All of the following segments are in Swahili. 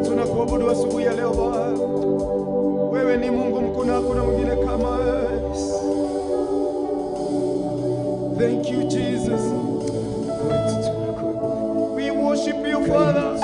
Tunakuabudu asubuhi ya leo Bwana. Wewe ni Mungu mkuu na hakuna mwingine kama wewe. Thank you Jesus. We worship you Father.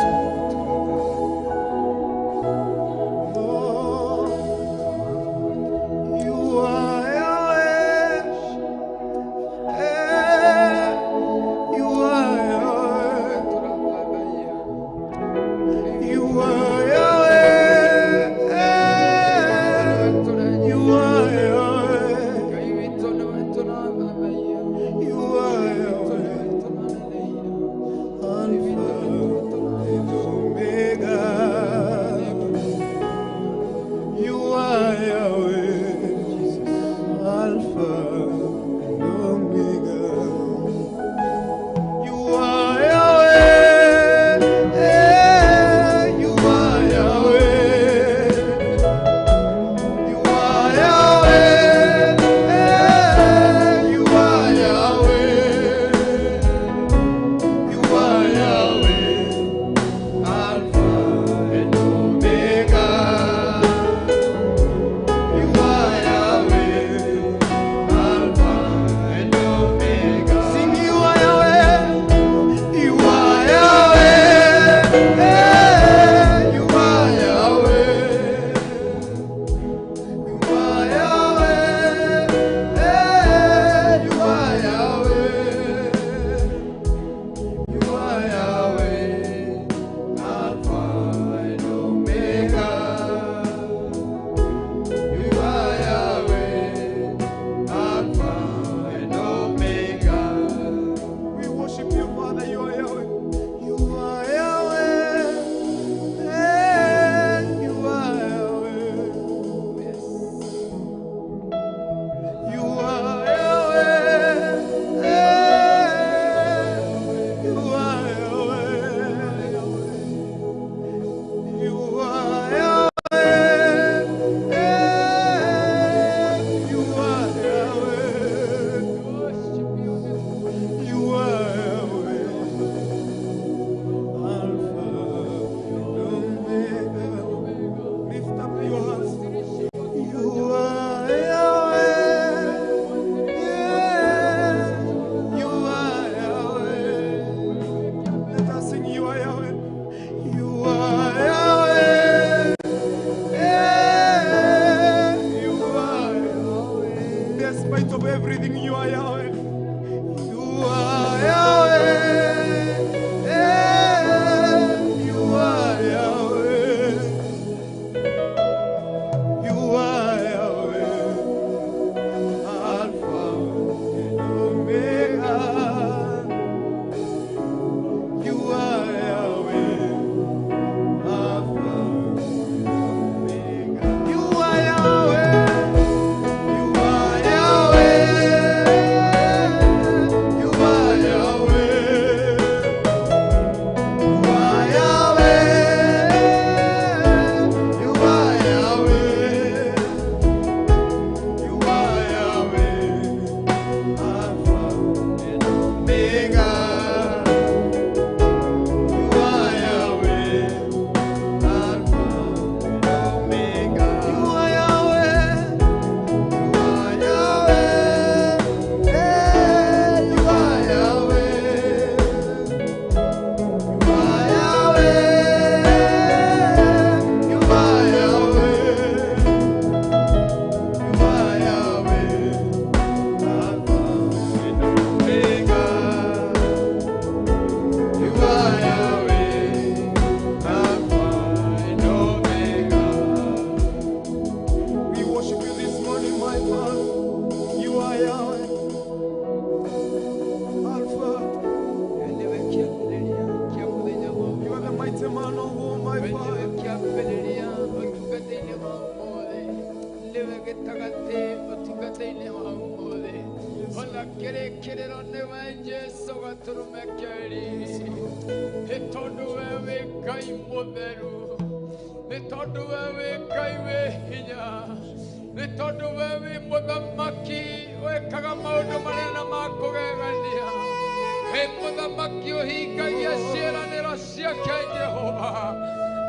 Nitondo wewe muthamaki wekaga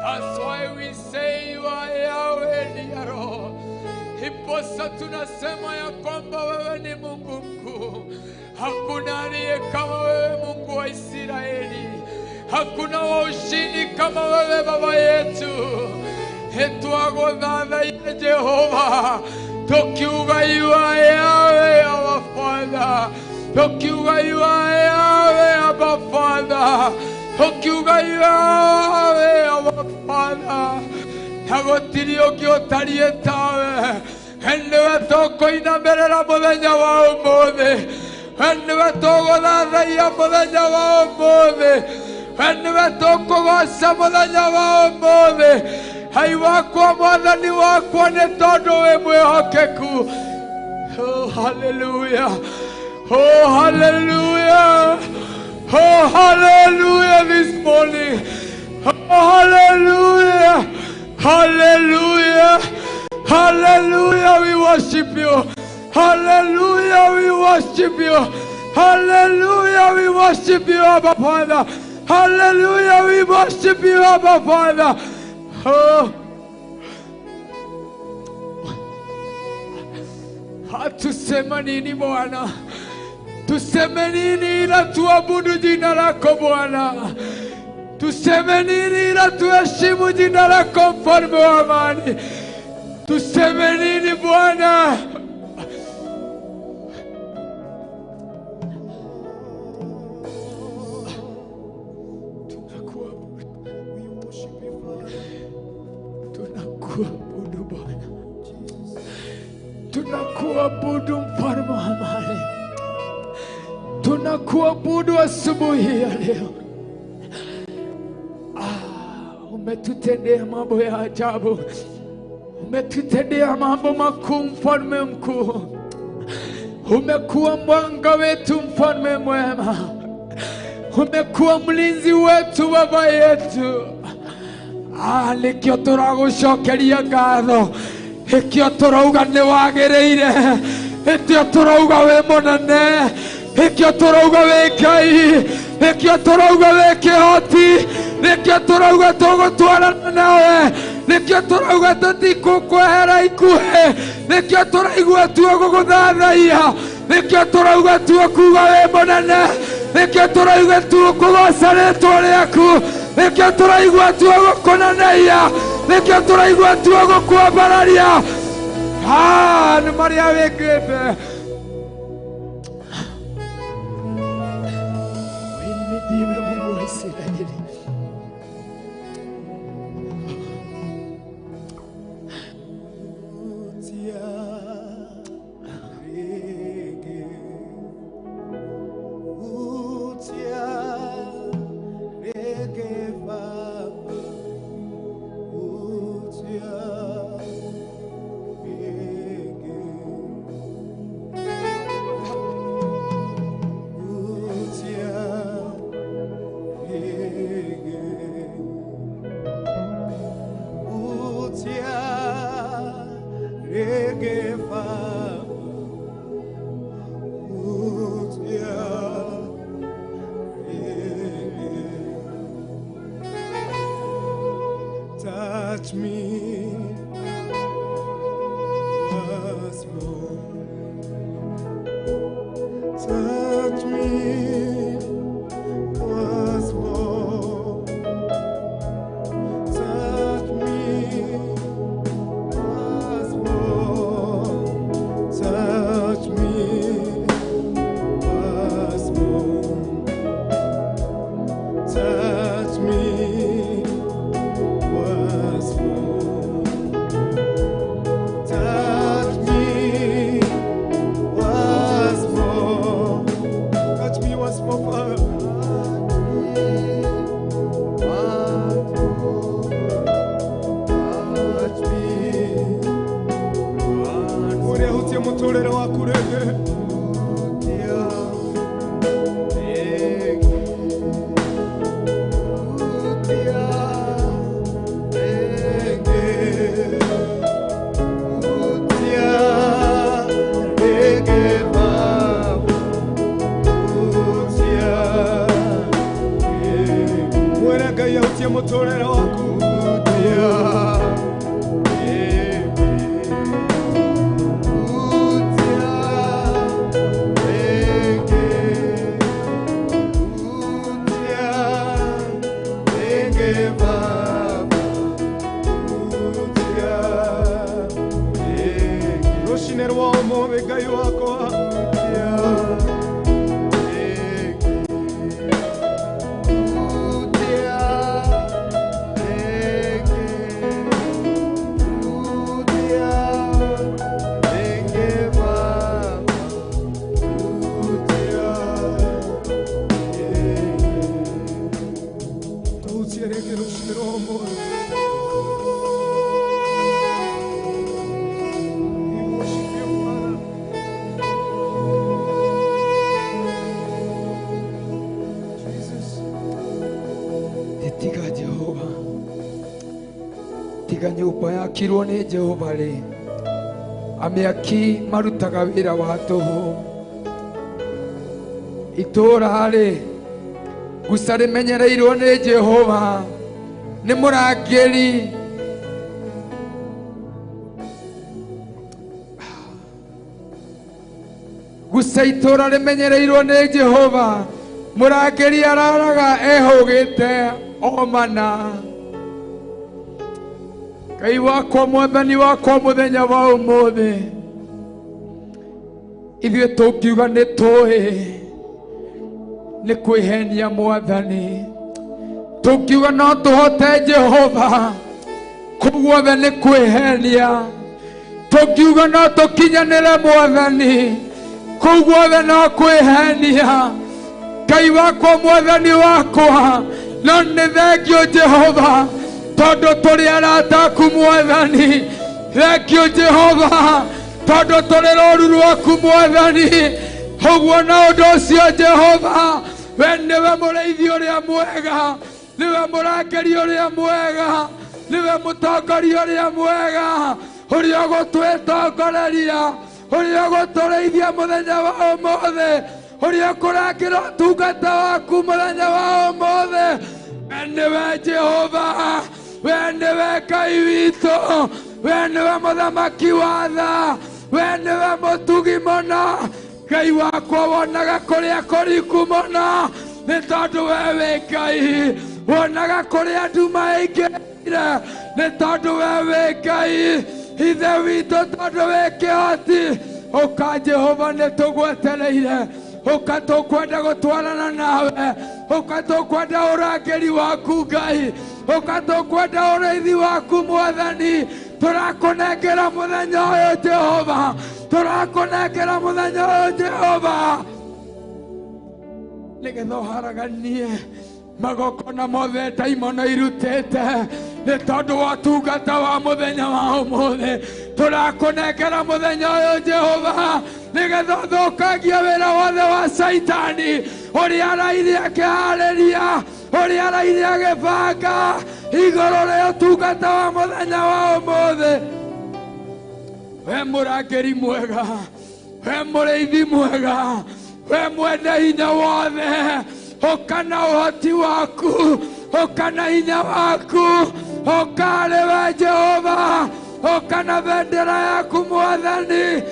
That's why we say you are Yahweh Niyaro. Hiposa tunasema ya kwamba wewe ni Mungu mkuu. Hakuna aliye kama wewe, Mungu wa Israeli. Hakuna wa ushindi kama wewe, Baba yetu. Etwagodhana ya Jehova. Tokiuga you are Yahweh our Father. Tokiuga you are Yahweh our Father. Tokiuga you are Yahweh our Father. Hagotirio kiotarie tawe. Ennewe toko inamerera muthenya wa umuthi. Ennewe togodhatha ya muthenya wa umuthi. Ennewe tokugoca muthenya wa umuthi. Hai wakwa mwathani wakwa ni tondu wi mwihokeku. Oh hallelujah. Oh hallelujah. Oh hallelujah this morning. Oh hallelujah. Hallelujah. Hallelujah, we worship you. Hallelujah, we worship you. Hallelujah, we worship you, Abba Father. Hallelujah, we worship you, Abba Father. Oh. Tuseme nini Bwana? Tuseme nini ila tuabudu jina lako Bwana? Tuseme nini ila tuheshimu jina lako mfalme wa amani? Tuseme nini Bwana? Tunakuabudu Bwana. Tunakuabudu mfalme wa amani. Tunakuabudu asubuhi ya leo. Umetutendea mambo ya ajabu. Umetutendea mambo makuu mfalme mkuu. Umekuwa mwanga wetu mfalme mwema. Umekuwa mlinzi wetu Baba yetu. Nikio turagucokeria ngatho. Nikio turauga ni wagiriire. Nikio turauga we munene. Nikio turauga we Ngai. Nikio turauga we kihoti. Nikio turauga tugutwarana nawe. Nikio turauga tutikukwehera ikuhe. Nikio turaigua tuo guguthathaia. Nikio turauga tuo kuga we munene. Nikio turauga tuo kugoca ritwa riaku. Nikio turaigua tuo gukuneneia. Nikio turaigua tuo gukwambararia. Nĩ marĩa wĩkĩte. Wĩnĩmĩthime Mungu wa Israeli. Touch me once more. Touch me once more. Touch me once more. Touch me once more. Touch me once more. Touch me once more. Touch me once more, Father. Touch me. Ure hutie mutorero waku rege. Yeah. wewe Ngai wakwa. Tiga nyumba yakirwo ni Jehova ri, amiaki marutaga wira wa tuhu. Itura ri guca rimenyereirwo ni Jehova, ni murangiri. Guca itura rimenyereirwo ni Jehova, murangiri araraga ehugite omana. Ngai wakwa mwathani wakwa muthenya wa umuthi, ithuĩ tũngiuga nĩ tũĩ nĩ kwĩhenia mwathani, tũngiuga no tũhote Jehova kũu guothe nĩ kwĩhenia, tũngiuga no tũkinyanĩre mwathani kũu guothe no kwĩhenia. Ngai wakwa mwathani wakwa, no nĩ thengio Jehova tondu turi arata aku mwathani. Thengio Jehova tondu turi rũũru rwaku mwathani. Ũguo na ũndũ ũcio Jehova, we nĩwe mũrĩithi ũrĩa mwega, nĩwe mũrangĩri ũrĩa mwega, nĩwe mũtongoria ũrĩa mwega, ũrĩa ũgũtwĩtongoreria, ũrĩa ũgũtũrĩithia mũthenya wa ũmũthĩ, ũrĩa ũkũrangĩra ũtungata waku mũthenya wa ũmũthĩ. We nĩwe Jehova, we nĩwe Ngai witũ, we nĩwe mũthamaki wa tha, we nĩwe mũtugi mũno. Ngai wakwa wonaga kũrĩa kũriku mũno, nĩ tondũ we wĩ Ngai. Wonaga kũrĩa nduma ĩingĩrĩire, nĩ tondũ we wĩ Ngai. Ithe witũ tondũ wĩ kĩhoti, ũka Jehova nĩ tũgwetereire, ũka tũkwenda gũtwarana nawe, ũka tũkwenda ũrangĩri waku Ngai, ũka tũkwenda ũrĩithi waku mwathani. Tũrakũnengera mũthenya ũyũ Jehova, tũrakũnengera mũthenya ũyũ Jehova, nĩgetha ũharaganie magongona mothe ndaimono irutĩte nĩ tondũ wa ũtungata wa mũthenya wa ũmũthĩ. Tũrakũnengera mũthenya ũyũ Jehova, nĩgetha ũthũkangie wĩra wothe wa Saitani ũrĩa araire akĩharĩria, ũrĩa araire agĩbanga igũrũ rĩa ũtungata wa mũthenya wa ũmũthĩ. We mũrangĩri mwega, we mũrĩithi mwega, we mwene hinya wothe, ũka na ũhoti waku, ũka na hinya waku, ũka arĩ we Jehova, ũka na bendera yaku mwathani.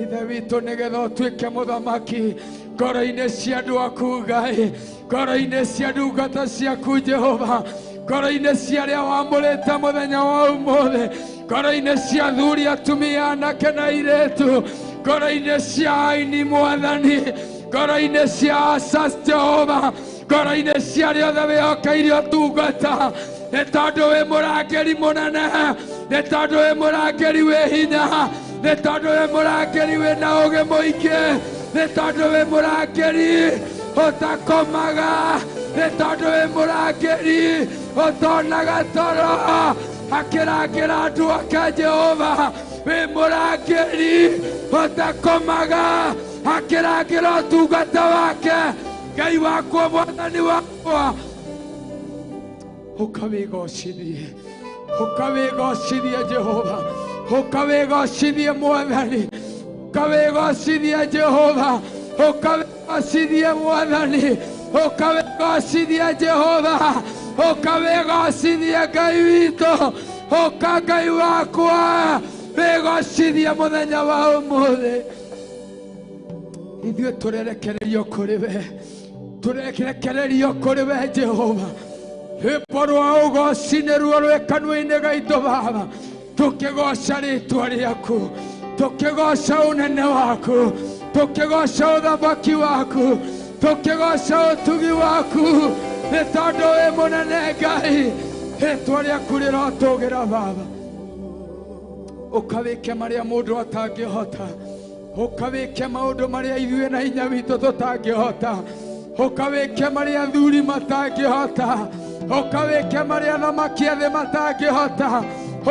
Ithe witũ nĩgetha ũtuĩke mũthamaki ngoro-inĩ cia andũ aku Ngai, ngoro-inĩ cia ndungata ciaku Jehova, ngoro-inĩ cia arĩa wamũrĩte mũthenya wa ũmũthĩ, ngoro-inĩ cia athuri, atumia, anake na airĩtu, ngoro-inĩ cia aini mwathani, ngoro-inĩ cia asas Jehova, ngoro-inĩ cia arĩa othe wĩhokeire ũtungata, nĩ tondũ wĩ mũrangĩri mũnene, nĩ tondũ wĩ mũrangĩri wĩ hinya, nĩ tondũ wĩ mũrangĩri wĩ na ũũgĩ mũingĩ, nĩ tondũ wĩ mũrangĩri ũtakomaga, nĩ tondũ wĩ mũrangĩri ũtonaga toro, akĩrangĩra andũ ake Jehova. Wĩ mũrangĩri ũtakomaga, akĩrangĩra ũtungata wake. Ngai wakwa mwathani wakwa, ũka wĩgocithie, ũka wĩgocithie Jehova, ũka wĩgocithie mwathani, ũka wĩgocithie Jehova, ũka wĩgocithie mwathani, ũka wĩgocithie Jehova, ũka wĩgocithie Ngai witũ, ũka Ngai wakwa wĩgocithie mũthenya wa ũmũthĩ. Ithuĩ tũrerekererio kũrĩ we, tũrerekererio kũrĩ we Jehova. Rwĩmbo rwa ũgoci nĩruo rwĩ kanua-inĩ gaitũ Baba, tũkĩgoca rĩĩtwa rĩaku, Tukigoca unene waku, tukigoca uthamaki waku, tukigoca utugi waku, nĩ tondũ wĩ mũnene Ngai. Rĩĩtwa rĩaku rĩrotũgĩra Baba. Ũkawĩke marĩa mũndũ atangĩhota, ũkawĩke maũndũ marĩa ithuĩ na hinya witũ tũtangĩhota, ũkawĩke marĩa athuri matangĩhota, ũkawĩke marĩa athamaki a thĩ matangĩhota,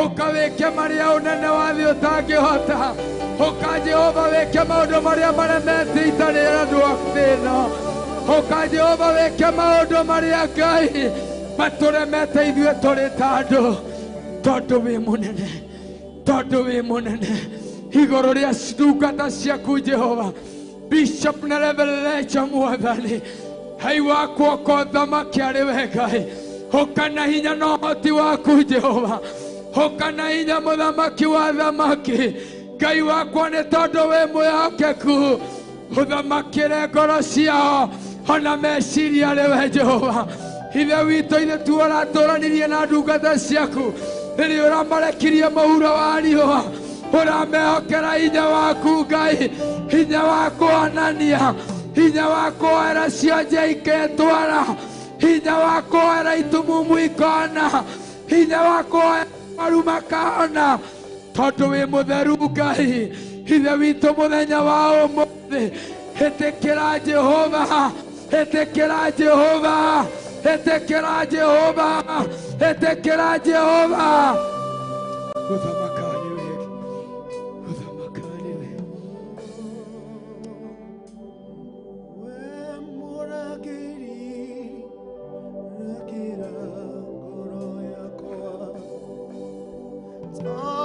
ũkawĩke marĩa ũnene wa thĩ ũtangĩhota, ũka Jehova wĩke maũndũ marĩa maremete ita rĩa andũ a thĩ ĩno, ũka Jehova wĩke maũndũ marĩa Ngai matũremete ithuĩ tũrĩ ta andũ, tondũ wĩ mũnene, tondũ wĩ mũnene igũrũ rĩa ndungata ciaku Jehova. Bishop na Revelation Mwathani, hai wakwa ũkothamaki arĩ we Ngai, ũka na hinya na ũhoti waku Jehova, ũka na hinya mũthamaki wa thamaki. Ngai wakwa nĩ tondũ wĩ mwĩhokeku, ũthamakĩre ngoro ciao ona meciria arĩ we Jehova. Ithe witũ, ithe tu ũratũranirie na ndungata ciaku, rĩrĩa ũramarekirie mũhuro wa riũa, ũramehokera hinya waku Ngai, hinya wa kũonania, hinya wa kũoera cionje iketwara, hinya wa kũoera itumumu ikona, hinya wa kũoera maru makahona, tondũ wĩ mũtheru Ngai. Ithe witũ mũthenya wa ũmũthĩ, ĩtĩkĩra Jehova, ĩtĩkĩra Jehova, ĩtĩkĩra Jehova, ĩtĩkĩra Jehova. No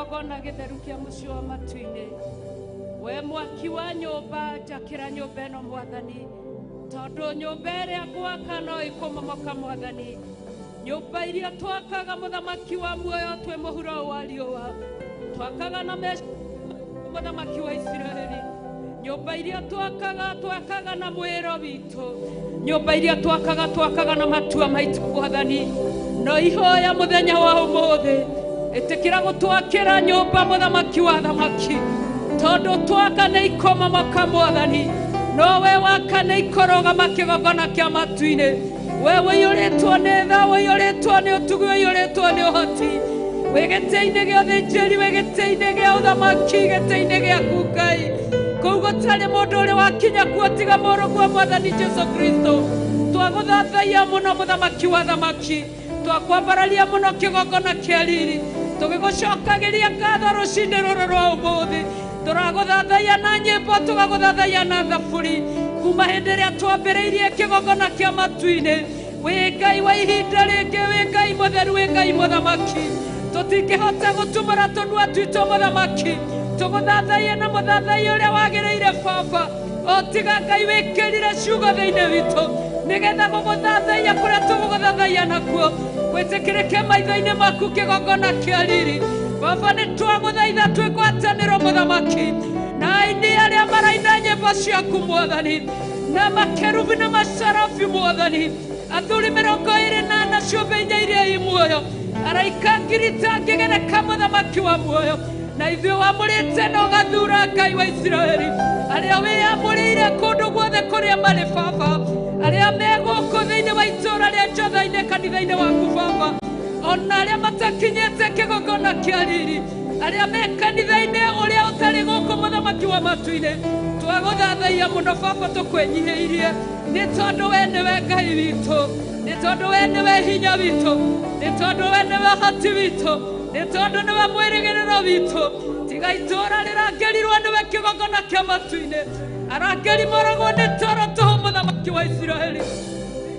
kigogona githeru kia mucii wa matu-ini. We mwaki wa nyumba njakira nyumba ino Mwathani, tondu nyumba iria gwaka no ikumomoka Mwathani. Nyumba iria twakaga Muthamaki wa muoyo twi muhuro wa riua, twakaga na Muthamaki wa Israeli. Nyumba iria twakaga na mwiro witu, nyumba iria twakaga na matua maitu Mwathani. No ihoya muthenya wa umuthi itikira gutwakira nyumba Muthamaki wa thamaki, tondu twaka ni ikomomoka Mwathani. No we waka ni ikorogama kigogona kia matu-ini. We wiyuritwo ni tha, wiyuritwo ni utugi, wiyuritwo ni uhoti. Wigite-ini gia uthinjiri, wigite-ini gia uthamaki, gite-ini giaku Ngai. Kuu gutari mundu uri wakinya kuo tiga murugu wa Mwathani Jesu Kristo. Twaguthathaia muno Muthamaki wa thamaki, twakwambararia muno kigogona kia riri, tugigucokagiria ngatho rucini ruru rwa umuthi. Turaguthathaia na nyimbo, tugaguthathaia na thaburi. Kuma hindi ria twambiriirie kigogona kia matu-ini, wi Ngai wa ihinda ringi, wi Ngai mutheru, wi Ngai muthamaki. Tutingihota gutumura tunua twitu Muthamaki, tuguthathaie na muthathai uria wagiriire Baba. O tiga Ngai wikirire ciugo thiini witu, nigetha guguthathaia kuria tuguguthathaia nakuo. Gwitikirike maitho-ini maku kigogona kia riri. Baba ni twaguthaitha twigwataniro Muthamaki, na aini aria maraina nyimbo ciaku Mwathani, na makerubi na masarafi Mwathani, athuri 24 ciumbe inya iria i muoyo, araika ngiri tangĩgereka Muthamaki wa muoyo. Na ithuĩ wamũrĩte na ũgathura Ngai wa Israeli, arĩa wĩyamũrĩire kũndũ guothe kũrĩa marĩ Baba, arĩa me gũkũ thĩinĩ wa itũũra rĩa Njatha-inĩ kanitha-inĩ waku Baba, ona arĩa matakinyĩte kĩgogona kĩa riri, arĩa me kanitha-inĩ ũrĩa ũtarĩ gũkũ Muthamaki wa matu-ini. Twagũthathaia mũno Baba, tũkwĩnyihĩirie nĩ tondũ we nĩwe Ngai witũ, nĩ tondũ we nĩwe hinya witũ, nĩ tondũ we nĩwe ũhoti witũ, nĩ tondũ nĩwe mwĩrĩgĩrĩro witũ. Tiga itũũra rĩrangĩrirwo nĩwe kĩgogona kĩa matu-ini, arangĩri moragwo nĩ toro tũhũ Muthamaki wa Israeli.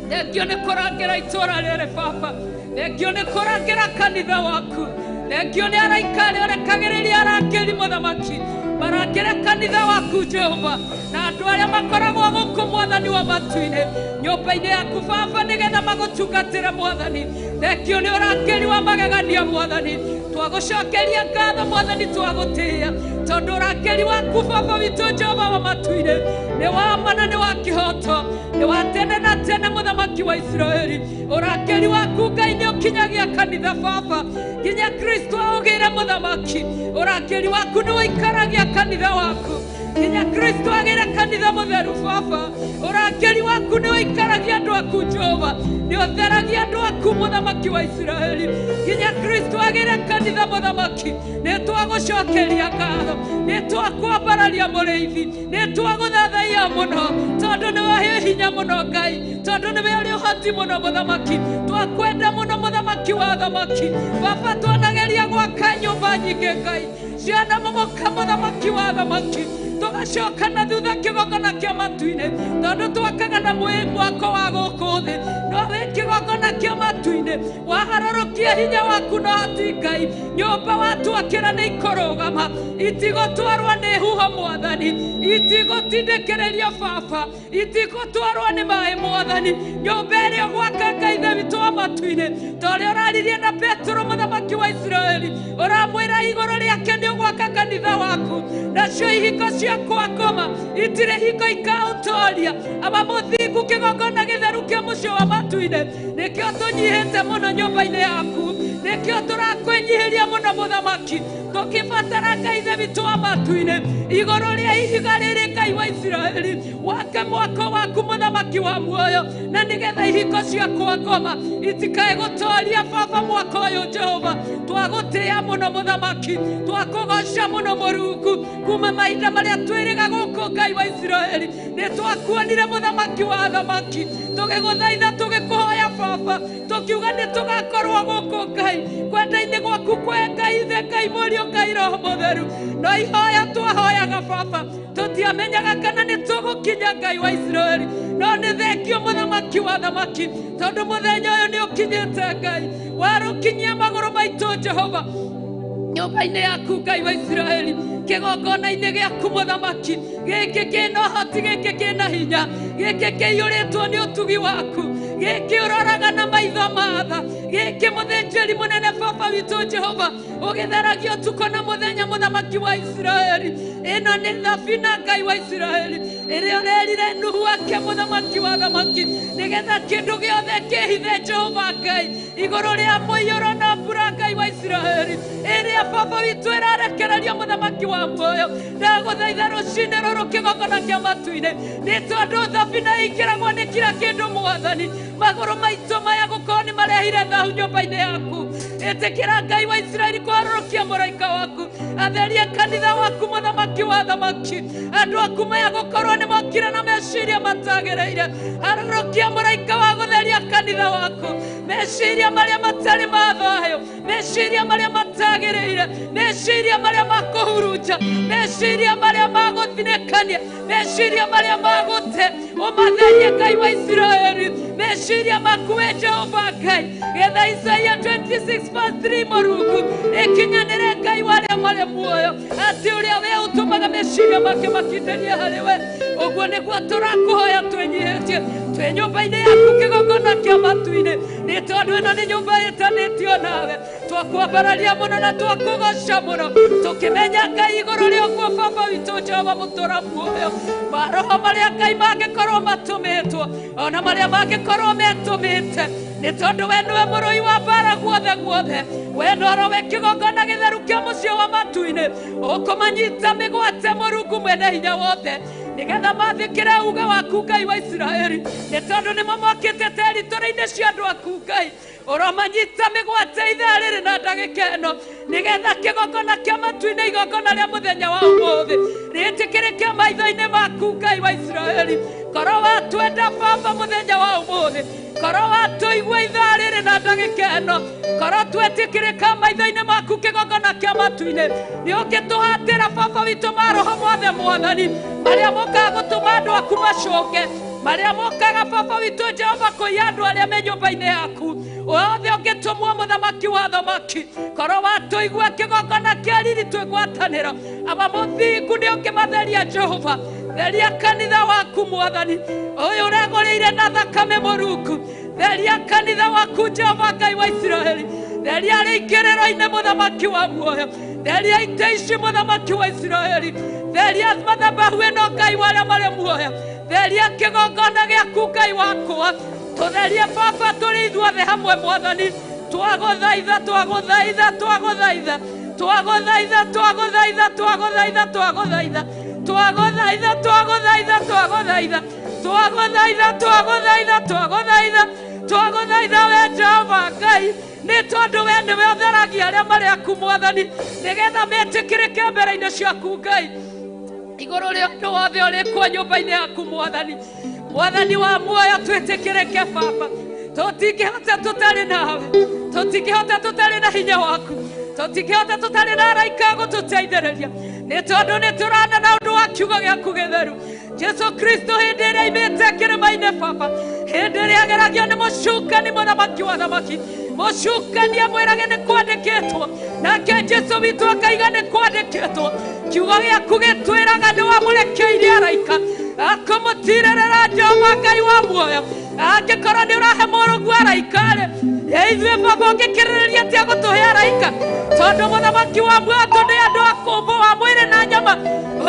Thengio nĩ kũrangĩra itũũra rĩrĩ Baba, thengio nĩ kũrangĩra kanitha waku, thengio nĩ araika arĩa ũrekagĩrĩria arangĩri Muthamaki marangĩre kanitha waku Jehova, na andũ arĩa makoragwo gũkũ Mwathani wa matu-ini, nyũmba-inĩ yaku Baba, nĩgetha magũtungatĩre Mwathani. Thengio nĩ ũrangĩri wa magegania Mwathani, twagũcokeria ngatho Mwathani, twagũtĩĩa tondu ũrangĩri waku Baba witũ Jehova wa matu-ini nĩ wa ma na nĩ wa kĩhoto, nĩ wa tene na tene Muthamaki wa Israeli. Ũrangĩri waku Ngai nĩ ũkinyagia kanitha Baba, nginya Kristo aũgĩre Muthamaki. Ũrangĩri waku nĩ ũikaragia kanitha waku, nginya Kristo agĩre kanitha mũtheru Baba. Ũrangĩri waku nĩ ũikaragia andũ aku Jehova, nĩ ũtheragia andũ aku Muthamaki wa Israeli, nginya Kristo agĩre kanitha Muthamaki. Nĩ twagũcokeria ngatho, nĩ twakwambararia mũrĩithi, nĩ twagũthathaia mũno tondu nĩwe wĩ hinya mũno Ngai, tondu nĩwe ũrĩ ũhoti mũno Muthamaki. Twakwenda mũno Muthamaki wa thamaki Baba, twanageria gwaka nyũmba nyingĩ Ngai cianamomoka Muthamaki wa thamaki, tugacoka na thutha kĩgogona kĩa matu-ini, tondu twakaga na mwako wa gũkũ thĩ, no wĩ kĩgogona kĩa matu-ini waharũrũkia hinya waku na ũhoti Ngai. Nyũmba watwakĩra nĩ ikũrũgama, itigũtwarwo nĩ huho Mwathani, itigũtindĩkĩrĩrio Baba, itigũtwarwo nĩ maaĩ Mwathani. Nyũmba ĩrĩa ũgwaka Ngai Ithe witũ wa matu-ini, ta ũrĩa ũraririe na Petero Muthamaki wa Israeli, ũramwĩra igũrũ rĩake nĩ ũgwaka kanitha waku, nacio ihiko ciakwa ngoma itirĩ hingo ikaũtooria. Aba mũthingu kĩgogona gĩtheru kĩa mũciĩ wa matu-ini, nĩkĩo tũnyihĩte mũno nyũmba-inĩ yaku, nĩkĩo tũrakwĩnyihĩria mũno Muthamaki, tũkĩbatara Ngai Ithe witũ wa matu-ini igũrũ rĩa ihiga rĩrĩ Ngai wa Israeli. Wake mwako waku Muthamaki wa muoyo, na nĩgetha ihiko ciakwa ngoma itikae gũtooria Baba mwaka ũyũ Jehova. Twagũtĩĩa mũno Muthamaki, twakũgoca mũno Mũrungu. Kuma mahinda marĩa twĩrĩga gũkũ Ngai wa Israeli, nĩ twakuonire Muthamaki wa thamaki, tũgĩgũthaitha tũgĩkũhoya Baba, tũkiuga nĩ tũgakorwo gũkũ Ngai kwenda-inĩ gwaku kwe Ngai Ithe, Ngai Mũriũ, Ngai Roho Mũtheru. No ihoya twahoyaga Baba, tũtiamenyaga kana nĩ tũgũkinya Ngai wa Israeli, no nĩ thengio Muthamaki wa thamaki, tondu mũthenya ũyũ nĩ ũkinyĩte Ngai, warũkinyia magũrũ maitũ Jehova. nyũmba-inĩ yaku Ngai wa Isiraeli, kĩgongona-inĩ gĩaku Mũthamaki, gĩkĩ kĩna ũhoti, gĩkĩ kĩna hinya, gĩkĩ kĩiyũrĩtwo nĩ ũtugi waku, gĩkĩ ũroraga na maitho ma tha, gĩkĩ mũthĩnjĩri mũnene Baba witũ Jehova, ũgĩtheragia ũtukũ na mũthenya Mũthamaki wa Isiraeli. Ĩno nĩ thabina Ngai wa Isiraeli, ĩrĩa ũrerire Nuhu ake Mũthamaki wa thamaki, nĩgetha kĩndũ gĩothe kĩhithe Jehova Ngai igũrũ rĩa mũiyũro na mbura Ngai wa Isiraeli, ĩrĩa Baba witũ ĩrarekereria Mũthamaki wa muoyo. Ndagũthaitha rũcinĩ rũrũ kĩgongona kĩa matu-inĩ, nĩ tondũ thabina ĩingĩragwo nĩ kira kĩndũ Mwathani, magũrũ maitũ maya gũkorwo nĩ marehire thahu nyũmba-inĩ yaku. Ĩtĩkĩra Ngai wa Isiraeli kwarũrũkia mũraika waku, atherie kanitha waku Mũthamaki wa thamaki. Andũ aku maya gũkorwo nĩ mokire na meciria matagĩrĩire, arũrũkia mũraika wa gũtheria kanitha waku, meciria marĩa matarĩ ma thayũ, meciria marĩa matagĩrĩire, meciria marĩa makũhurunja, meciria marĩa magũthinĩkania, meciria marĩa magũte, ũmatherie Ngai wa Isiraeli, meciria maku we Jehova Ngai. Getha Isaia 26:3 Mũrungu ĩkinyanĩre Ngai wa arĩa marĩ muoyo, atĩ ũrĩa we ũtũmaga meciria make makindĩrie harĩ we. Ũguo nĩguo tũrakũhoya twĩnyihĩtie twĩ nyũmba-inĩ yaku kĩgongona kĩa matu-inĩ, nĩ tondũ ĩno nĩ nyũmba ĩtanĩtio nawe. Twakwambararia mũno na twakũgoca mũno, tũkĩmenya Ngai igũrũ rĩa ũguo Baba witũ Jehova mũtũũra muoyo. Maroho marĩa Ngai mangĩkorwo matũmĩtwo, ona marĩa mangĩkorwo metũmĩte, nĩ tondũ we nĩwe mũrũi wa mbara guothe guothe. We norowe kĩgongona gĩtheru kĩa mũciĩ wa matu-inĩ, ũkũmanyita mĩgwate Mũrungu mwene hinya wothe, nĩgetha mathĩkĩre uga waku Ngai wa Isiraeli. Nĩ tondũ nĩmo mokĩte teritũrĩ-inĩ cia andũ aku Ngai, ũromanyita mĩgwate ithaa rĩrĩ na ndagĩka ĩno, nĩgetha kĩgongona kĩa matu-inĩ, igongona rĩa mũthenya wa ũmũthĩ, rĩtĩkĩrĩke maitho-inĩ maku Ngai wa Isiraeli. Korwo watwenda Baba mũthenya wa ũmũthĩ, korwo watũigua ithaa rĩrĩ na ndagĩka ĩno, korwo twetĩkĩrĩka maitho-inĩ maku kĩgongona kĩa matu-inĩ, nĩ ũngĩtũhatĩra Baba witũ maroho mothe Mwathani, marĩa mokaga gũtũma andũ aku macũnge, marĩa mokaga Baba witũ Jehova kũiya andũ arĩa me nyũmba-inĩ yaku, wothe ũngĩtũmwo Mũthamaki wa thamaki. Korwo watũigua kĩgongona kĩa riri twĩgwatanĩra, aba mũthingu nĩ ũngĩmatheria Jehova. Theria kanitha waku Mwathani, ũyũ ũregũrĩire na thakame Mũrungu. Theria kanitha waku Jehova Ngai wa Isiraeli, theria rĩingĩrĩro-inĩ Mũthamaki wa muoyo, theria itĩ ici Mũthamaki wa Isiraeli, theria madhabahu ĩno Ngai wa arĩa marĩ muoyo, theria kĩgongona gĩaku Ngai wakwa. Tũtherie Baba tũrĩ ithuothe hamwe Mwathani, twagũthaitha twagũthaitha twagũthaitha twagũthaitha twagũthaitha twagũthaitha twagũthaitha twagũthaitha twagũthaitha twagũthaitha twagũthaitha twagũthaitha twagũthaitha twagũthaitha we Jehova Ngai, nĩ tondũ we nĩwe ũtheragia arĩa marĩ aku Mwathani, nĩgetha metĩkĩrĩke mbere-inĩ ciaku Ngai igũrũ rĩa ũndũ wothe ũrĩ kuo nyũmba-inĩ yaku Mwathani. Mwathani wa muoyo, twĩtĩkĩrĩke Baba, tũtingĩhota tũtarĩ nawe, tũtingĩhota tũtarĩ na hinya waku, tũtingĩhota tũtarĩ na araika gũtũteithĩrĩria, nĩ tondũ nĩ tũrana na ũndũ wa kiugo gĩaku gĩtheru. Jesu Kristo hĩndĩ ĩrĩa imĩte kĩrĩma-inĩ Baba, hĩndĩ ĩrĩa ageragio nĩ mũcukani Mũthamaki wa thamaki, mũcukani amwĩrage nĩ kwandĩkĩtwo, nake Jesu witũ akaiga nĩ kwandĩkĩtwo. Kiugo gĩaku gĩtwĩraga nĩ wamũrekeire araika akũmũtirĩrĩra Jehova Ngai wa muoyo. Angĩkorwo nĩ ũrahe Mũrungu araika-rĩ, ithuĩ Baba ũngĩkĩrĩrĩria atĩa gũtũhe araika? Tondũ Mũthamaki wa muoyo nĩ andũ a kũmbũ wa mwĩrĩ na nyama,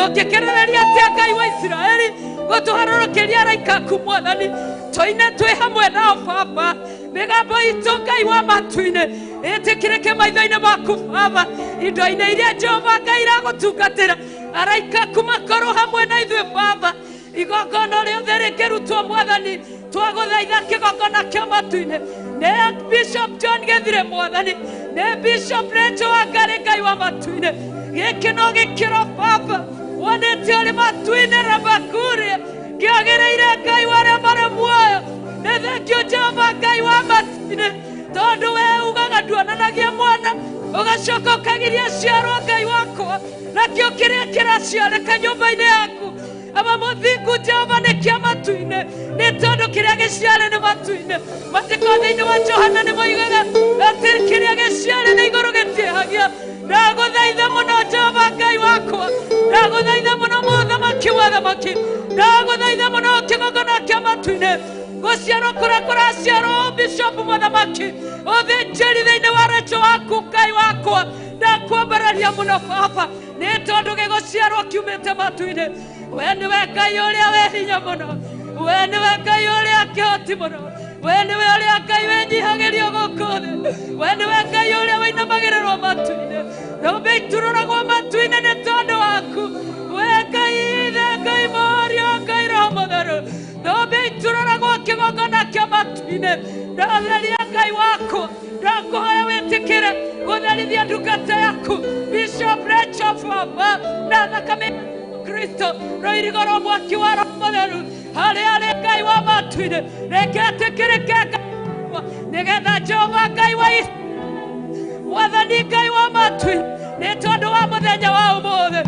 ũngĩkĩrĩrĩria atĩa Ngai wa Isiraeli gũtũharũrũkĩria araika aku Mwathani? Tũine twĩ hamwe nao Baba, mĩgambo itũ Ngai wa matu-inĩ ĩtĩkĩrĩke maitho-inĩ maku Baba, indo-inĩ iria Jehova Ngai iragũtungatĩra, araika aku makorwo hamwe na ithuĩ Baba. Igongona rĩothe rĩkĩrutwo Mwathani, twagũthaitha kĩgongona kĩa matu-inĩ, nĩ Bishop John Gĩthire Mwathani, nĩ Bishop Rachel Wangari Ngai wa matu-inĩ, gĩkĩ no gĩkĩro Baba wonete ũrĩ matu-inĩ Rabakuria, kĩagĩrĩire Ngai wa arĩa marĩ muoyo. Nĩ thengio Jehova Ngai wa matu-inĩ, tondũ we ugaga nduonanagia mwana, ũgacoka ũkagiria ciarwo Ngai wakwa, nakĩo kĩrĩa kĩraciarĩka nyũmba-inĩ yaku. Aba mũthingu Jehova nĩ kĩa matu-inĩ, nĩ tondũ kĩrĩa gĩciarĩ nĩ matu-inĩ. Maandĩko thĩinĩ wa Johana nĩ moigaga atĩ kĩrĩa gĩciarĩ nĩ igũrũ gĩtiĩhagia, ndaguthaitha muno Jehova Ngai wakwa ndaguthaitha muno muthamaki wa thamaki ndaguthaitha muno kigongona kia matu-inĩ guciarwo kuria kuraciarwo Bishop muthamaki uthĩnjĩri thĩinĩ wa rĩtwa waku Ngai wakwa ndakwambararia muno Baba nĩ tondũ gĩgũciarwo kiumĩte matu-inĩ we nĩwe Ngai ũrĩa wĩ hinya mũno we nĩwe Ngai ũrĩa kĩhoti mũno we nĩwe ũrĩa Ngai wĩnyihagĩrio gũkũ thĩ we nĩwe Ngai ũrĩa wĩinamagĩrĩrwo matu-inĩ thũmbĩ iturũragwo matu-inĩ nĩ tondũ waku we Ngai Ithe Ngai Mũriũ Ngai Roho Mũtheru thũmbĩ iturũragwo kĩgongona kĩa matu-inĩ ndatheria Ngai wakwa ndakwĩhoya wĩtĩkĩre gũtherithia ndungata yaku Bishop Rachel Baba na thakame Kristo rũirigo rwa mwaki wa Roho Mũtheru harĩa arĩ Ngai wa matu-inĩ reke atĩkĩrĩke nĩgetha Jehova Ngai wa Mwathani Ngai wa matu-inĩ nĩ tondũ wa mũthenya wa ũmũthĩ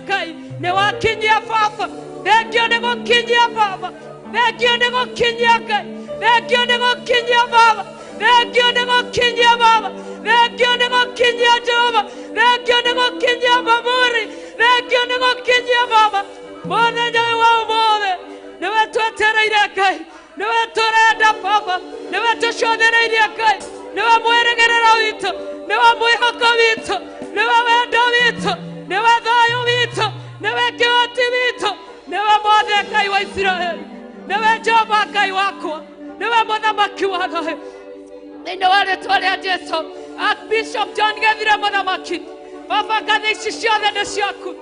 Ngai nĩ wakinyia Baba thengio nĩ gũkinyia Baba thengio nĩ gũkinyia Ngai thengio nĩ gũkinyia Baba thengio nĩ gũkinyia Baba thengio nĩ gũkinyia Jehova thengio nĩ gũkinyia Baburi thengio nĩ gũkinyia Baba mũthenya wa ũmũthĩ nĩwe twetereire Ngai nĩwe tũrenda Baba nĩwe tũcothereirie Ngai nĩwe mwĩrĩgĩrĩro witũ nĩwe mwĩhoko witũ nĩwe wendo witũ nĩwe thayũ witũ nĩwe kĩhoti witũ nĩwe mothe Ngai wa Isiraeli nĩwe Jehova Ngai wakwa nĩwe mũthamaki wa thayũ thĩinĩ wa rĩtwa rĩa Jesũ Bishop John Gĩthire mũthamaki Baba ngathĩ ici ciothe nĩ ciaku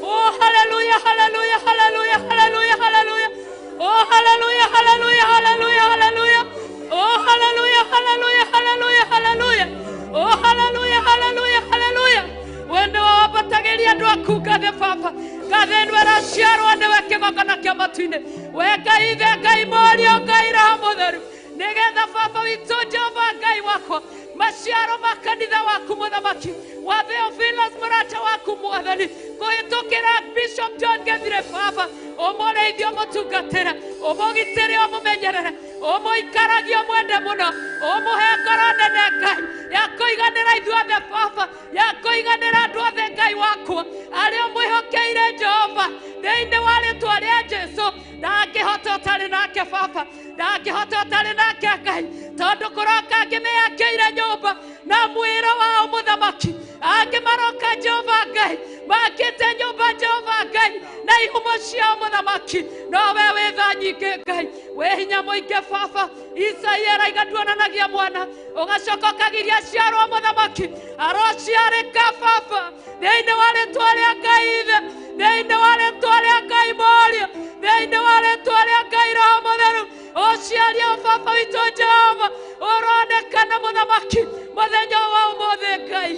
oh hallelujah hallelujah hallelujah hallelujah hallelujah oh hallelujah hallelujah hallelujah hallelujah oh hallelujah hallelujah hallelujah hallelujah oh hallelujah hallelujah hallelujah wendo wabatagĩria andũ aku ngathĩ Baba ngathĩ nĩwe raciarwo nĩwe kĩgongona kĩa matu-inĩ we Ngai Ithe Ngai Mũriũ Ngai Roho Mũtheru nĩgetha Baba witũ Jehova Ngai wakwa maciaro ma kanitha waku mũthamaki wa Theophilus mũrata waku Mwathani kũhĩtũkĩra Bishop John Gĩthire Baba ũmũrĩithie ũmũtungatĩre ũmũgitĩre ũmũmenyerere ũmũikaragie mwende mũno ũmũhe ngoro nene Ngai ya kũiganĩra ithuothe Baba ya kũiganĩra andũ othe Ngai wakwa arĩa ũmwĩhokeire Jehova thĩinĩ wa rĩtwa rĩa Jesũ ndangĩhota ũtarĩ nake Baba ndangĩhota ũtarĩ nake Ngai tondũ kũroka ngĩmĩakĩire nyũmba na mwĩro wao mũthamaki angĩmaroka Jehova Ngai makĩte nyũmba Jehova Ngai na ihumo ciao mũthamaki no we wĩ tha nyingĩ Ngai wĩ hinya mũingĩ Baba Isaia araiga nduonanagia mwana ũgacoka ũkagiria ciarwo mũthamaki arociarĩka Baba thĩinĩ wa rĩtwa rĩa Ngai Ithe thĩinĩ wa rĩtwa rĩa Ngai Mũriũ thĩinĩ wa rĩtwa rĩa Ngai Roho Mũtheru ũciaria Baba witũ Jehova ũronekana mũthamaki mũthenya wa ũmũthĩ Ngai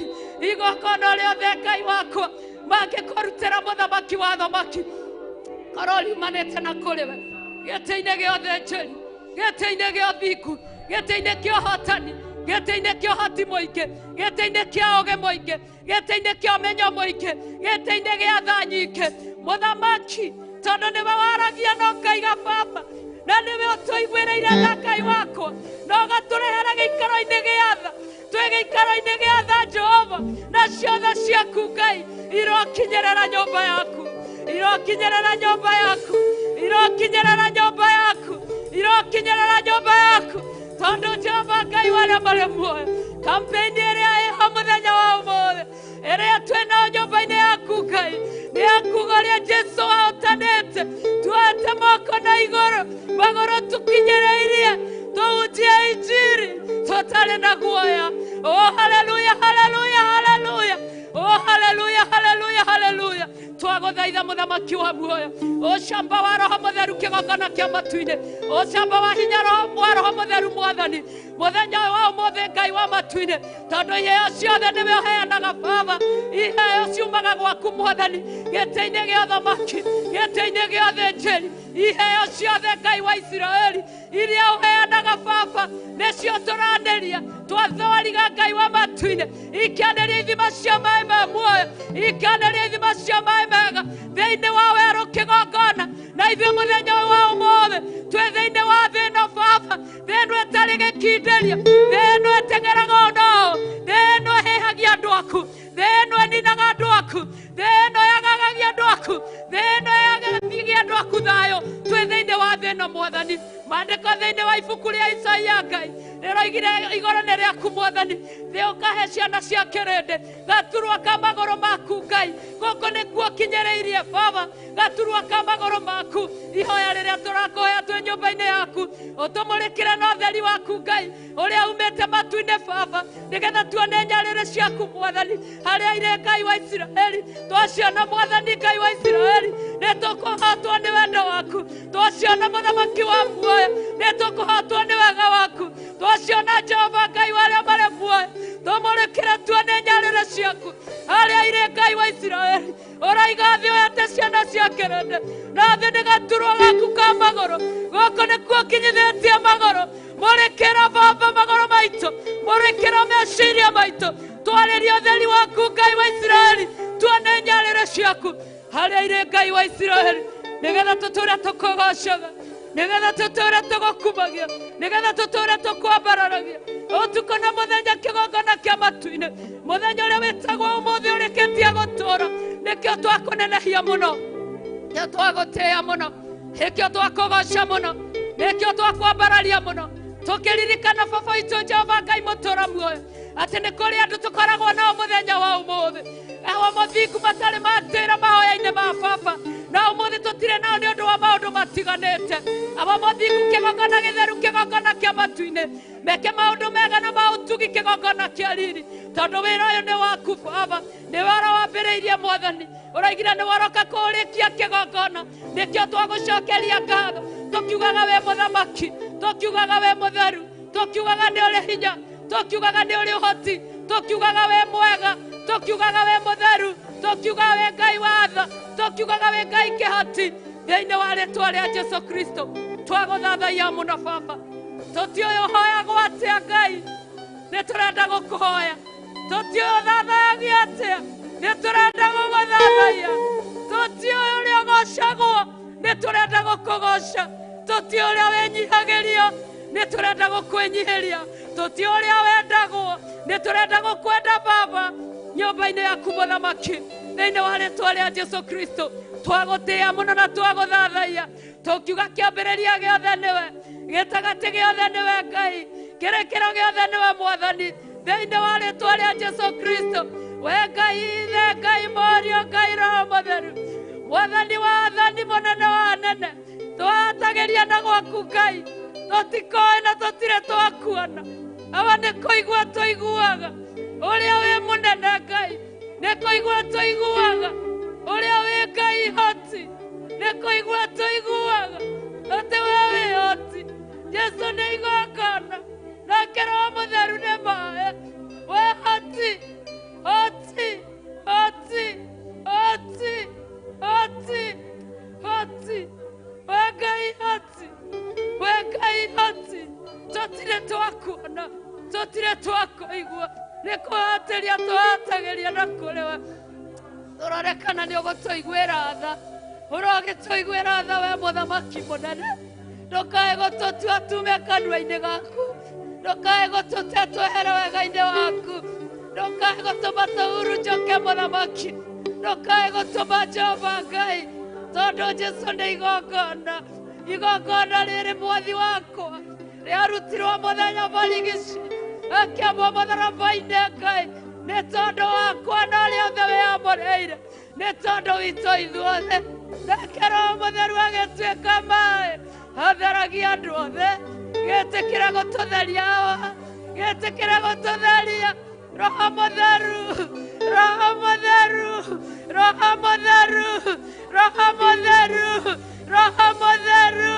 igongona rĩothe Ngai wakwa mangĩkũrutĩra mũthamaki wa thamaki korwo riumanĩte na kũrĩ we gĩtĩ-inĩ gĩa ũthĩnjĩri gĩtĩ-inĩ gĩa ũthingu gĩtĩ-inĩ kĩa ũhotani gĩtĩ-inĩ kĩa ũhoti mũingĩ gĩtĩ-inĩ kĩa ũũgĩ mũingĩ gĩtĩ-inĩ kĩa ũmenyo mũingĩ gĩtĩ-inĩ gĩa tha nyingĩ mũthamaki tondũ nĩwe waragia na ũkaiga Baba na nĩwe ũtũiguĩrĩire tha Ngai wakwa na ũgatũrehera gĩikaro-inĩ gĩa tha twĩ gĩikaro-inĩ gĩa tha Jehova na ciothe ciaku Ngai irokinyĩrĩra nyũmba yaku irokinyĩrĩra nyũmba yaku irokinyĩrĩra nyũmba yaku irokinyĩrĩra nyũmba yaku tondũ Jehova Ngai warĩa marĩ muoyo kampeni ĩrĩa ĩho mũthenya wa ũmũthĩ ĩrĩa twĩnayo nyũmba-inĩ yaku Ngai nĩ yakuga ũrĩa Jesũ ahotanĩte tuoete moko na igũrũ magũrũ tũkinyĩrĩirie tũhunjie injiri tũtarĩ na guoya oh haleluya haleluya haleluya oh haleluya haleluya haleluya twagũthaitha mũthamaki wa muoyo ũcamba wa Roho Mũtheru kĩgongona kĩa matu-inĩ ũcamba wa hinya wa Roho Mũtheru Mwathani mũthenya wa ũmũthĩ Ngai wa matu-inĩ tondũ iheo ciothe nĩwe ũheanaga Baba iheo ciumaga gwaku Mwathani gĩtĩ-inĩ gĩa ũthamaki gĩtĩ-inĩ gĩa ũthĩnjĩri iheo ciothe Ngai wa Isiraeli iria ũheanaga Baba nĩcio tũranĩria twathoriga Ngai wa matu-inĩ ikĩanĩria ithima cia maĩ ma muoyo ikĩanĩria ithima cia maĩ mega thĩinĩ wa werũ kĩgongona na ithuĩ mũthenya wa ũmũthĩ twĩ thĩinĩ wa thĩ ĩno Baba thĩ ĩno ĩtarĩ gĩkindĩrio thĩ ĩno ĩteng'eraga ũno thĩ ĩno ĩhĩhagia ninaga andũ aku, thĩ ĩno yagagagia andũ aku, thĩ ĩno yagagagia andũ aku thayũ, twĩ thĩinĩ wa thĩ ĩno Mwathani. Maandĩko thĩinĩ wa ibuku rĩa Isaia Ngai rĩroigire igũrũ nĩ rĩaku Mwathani, thĩ ũkahe ciana cia kĩrĩndĩ gaturwa ka magũrũ maku Ngai, gũkũ nĩkuo kinyĩrĩirie Baba, gaturwa ka magũrũ maku, ihoya rĩrĩa tũrakũhoya twĩ nyũmba-inĩ yaku, ũtũmũrĩkĩre na ũtheri waku Ngai ũrĩa umĩte matu-inĩ Baba, nĩgetha tuone nyarĩrĩ ciaku Mwathani, harĩa irĩ Ngai wa Isiraeli, twaciona Mwathani Ngai wa Isiraeli, nĩtũkũhotwo nĩ wendo waku, twaciona mũthamaki wa muoyo, nĩtũkũhotwo nĩ wega waku, twaciona Jehova Ngai wa arĩa marĩ muoyo, tũmũrĩkĩre tuone nyarĩrĩ ciaku, harĩa irĩ Ngai wa Isiraeli, ũraiga thĩ ũhete ciana cia kĩrĩndĩ, na thĩ nĩ gaturwa gaku ka magũrũ, gũkũ nĩkuo kinyithĩtie magũrũ, mũrĩkĩra Baba magũrũ maitũ, mũrĩkĩra meciria maitũ, twarĩrie ũtheri waku Ngai wa Isiraeli, tuone nyarĩrĩ ciaku, harĩa irĩ Ngai wa Isiraeli, nĩgetha tũtũũre tũkũgocaga, nĩgetha tũtũũre tũgũkumagia, nĩgetha tũtũũre tũkwambararagia ũtukũ na mũthenya kĩgongona kĩa matu-inĩ, mũthenya ũrĩa wĩtagwo ũmũthĩ ũrĩkĩtie gũtũũra, nĩkĩo twakũnenehia mũno, nĩkĩo twagũtĩĩa mũno, nĩkĩo twakũgoca mũno, nĩkĩo twakwambararia mũno, tũkĩririkana baba witũ Jehova Ngai mũtũũra muoyo, atĩ nĩ kũrĩ andũ tũkoragwo nao mũthenya wa ũmũthĩ, aho mathingu matarĩ matĩra mahoya-inĩ ma Baba, na ũmũthĩ tũtirĩ nao nĩ ũndũ wa maũndũ matiganĩte, abo mathingu kĩgongona gĩtheru, kĩgongona kĩa matu-inĩ, meke maũndũ mega na maũtugi kĩgongona kĩa riri, tondũ wĩra ũyũ nĩ waku Baba, nĩ wara wambĩrĩirie Mwathani, ũraigire nĩ waroka kũũrĩkia kĩgongona, nĩkĩo twagũcokeria ngatho, tũkiugaga we mũthamaki, tũkiugaga we mũtheru, tũkiugaga nĩ ũrĩ hinya, tũkiugaga nĩ ũrĩ ũhoti, tũkiugaga we mwega, tũkiugaga we mũtheru, tũkiugaga we Ngai wa tha, tũkiugaga we Ngai kĩhoti, thĩinĩ wa rĩĩtwa rĩa Jesũ Kristo, twagũthathaia mũno Baba, tũtiũĩ ũhoyagwo atĩa Ngai, nĩ tũrenda gũkũhoya, tũtiũĩ ũthathayagia atĩa, nĩ tũrenda gũgũthathaia, tũtiũĩ ũrĩa ũgocagwo, nĩ tũrenda gũkũgoca, tũtiũĩ ũrĩa wĩnyihagĩrio, nĩ tũrenda gũkwĩnyihĩria, tũtiũĩ ũrĩa wendagwo, nĩ tũrenda gũkwenda Baba, nyũmba-inĩ yaku mũthamaki, thĩinĩ wa rĩĩtwa rĩa Jesũ Kristo, twagũtĩĩa mũno na twagũthathaia, tũkiuga kĩambĩrĩria gĩothe nĩwe, gĩtagatĩ gĩothe nĩwe Ngai, kĩrĩkĩro gĩothe nĩwe Mwathani, thĩinĩ wa rĩĩtwa rĩa Jesũ Kristo, we Ngai ithe, Ngai Mũriũ, Ngai Roho Mũtheru, Mwathani wa athani, mũnene wa anene, twatagĩria na gwaku Ngai, tũtikoĩ na tũtirĩ twakuona, aba nĩ kũigua tũiguaga, ũrĩa wĩ mũnene Ngai, nĩ kũigua tũiguaga, ũrĩa wĩ Ngai hoti, nĩ kũigua tũiguaga, atĩ we wĩ hoti, Jesũ nĩ igongona, nake Roho Mũtheru nĩ maĩ, we hoti, hoti, hoti, hoti, hoti, hoti, we Ngai hoti, we Ngai hoti, tũtirĩ twakuona, tũtirĩ twakũigua, nĩ kũhatĩria tũhatagĩria na kũrĩ we, tũrorekana nĩ ũgũtũiguĩra tha, ũrogĩtũiguĩra tha we mũthamaki mũnene, ndũkae gũtũtua tume kanua-inĩ gaku, ndũkae gũtũte twehere wega-inĩ waku, ndũkae gũtũma tũhurunjũke mũthamaki, ndũkae gũtũma Jehova Ngai, tondũ Jesũ nĩ igongona, igongona rĩrĩ mwathi wakwa, rĩarutirwo mũthenya barigici, akĩambwo mũtharaba-inĩ Ngai, nĩ tondũ wakwa na ũrĩa othe wĩamũrĩire, nĩ tondũ witũ ithuothe, nake Roho Mũtheru agĩtuĩka maĩ, atheragia andũ othe, gĩtĩkĩre gũtũtheria hawa, gĩtĩkĩre gũtũtheria, Roho Mũtheru, Roho Mũtheru, Roho Mũtheru, Roho Mũtheru, Roho Mũtheru,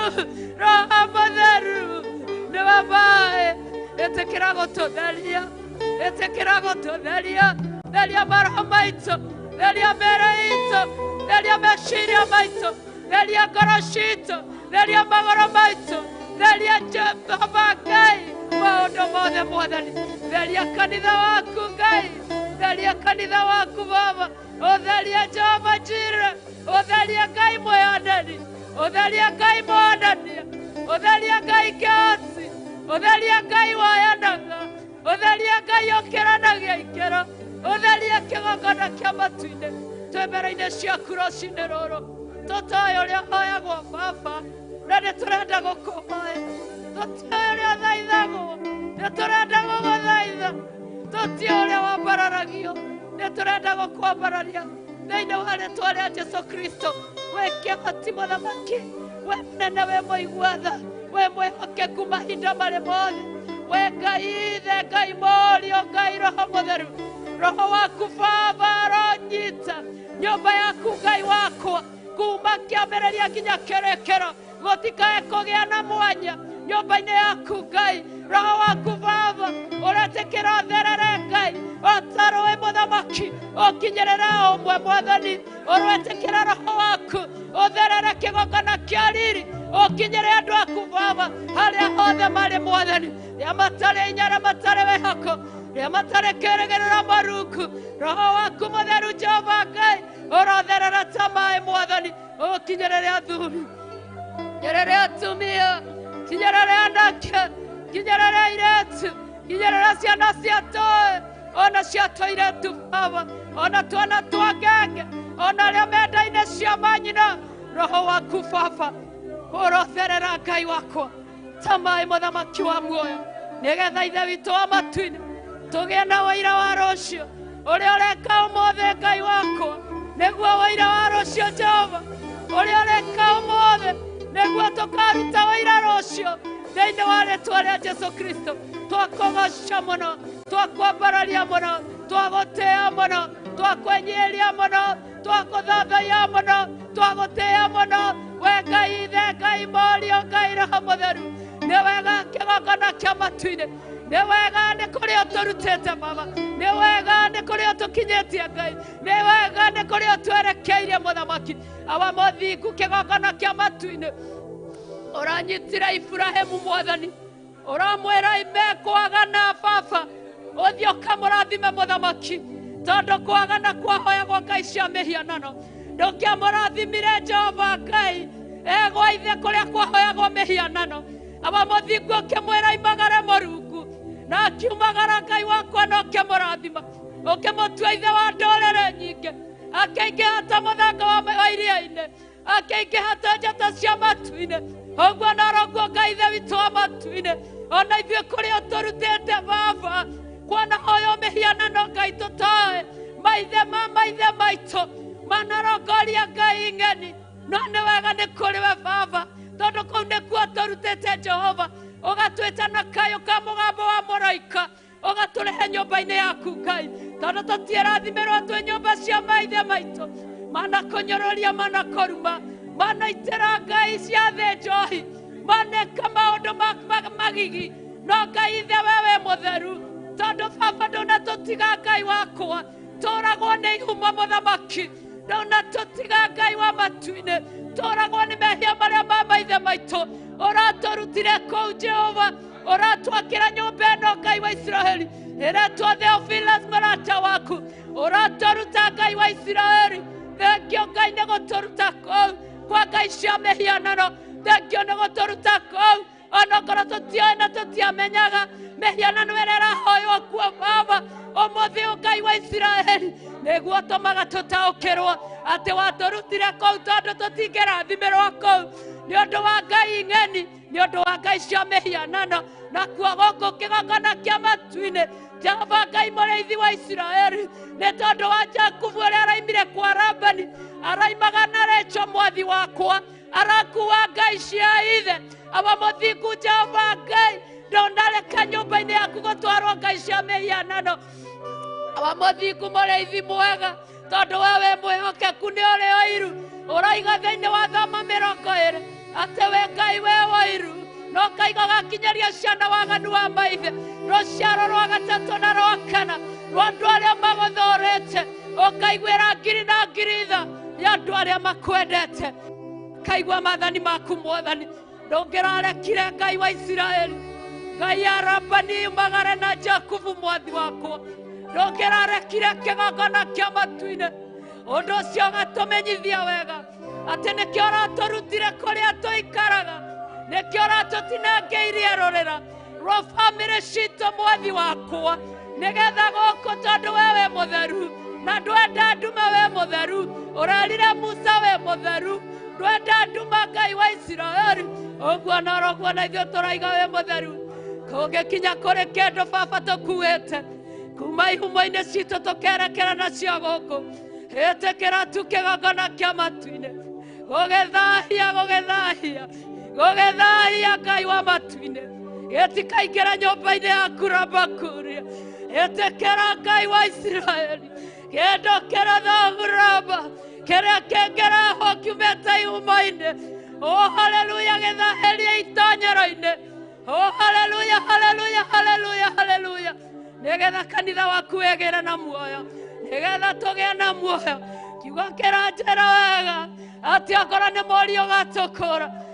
Roho Mũtheru, nĩwe maĩ, gĩtĩkĩre gũtũtheria, gĩtĩkĩre gũtũtheria, theria maroho maitũ, theria mĩĩrĩ itũ, theria meciria maitũ, theria ngoro citũ, theria magũrũ maitũ, theria Jehova Ngai, maũndũ mothe Mwathani, theria kanitha waku Ngai, theria kanitha waku Baba, ũtheria Jehova Jireh, ũtheria Ngai mwĩonani, ũtheria Ngai mwonania, ũtheria Ngai kĩhoti, ũtheria Ngai woyanaga, ũtheria Ngai ũkĩranagia ikĩro, Ũtherie kĩgongona kĩa matu-inĩ twĩ mbere-inĩ ciaku rũciinĩ rũrũ. Tũtoĩ ũrĩa hoyagwo Baba, na nĩtũrenda gũkũhoya. Tũtoĩ ũrĩa thaithagwo, nĩtũrenda gũgũthaitha. Tũtoĩ ũrĩa wambararagio, nĩtũrenda gũkwambararia thĩinĩ wa rĩĩtwa rĩa Jesũ Kristo. Wĩ kĩhoti mũthamaki, wĩ mũnene, wĩ mũigua-tha, wĩ mwĩhokeku mahinda marĩ mothe. Wĩ Ngai Ithe, Ngai Mũriũ, Ngai Roho Mũtheru. Roho waku Baba aronyita nyũmba yaku Ngai wakwa, kuma kĩambĩrĩria nginya kĩrĩkĩro, gũtikae kũgĩa na mwanya nyũmba-inĩ yaku Ngai. Roho waku Baba ũretĩkĩra ũtherere Ngai, ũtarũĩ mũthamaki, ũkinyĩrĩra ũmwe Mwathani. Ũretĩkĩra Roho waku ũtherere kĩgongona kĩa riri, ũkinyĩre andũ aku Baba harĩa hothe marĩ Mwathani. Rĩa matarĩ hinya, rĩa matarĩ wĩhoko, rĩa matarĩ kĩĩrĩgĩrĩro Mũrungu. Roho waku Mũtheru Jehova Ngai ũrotherera ta maaĩ Mwathani, ũkinyĩrĩre athuri, kinyĩrĩre atumia, kinyĩrĩre anake, kinyĩrĩre airĩtu, kinyĩrĩre ciana cia tũĩ, ona cia tũirĩtu Baba, ona twana twa ngenge, ona arĩa menda-inĩ cia manyina. Roho waku Baba ũrotherera Ngai wakwa ta maaĩ mũthamaki wa muoyo, nĩgetha Ithe witũ wa matu-inĩ tũgĩe na ũira wa rũciũ ũrĩa ũreka ũmũthĩ Ngai wakwa, nĩguo ũira wa rũciũ Jehova ũrĩa ũreka ũmũthĩ, nĩguo tũkaruta ũira rũciũ thĩinĩ wa rĩĩtwa rĩa Jesũ Kristo. Twakũgoca mũno, twakwambararia mũno, twagũtĩĩa mũno, twakwenyiĩria mũno, twagũthathaiya mũno, twagũtĩĩa mũno. Wĩ Ngai Ithe, Ngai Mũriũ, Ngai Roho Mũtheru. Nĩ wega kĩgongona kĩa matu-inĩ, nĩ wega nĩ kũrĩa ũtũrutĩte Baba, nĩ wega nĩ kũrĩa ũtũkinyĩtie Ngai, nĩ wega nĩ kũrĩa ũtwerekeirie mũthamaki. Awa mũthingu kĩgongona kĩa matu-inĩ ũranyitire Iburahĩmu Mwathani, ũramwĩra ime kwagana Baba, ũthiĩ ũkamũrathime mũthamaki, tondũ kwagana kwahoyagwo ngai cia mĩhianano. Ndũngĩamũrathimire Jehova Ngai egwa ithe kũrĩa kwahoyagwo mĩhianano. Awa mũthingu ũkĩmwĩra imagare Mũrungu, na akiumagara Ngai wakwa na ũkĩmũrathima, ũkĩmũtua ithe wa ndũrĩrĩ nyingĩ, akĩingĩha ta mũthanga wa iria-inĩ, akĩingĩha ta njata cia matu-inĩ. Ũguo noguo Ngai Ithe witũ wa matu-inĩ, ona ithuĩ kũrĩa ũtũrutĩte Baba, kuona hoyo mĩhianano Ngai tũtoĩ, maithe ma maithe maitũ manarongoria Ngai ng'eni, no nĩ wega nĩ kũrĩ we Baba, tondũ kũu nĩkuo ũtũrutĩte Jehova, ũgatwĩta na kayũ ka mũgambo wa mũraika, ũgatũrehe nyũmba-inĩ yaku Ngai, tondũ tũtiĩrathimĩrwo twĩ nyũmba cia maithe maitũ, manakũnyũrũria, manakũruma, manaitĩra Ngai cia thĩ njohi, maneka maũndũ magigi. No Ngai Ithe wewe mũtheru, tondũ Baba ndũnatũtiga Ngai wakwa, tũragwo nĩ ihumo mũthamaki, ndũnatũtiga Ngai wa matu-inĩ, tũragwo nĩ mehia marĩa ma maithe maitũ. Ũratũrutire kũu Jehova, ũratwakĩra nyũmba ĩno Ngai wa Isiraeli, ĩretwo Theophilus mũrata waku, ũratũruta Ngai wa Isiraeli. Thengio Ngai nĩ gũtũruta kũu kwa ngai cia mĩhianano, thengio nĩ gũtũruta kũu onokorwo tũtioĩ na tũtiamenyaga mĩhianano ĩrĩa ĩrahoywo kuo Baba. Ũmũthĩ Ngai wa Isiraeli nĩguo ũtũmaga tũtaũkĩrwo atĩ watũrutire kũu tondũ tũtingĩrathimĩrwo kũu, nĩ ũndũ wa ngai ng'eni, nĩ ũndũ wa ngai cia mĩhianano. Nakuo gũkũ kĩgongona kĩa matu-inĩ, Jehova Ngai mũrĩithi wa Isiraeli, nĩ tondũ wa Jakubu ũrĩa araimire kwa Labani, araimaga na Rachel mwathi wakwa, arakuua ngai cia ithe. Awa mũthingu Jehova Ngai, ndũnareka nyũmba-inĩ yaku gũtwarwo ngai cia mĩhianano. Awa mũthingu mũrĩithi mwega, tondũ we wĩ mwĩhokeku nĩ ũrĩ ũiru, ũraiga thĩinĩ wa Thoma 20 atĩ wĩ Ngai wĩ ũiru, no Ngai agakinyĩria ciana waganu wa maithe, rũciaro rwa gatatũ na rwa kana rwa andũ arĩa magũthũrĩte, ũkaiguĩra ngiri na ngiri tha ya andũ arĩa makwendete. Kaigua maathani maku Mwathani, ndũngĩrarekire Ngai wa Isiraeli, Ngai ya Labani umagare na Jakubu mwathi wakwa, ndũngĩrarekire kĩgongona kĩa matu-inĩ. Ũndũ ũcio ũgatũmenyithia wega atĩ nĩkĩo ũratũrutire kũrĩa tũikaraga, nĩkĩo ũratũtinangĩirie rũrĩra rwa bamĩrĩ citũ mwathi wakwa, nigetha goko tondu wewe mutheru na ndwenda nduma we mutheru urarire Musa we mutheru ndwenda nduma Ngai wa Isiraeli oguo noroguo na ithuĩ tũraiga we mutheru kũngĩkinya kũrĩ kĩndũ Baba tũkuĩte kuma ihumo-inĩ citũ tũkerekera nacio gũkũ ĩtĩkĩra tu kĩgongona kĩa matu-inĩ gũgĩthahia Ngai wa matu-inĩ gĩtikaingĩra nyũmba-inĩ yaku Rabakuria ĩtĩkĩra Ngai wa Isiraeli kĩndũ kĩrathahuramba kĩrĩa kĩngĩrehwo kiumĩte ihumo-inĩ haleluya gĩthaherie itonyero-inĩ haleluya haleluya haleluya haleluya nigetha kanitha waku wegĩre na muoyo nigetha tũgĩe na muoyo kiugo kĩranjĩra wega atĩ okorwo nĩ mũriũ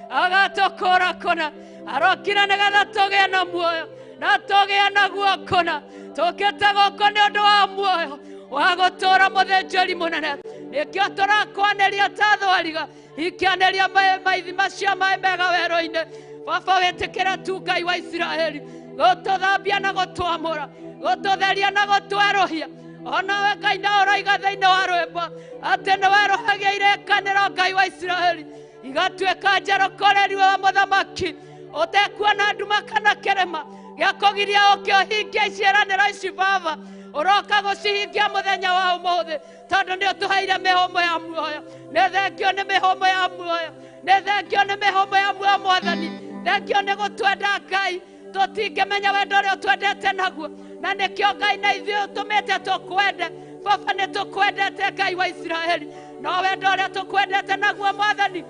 agatũkũra kũna arokire nigetha tũgĩe na muoyo na tũgĩe naguo kũna tũkĩte gũkũ nĩ ũndũ wa muoyo wa gũtũũra mũthĩnjĩri mũnene nĩkĩo tũrakwanĩria ta thwariga ikĩanĩria maithi macio maĩ mega werũ-inĩ Baba wĩtĩkĩre tu Ngai wa Isiraeli gũtũthambia na gũtwamũra gũtũtheria na gũtwerũhia onawe Ngai na ũroiga thĩinĩ wa rwĩmbo atĩ nĩ werũhagia irekanĩro Ngai wa Isiraeli igatuĩka njerũ kũrĩ riũa wa mũthamaki ũtekuona nduma kana kĩrĩma gĩa kũgiria ũkĩũhingia iciĩranĩro ici Baba ũroka gũcihingia mũthenya wa ũmũthĩ tondũ nĩ ũtũheire mĩhũmũ ya muoyo nĩ thengio nĩ mĩhũmũ ya muoyo nĩ thengio nĩ mĩhũmũ ya muoyo Mwathani thengio nĩ gũtwenda Ngai tũtingĩmenya wendo ũrĩa ũtwendete naguo na nĩkĩo Ngai na ithuĩ ũtũmĩte tũkwende Baba nĩ tũkwendete Ngai wa Isiraeli no wendo ũrĩa tũkwendete naguo Mwathani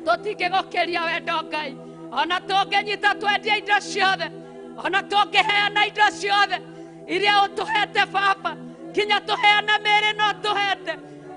tũtingĩgũkĩria wendo Ngai ona tũngĩnyita twendie indo ciothe ona tũngĩheana indo ciothe iria ũtũhete Baba kinya tũheana mĩĩrĩ no tũhete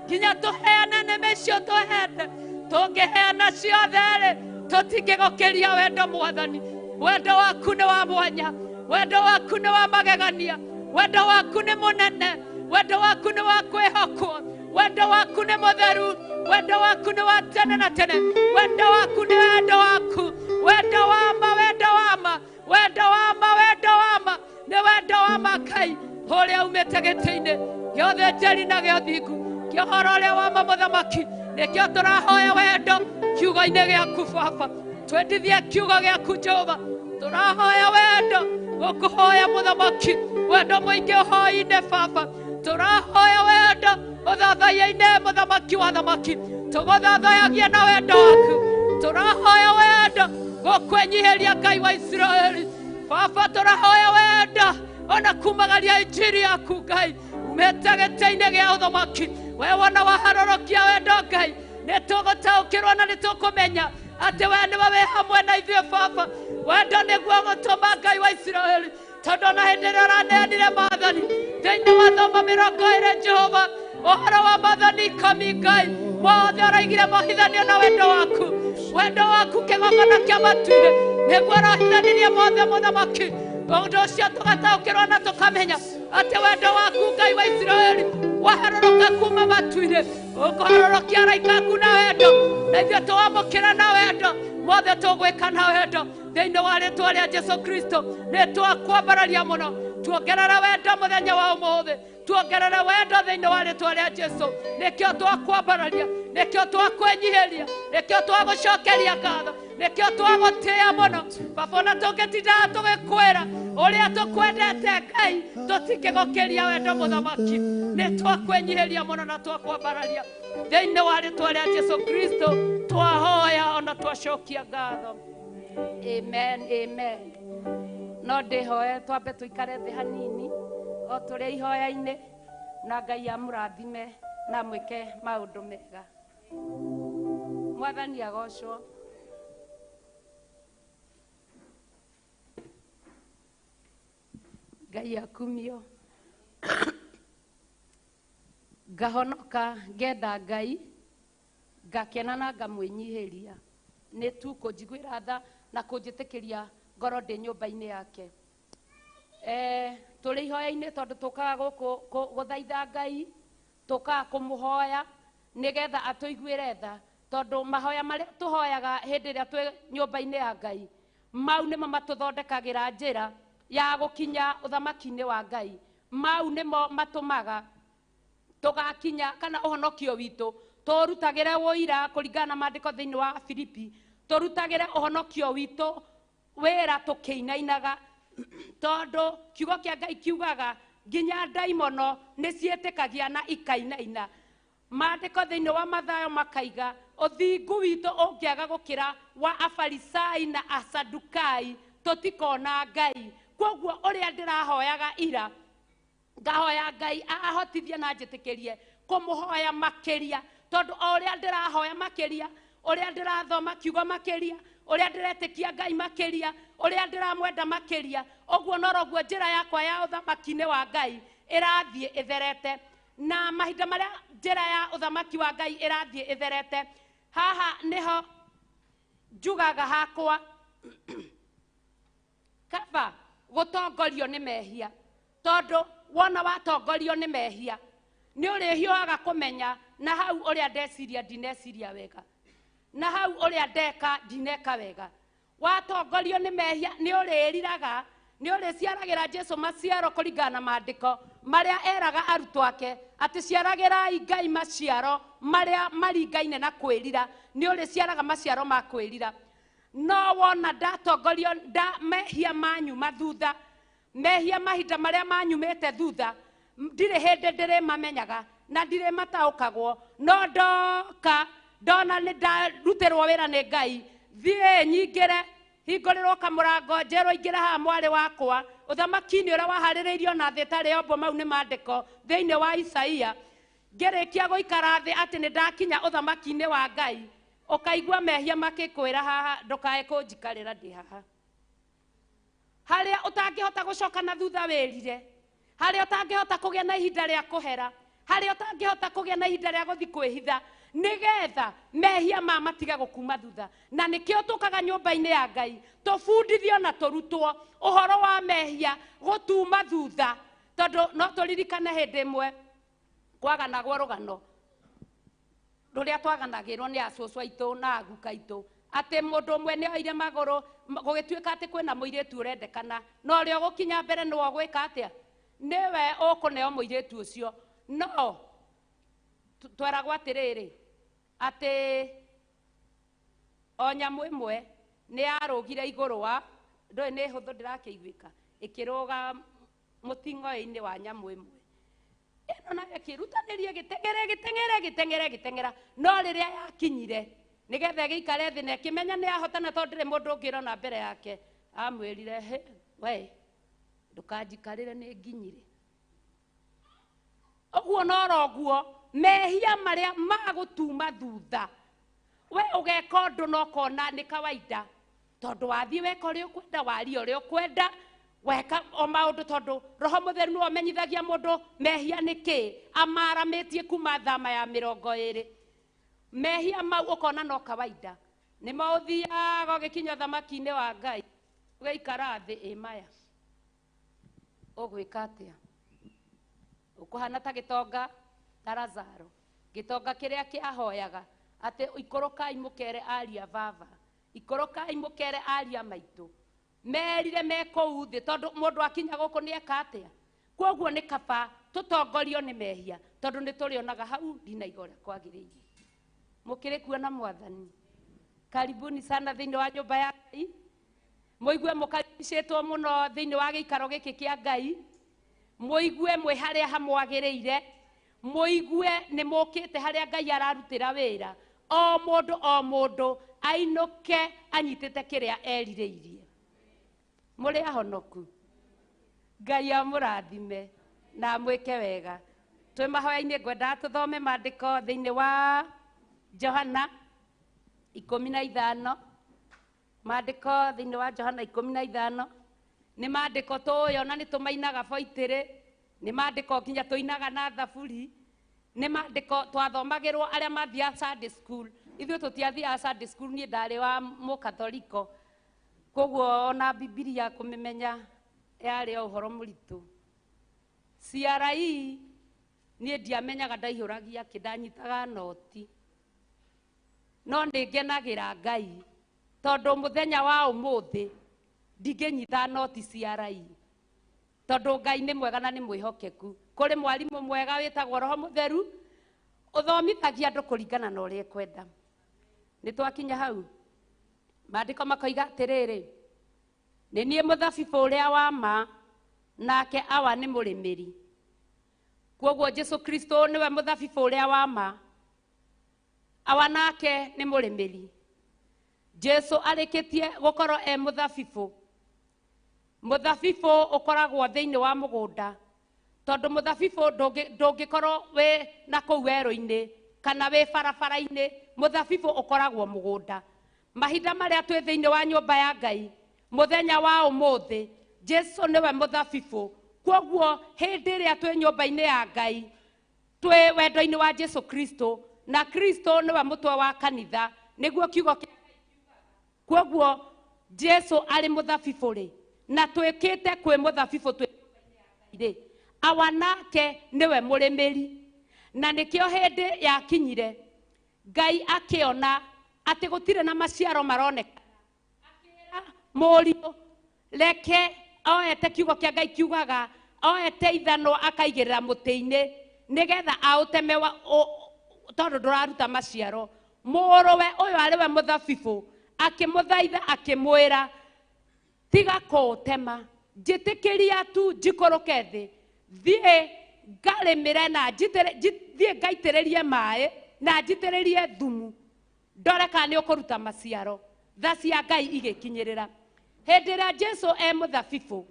kinya tũheana nĩmĩ icio tũhete tũngĩheana ciothe-rĩ tũtingĩgũkĩria wendo Mwathani wendo waku nĩ wa mwanya wendo waku nĩ wa magegania wendo waku nĩ mũnene wendo waku nĩ wa kwĩhokwo wendo waku nĩ mũtheru wendo waku nĩ wa tene na tene wendo waku nĩ wendo waku wendo wa ma wendo wa ma wendo wa ma wendo wa ma nĩ wendo wa ma Ngai ũrĩa umĩte gĩtĩ-inĩ gĩa ũthĩnjĩri na gĩa ũthingu kĩa ũhoro ũrĩa wa ma mũthamaki nĩkĩo tũrahoya wendo kiugo-inĩ gĩaku Baba twendithie kiugo gĩaku Jehova tũrahoya wendo gũkũhoya mũthamaki wendo mũingĩ ũhoi-inĩ Baba tũrahoya wendo ũthathaiya-inĩ mũthamaki wa thamaki tũgũthathayagie na wendo waku tũrahoya wendo gũkwĩnyihĩria Ngai wa Isiraeli Baba tũrahoya wendo ona kumagaria injiri yaku Ngai umĩte gĩtĩ-inĩ gĩa ũthamaki we wona waharũrũkia wendo Ngai nĩ tũgũtaũkĩrwo na nĩ tũkũmenya atĩ we nĩwe wĩ hamwe na ithuĩ Baba wendo nĩguo gũtũma Ngai wa Isiraeli tondũ ona hĩndĩ ĩrĩa ũraneanire maathani thĩinĩ wa thoma 20 Jehova ũhoro wa maathani ikũmi Ngai mothe ũraigire mohithanio na wendo waku kĩgongona kĩa matu-inĩ nĩguo ũrohithanirie mothe mũthamaki ũndũ ũcio tũgataũkĩrwo na tũkamenya atĩ wendo waku Ngai wa Isiraeli waharũrũka kuma matu-inĩ ũkũharũrũkia araika aku na wendo na ithuĩ tũwamũkĩra na wendo mothe tũgwĩka na wendo thĩinĩ wa rĩĩtwa rĩa Jesũ Kristo nĩ twakwambararia mũno tuongerera wendo mũthenya wa ũmũthĩ tuongerera wendo thĩinĩ wa rĩĩtwa rĩa Jesũ nĩkĩo twakwambararia nĩkĩo twakwĩnyihĩria nĩkĩo twagũcokeria ngatho nĩkĩo twagũtĩĩa mũno Baba ona tũngĩtindaga tũgĩkwĩra ũrĩa tũkwendete Ngai tũtingĩgũkĩria wendo mũthamaki nĩ twakwĩnyihĩria mũno na twakwambararia thĩinĩ wa rĩĩtwa rĩa Jesũ Kristo twahoya ona twacokia ngatho amen amen no ndĩhoe twambe tũikare thĩ hanini o tũrĩ ihoya-inĩ na Ngai amũrathime na mwĩke maũndũ mega Mwathani agocwo Ngai akumio ngahonoka ngenda Ngai ngakena na ngamwĩnyihĩria nĩ tu kũnjiguĩra tha na kũnjĩtĩkĩria ngoro ndĩ nyũmba-inĩ yake tũrĩ ihoya-inĩ tondũ tũkaga gũkũ gũthaitha Ngai tũkaga kũmũhoya nĩgetha atũiguĩre tha tondũ mahoya marĩa tũhoyaga hĩndĩ ĩrĩa twĩ nyũmba-inĩ ya Ngai mau nĩmo matũthondekagĩra njĩra ya gukinya uthamaki-ini wa Ngai mau nimo matumaga tugakinya kana uhonokio witu turutagire woira kuringana na mandiko thiini wa Filipi turutagire uhonokio witu wera tukiinainaga tondu kiugo kia Ngai kiugaga nginya ndaimono ni cietikagia na ikainaina mandiko thiini wa Mathayo makaiga uthingu witu ungiaga gukira wa Afarisai na Asadukai tutikona Ngai koguo uria ndirahoyaga ira ngahoya Ngai ahotithie na njitikirie kumuhoya makiria tondu uria ndirahoya makiria uria ndirathoma kiugo makiria uria ndiretikia Ngai makiria uria ndiramwenda makiria oguo noroguo njira yakwa ya uthamaki-ini wa Ngai irathie itherete na mahinda maria njira ya uthamaki wa Ngai irathie itherete haha niho njugaga hakwa kaba gutongorio ni mehia tondu wona watongorio ni mehia ni urihiaga kumenya na hau uria ndeciria ndineciria wega na hau uria ndeka ndineka wega watongorio ni mehia ni uririraga ni uriciaragira Jesu maciaro kuringana na mandiko maria eraga arutwo ake ati ciaragirai Ngai maciaro maria maringaine na kwirira ni uriciaraga maciaro ma kwirira no wona ndatongorio mehia manyu mathutha mehia mahinda maria manyumete thutha ndire hende ndire mamenyaga na ndire mataukagwo no ndoka ndona ni ndarutirwo wira ni Ngai thie nyingire hingurirwo kamurango njerwo ingire ha mwari wakwa uthamaki-ini uria wahaririirio na thi tari ombo mau ni mandiko thiini wa Isaia ngirikia guikara thi ati ni ndakinya uthamaki-ini wa Ngai ukaigua mehia makikwira haha ndukae kunjikarira ndi haha haria utangihota gucoka na thutha wirire haria utangihota kugia na ihinda ria kuhera haria utangihota kugia na ihinda ria guthi kwihitha nigetha mehia matiga gukuma thutha na nikio tukaga nyumba-ini ya Ngai tubundithio na turutwo uhoro wa mehia gutuma thutha tondu no turirikane hindi imwe kwaganagwo rugano ruria twaganagirwo ni acucu aitu na aguka aitu ati mundu umwe ni oire maguru gugituika ati kwina muiritu urendekana no rio gukinya mbere ni wogwika atia niwe ukuneo muiritu ucio no tweragwo atiriri ati o nyamu imwe ni arugire iguru wa ndoi ni huthu ndirakiiguika ikiruga mutingo-ini wa nyamu imwe ino nayo kirutanirie gitengera no riria yakinyire nigetha giikare thi na kimenya ni ahotana tondu ndire mundu ungirona mbere yake amwirire he we ndukanjikarire ni nginyire oguo noroguo mehia maria magutuma thutha we ugeka undu no kona ni kawaida tondu wathie weka uria ukwenda waria uria ukwenda weka o maundu tondu roho mutheru no menyithagia mundu mehia niki amaramitie kuma thama ya 20 mehia mau ukona no kawaida ni mauthiaga ugikinya thamaki-ini wa Ngai ugeikara thi imaya ugwika atia ukuhana ta gitonga ta Lazaro gitonga kiria kiahoyaga ati ikurukai mukere aria baba ikurukai mukere aria maitu merire mekou thi tondu mundu akinya guku ni eka atia koguo ni kaba tutongorio ni mehia tondu ni turionaga hau ndinaiga uria kwagiriire mukire kuona mwathani karibuni sana thiini wa nyumba ya Ngai muigue mukaribicitwo muno thiini wa giikaro giki kia Ngai muigue mwe haria hamwagiriire muigue ni mukite haria Ngai ararutira wira o mundu ainuke anyitite kiria eririirie muri ahonoku Ngai amurathime na mwike wega twi mahoya-ini ngwenda tuthome mandiko thiini wa Johana 15 mandiko thiini wa Johana 15 ni mandiko tuyona ni tumainaga boitiri ni mandiko nginya tuinaga na thaburi ni mandiko twathomagirwo aria mathia Sunday school ithuĩ tũtiathiaga Sunday school niĩ ndarĩ wa mũkatholiko koguo ona Bibilia kũmĩmenya yarĩ o ũhoro mũritũ CRE niĩ ndiamenyaga ndaihũragia kĩndanyitaga noti no nĩngenagĩra Ngai tondũ mũthenya wa ũmũthĩ ndingĩnyitha noti cia rai tondũ Ngai nĩ mwega na nĩ mwĩhokeku. Kũrĩ mwarimũ mwega wĩtagwo Roho Mũtheru ũthomithagia andũ kũringana na ũrĩa ekwenda. Nĩ twakinya hau maandĩko makoiga atĩrĩrĩ, nĩ niĩ mũthabibũ ũrĩa wa ma nake Awa nĩ mũrĩmĩri. Kwoguo Jesu Kristo nĩwe mũthabibũ ũrĩa wa ma, Awa nake nĩ mũrĩmĩri. Jesu arĩkĩtie gũkorwo mũthabibũ. Mũthabibũ ũkoragwo thĩinĩ wa mũgũnda, tondũ mũthabibũ ndũngĩkorwo wĩ na kũu werũ-inĩ kana wĩ barabara-inĩ. Mũthabibũ ũkoragwo mũgũnda. Mahinda marĩa twĩ thĩinĩ wa nyũmba ya Ngai, mũthenya wa ũmũthĩ, Jesu nĩwe mũthabibũ. Kwoguo hĩndĩ ĩrĩa twĩ nyũmba-inĩ ya Ngai, twĩ wendo-inĩ wa Jesu Kristo, na Kristo nĩwe mũtwe wa kanitha, nĩguo kiugo kĩa Ngai. Kwoguo Jesu arĩ mũthabibũ rĩ, na twĩkĩte kwĩ mũthabibũ twĩ nyũmba-inĩ ya Ngai rĩ, Awa nake nĩwe mũrĩmĩri. Na nĩkĩo hĩndĩ yakinyire Ngai akĩona atĩ gũtirĩ na maciaro maroneka, akĩra mũriũ reke oete kiugo kĩa Ngai kiugaga oete ithano akaigĩrĩra mũtĩ-inĩ nĩgetha aũteme tondũ ndũraruta maciaro. Mũrũwe ũyũ arĩ we mũthabibũ akĩmũthaitha akĩmwĩra, tiga kũũtema, njĩtĩkĩria tu njikũrũke thĩ, thiĩ ngarĩmĩre na thiĩ ngaitĩrĩrie maĩ na njitĩrĩrie thumu, ndore kana nĩ ũkũruta maciaro. Tha cia Ngai igĩkinyĩrĩra. Hĩndĩ ĩrĩa Jesu mũthabibũ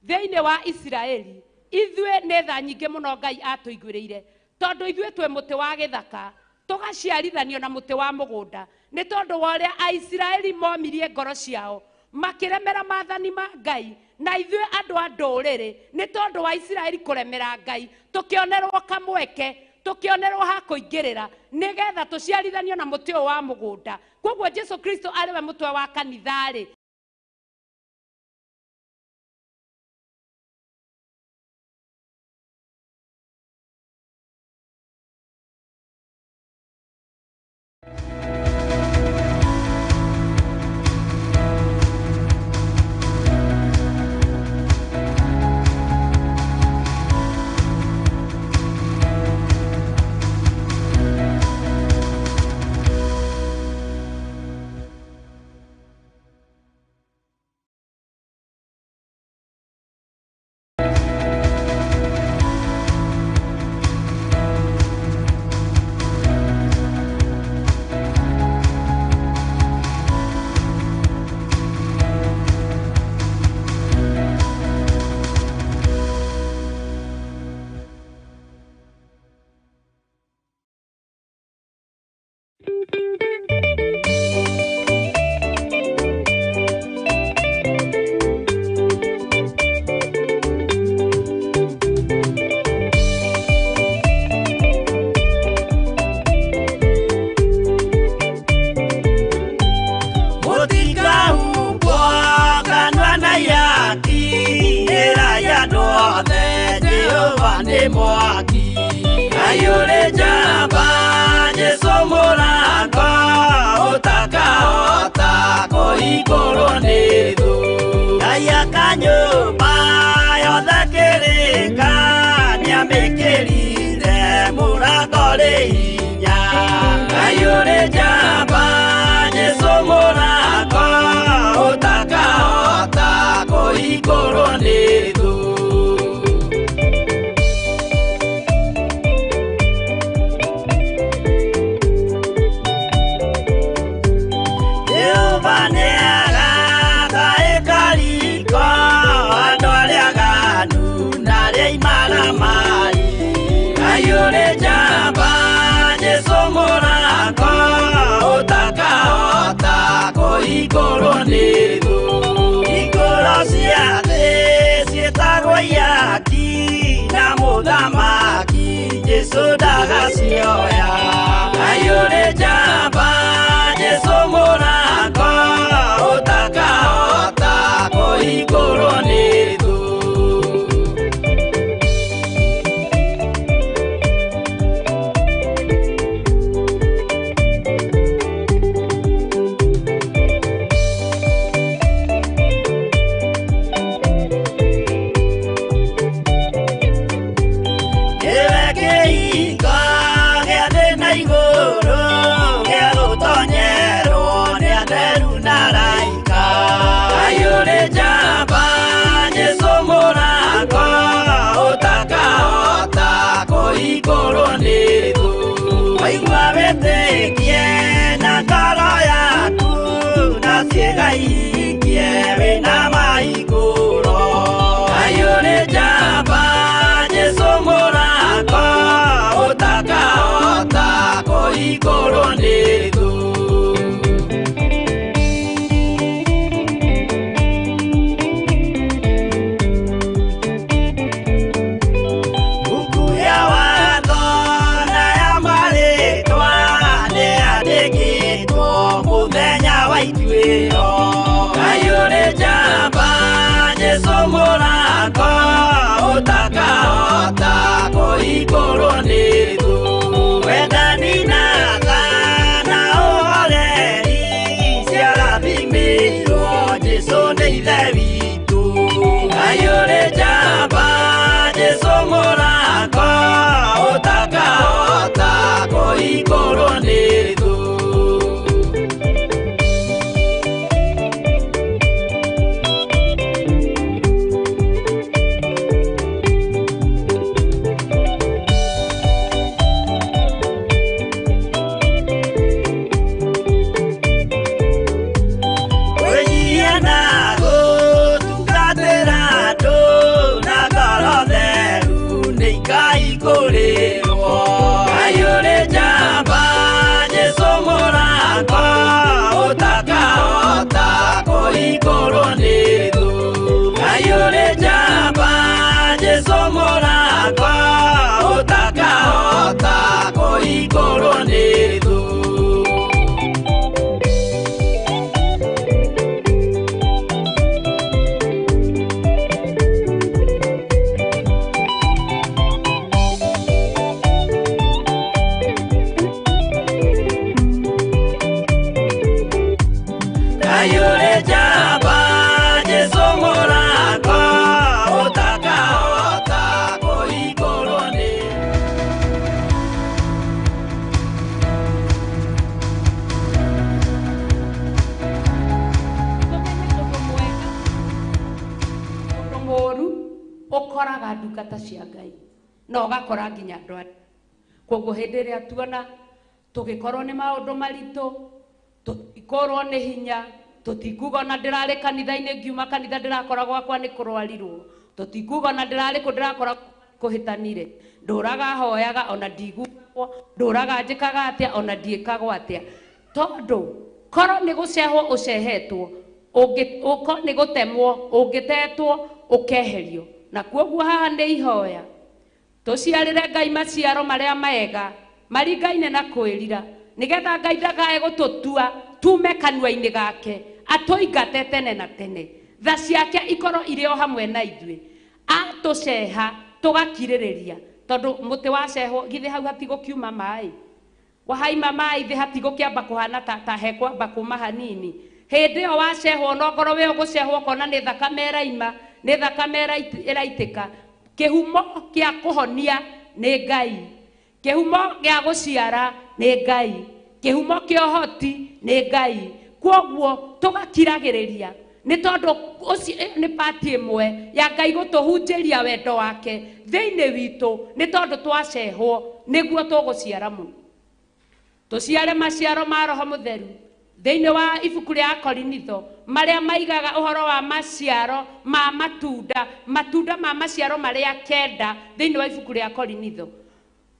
thĩinĩ wa Isiraeli, ithuĩ nĩ tha nyingĩ mũno Ngai atũiguĩrĩire, tondũ ithuĩ twĩ mũtĩ wa gĩthaka tũgaciarithanio na mũtĩ wa mũgũnda. Nĩ tondũ wa ũrĩa Aisiraeli momirie ngoro ciao makĩremera maathani ma Ngai, na ithuĩ andũ a ndũrĩrĩ nĩ tondũ wa Isiraeli kũremera Ngai tũkĩonerwo kamweke, tũkĩonerwo ha kũingĩrĩra nĩgetha tũciarithanio na mũtĩ ũyũ wa mũgũnda. Kwoguo Jesu Kristo arĩ we mũtwe wa kanitha rĩ, Ayure jamba Jesu mũrango ũtakahota kũhingũrwo nĩ thũ. Waigua wĩtĩkie na ngoro yaku na ciĩga ihingie wĩna mahingũro. Ayure jamba Jesu mũrango ũtakahota kũhingũrwo nĩ thũ. Ayure jamba Jesu mũrango ũtakahota kũhingũrwo nĩ thũ. Wendani na tha na ũhoreri ciarathimĩirwo Jesu nĩ ithe witũ. Ayure jamba Jesu mũrango ũtakahota kũhingũrwo nĩ thũ. Ayure jamba Jesu mũrango ũtakahota kũhingũrwo nĩ thũ. Ayure jamba Jesu mũrango ũtakahota kũhingũrwo nĩ thũ. Ayure jamba Jesu mũrango ũtakahota kũhingũrwo nĩ Ũndũ mũũru ũkoraga ndungata cia Ngai na ũgakora nginya andũ arĩa. Koguo hĩndĩ ĩrĩa tuona tũgĩkorwo nĩ maũndũ maritũ, tũtikorwo nĩ hinya, tũtikuga ona ndĩrarĩ kanitha-inĩ ngiuma kanitha ndĩrakora gwakwa nĩ kũrwarirwo, tũtikuga ona ndĩrarĩ kũ ndĩrakora kũhĩtanire, ndũraga hoyaga ona ndigugwo, ndũraga njĩkaga atĩa ona ndiĩkagwo atĩa. Tondũ korwo nĩ gũcehwo ũcehetwo, ũkorwo nĩ gũtemwo ũngĩtetwo ũkeherio. Na kuoguo haha nĩ ihoya tũciarĩre Ngai maciaro marĩa mega maringaine na kwĩrira, nĩgetha Ngai ndakae gũtũtua tume kanua-inĩ gake atũingate tene na tene, tha ciake ikorwo irĩ o hamwe na ithuĩ, atũceha tũgakirĩrĩria. Tondũ mũtĩ wacehwo githĩ hau hatigũkiuma maĩ, wahaima maĩ thĩ hatigũkĩamba kũhana ta hekwamba kuma hanini. Hĩndĩ ĩyo wacehwo no ngorwo we ũgũcehwo kona nĩ thakame ĩraima, nĩ thakame ĩraitĩka. Kĩhumo kĩa kũhonia nĩ Ngai, kĩhumo gĩa gũciara nĩ Ngai, kĩhumo kĩa ũhoti nĩ Ngai. Kuoguo tũgakiragĩrĩria nĩ tondũ nĩ pati ĩmwe ya Ngai gũtũhunjĩria wendo wake thĩinĩ witũ, nĩ tondũ twacehwo nĩguo tũgũciara mũno. Tũciare maciaro ma Roho Mũtheru thĩinĩ wa ibuku rĩa Korinitho, marĩa maigaga ũhoro wa maciaro ma matunda ma maciaro marĩa 9 thĩinĩ wa ibuku rĩa Korinitho.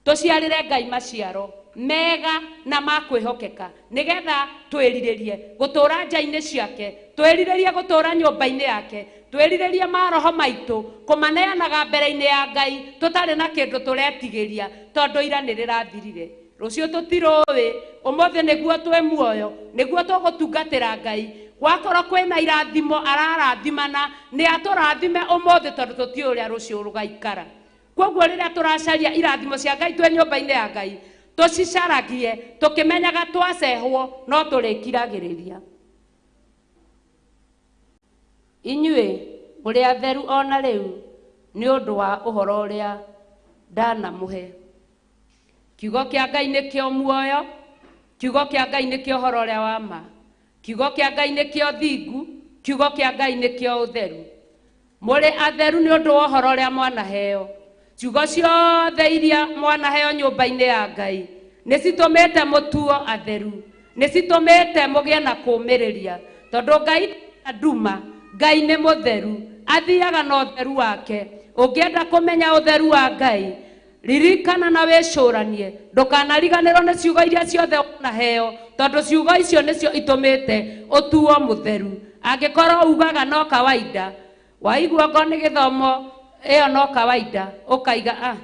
Tũciarĩre Ngai maciaro mega na ma kwĩhokeka, nĩgetha twĩrirĩrie gũtũũra nja-inĩ ciake, twĩrirĩrie gũtũũra nyũmba-inĩ yake, twĩrirĩrie ma roho maitũ kũmaneanaga mbere-inĩ ya Ngai tũtarĩ na kĩndũ tũretigĩria, tondũ ira nĩ rĩrathirire. Rũciũ tũtirũĩ, ũmũthĩ nĩguo twĩ muoyo, nĩguo tũgũtungatĩra Ngai. Wakorwo kwĩna irathimo ararathimana, nĩ atũrathime ũmũthĩ tondũ tũtiũĩ ũrĩa rũciũ rũgaikara. Koguo rĩrĩa tũracaria irathimo cia Ngai twĩ nyũmba-inĩ ya Ngai, tũcicaragie tũkĩmenyaga twacehwo no tũrĩkiragĩrĩria. Inyuĩ mũrĩ atheru ona rĩu nĩ ũndũ wa ũhoro ũrĩa ndanamũhe. Kiugo kĩa Ngai nĩ kĩo muoyo, kiugo kĩa Ngai nĩ kĩo ũhoro ũrĩa wa ma, kiugo kĩa Ngai nĩ kĩo thingu, kiugo kĩa Ngai nĩkĩo ũtheru. Mũrĩ atheru nĩ ũndũ wa ũhoro ũrĩa mwanaheo. Ciugo ciothe iria mwanaheo nyũmba-inĩ ya Ngai nĩcitũmĩte mũtuo atheru, nĩcitũmĩte mũgĩe na kũũmĩrĩria, tondũ Ngai nduma, Ngai nĩ mũtheru, athiaga na ũtheru wake. Ũngĩenda kũmenya ũtheru wa Ngai, ririkana na wĩcũranie, ndũkanariganĩrwo nĩ ciugo iria ciothe wanaheo, tondũ ciugo icio nĩcio itũmĩte ũtuo mũtheru. Angĩkorwo ugaga no kawaida, waigua ngo nĩ gĩthomo ĩyo no kawaida, ũkaiga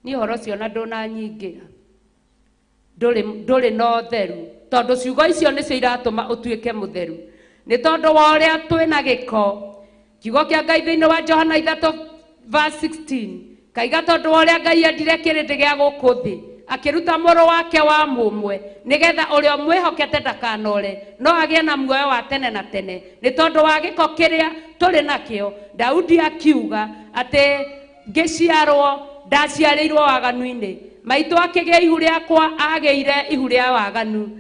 niĩ ũhoro ũcio na ndũnanyingĩra, ndũrĩ na ũtheru, tondũ ciugo icio nĩcio iratũma ũtuĩke mũtheru. Nĩ tondũ wa ũrĩa twĩna gĩko, kiugo kĩa Ngai thĩinĩ wa Johana 3:16 kaiga tondũ wa ũrĩa Ngai endire kĩrĩndĩ gĩa gũkũ thĩ akĩruta mũrũ wake wa mũmwe nĩgetha ũrĩa mwĩhokete ndakanore no agĩe na muoyo wa tene na tene. Nĩ tondũ wa gĩko kĩrĩa tũrĩ nakĩo, Daudi akiuga atĩ ngĩciarwo ndaciarĩirwo waganu-inĩ, maitũ akĩgĩa ihu rĩakwa agĩire ihu rĩa waganu.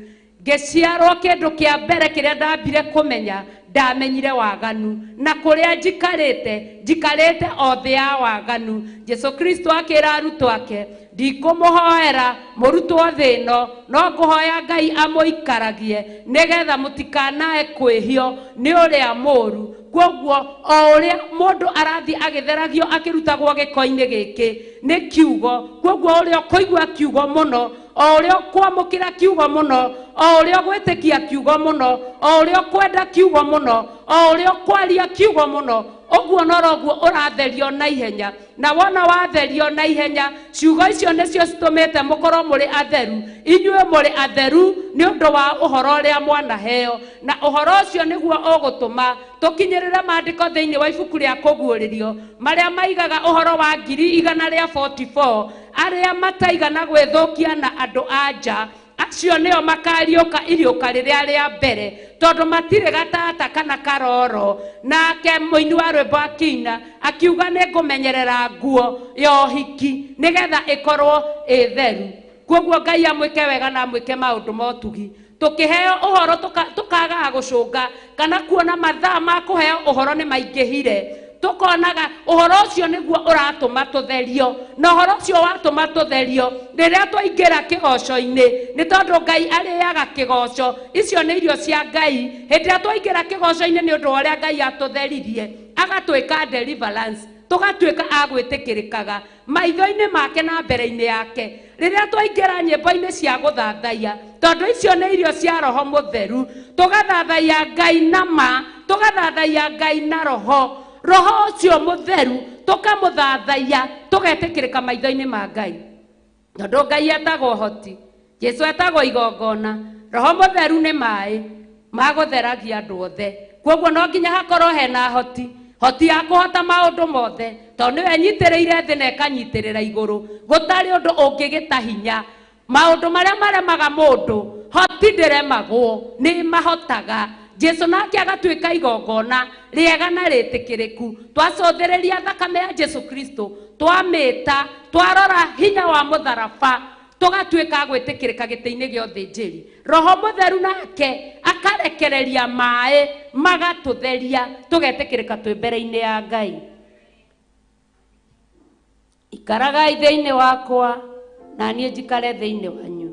Ngĩciarwo kĩndũ kĩa mbere kĩrĩa ndambire kũmenya, ndamenyire waganu, na kũrĩa njikarĩte o thĩ ya waganu. Jesu Kristo akĩra arutwo ake, ndikũmũhoera mũrutwo thĩ ĩno, no ngũhoya Ngai amũikaragie nĩgetha mũtikanae kwĩhio nĩ ũrĩa mũũru. Kwoguo o ũrĩa mũndũ arathi agĩtheragio akĩrutagwo gĩko-inĩ gĩkĩ nĩ kiugo, kwoguo ũrĩa ũkũigua kiugo mũno, o ũrĩa ũkwamũkĩra kiugo mũno, o ũrĩa ũgwĩtĩkia kiugo mũno, o ũrĩa ũkwenda kiugo mũno, o ũrĩa ũkwaria kiugo mũno, ũguo noroguo ũratherio na ihenya. Na wona watherio na ihenya, ciugo icio nĩcio citũmĩte mũkorwo mũrĩ atheru. Inyuĩ mũrĩ atheru nĩ ũndũ wa ũhoro ũrĩa mwanaheo, na ũhoro ũcio nĩguo ũgũtũma tũkinyĩrĩre maandĩko thĩinĩ wa ibuku rĩa kũguũrĩrio marĩa maigaga ũhoro wa 144 arĩa mataigana gwĩthũkia na andũ anja, acio nĩo makariũka iriũka rĩrĩa rĩa mbere, tondũ matirĩ gatata kana karoro. Nake mũini wa rwĩmbo akĩina akiuga nĩ ngũmenyerera nguo ya ũhiki nĩgetha ĩkorwo ĩtheru. Kwoguo Ngai amwĩke wega na amwĩke maũndũ ma ũtugi. Tũkĩheo ũhoro tũkagaga gũcũnga kana kuona mathaa ma kũheo ũhoro nĩ maingĩhire, tukonaga ũhoro ũcio nĩguo ũratũma tũtherio, na ũhoro ũcio watũma tũtherio rĩrĩa twaingĩra kĩgoco-inĩ, nĩ tondũ Ngai arĩaga kĩgoco. Icio nĩ irio cia Ngai. Hĩndĩ ĩrĩa twaingĩra kĩgoco-inĩ nĩ ũndũ wa ũrĩa Ngai atũtheririe agatwĩka deliverance, tũgatuĩka agwĩtĩkĩrĩkaga maitho-inĩ make na mbere-inĩ yake. Rĩrĩa twaingĩra nyĩmbo-inĩ cia gũthathaiya, tondũ icio nĩ irio cia Roho Mũtheru, tũgathathaiya Ngai na ma, tũgathathaiya Ngai na Roho. Roho ũcio Mũtheru tũkamũthathaiya, tũgetĩkĩrĩka maitho-inĩ ma Ngai, tondũ Ngai etagwo ũhoti, Jesu etagwo igongona, Roho Mũtheru nĩ maĩ ma gũtheragia andũ othe. Kwoguo no nginya hakorwo hena hoti ya kũhota maũndũ mothe, tondũ nĩwe nyitĩrĩire thĩ na ĩkanyitĩrĩra igũrũ. Gũtarĩ ũndũ ũngĩgĩta hinya. Maũndũ marĩa maremaga mũndũ, hoti ndĩremagwo, nĩ mahotaga. Jesu nake agatuĩka igongona rĩega na rĩtĩkĩrĩku. Twacũthĩrĩria thakame ya Jesu Kristo, twamĩta, twarora hinya wa mũtharaba, tũgatuĩka gwĩtĩkĩrĩka gĩtĩ-inĩ gĩa ũthĩnjĩri. Roho Mũtheru nake akarekereria maĩ magatũtheria, tũgetĩkĩrĩka twĩ mbere-inĩ ya Ngai. Ikaragai thĩinĩ wakwa na niĩ njikare thĩinĩ wanyu,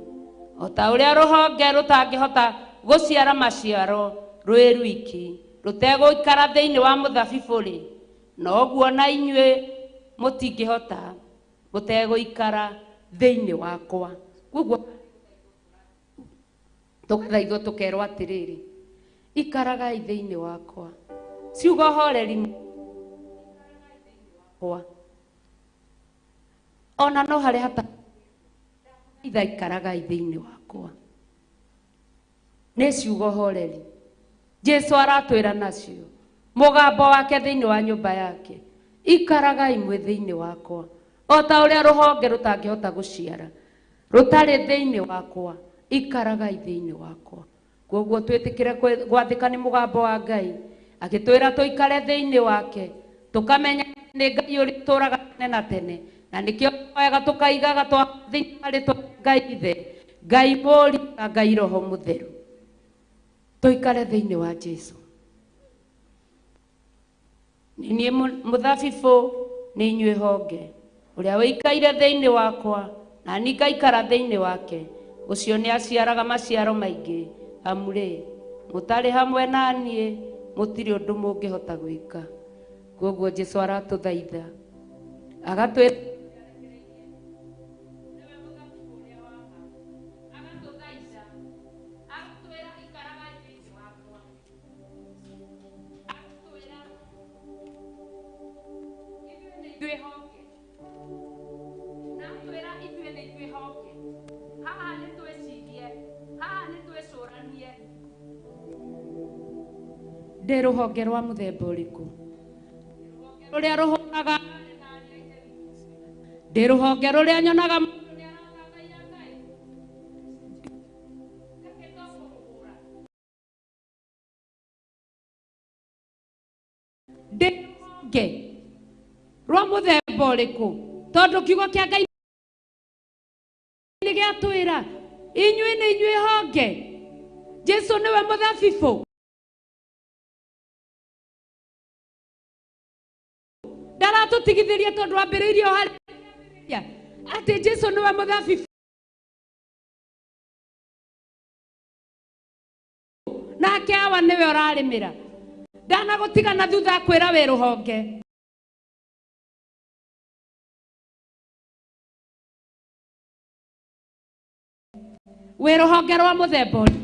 o ta ũrĩa rũhonge rũtangĩhota gũciara maciaro rwĩ rwiki rũtegũikara thĩinĩ wa mũthabibũ rĩ, noguo na inyuĩ mũtingĩhota mũtegũikara thĩinĩ wakwa. Kwoguo tũgathaithwo tũkerwo atĩrĩrĩ, ikaragai thĩinĩ wakwa, ciugo horeri wakwa, ona no harĩ hata ikaragai thĩinĩ wakwa. Nĩ ciugo horeri Jesu aratwĩra nacio, mũgambo wake thĩinĩ wa nyũmba yake, ikaragai mwĩ thĩinĩ wakwa, o ta ũrĩa rũhonge rũtangĩhota gũciara rũtarĩ thĩinĩ wakwa, ikaragai thĩinĩ wakwa. Kwoguo twĩtĩkĩre gwathĩka nĩ mũgambo wa Ngai agĩtwĩra tũikare thĩinĩ wake, tũkamenya nĩ Ngai ũrĩa ũtũũraga tene na tene, na nĩkĩo wega tũkaigaga thĩinĩ wa rĩĩtwa Ngai Ithe, Ngai Mũriũ na Ngai Roho Mũtheru. Tũikare thĩinĩ wa Jesu. Niĩ mũthabibũ nĩ inyuĩ honge. Ũrĩa wĩikaire thĩinĩ wakwa na niĩ ngaikara thĩinĩ wake, ũcio nĩ aciaraga maciaro maingĩ. Amurĩ mũtarĩ hamwe na niĩ mũtirĩ ũndũ mũngĩhota gwĩka. Koguo Jesũ aratũthaitha agatwĩra ndĩ rũhonge rwa mũthemba ũrĩkũ? Rũrĩa rũhũnaga, ndĩ rũhonge rũrĩa nyonaga ndĩ rũhonge rwa mũthemba ũrĩkũ? Tondũ kiugo kĩa Ngai nĩ gĩatwĩra inyuĩ nĩ inyuĩ honge, Jesũ nĩwe mũthabibũ. Ndaratũtigithĩria tondũ ambĩrĩirio harĩa atĩ Jesũ nĩwe mũthabibũ nake Hawa nĩwe ũrarĩmĩra. Ndanagũtiga na thutha kwĩra wĩ rũhonge. Wĩ rũhonge rwa mũthemba ũrĩkũ?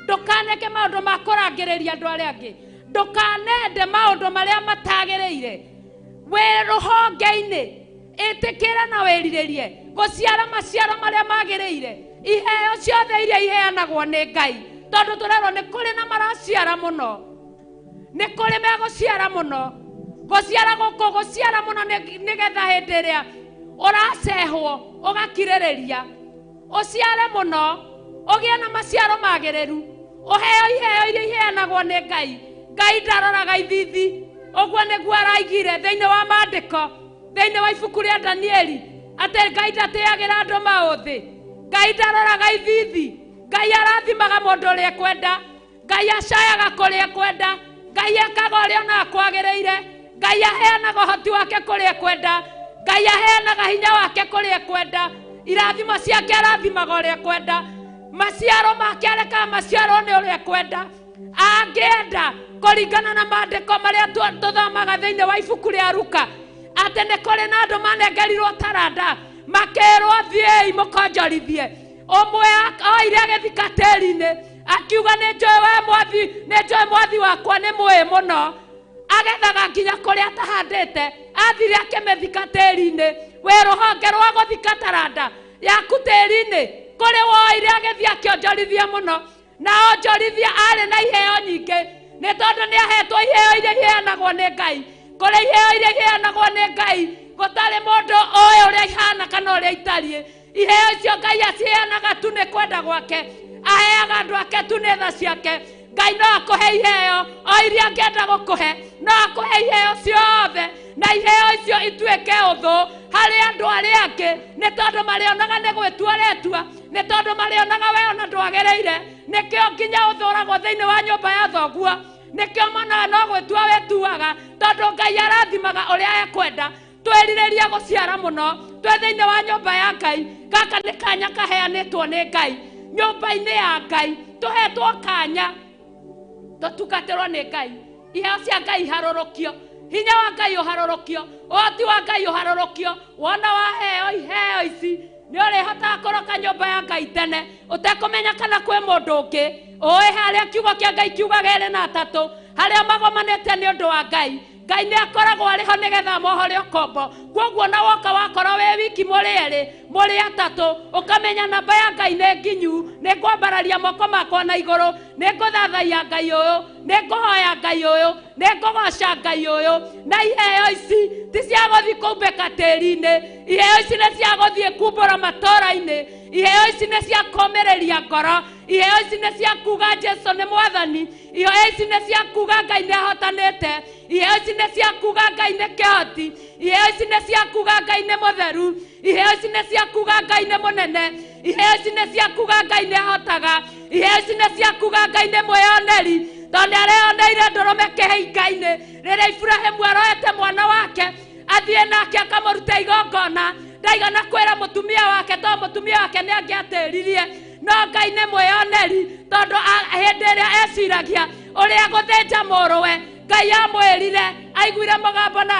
Ndukaneke maundu ma kurangĩrĩria andũ arĩa angĩ. Ndukanende maundu marĩa matagĩrĩire. Wĩ rũhonge-inĩ ĩtĩkĩra na wĩrirĩrie gũciara maciaro marĩa magĩrĩire. Iheo ciothe iria iheanagwo nĩ Ngai, tondũ tũrerwo nĩ kũrĩ na maraciara mũno, nĩ kũrĩ megũciara mũno. Gũciara gũkũ gũciara mũno nĩgetha hĩndĩ ĩrĩa ũracehwo ũgakirĩrĩria ũciare mũno, ũgĩe na maciaro magĩrĩru, ũheo iheo iria iheanagwo nĩ Ngai. Ngai ndaroraga ithithi. Ũguo nĩguo araigire thĩinĩ wa maandĩko, thĩinĩ wa ibuku rĩa Danieli, atĩ Ngai ndatĩagĩra andũ maũthĩ. Ngai ndaroraga ithithi. Ngai arathimaga mũndũ ũrĩa ekwenda. Ngai acayaga kũrĩa ekwenda. Ngai ekaga ũrĩa ona kwagĩrĩire. Ngai aheanaga ũhoti wake kũrĩa ekwenda. Ngai aheanaga hinya wake kũrĩa ekwenda. Irathimo ciake arathimaga ũrĩa ekwenda. Maciaro make arekaga maciaro nĩ ũrĩa ekwenda. Angĩenda kũringana na maandĩko marĩa tũthomaga thĩinĩ wa ibuku rĩa Luka, atĩ nĩ kũrĩ na andũ manengerirwo taranda, makĩrwo thiĩi mũkonjorithie. Ũmwe oire agĩthika tĩĩri-inĩ akiuga nĩ njũĩ mwathi wakwa nĩ mũĩ mũno. Agethaga nginya kũrĩa atahandĩte, athire akĩmĩthika tĩĩri-inĩ. Wĩ rũhonge rwa gũthika taranda yaku tĩĩri-inĩ, kũrĩ woire agĩthiĩ akĩonjorithia mũno, na onjorithia arĩ na iheo nyingĩ, nĩ tondũ nĩ ahetwo iheo iria iheanagwo nĩ Ngai. Kũrĩ iheo iria iheanagwo nĩ Ngai, gũtarĩ mũndũ oĩ ũrĩa ihana kana ũrĩa itariĩ. Iheo icio Ngai aciheanaga tu nĩ kwenda gwake, aheaga andũ ake tu nĩ tha ciake. Ngai no akũhe iheo o iria angĩenda gũkũhe, no akũhe iheo ciothe, na iheo icio ituĩke ũthũ harĩ andũ arĩa angĩ, nĩ tondũ marĩonaga nĩ gwĩtua aretua, nĩ tondũ marĩonaga we ona ndwagĩrĩire. Nĩkĩo nginya ũthũragwo thĩinĩ wa nyũmba ya thoguo, nikio mana no gwetua wetuaga tondu Ngai arathimaga uria ekwenda twerireria guciara muno twe thiini wa nyumba ya Ngai gaka ni kanya kaheanitwo ni Ngai nyumba-ini ya Ngai tuhetwo kanya tutungatirwo ni Ngai iheo cia Ngai harurukio hinya wa Ngai uharurukio uhoti wa Ngai uharurukio wona wa heo ici ni urihota koroka nyumba ya Ngai tene utekumenya kana kwi mundu ungi oe haria kiugo kia Ngai kiugaga 2:3 haria magomanite ni undu wa Ngai Ngai ni akoragwo ariho nigetha mohore ukombo kwoguo na woka wakora we wiki muri eri muri atatu ukamenya namba ya Ngai ne nginyu ni ngwambararia moko makwa na iguru ni nguthathaia Ngai uyu ni nguhoya Ngai uyu ni ngugoca Ngai uyu na iheo ici ti cia guthii kumbika tiri-ini iheo ici ni cia guthii kumbura matora-ini iheo ici ni cia kumireria ngoro iheo ici ni cia kuga Jesu ni mwathani iheo ici ni cia kuga Ngai ni ahotanite iheo ici ni cia kuga Ngai ni kihoti iheo ici ni cia kuga Ngai ni mutheru iheo ici ni cia kuga Ngai ni munene iheo ici ni cia kuga Ngai ni ahotaga iheo ici ni cia kuga Ngai ni mwioneri tondu areoneire ndurume kihinga-ini riria Ibrahimu aroete mwana wake athie nake akamurute igongona ndaigana kwira mutumia wake to mutumia wake ni angiatiririe no Ngai ni mwioneri tondu hindi iria eciragia uria guthinja muruwe Ngai amwirire aiguire mugambo na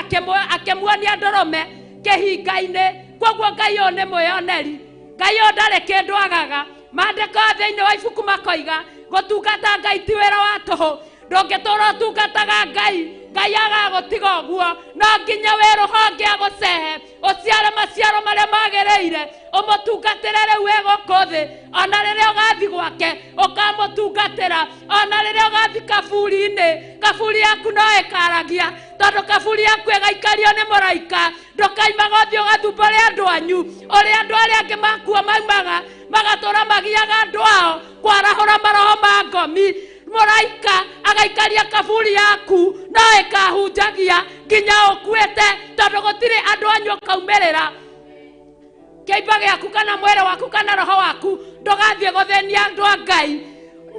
akimuonia ndurume kihinga-ini kwoguo Ngai uyu ni mwioneri Ngai uyu ndari kindu agaga mandiko thiini wa ibuku makoiga gutungata Ngai ti wira wa tuhu ndungitura utungataga Ngai Ngai agagutiga uguo no nginya wiruhonge agucehe uciare maciaro maria magiriire umutungatire riu iguku thi ona riria ugathi gwake ukamutungatira ona riria ugathi kaburi-ini kaburi yaku no ikaragia tondu kaburi yaku igaikario ni muraika ndukaimaga uthii ugathumbure andu anyu uria andu aria angi makua maumaga magatura magiaga andu ao kwarahura maroho ma ngomi muraika agaikaria kaburi yaku no ikahunjagia nginya ukuite tondu gutiri andu anyu kaumirira kiimba giaku kana mwere waku kana roho waku ndugathie guthenia andu a Ngai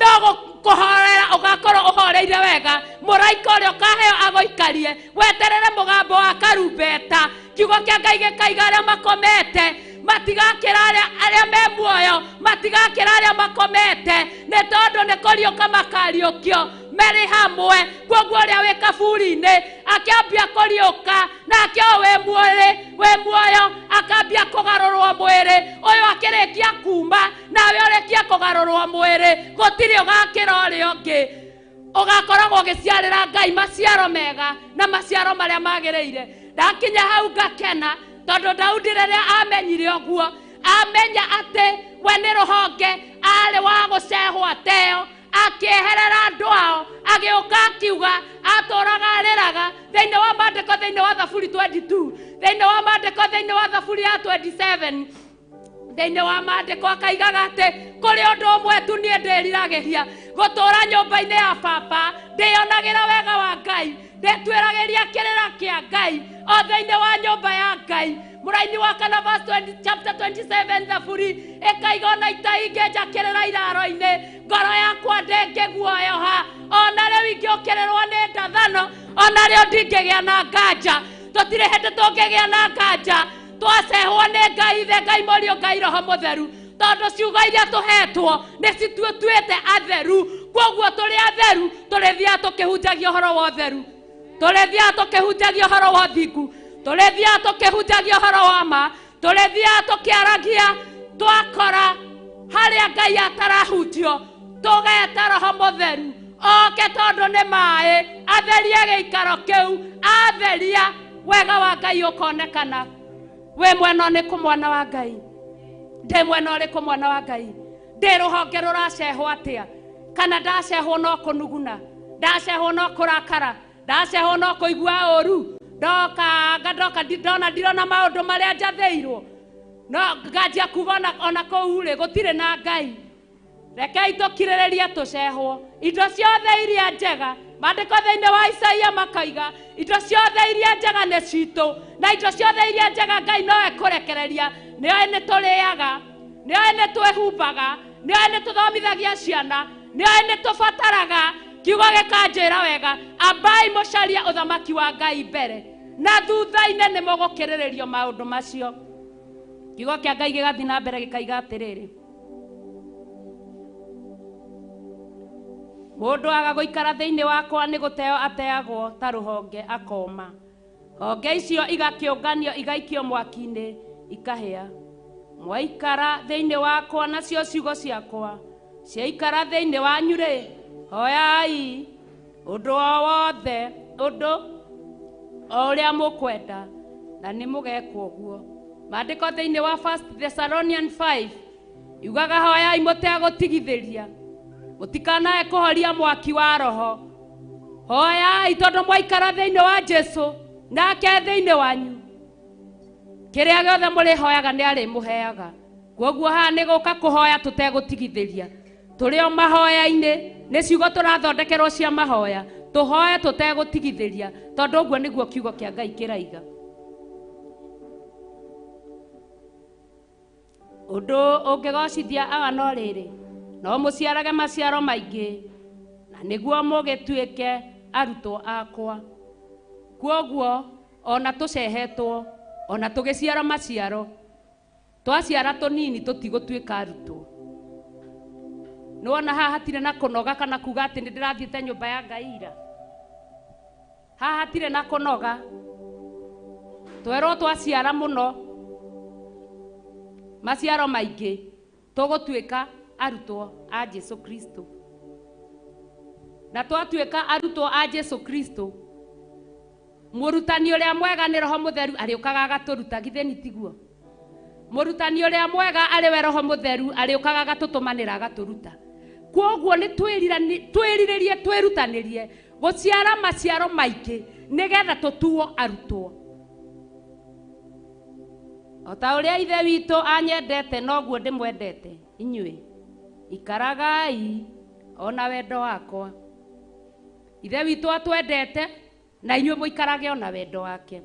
no kuhorera ugakorwo uhoreire wega muraika uria ukaheo agoikarie weterere mugambo wa karumbeta kiugo kia Ngai gikaiga aria makomete matigakira aria me muoyo matigakira aria makomete ni tondu ni kuriuka makariukio meri hamwe kwoguo uria wi kaburi-ini akiambia kuriuka nake we muoyo akambia kugarurwo mwiri uyu akirikia kuma nawe urikia kugarurwo mwiri gutiri ugakira uria ungi ugakoragwo ugiciarira Ngai maciaro mega na maciaro maria magiriire ndakinya hau ngakena tondu Daudi riria amenyire uguo amenya ati we ni ruhonge ari wa gucehwo ateo akieherera andu ao agiuka akiuga aturaga ariraga thiini wa mandiko thiini wa Thaburi 22 thiini wa mandiko thiini wa Thaburi ya 27 thiini wa mandiko akaigaga ati kuri undu umwe tu nie ndiriragiria gutura nyumba-ini ya baba ndionagira wega wa Ngai ndetwiragiria kirira kia Ngai o thiini wa nyumba ya Ngai muraini wa kana verse chapter 27 Thaburi ikaiga ona itaingeja kirira iraro-ini ngoro yakwa ndingiguoyoha ona riu ingĩũkĩrĩrwo nĩ ndathano ona rĩo ndingĩgĩa na nganja tũtirĩ hĩndĩ tũngĩgĩa na nganja twacehwo nĩ Ngai ithe Ngai mũriũ Ngai roho mũtheru tondu ciugo iria tũhetwo nĩ cituĩte atheru kwoguo tũrĩ atheru tũrĩthiaga tũkĩhunjagia ũhoro wa ũtheru tũrĩthiaga tũkĩhunjagia ũhoro wa ũthingu tũrĩthiaga tũkĩhunjagia ũhoro wa ma tũrĩthiaga tũkĩaragia twakora harĩa Ngai atarahunjio tũgeta roho mũtheru oke tondu nĩ maĩ atherie gĩikaro kĩu atheria wega wa Ngai ũkonekana we mwena ũrĩkũ mwana wa Ngai ndĩ mwena ũrĩkũ mwana wa Ngai ndĩ rũhonge rũracehwo atĩa kana ndacehwo no kũnuguna ndacehwo no kũrakara ndacehwo no kũigua ũru ndoka ndirona maũndũ marĩa njathĩirwo no nganjia kuga ona kũu rĩ gũtirĩ na Ngai rekei tũkirĩrĩrie tũcehwo indo ciothe iria njega mandĩko thĩinĩ wa Isaia makaiga indo ciothe iria njega nĩ citũ na indo ciothe iria njega Ngai nowe kũrekereria nĩoĩ nĩ tũrĩaga nĩoĩ nĩ twĩhumbaga nĩoĩ nĩ tũthomithagia ciana nĩoĩ nĩ tũbataraga kiugo gikanjira wega ambai mucaria uthamaki wa Ngai mbere na thutha-inĩ nĩ mũgũkĩrĩrĩrio maũndũ macio. Kiugo kĩa Ngai gĩgathiĩ na mbere gĩkaiga atĩrĩrĩ, mũndũ aga gũikara thĩinĩ wakwa nĩ gũteo ateagwo ta rũhonge akoma. Honge icio igakĩũnganio igaikio mwaki-inĩ ikahĩa. Mwaikara thĩinĩ wakwa nacio ciugo ciakwa ciaikara thĩinĩ wanyu rĩ, hoyai ũndũ o wothe, ũndũ o ũrĩa mũkwenda na nĩ mũgekwo ũguo. Maandĩko thĩinĩ wa 1 Thessalonians 5 yugaga hoyai mũtegũtigithĩria, mũtikanae kũhoria mwaki wa roho. Hoyai tondũ mwaikara thĩinĩ wa Jesũ nake thĩinĩ wanyu, kĩrĩa gĩothe mũrĩhoyaga nĩ arĩmũheaga. Koguo haha nĩ gũka kũhoya tũtegũtigithĩria. Tũrĩ o mahoya-inĩ, nĩ ciugo tũrathondekerwo cia mahoya, tũhoye tũtegũtigithĩria tondũ ũguo nĩguo kiugo kĩa Ngai kĩraiga. Ũndũ ũngĩgocithia agano rĩrĩ, no mũciarage maciaro maingĩ na nĩguo mũgĩtuĩke arutwo akwa. Koguo ona tũcehetwo, ona tũgĩciara maciaro, twaciara tũnini tũtigũtuĩka arutwo. Nĩwona haha hatirĩ na kũnoga kana kuga atĩ nĩ ndĩrathiĩte nyũmba ya Ngai ira. Haha hatirĩ na kũnoga, twerwo twaciara mũno maciaro maingĩ tũgũtuĩka arutwo a Jesũ Kristo. Na twatuĩka arutwo a Jesũ Kristo, mũrutani ũrĩa mwega nĩ Roho Mũtheru arĩũkaga agatũruta, githĩ nĩ tiguo? Mũrutani ũrĩa mwega arĩ we Roho Mũtheru arĩũkaga agatũtũmanĩra agatũruta. Koguo nĩ twĩrirĩrie twĩrutanĩrie gũciara maciaro maingĩ nĩgetha tũtuo arutwo. O ta ũrĩa ithe witũ anyendete noguo ndĩmwendete inyuĩ. Ikaragai ona wendo wakwa. Ithe witũ atwendete na inyuĩ mũikarage ona wendo wake.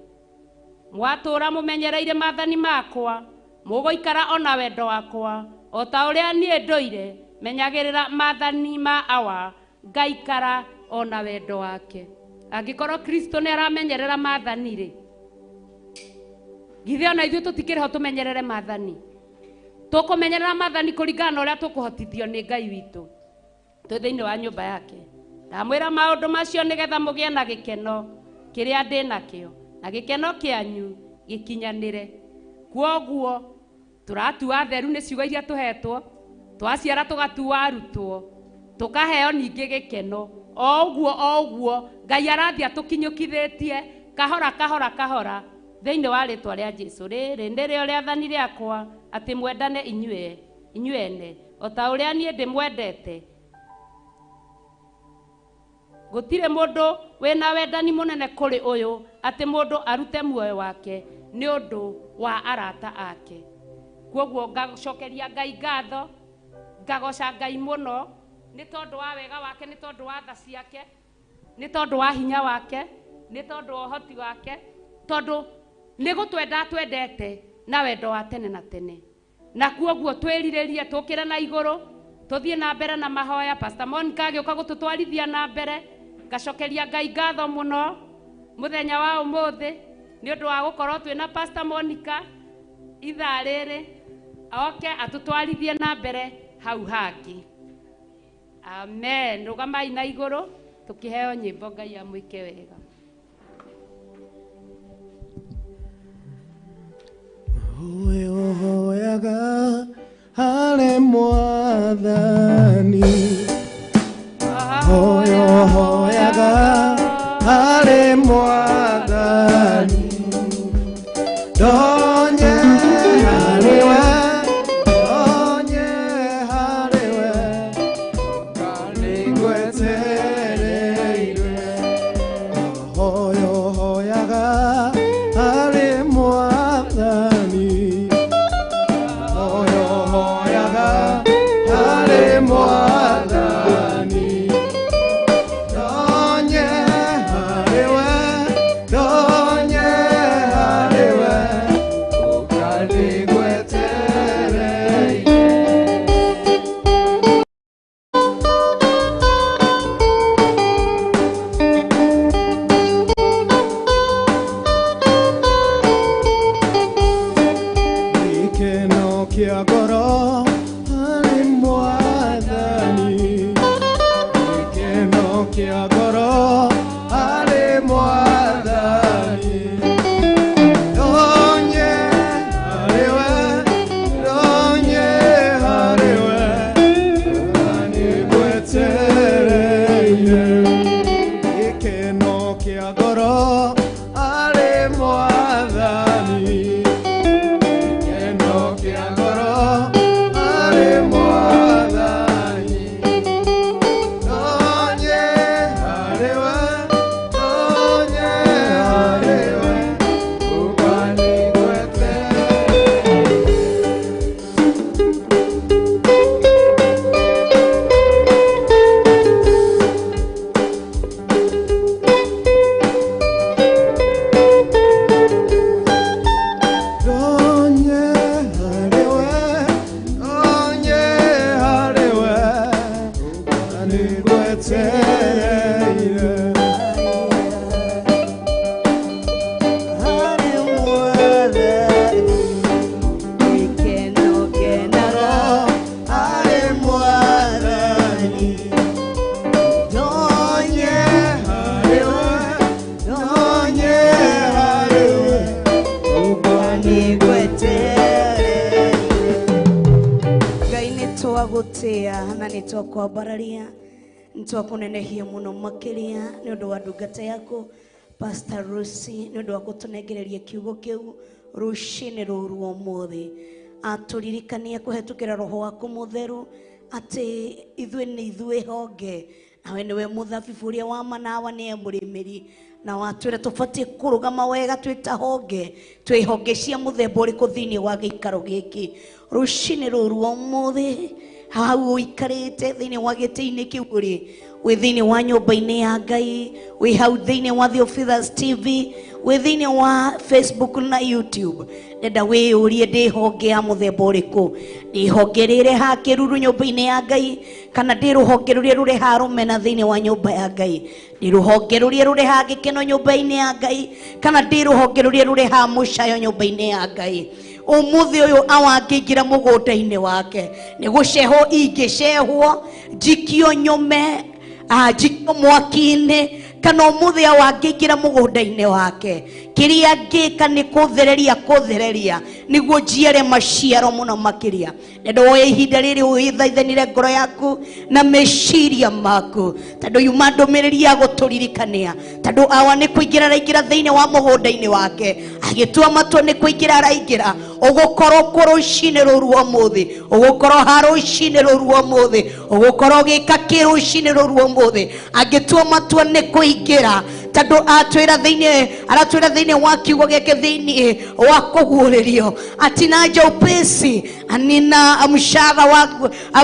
Mwatũra mũmenyereire maathani makwa, mũgũikara ona wendo wakwa. O ta ũrĩa niĩ ndũire menyagĩrĩra maathani ma awa, ngaikara ona wendo wake. Angĩkorwo Kristo nĩ aramenyerera maathani rĩ, githĩ ona ithuĩ tũtikĩrĩ ho tũmenyerere maathani? Tũkũmenyerera maathani kũringana na ũrĩa tũkũhotithio nĩ Ngai witũ twĩ thĩinĩ wa nyũmba yake. Ndamwĩra maũndũ macio nĩgetha mũgĩe na gĩkeno kĩrĩa ndĩ nakĩo, na gĩkeno kĩanyu gĩkinyanĩre. Koguo tũratua theru nĩ ciugo iria tũhetwo, twaciara tũgatua arutwo, tũkaheo ningĩ gĩkeno. O ũguo Ngai arathiĩ atũkinyũkithĩtie kahora kahora kahora thĩinĩ wa rĩtwa rĩa Jesũ. Rĩrĩ nĩrĩo rĩathani rĩakwa, atĩ mwendane inyuene o ta ũrĩa niĩ ndĩmwendete. Gũtirĩ mũndũ wĩna wendani mũnene kũrĩ ũyũ, atĩ mũndũ arute muoyo wake nĩ ũndũ wa arata ake. Koguo ngacokeria Ngai ngatho, ngagoca Ngai mũno nĩ tondũ wa wega wake, nĩ tondũ wa tha ciake, nĩ tondũ wa hinya wake, nĩ tondũ wa ũhoti wake, tondũ nĩ gũtwenda twendete na wendo wa tene na tene. Na koguo twĩrirĩrie tũkĩre na igũrũ, tũthiĩ na mbere na mahoya. Pastor Monica agĩũka gũtũtwarithia na mbere, ngacokeria Ngai ngatho mũno mũthenya wa ũmũthĩ nĩ ũndũ wa gũkorwo twĩna Pastor Monica ithaa rĩrĩ, oke atũtwarithie na mbere hau hangĩ. Amen. Rũgamai na igũrũ tũkĩheo nyĩmbo. Ngai amwĩke wega. Ũhoyaga harĩ Mwathani, ũhoyaga harĩ Mwathani, ndonye harĩ we, ndonye harĩ we, nĩngwetereire. Ũhoyaga harĩ Mwathani, Mwathani, ndonye harĩ we, ndonye harĩ we, ngoro arĩ Mwathani, gĩkeno kĩa ngoro arĩ Mwathani. Nonye harĩwe, nonye harĩwe, ũkanigwete. Na nitwakwambararia nitwakunenehia muno makiria ni undu wa ndungata yako Pastor Lucy, ni undu wa gutunengereria kiugo kiu rucini ruru umuthi, aturirikania kuhetukira roho waku mutheru ati ithue ni ithue honge, nawe niwe muthabibu uria wa manawa ni murimiri, na watwira tubatie kurugama wega twita honge, twi honge cia muthemba uriku thiini wa giikaro giki rucini ruru umuthi. Hau ikarite thiini wa giti-ini kiu uri wi thiini wa nyumba-ini ya Ngai, wi hau thiini wa The Officers TV, wi thiini wa Facebook na YouTube. Nenda wiyurie ndi honge ya muthemba uriku, ndi honge rire ha kiruru nyumba-ini ya Ngai, kana ndi ruhonge ruria ruri ha rumena thiini wa nyumba ya Ngai, ndi ruhonge ruria ruri ha gikeno nyumba-ini ya Ngai, kana ndi ruhonge ruria ruri ha mucayo nyumba-ini ya Ngai. Umuthi uyu awangingira mugunda-ini wake ni guceho ingicehwo njikio nyume njikio mwaki-ini, kana umuthi awangingira mugunda-ini wake kiria ngika ni kuthereria niguo njiare maciaro muno makiria. Nendo woye ihinda riri uyithaithanire ngoro yaku na meciria maku, tondu yuma ndumiriri ya guturirikania, tondu awa ni kuingira araingira thiini wa mugunda-ini wake, agitua matua ni kuingira araingira. Ugukorwo ku rucini ruru umuthi, ugukorwo ha rucini ruru umuthi, ugukorwo gika ki rucini ruru umuthi, agitua matua ni kuingira tondu aratwira thiini wa kiugo gike thiini wa kuguuririo ati naja upesi, anina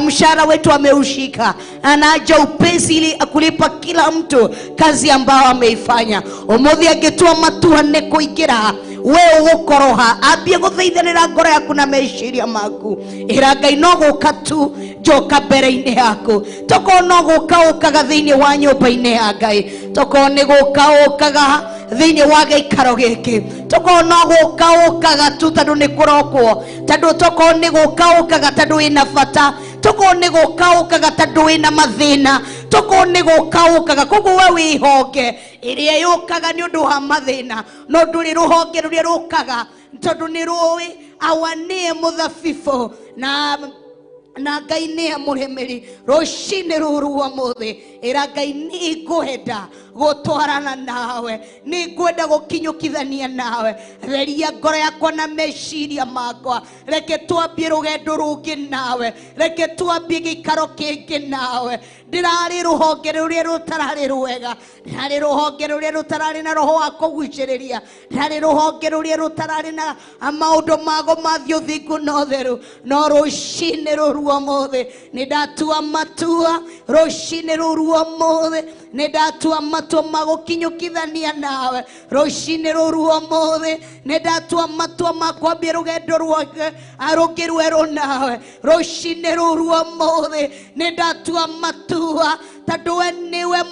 mshahara wetu ameushika, anaja upesi ili akulipa kila mtu kazi ambayo ameifanya. Umuthi agitua matua ni kuingira, we ugukoroha ambie guthaithanira ngoro yaku na meciria maku. Ira Ngai no guka tu njoka mbere-ini yaku, toko no guka ukaga thiini wa nyumba-ini ya Ngai, toko ni guka ukaga thiini wa giikaro giki, toko no guka ukaga tu tondu ni kurokwo, tondu toko ni guka ukaga tondu wina bata, toko ni guka ukaga tondu wina mathina, toko ni guka ukaga koguo we wi honge iria yukaga ni undu wa mathina, no nduri ruhonge ruria rukaga tondu ni ruwi awa nie muthabibu na Ngai ni murimiri. Rucini ruru umuthi ira Ngai ni ngwenda gutwarana nawe, ni ngwenda gukinyukithania nawe. Theria ngoro yakwa na meciria makwa, reke twambie rugendo rungi nawe, reke twambie giikaro kingi nawe. Ndirari ruhonge ruria rutarari rwega, ndirari ruhonge ruria rutarari na roho wa kuguciriria, ndirari ruhonge ruria rutarari na maundu mago mathio thingu no theru. No rucini ruru umuthi nidatua matua, rucini ruru umuthi nidatua matua magukinyukithania nawe. Rucini ruru umuthi nidatua matua makwambia rugendo rwake rungi rweru nawe. Rucini ruru umuthi nidatua matua tondu we niwe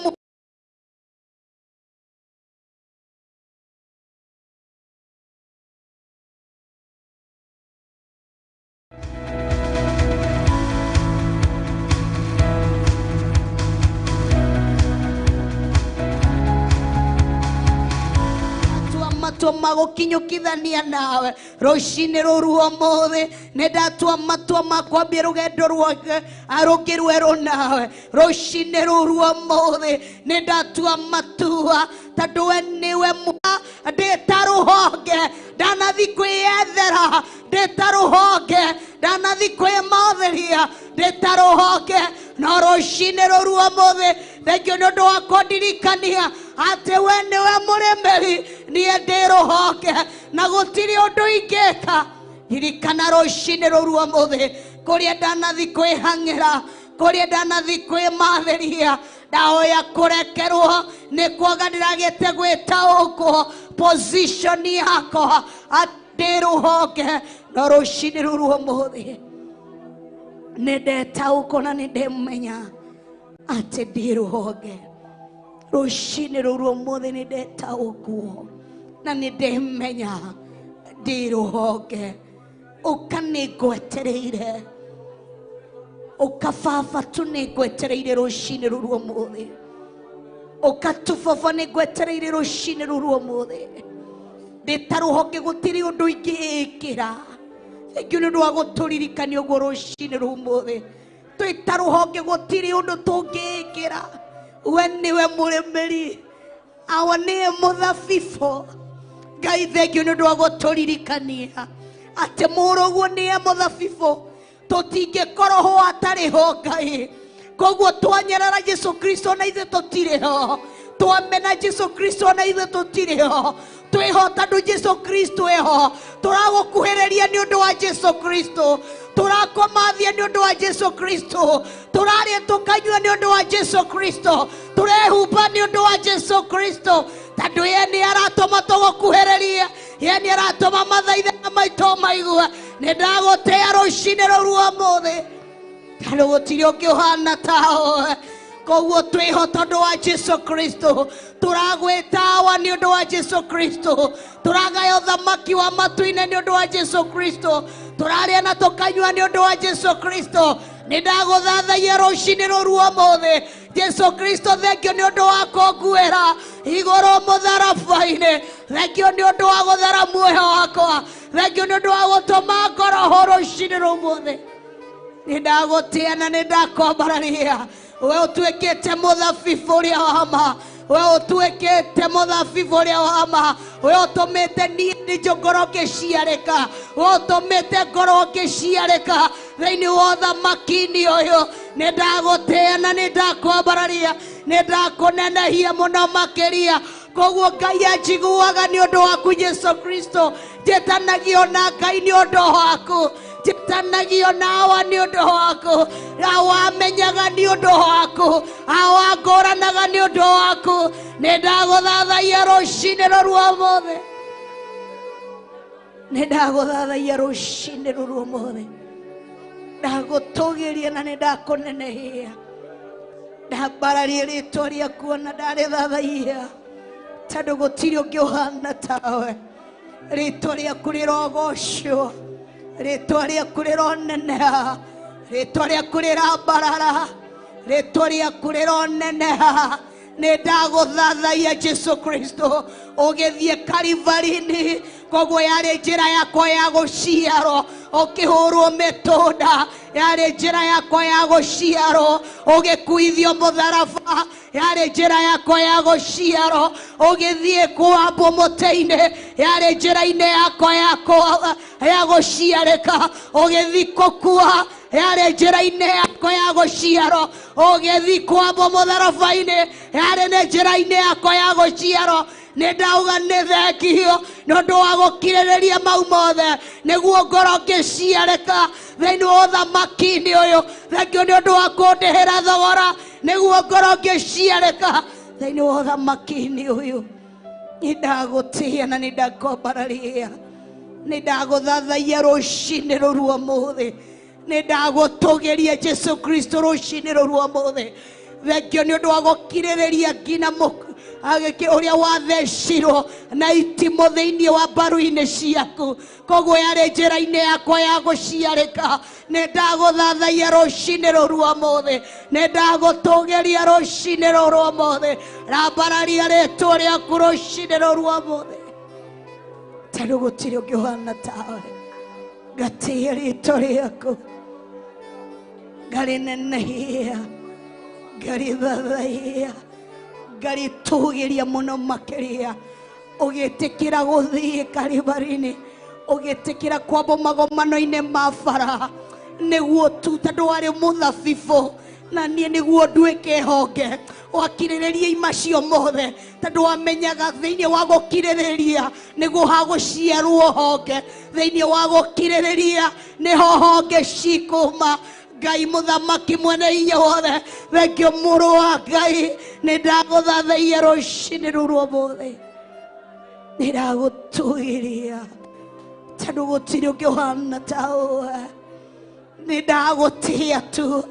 matua magukinyukithania nawe rucini ruru umuthi nindatua matua makwambia rugendo rwake arugi rweru nawe rucini ruru umuthi nindatua matua tondu we niwe ndita ruhonge ndanathi kwiyethera ndita ruhonge ndanathi kwimatheria ndita ruhonge no rucini ruru umuthi thengio nĩ ũndũ wa kũndirikania atĩ we nĩwe mũrĩmĩri niĩ ndĩ rũhonge na gũtirĩ ũndũ ingĩka ririkana rũcinĩ rũru ũmũthĩ kũrĩa ndanathi kwĩhang'ĩra kũrĩa ndanathi kwĩmathĩria ndahoya kũrekerwo nĩ kwaga ndĩragĩte gwĩtaũkwo position yakwa ndĩ rũhonge no rũcinĩ rũru ũmũthĩ nĩ ndetaũkwo na nĩ ndĩmenya ate ndi ruhonge rucini ruru umuthi ni ndetaũkwo na ni ndĩmenya ndi ruhonge uka nĩngwetereire uka baba tu nĩngwetereire rucini ruru umuthi uka tu baba nĩngwetereire rucini ruru umuthi ndĩta ruhonge gũtirĩ ũndũ ingĩĩkĩra thengiũ nĩ ũndũ wa gũtũririkania ũguo rucini ruru umuthi twita ruhonge gũtirĩ ũndũ tũngĩĩkĩra we nĩwe mũrĩmĩri awa nĩwe mũthabibũ Ngai thengiũ nĩ ũndũ wa gũtũririkania atĩ mũrũguo nĩwe mũthabibũ tũtingĩkorwo ho atarĩ ho Ngai koguo twanyarara Jesu Kristo na ithuĩ tũtirĩ ho twamena Jesu Kristo na ithuĩ tũtirĩ ho twĩho tondũ Jesu Kristo eho tũragũkuhĩrĩria nĩ ũndũ wa Jesu Kristo turakomathia nĩ ũndũ wa Jesu Kristo turarĩa tukanyua nĩ ũndũ wa Jesu Kristo turehumba nĩ ũndũ wa Jesu Kristo tondũ ye nĩ aratũma tũgũkuhĩrĩrie ye nĩ aratũma mathaithe maitũ maigue nĩ ndagũtĩa rũcinĩ rũru ũmũthĩ tondũ gũtirĩ ũngĩ ũhana tawe koguo twĩho tondũ wa Jesu Kristo turagwĩtawa nĩ ũndũ wa Jesu Kristo turagaya ũthamaki wa matu-inĩ nĩ ũndũ wa Jesu Kristo turarĩa na tukanyua nĩ ũndũ wa Jesu Kristo nĩ ndagũthathaia rũcinĩ rũru ũmũthĩ Jesu Kristo thengio nĩ ũndũ wa kũnguĩra igũrũ mũtharaba-inĩ thengio nĩ ũndũ wa gũthera muoyo wakwa thengio nĩ ũndũ wa gũtũma ngoro ho rũcinĩ rũmũthĩ nĩ ndagũtĩa na nĩ ndakwambararia we ũtuĩkĩte mũthabibũ ũrĩa wa ma we ũtuĩkĩte mũthabibũ ũrĩa wa ma we ũtũmĩte niĩ ngorwo ngĩciarĩka we ũtũmĩte ngorwo ngĩciarĩka thĩinĩ wa ũthamaki-inĩ ũyũ nĩ ndagũtĩa na nĩ ndakwambararia nĩ ndakũnenehia mũno makĩria koguo Ngai anjiguaga nĩ ũndũ waku Jesu Kristo njĩtanagio na Ngai nĩ ũndũ waku njĩtanagio nawe nĩ ũndũ waku awamenyaga nĩ ũndũ waku awangũranaga nĩ ũndũ waku nĩ ndagũthathaia rũcinĩ rũru ũmũthĩ nĩ ndagũthathaia rũcinĩ rũru ũmũthĩ ndagũtũgĩria na nĩ ndakũnenehia ndambararia rĩtwa rĩaku na ndarĩthathaia tondũ gũtirĩ ũngĩ ũhana tawe rĩtwa rĩaku rĩrogocwo rĩtwa rĩaku rĩroneneha rĩtwa rĩaku rĩrambarara rĩtwa rĩaku rĩroneneha nĩ ndagũthathaia Jesu Kristo ũgĩthiĩ Kalivari-inĩ koguo yarĩ njĩra yakwa ya gũciarwo ũkĩhũrwo mĩtũnda yarĩ njĩra yakwa ya gũciarwo ũgĩkuithio mũtharaba yarĩ njĩra yakwa ya gũciarwo ũgĩthiĩ kwambwo mũtĩ-inĩ yarĩ njĩra-inĩ yakwa ya gũciarĩka ũgĩthiĩ gũkua yarĩ njĩra-inĩ yakwa ya gũciarwo ũgĩthiĩ kwambwo mũtharaba-inĩ yarĩ nĩ njĩra-inĩ yakwa ya gũciarwo nĩ ndauga nĩ thengio nĩ ũndũ wa gũkirĩrĩria mau mothe nĩguo ngorwo ngĩciarĩka thĩinĩ wa ũthamaki-inĩ ũyũ thengio nĩ ũndũ wa kũndĩhĩra thogora nĩguo ngorwo ngĩciarĩka thĩinĩ wa ũthamaki-inĩ ũyũ nĩ ndagũtĩa na nĩ ndakwambararia nĩ ndagũthathaia rũcinĩ rũru ũmũthĩ nĩ ndagũtũgĩria Jesu Kristo rũcinĩ rũru ũmũthĩ thengio nĩ ũndũ wa gũkirĩrĩria nginya ũrĩa wathecirwo na itimũ thĩinĩ wa mbaru-inĩ ciaku koguo yarĩ njĩra-inĩ yakwa ya gũciarĩka nĩ ndagũthathaia rũcinĩ rũru ũmũthĩ nĩ ndagũtũgĩria rũcinĩ rũru ũmũthĩ rambararia rĩtwa rĩaku rũcinĩ rũru ũmũthĩ tondũ gũtirĩ ũngĩ ũhana tawe. Ngatia rĩĩtwa rĩaku, ngarĩnenehia, ngarithathaia, ngaritũgĩria mũno makĩria. Ũgĩtĩkĩra gũthiĩ Karivari-inĩ, ũgĩtĩkĩra kwamba magomano-inĩ ma bara, nĩguo tu tondũ warĩ mũthabibũ na niĩ nĩguo nduĩke honge. Wakirĩrĩria macio mothe tondũ wamenyaga thĩinĩ wa gũkirĩrĩria nĩguo hagũciarwo honge. Thĩinĩ wa gũkirĩrĩria nĩho honge cikuma. Ngai mũthamaki mwene hinya wothe, thengio mũrũ wa Ngai, nĩndagũthathaiya rũcinĩ rũrũ rwa ũmũthĩ. Nĩndagũtũgĩria tondũ gũtirĩ ũngĩ ũhana tawe. Nĩndagũtĩa tu,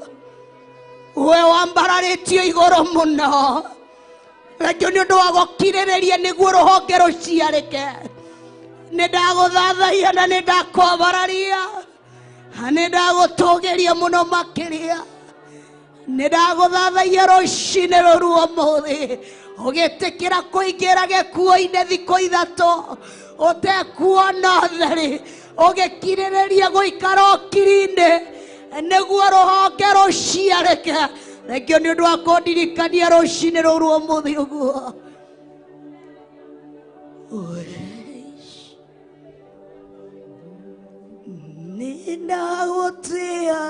we wambararĩtio igũrũ mũno. Thengio nĩ ũndũ wa gũkirĩrĩria nĩguo rũhonge rũciarĩke. Nĩndagũthathaiya na nĩndakũbararia, nĩndagũtũgĩria mũno makĩria. Nĩndagũthathaiya rũcinĩ rũrũ rwa ũmũthĩ, ũgĩtĩkĩra kũingĩra gĩkuũ-inĩ thikũ ithatũ ũtekuona ũtheri, ũgĩkirĩrĩria gũikara ũkiri-inĩ nĩguo rũhonge rũciarĩke. Thengio nĩ ũndũ wa kũndirikania rũcinĩ rũrũ rwa ũmũthĩ ũguo. Nĩndagũtĩa,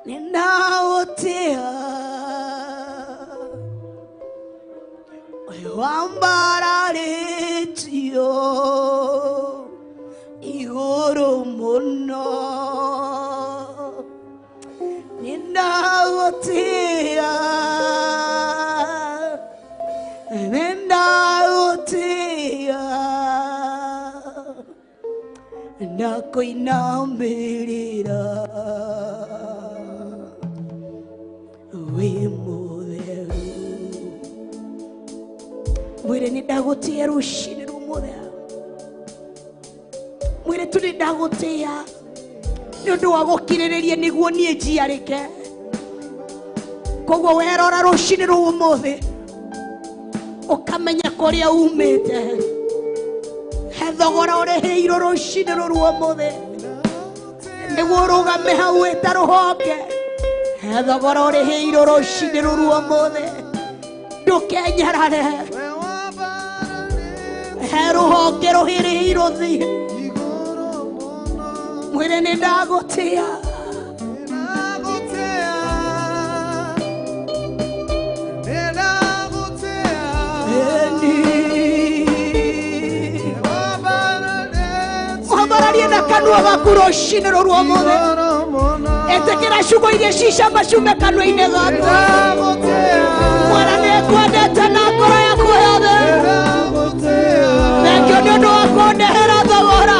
nĩndagũtĩa, wambararĩtio igũrũ mũno. Nĩndagũtĩa, nĩndagũtĩa, ndakũinamĩrĩra wĩ mũtheru. Mwĩre nĩndagũtĩa rũcinĩ rwa ũmũthĩ. Mwĩre tu nĩndagũtĩa nĩ ũndũ wa gũkirĩrĩria nĩguo niĩ njiarĩke. Koguo werora rũcinĩ rwa ũmũthĩ ũkamenya kũrĩa umĩte. He thogora ũrĩhĩirwo rũcinĩ rũrũ rwa ũmũthĩ nĩguo ũrũgame hau wĩta rũhonge. He thogora ũrĩhĩirwo rũcinĩ rũrũ rwa ũmũthĩ, ndũkenyarare. He rũhonge rũhĩrĩirwo thĩ. Mwĩre nĩndagũtĩa, wambararie na kanua gaku rũcinĩ rũrũ rwa ũmũthĩ. Ĩtĩkĩra ciugo iria cicama ciume kanua-inĩ gaku. Mwana nĩkwendete na ngoro yaku yothe. Thengio nĩ ũndũ wa kũndehera thogora.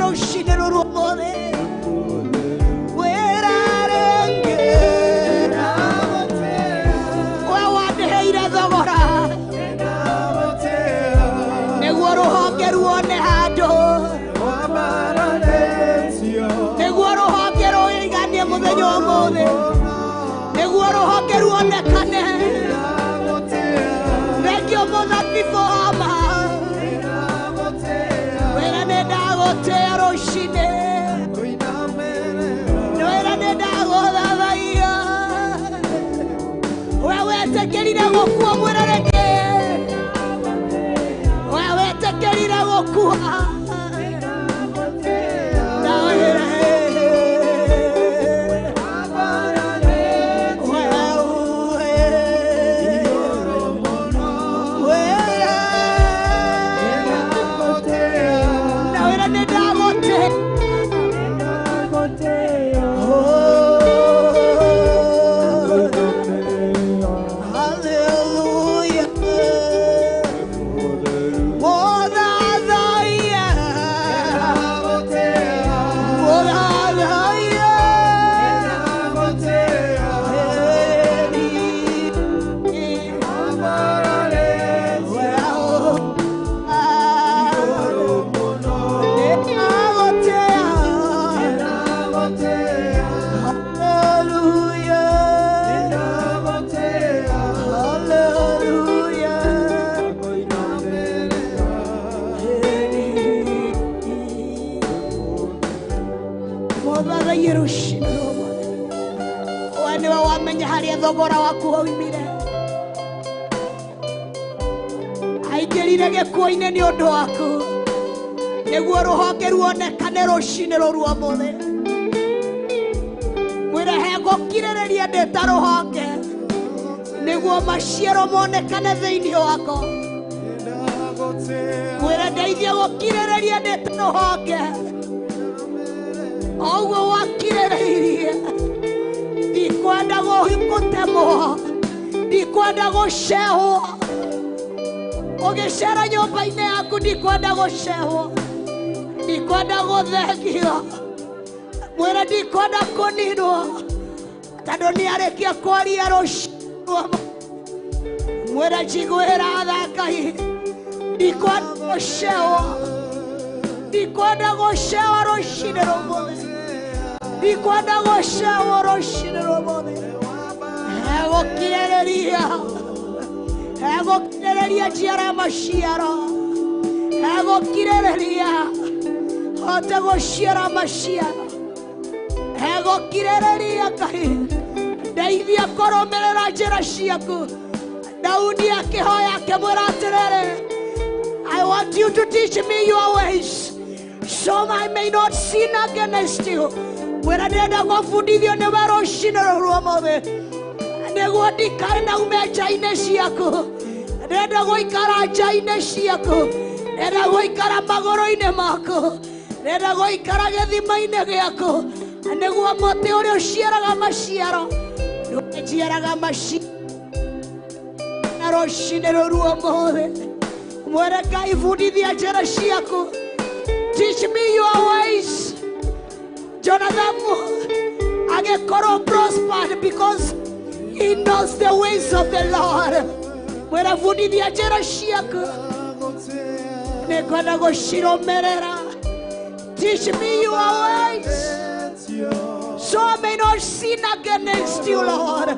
rushine rurumone. Wawadeheire thogora nĩguo rũhonge ruone handũ, nĩguo rũhonge rũiganie mũthenya ũmũthĩ, nĩguo rũhonge ruonekane. Thengio mũthabibũ homa, wĩra nĩndagũtĩa rũcinĩ, wĩra nĩndagũthathaiya. We wetekerire gũkua mwĩra reke, we wetekerire gũkua na wĩra thogora waku waumire. Aingĩrire gĩkuũ-inĩ nĩ ũndũ waku, nĩguo rũhonge ruonekane rũcinĩ rũrũ ũmũthĩ. Mwĩre he gũkirĩrĩria ndĩ ta rũhonge, nĩguo maciaro monekane thĩinĩ wako. Mwĩre ndeithia gũkirĩrĩria ndĩ ta rũhonge, o ũguo wakirĩrĩirie. Ndikwenda gũtemwo, ndikwenda gũcehwo. Ũgĩcera nyũmba-inĩ yaku ndikwenda gũcehwo, ndikwenda gũthengio. Mwĩre ndikwenda kũninwo, tondũ nĩarĩkia kwaria rũcinĩ. Mwĩre njiguĩra tha Ngai, ndikwenda gũcehwo, ndikwenda gũcehwo rũcinĩ rũmũthĩ, ndikwenda gũcehwo rũcinĩ rũmũthĩ. Hegũkirĩrĩria, hegũkirĩrĩria njiara maciaro, hegũkirĩrĩria hote gũciara maciaro, hegũkirĩrĩria Ngai. Ndeithia kũrũmĩrĩra njĩra ciaku. Daudi akĩhoya akĩmwĩra atĩrĩrĩ, I want you to teach me your ways, so I may not sin against you. Mwĩra ndĩrenda gũbundithio nĩwe rũcinĩ rũrũ ũmũthĩ, nĩguo ndikare naume nja-inĩ ciaku. Ndĩrenda gũikara nja-inĩ ciaku, ndĩrenda gũikara magũrũ-inĩ maku, ndĩrenda gũikara gĩthima-inĩ gĩaku, nĩguo mũtĩ ũrĩa ũciaraga maciaro ndũnjiaraga maciaro rũcinĩ rũrũ ũmũthĩ. Mwĩre Ngai bundithia njĩra ciaku. Teach me your ways. Jonathan agĩkorwo prospered because he knows the ways of the Lord. Mwĩre bundithia njĩra ciaku, nĩngwenda gũcirũmĩrĩra. Teach me your ways, so I may not sin against you, Lord.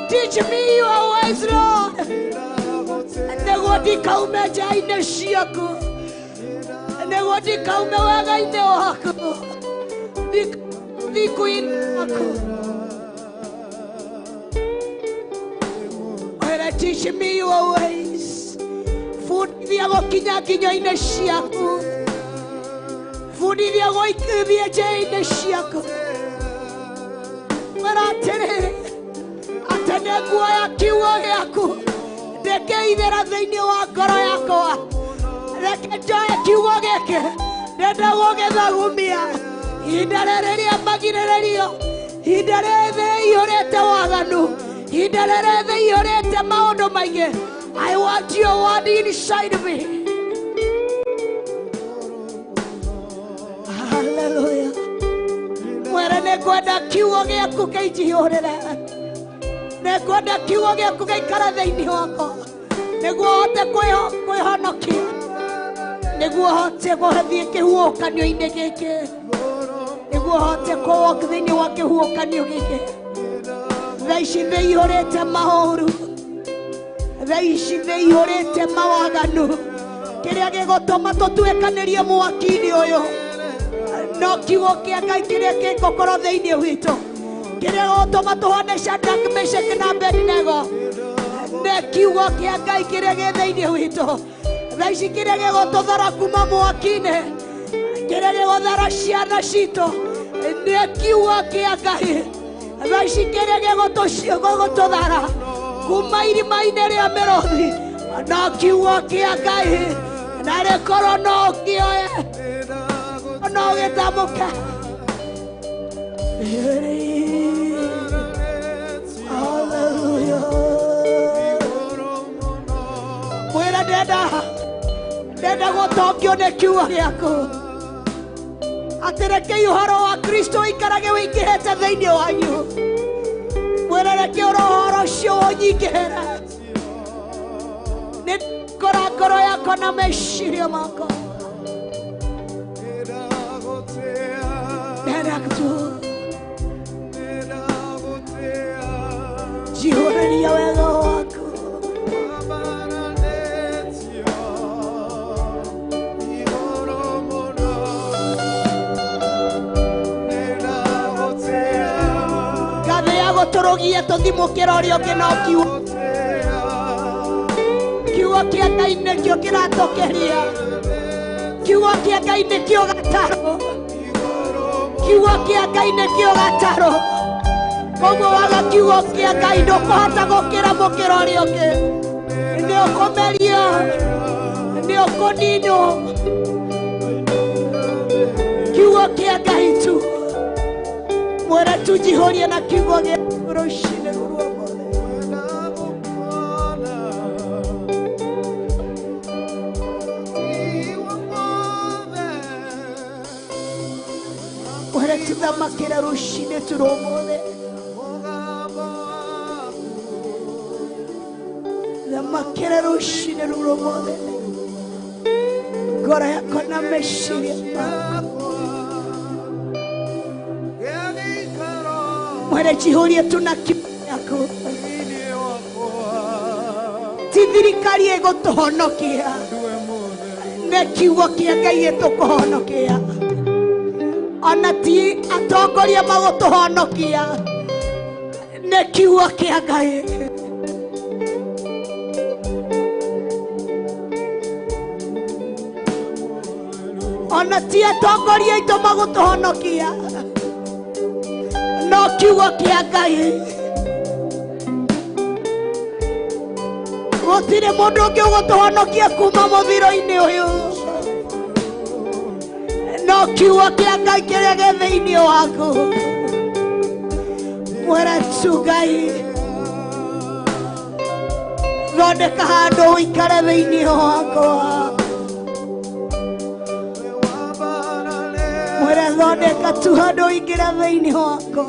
Teach me your ways, Lord, nĩguo ndikaume nja-inĩ ciaku, nĩguo ndikaume wega-inĩ waku, thikũ-inĩ waku. Mwĩre teach me your ways. Bundithia gũkinya nginyo-inĩ ciaku, bundithia gũikithia njĩra-inĩ ciaku. Mwĩra atĩrĩrĩ, atĩ nĩnguoya kiugo gĩaku ndĩkĩithĩra thĩinĩ wa ngoro yakwa. Reke njoe kiugo gĩkĩ, ndĩrenda gũgĩthagumia. Ihinda rĩrĩ rĩa magirĩrĩrio, ihinda rĩrĩ thĩ ĩiyũrĩte waganu, ihinda rĩrĩ thĩ ĩiyũrĩte maũndũ maingĩ. I want your word inside me. Nekwenda kiugo gĩaku kĩnjihũrĩre. Nekwenda kiugo gĩaku gĩikare thĩinĩ wakwa nĩguo hote kwĩhonokia, nĩguo hote gũthiĩ kĩhuhũkanio-inĩ gĩkĩ, nĩguo hote kũwalk thĩinĩ wa kĩhuhũkanio gĩkĩ. Thaa ici nĩihũrĩte maũru, thaa ici nĩihũrĩte mawaganu. Kĩrĩa gĩgũtũma tũtuĩkanĩrie mwaki-inĩ ũyũ no kiugo kĩa Ngai kĩrĩa gĩgũkorwo thĩinĩ witũ, kĩrĩa gĩgũtũma tũhane Shadrach, Meshach na Abednego nĩ kiugo kĩa Ngai kĩrĩa gĩ thĩinĩ witũ. Thaa ici kĩrĩa gĩgũtũthara kuma mwaki-inĩ, kĩrĩa gĩgũthara ciana citũ nĩ kiugo kĩa Ngai. Thaa ici kĩrĩa gĩgũtũthara kuma irima-inĩ rĩa mĩrũthi no kiugo kĩa Ngai. Na rĩkorwo no kĩoe no gĩtamũke. Hallelujah. Mwĩra ndenda gũtongio nĩ kiugo gĩaku, atĩ rekei ũhoro wa Kristo ũikarage wĩingĩhĩte thĩinĩ wanyu. Mwĩra reke ũhoro ũcio ũnyingĩhĩre. Nĩ kora ngoro yakwa na meciria makwa. Jihũrĩria wega waku. Ngathĩ ya gũtũrũgia tũthimũkĩra ũrĩa ũngĩ no kiugo. Kiugo kĩa Ngai nĩkĩo kĩratũkĩria. Kiugo kĩa Ngai nĩkĩo gataro. Kiugo kĩa Ngai nĩkĩo gataro. Koguo waga kiugo kĩa Ngai ndũkũhota gũkĩra mũkĩra ũrĩa ũngĩ. Nĩ ũkũmerio, nĩ ũkũninwo. Kiugo kĩa Ngai tu. Mwĩre tujihũrie na kiugo gĩaku rũcinĩ rũrũ ũmũthĩ. Mwĩre tuthamakĩre rũcinĩ tu rwa ũmũthĩ. Thamakĩre rũcinĩ rũrũ rwa ũmũthĩ. Ngoro yakwa na meciria makwa. Mwĩre jihũrie tu na kiugo gĩaku. Ti thirikari ĩgũtũhonokia, nĩ kiugo kĩa Ngai gĩtũkũhonokia. Ona ti atongoria magũtũhonokia, nĩ kiugo kĩa Ngai. Ona ti atongoria aitũ magũtũhonokia, no kiugo kĩa Ngai. Gũtirĩ mũndũ ũngĩ ũgũtũhonokia kuma mũthiro-inĩ ũyũ, no kiugo kĩa Ngai kĩrĩa gĩ thĩinĩ waku. Mwĩre tu Ngai thondeka handũ ũikare thĩinĩ wakwa. Mwĩre thondeka tu handũ ũingĩre thĩinĩ wakwa.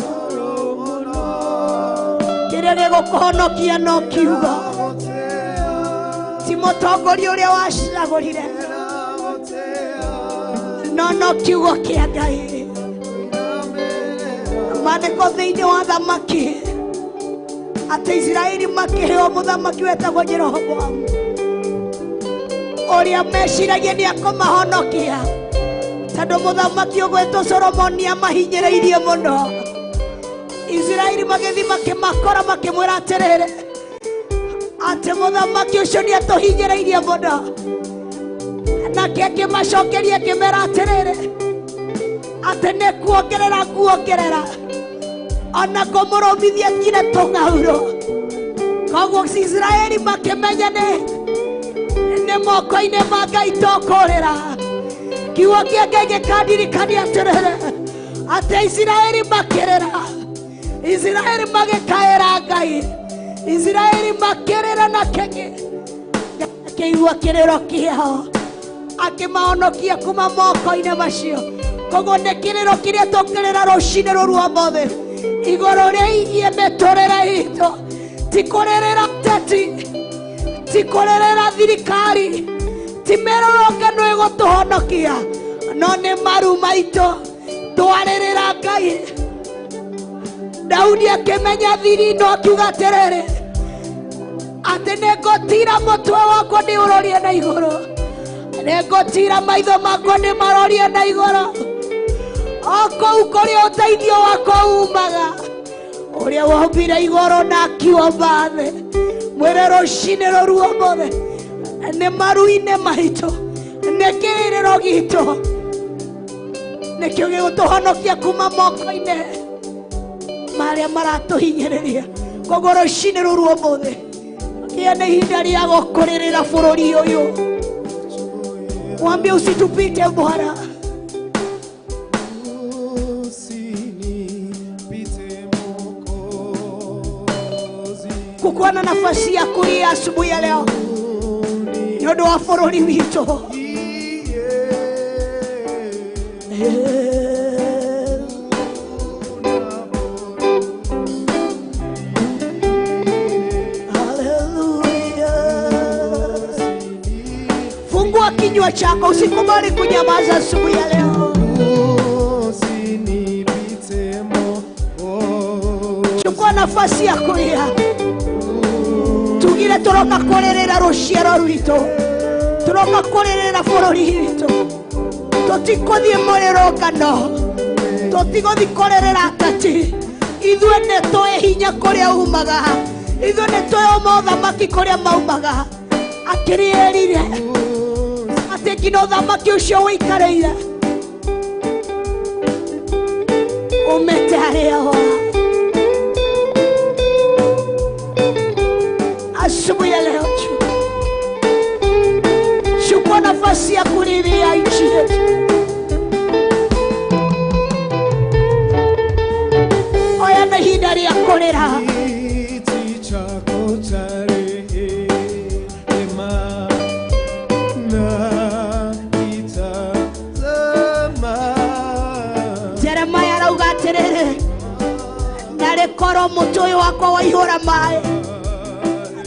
Kĩrĩa gĩgũkũhonokia no kiugo, ti mũtongoria ũrĩa wacagũrire, no kiugo kĩa Ngai. Maandĩko thĩinĩ wa Thamaki atĩ Isiraeli makĩheo mũthamaki wetagwo Jeroboamu, ũrĩa meciragia nĩ akũmahonokia, tondũ mũthamaki ũgwĩtwo Solomoni amahinyĩrĩirie mũno. Isiraeli magĩthiĩ makĩmakora makĩmwĩra atĩrĩrĩ, atĩ mũthamaki ũcio nĩ atũhinyĩrĩirie mũno. Nake akĩmacokeria akĩmera atĩrĩrĩ, atĩ nĩ kuongerera nguongerera, ona kũmũrũmithia nginya tũng'aurũ. Koguo Isiraeli makĩmenya nĩ moko-inĩ ma Ngai tũkũrĩra. Kiugo kĩa Ngai gĩkandirikania atĩrĩrĩ, atĩ Isiraeli makĩrĩra, Isiraeli magĩkaĩra Ngai, Isiraeli makĩrĩra na kĩigua kĩrĩro kĩao, akĩmahonokia kuma moko-inĩ macio. koguo nä kä rä ro kä rä a tåkä rä ra rå cinä rå rua mothe igårå rä igie mä tå rä re itå ti kå rä rä ra teti ti kå rä rä ra thirikari ti mä rå rå ngano ä gå tå honokia no nä maru maitå twarä rä ra Ngai. Daudi akä menya thiri no akiuga atä rä rä atä nä ngå tira må twe wakwa ndä å rorie na igå rå nä ngå tira maitho makwa ndä marorie na igå rå o kåu kå rä a å teithio wakwa umaga å rä a wombire igå rå na akiomba thä mwä re rå cinä rå ruo mothe nä maru-inä maitå nä kä rä rä ro gitå nä kä o gä gå tå honokia kuma moko-inä marä a maratå hinyä rä ria koguo rå cinä rå ruo mothe gä a nä ihinda rä a gå kå rä rä ra bå rå ri å yå mwambie usitupite Bwana. Kukuwa na nafasi ya kulia asubuhi ya leo nĩ ũndũ wa bũrũri witũ. Fungua kinywa chako, usikubali kunyamaza asubuhi ya leo. Chukua nafasi ya kulia. Tugire turoka kũrĩrĩra rũciaro rwitũ, turoka kũrĩrĩra bũrũri witũ. Tũtikũthiĩ mũrĩrũngano, tũtigũthiĩ kũrĩrĩra ateti. Ithuĩ nĩ tũĩ hinya kũrĩa umaga, ithuĩ nĩ tũĩ ũthamaki kũrĩa maumaga. Akĩrĩrĩire atĩ nginya ũthamaki ũcio wĩikarĩire umete harĩa ho. Asubuhi ya leo chukua nafasi ya kulilia nchi yetu. Oya na ihinda rĩa kũrĩra. Jeremia arauga atĩrĩrĩ, narĩ korwo mũtĩ ũyũ wakwa waihũra maĩ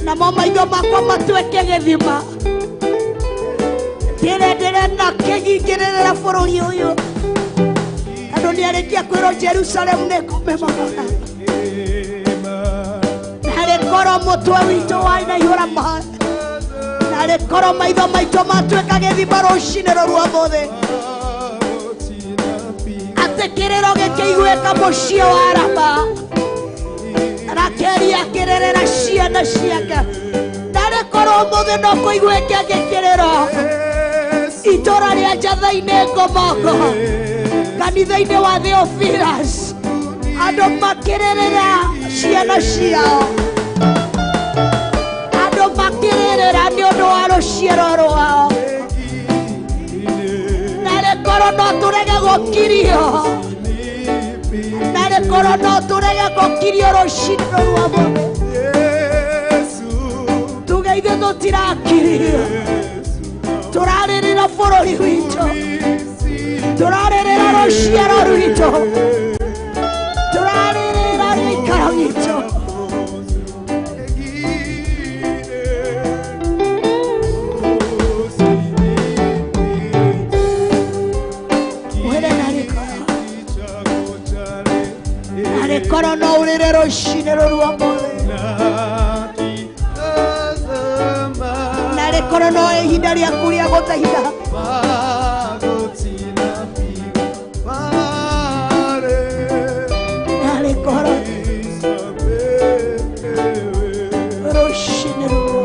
namo maitho makwa matuĩke gĩthima, kĩrendere na kĩnyingĩrĩra bũrũri ũyũ. Andũ nĩarĩkia kwĩrwo Jerusalemu nĩkũmemagana. Narĩ korwo mũtwe witũ waihũra maĩ, narĩ korwo maitho maitũ matuĩka gĩthima rũcinĩ rũrua mũthĩ, atĩ kĩrĩro gĩkĩiguĩka mũciĩ wa Rama. Rakeli akĩrerera ciana ciake, narĩ korwo mũthĩ no kũiguĩke gĩkĩrĩro itũũra rĩa Njatha-inĩ Ngomongo, kanitha-inĩ wa Theophilus, andũ makĩrĩrĩra ciana ciao, andũ makĩrĩrĩra nĩ ũndũ wa rũciaro rwao. Narĩ korwo no tũrege gũkirio, narĩ korwo no tũrege gũkirio rũcinĩ rũrua mũthĩ, tuge ithuĩ tũtirakirio. Tũrarĩrĩra bũrũri witũ, tũrarĩrĩra rũciaro rwitũ, tũrarĩrĩra gĩikaro gitũ. Narĩ korwo no ũrĩre rũcinĩ rũrua mũthĩ, narĩ korwo no ihinda rĩaku rĩa gũthaitha. Narĩ korwo rũcinĩ rũrua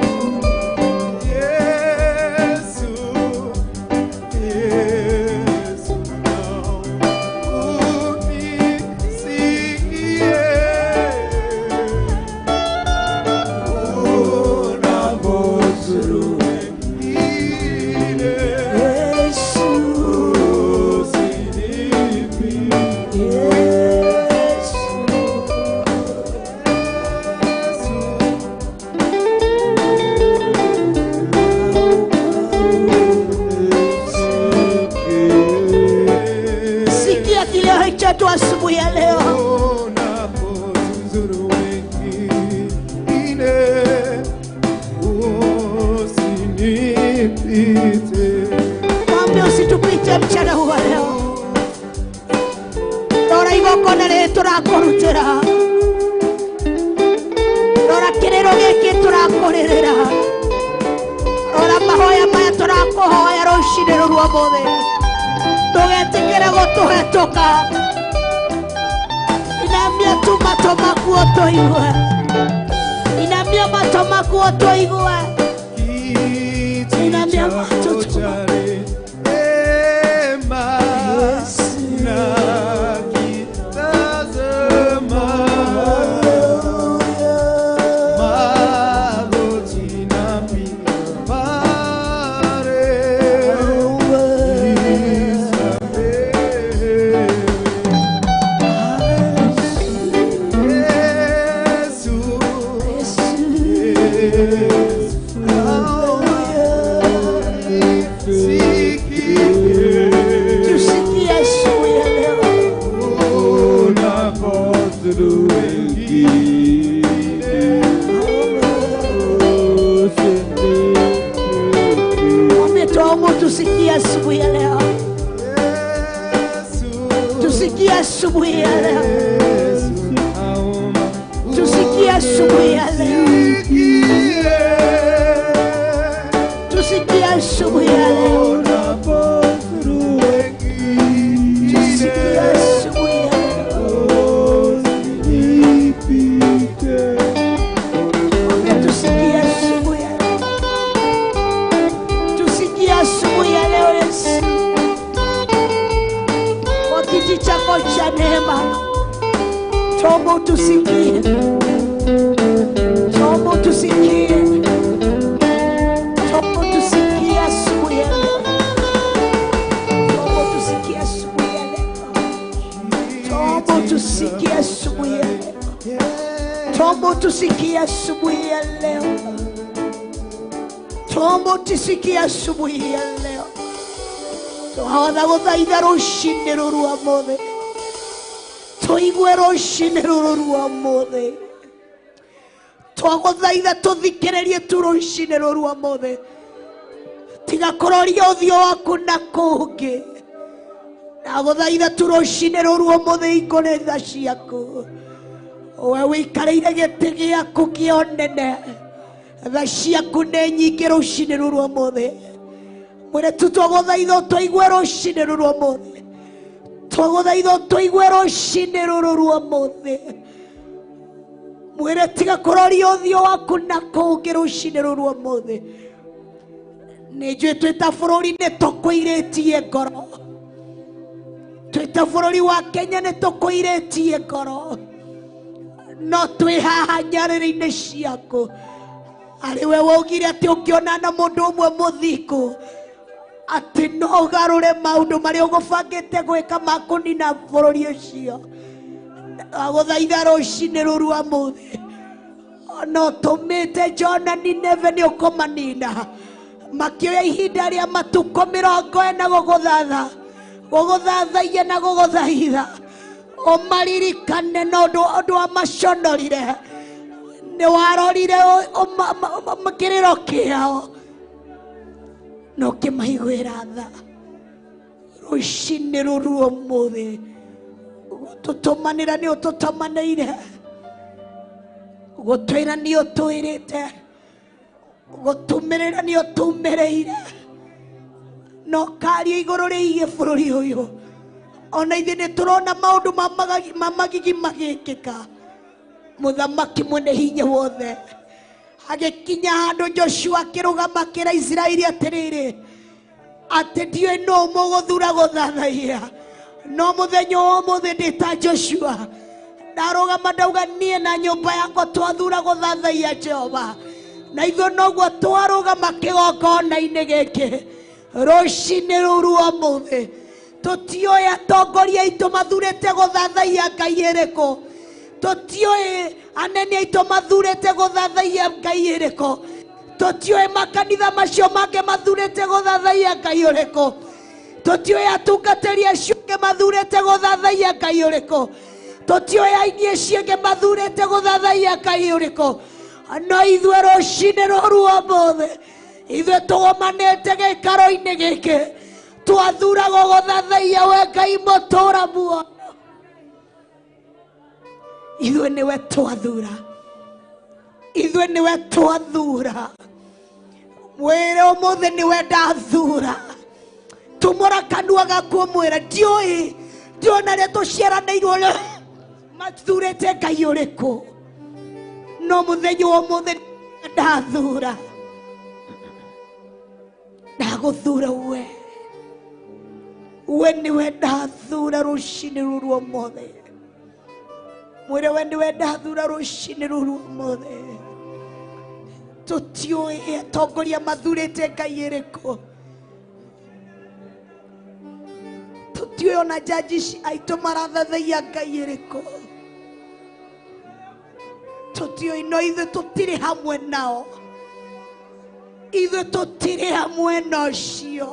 tunakuja tu asubuhi ya leo. Unapozuru wengine, usinipite. Mwambie usitupite mchana huu wa leo. Rora igongona rĩrĩ tũrakũrutĩra, rora kĩrĩro gĩkĩ tũrakũrĩrĩra, rora mahoya maya tũrakũhoya rũcinĩ rũrũ ũmũthĩ. Ndũgetĩkĩre gũtũhetũka. Inamia tu mato maku ũtũigue, inamia mato maku ũtũigue, inamia mato maku. Tusikie asubuhi ya leo, tusikie asubuhi ya leo, tusikie asubuhi ya leo, tusikie asubuhi ya leo, tusikie asubuhi ya leo, tusikie asubuhi ya leo, tusikie asubuhi ya leo Yesu, kwa kiti chako cha neema, tuomba utusikie, tuomba utusikie, tuomba utusikie asubuhi ya leo, tuomba utusikie asubuhi ya leo, tuomba utusikie asubuhi ya leo, tuomba utusikie asubuhi ya leo, tuomba utusikie asubuhi ya leo. Tuhawatha gũthaitha rũcinĩ rũrũ ũmũthĩ, tũigue rũcinĩ rũrũ ũmũthĩ, twagũthaitha tũthikĩrĩrie tu rũcinĩ rũrũ ũmũthĩ, tiga kũroria ũthiũ waku na kũngĩ, ndagũthaitha tu rũcinĩ rũrũ ũmũthĩ hingũre tha ciaku, we wĩikarĩire gĩtĩ gĩaku kĩa ũnene, tha ciaku nĩ nyingĩ rũcinĩ rũrũ ũmũthĩ. Mwere tu twagũthaitha ũtũigue rũcinĩ rũrũ ũmũthĩ, twagũthaitha ũtũigue rũcinĩ rũrũ ũmũthĩ, mwere tiga kũroria ũthiũ waku na kũngĩ rũcinĩ rũrũ ũmũthĩ. Nĩ njũĩ twĩ ta bũrũri nĩ tũkũirĩtie ngoro, twĩ ta bũrũri wa Kenya nĩ tũkũirĩtie ngoro, no twĩ haha nyarĩrĩ-inĩ ciaku, arĩ we waugire atĩ ũngĩona na mũndũ ũmwe mũthingu atĩ no ũgarũre maũndũ marĩa ũgũbangĩte gwĩka ma kũnina bũrũri ũcio. Ndagũthaitha rũcinĩ rũrũ ũmũthĩ, ona ũtũmĩte Jona Nineve nĩ ũkũmanina, makĩoya ihinda rĩa matukũ 40 gũgũthathaia na gũgũthaitha, ũmaririkane na ũndũ wamaconorire, nĩ warorire kĩrĩro kĩao na ũkĩmaiguĩra tha. Rũcinĩ rũrũ ũmũthĩ gũtũtũmanĩra nĩ ũtũtũmanĩire, gũtwĩra nĩ ũtwĩrĩte, gũtũmĩrĩra nĩ ũtũmĩrĩire, no karia igũrũ rĩgiĩ bũrũri ũyũ. Ona ithuĩ nĩ tũrona maũndũ ma magigi magĩkĩka. Mũthamaki mwene hinya wothe agĩkinya handũ Joshua akĩrũgama akĩra Isiraeli atĩrĩrĩ, atĩ ndiũĩ nũ mũgũthura gũthathaia, no mũthenya wa ũmũthĩ ndĩ ta Joshua, ndarũgama ndauga niĩ na nyũmba yakwa twathura gũthathaia Jehova, na ithuĩ noguo twarũgama kĩgongona-inĩ gĩkĩ rũcinĩ rũrũ ũmũthĩ. Tũtiũĩ atongoria aitũ mathurĩte gũthathaia Ngai ĩrĩkũ, tũtiũĩ anene aitũ mathurĩte gũthathaia Ngai ĩrĩkũ, tũtiũĩ makanitha macio mangĩ mathurĩte gũthathaia Ngai ũrĩkũ, tũtiũĩ atungatĩri acio cienge mathurite guthathaia Ngai uriko tutioe aingi cienge mathurite guthathaia Ngai uriko no ithwe rucini ruru umuthi ithuĩ tũgomanĩte gĩikaro-inĩ gĩkĩ twathura gũgũthathaia we Ngai mũtũũra muoyo ithuĩ nĩwe twathura ithuĩ nĩwe twathura mwĩre ũmũthĩ nĩwe ndathura tumũra kanua gaku ũmwĩre ndiũĩ na rĩa tũciaranĩirwo mathurĩte Ngai ũrĩkũ no mũthenya wa ũmũthĩ ndathura ndaguthura we niwe ndathura rucini ruru ũmũthĩ mwĩre we niwe ndathura rucini ruru ũmũthĩ tũtiũĩ atongoria mathurĩte Ngai ĩrĩkũ tũtiũĩ ona jaji aitũ marathathaia Ngai ĩrĩkũ tũtiũĩ no ithuĩ tũtirĩ hamwe nao ithuĩ tũtirĩ hamwe nacio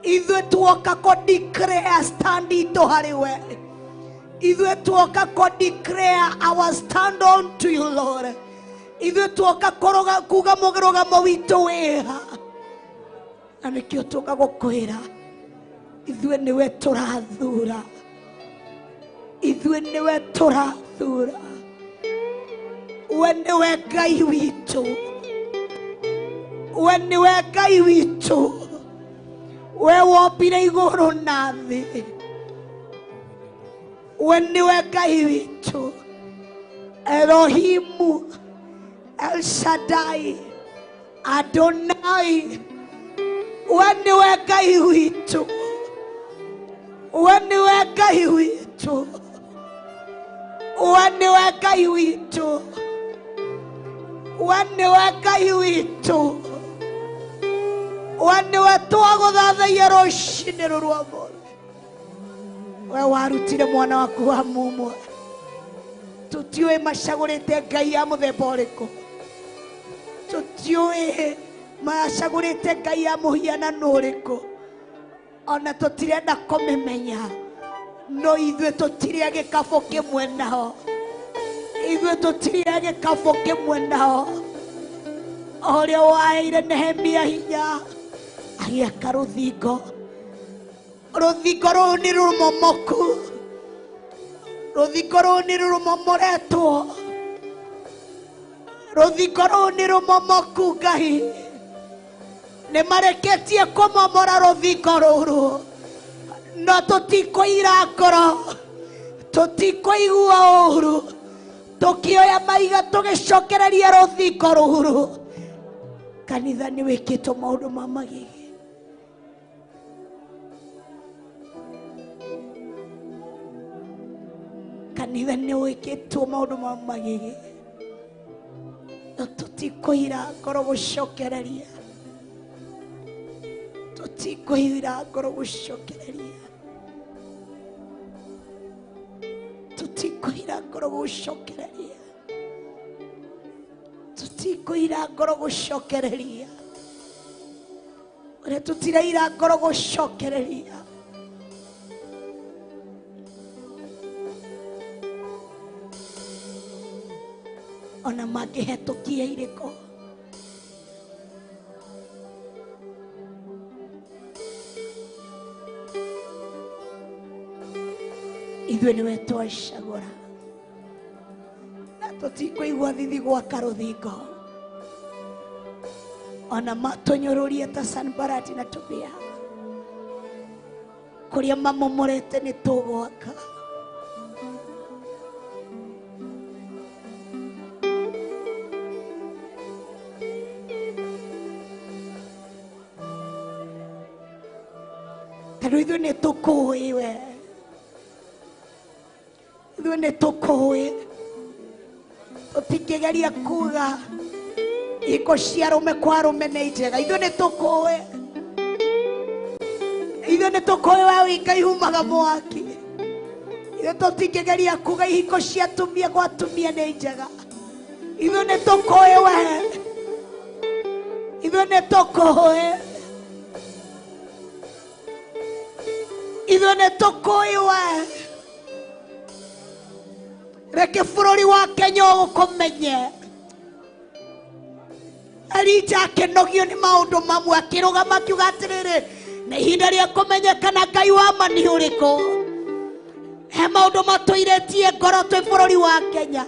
ithuĩ tuoka ko declare stand itũ harĩ we ithuĩ tuoka ko declare our stand on to you Lord ithuĩ tuoka kuga mũrũgamo witũ wĩha na nĩkĩo tũka gũkwĩra ithuĩ nĩwe tũrathura ithuĩ nĩwe tũrathura we nĩwe Ngai witũ we niwe Ngai witũ we wombire igũrũ na thĩ we niwe Ngai witũ Elohimu El Shaddai Adonai we niwe Ngai witũ we niwe Ngai witũ we niwe Ngai witũ we niwe Ngai witũ waniwe twagũthathaia rũcinĩ rũrũ ũmũthĩ we warutire mwana waku wa mumwe tũtiũĩ macagũrĩte Ngai ya mũthemba ũrĩkũ tũtiũĩ macagũrĩte Ngai ya mũhianano ũrĩkũ ona tũtirenda kũmĩmenya no ithuĩ tũtirĩ gĩkabũ kĩmwe nao ithuĩ tũtirĩ gĩkabũ kĩmwe nao ũrĩa waheire Nehemia hinya agĩaka rũthingo rũu nĩ rũmomoku rũthingo rũu nĩ rũmomoretwo rũthingo rũu nĩ rũmomoku Ngai nĩ mareketie kũmomora rũthingo rũrũ no tũtikũira ngoro tũtikũigua ũũru tũkĩoya maiga tũgĩcokereria rũthingo rũrũ kanitha nĩ wĩkĩtwo maũndũ ma magigi kanitha nĩ wĩkĩtwo maũndũ ma magigi tũtikũira ngoro gũcokereria tũtikũira ngoro gũcokereria tũtikũira ngoro gũcokereria tũtikũira ngoro gũcokereria ũrĩa tũtiraira ngoro gũcokereria ona mangĩhetũkia irĩko ithuĩ nĩwe twacagũra na tũtikũigua thithi gwaka rũthingo ona matũnyũrũrie ta Sanbalati na Tobia kũrĩa mamomorete nĩ tũgwaka tondũ ithuĩ nĩ tũkũĩ we ithuĩ nĩ tũkũĩ tũtingĩgeria kuga iko cia arũme kwa arũme nĩ njega ithuĩ nĩ tũkũĩ we wĩ Ngai humaga mwaki ithuĩ tũtingĩgeria kuga ihiko cia atumia kwa atumia nĩ njega ithuĩ nĩ tũkũĩ we ithuĩ nĩ tũkũĩ ithuĩ nĩ tũkũĩwe reke bũrũri wa Kenya ũkũmenye. Elija akĩnogio nĩ maũndũ mamwe akĩrũgama akiuga atĩrĩrĩ, nĩ ihinda rĩa kũmenyekana Ngai wa ma nĩ ũrĩkũ. He maũndũ matũirĩtie ngoro twĩ bũrũri wa Kenya,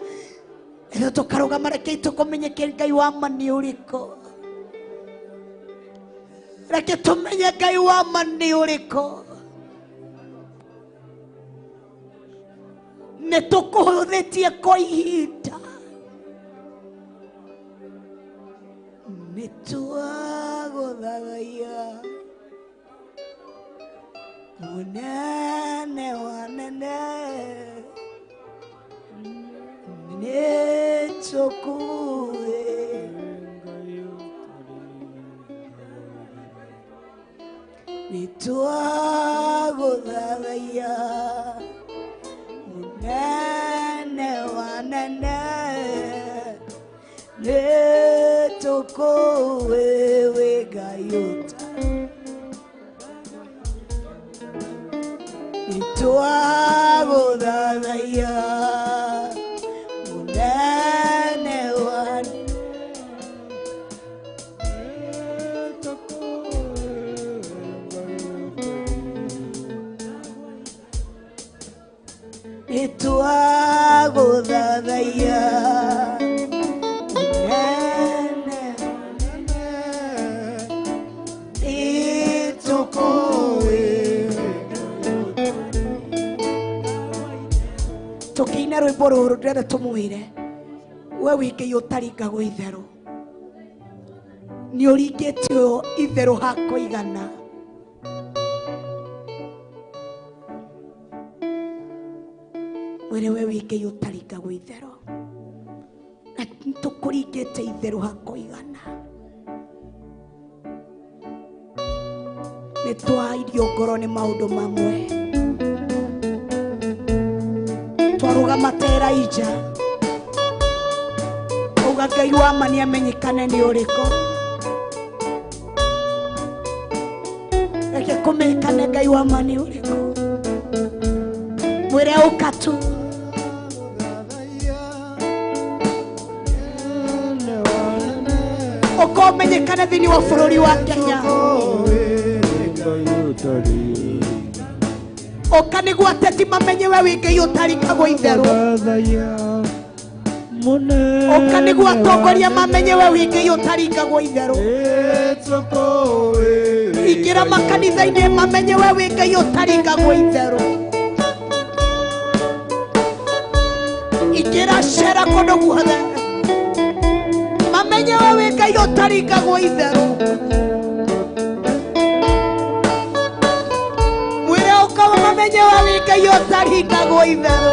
ithuĩ tũkarũgama reke tũkũmenyeke Ngai wa ma nĩ ũrĩkũ. Reke tũmenye Ngai wa ma nĩ ũrĩkũ. Nĩ tũkũhũthĩtie kwa ihinda, nĩ twagũthathaiya mũnene wa nene, nĩ tũkuĩ nĩ twagũthathaiya munene wa nene, nĩ tũkũĩ wĩ Ngai ũtarĩ. Nĩ twagũthathaiya munene wa nĩ twagũthathaiya munene nĩ tũkũĩ. Tũkĩina rwĩmbo rũrũ ndĩrenda tũmwĩre we wĩngĩ ũtaringagwo itherũ, nĩ ũringĩtio itherũ ha kũigana. Mwere we wĩngĩ ũtaringagwo itherũ, na tũkũringĩte itherũ ha kũigana. Nĩ twairio ngoro nĩ maũndũ mamwe, twarũgama ta Elija auga Ngai wa ma nĩ amenyekane nĩ ũrĩkũ. Reke kũmenyekane Ngai wa ma nĩ ũrĩkũ. Mwĩre ũka tu, ũkũmenyekane thĩinĩ wa bũrũri wa Kenya. Ũka nĩguo ateti mamenye we wĩ Ngai ũtaringagwo itherũ. Ũka nĩguo atongoria mamenye we wĩ Ngai ũtaringagwo itherũ. Ingĩra makanitha-inĩ mamenye we wĩ Ngai ũtaringagwo itherũ. Ingĩra cera kũndũ guothe mamenye we wĩ Ngai ũtaringagwo itherũ. Mwĩre ũka mamenye we wĩ Ngai ũtaringagwo itherũ.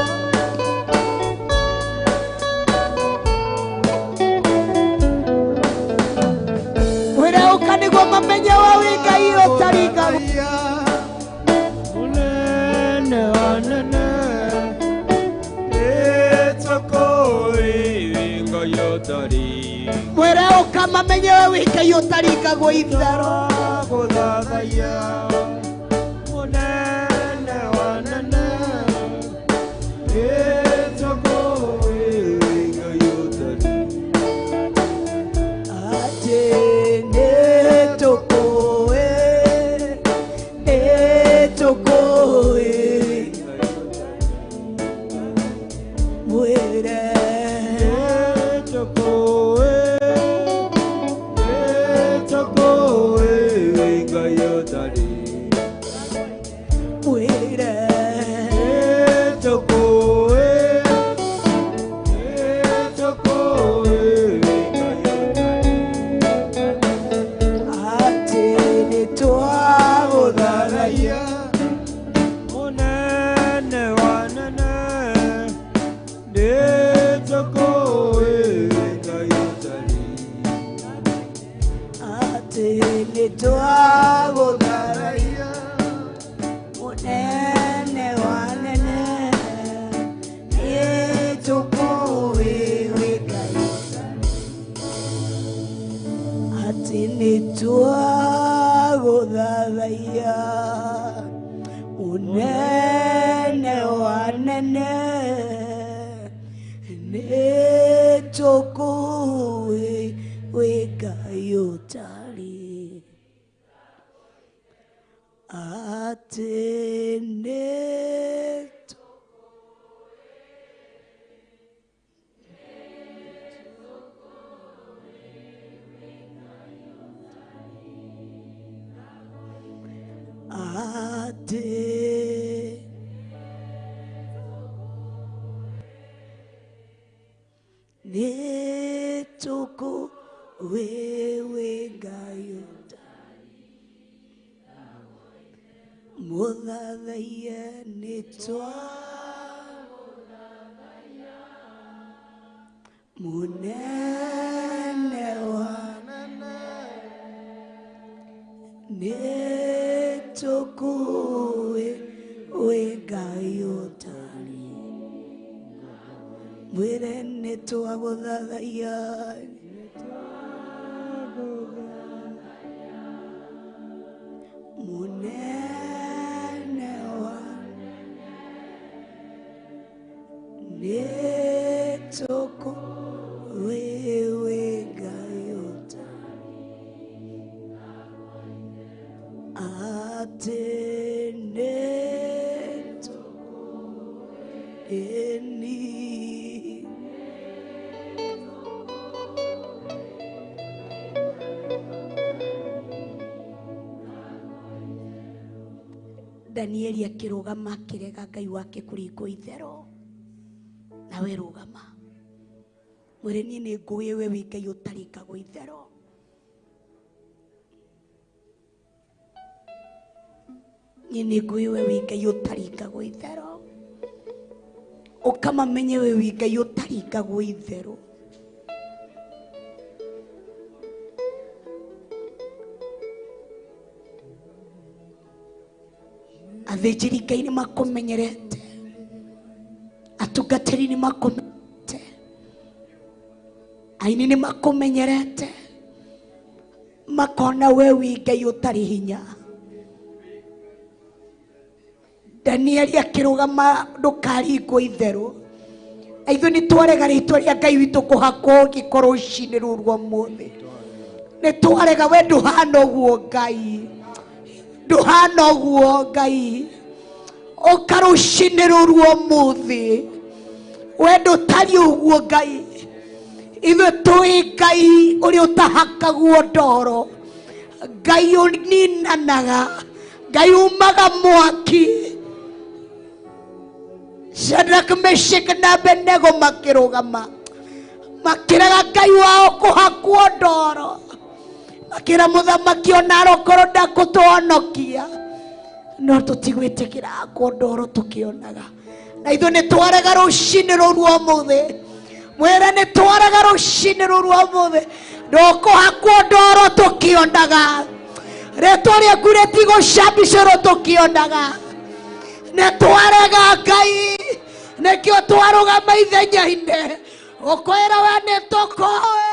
Mwĩre ũka nĩguo mamenye we wĩ Ngai ũtaringagwo. Munene wa nene mwĩre ũka mamenye we wĩ Ngai ũtaringagwo itherũ. munene wa nene nitukuwi Ngai utari ati nituku wewe Ngai utari muthathaiye nitwa munene wa nituku wewe Ngai utari mwire nitwa guthathaiya munene wa nituku wewe Ngai utari ati nituku eni Danieli akirugama akirega Ngai wake kuringo ithero nawe rugama mwire nie ni ngui we wi Ngai utarikagwo ithero nie ni ngui we wi Ngai utarikagwo ithero ukamamenye we wi Ngai utarikagwo ithero athĩnjĩri Ngai nĩ makumenyerete atungatĩri nĩ makumenyerete aini nĩ makumenyerete makona we wi Ngai ũtarĩ hinya Danieli akĩrũgama ndũkaringwo itherũ aithu nĩ twarega rĩtwa rĩa Ngai witũ kũhakwo gĩko rũcinĩ rũrũ rwa ũmũthĩ nĩ twarega we ndũhana ũguo Ngai nduhana guo Ngai ukarucinĩ rũrũ ũmũthĩ we ndũtari ũguo Ngai ithuĩ tũĩ Ngai ũrĩa ũtahakagwo ndoro Ngai ũninanaga Ngai umaga mwaki Shadrach, Meshach na Abednego makĩrũgama makĩrega Ngai wao kũhakwo ndoro akira muthamaki ona arokorwo ndakũtũhonokia no tũtigwĩtĩkĩra akwo ndoro tũkĩonaga na ithuĩ nĩ twarega rũcinĩ rũrũ ũmũthĩ mwĩre nĩ twarega rũcinĩ rũrũ ũmũthĩ ndũkũhakwo ndoro tũkĩonaga rĩtwa rĩaku rĩtigũcambicũrwo tũkĩonaga nĩ twarega Ngai nĩkĩo twarũgama ithenya-inĩ ũkwĩra we nĩ tũkũĩ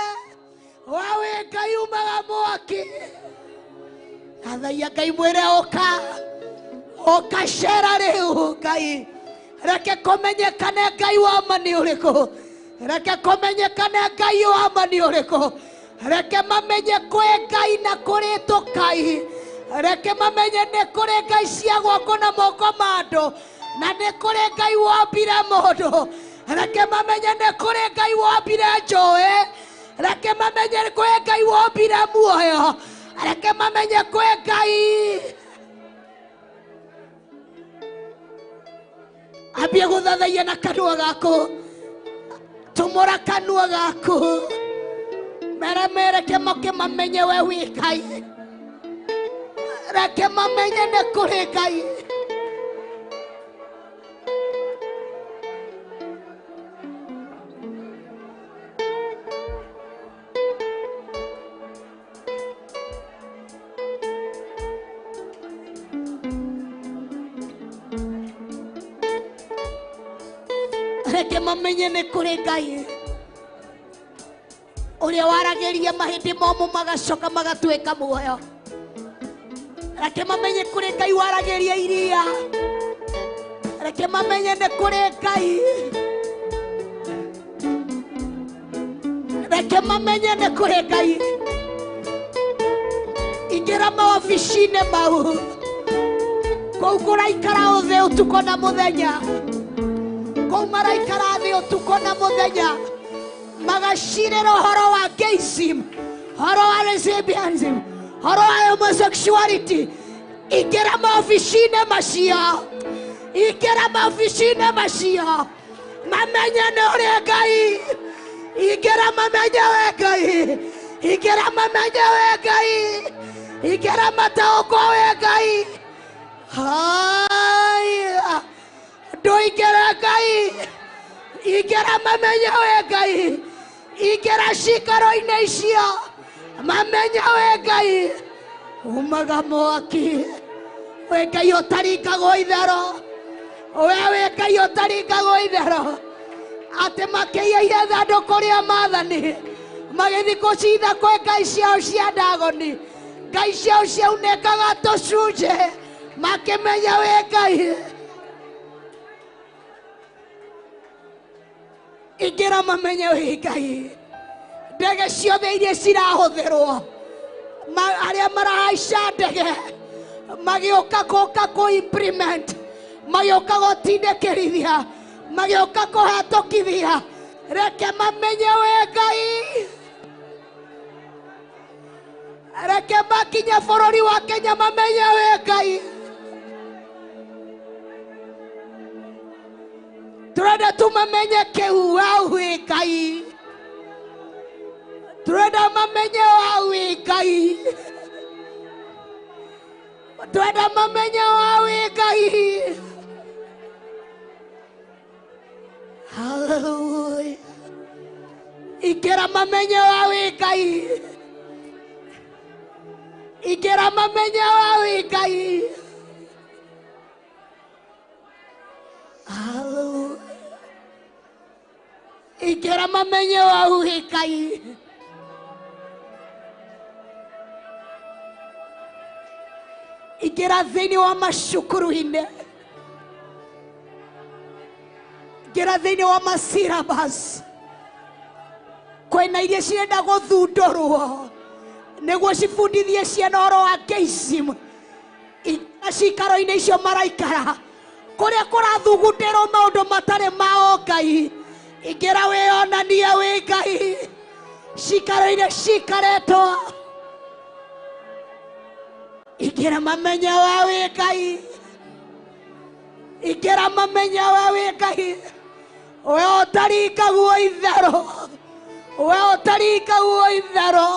wawe Ngai umaga mwaki athaia Ngai mwĩre ũka cera rĩu Ngai reke kũmenyekane Ngai wa ma nĩ ũrĩkũ reke kũmenyekane Ngai wa ma nĩ ũrĩkũ reke mamenye kwĩ Ngai na kũrĩ tũkai reke mamenye nĩ kũrĩ Ngai cia guoko na moko ma andũ na nĩ kũrĩ Ngai wombire mũndũ reke mamenye nĩ kũrĩ Ngai wombire njũĩ reke mamenye kwĩ Ngai wombire muoyo reke mamenye kwĩ Ngai ambie gũthathaiya na kanua gaku tumũra kanua gaku mereke moke mamenye we wi Ngai reke mamenye nĩ kũrĩ Ngai reke mamenye nĩ kũrĩ Ngai ũrĩa waragĩria mahĩndĩ momũ magacoka magatuĩka muoyo reke mamenye kũrĩ Ngai waragĩria iria reke mamenye nĩ kũrĩ Ngai, reke mamenye nĩ kũrĩ Ngai. Ingĩra maobici-inĩ mau, kũu kũraikara thĩ ũtukũ na mũthenya, kũu maraikara thĩ ũtukũ na mũthenya, magacirĩra ũhoro wa gayism, ũhoro wa lesbianism, ũhoro wa homosexuality. Ingĩra maobici-inĩ macio, ingĩra maobici-inĩ macio, mamenye nĩ ũrĩ Ngai. Ingĩra mamenye wĩ Ngai, ingĩra mamenye wĩ Ngai, ingĩra mataũkwo wĩ Ngai. Haya, ndũingĩre Ngai, ingĩra mamenye wĩ Ngai, ingĩra cikaro-inĩ icio, mamenye wĩ Ngai. Umaga mwaki, wĩ Ngai ũtaringagwo itherũ, we wĩ Ngai ũtaringagwo itherũ, atĩ makĩiyaire thandũkũ rĩa maathani, magĩthiĩ gũcitha kwĩ ngai ciao cia ndagoni, ngai ciao ciaunĩkaga tũcunjĩ, makĩmenya wĩ Ngai. Ingĩra mamenye wĩ Ngai. Ndege ciothe iria cirahũthĩrwo, arĩa marahaica ndege magĩũka gũka kũ-implement, magĩũka gũtindĩkĩrithia, magĩũka kũhetũkithia, reke mamenye wĩ Ngai. Reke makinya bũrũri wa Kenya mamenye wĩ Ngai. Tũrenda tũmamenye kĩu wa wĩ Ngai, tũrenda mamenye wa wĩ Ngai, tũrenda mamenye wa wĩ Ngai. Hallelujah. Ingĩra mamenye wa wĩ Ngai, ingĩra mamenye wa wĩ Ngai. Hallelujah. Ingĩra mamenye wa wĩ Ngai. Ingĩra thĩinĩ wa macukuru-inĩ, ingĩra thĩinĩ wa masyllabus, kwĩna iria cirenda gũthundũrwo nĩguo cibundithie ciana ũhoro wa gayism. Ingĩra cikaro-inĩ icio maraikara, kũrĩa kũrathugundĩrwo maũndũ matarĩ ma Ngai. Ingĩra wĩonanie wĩ Ngai cikaro-inĩ cikarĩtwo. Ingĩra mamenye wa wĩ Ngai, ingĩra mamenye wa wĩ Ngai. We ũtaringagwo itherũ, we ũtaringagwo itherũ.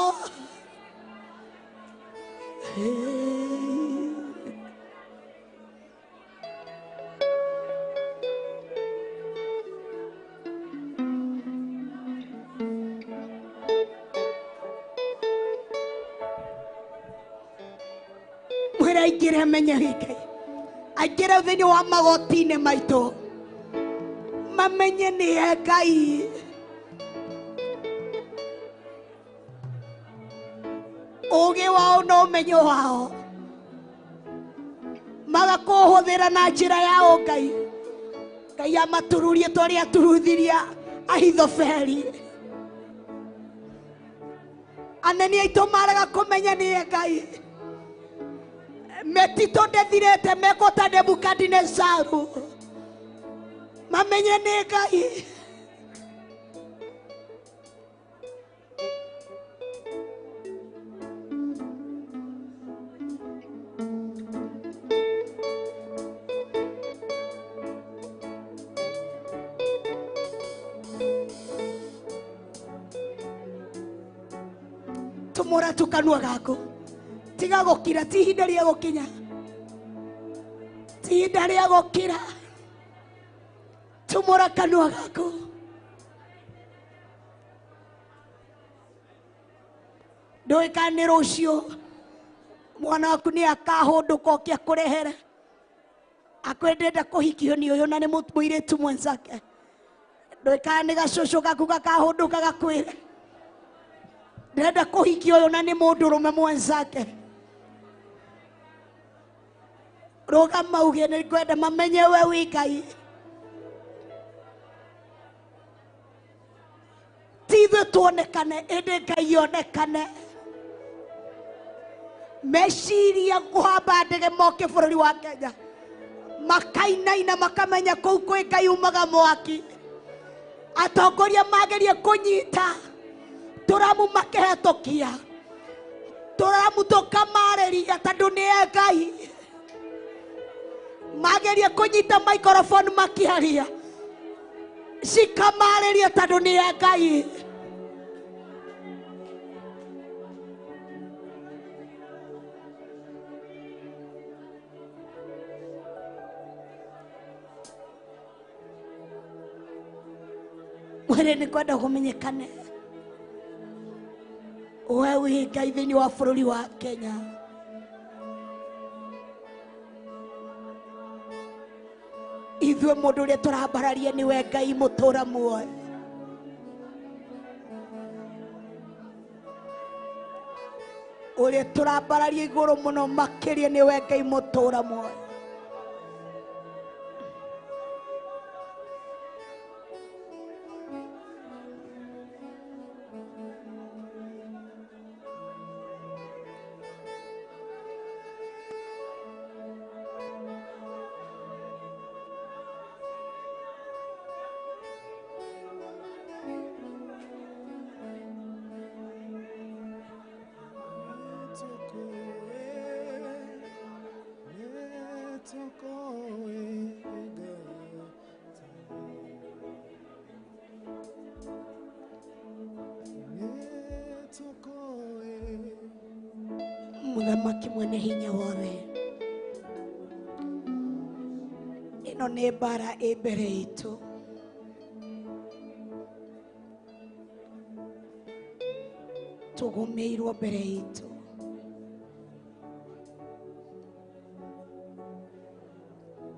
Mwĩra aingĩre amenye wĩ Ngai, aingĩre thĩinĩ wa magoti-inĩ maitũ, mamenye nĩ Ngai. Ũũgĩ wao na ũmenyo wao magakũhũthĩra na njĩra ya Ngai. Ngai amatururie tũrĩa aturuthiria Ahithofeli. Anene aitũ marega kũmenya nĩ Ngai. Metito ndethirĩte mekũta Nebukadinezaru, mamenye nĩ Ngai. Tumũra tukanua gaku, tiga gũkira, ti ihinda rĩa gũkinya, ti ihinda rĩa gũkira. Tumũra kanua gaku. Ndũĩ kana nĩ rũciũ mwana waku nĩ akahũndũka oke akũrehere, akwendete kũhikio nĩ ũyũ na nĩ mũirĩtu mwenzake. Ndũĩ kana nĩ gacũcũ gaku gakahũndũka gakwĩre ndĩrenda kũhikio ũyũ na nĩ mũndũrũme mwenzake. rũgama uge nĩ ngwenda mamenye we wĩ Ngai. Ti ithuĩ tuonekane, ĩndĩ Ngai onekane. Meciria kũhamba ndege moke bũrũri wa Kenya, makainaina makamenya kũu kwĩ Ngai umaga mwaki. Atongoria magerie kũnyita tũramu makĩhetũkia, tũramu tũkamarĩria tondũ nĩ Ngai. Magerie kũnyita microphone makĩaria, cikamarĩria tondũ nĩ Ngai. Mwere nĩ kwenda kũmenyekane we wĩ Ngai thĩinĩ wa bũrũri wa Kenya. Ithuĩ mũndũ ũrĩa tũrambararia nĩwe Ngai mũtũra muoyo. Ũrĩa tũrambararia igũrũ mũno makĩria nĩwe Ngai mũtũra muoyo. Mũthamaki mwene hinya wothe, ĩno nĩ mbara ĩ mbere itũ. Tũgũmĩirwo mbere itũ.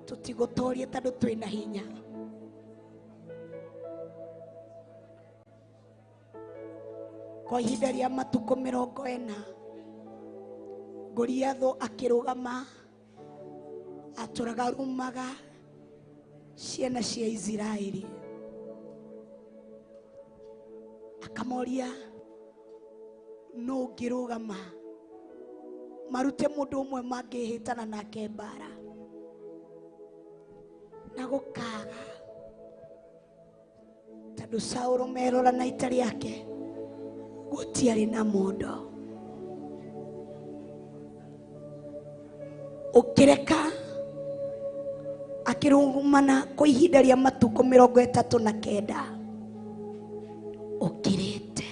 Tũtigũtooria tondũ twĩna hinya. Kwa ihinda rĩa matukũ 40 Goliathũ akĩrũgama atũragarumaga ciana cia Isiraeli, akamoria no ngĩrũgama marute mũndũ ũmwe mangĩhĩtana nake mbara, na gũkaga tondũ Saũlũ merora na ita rĩake gũtiarĩ na mũndũ. Ũkĩreka akĩrũgama kwa ihinda rĩa matukũ 39 ũkirĩte,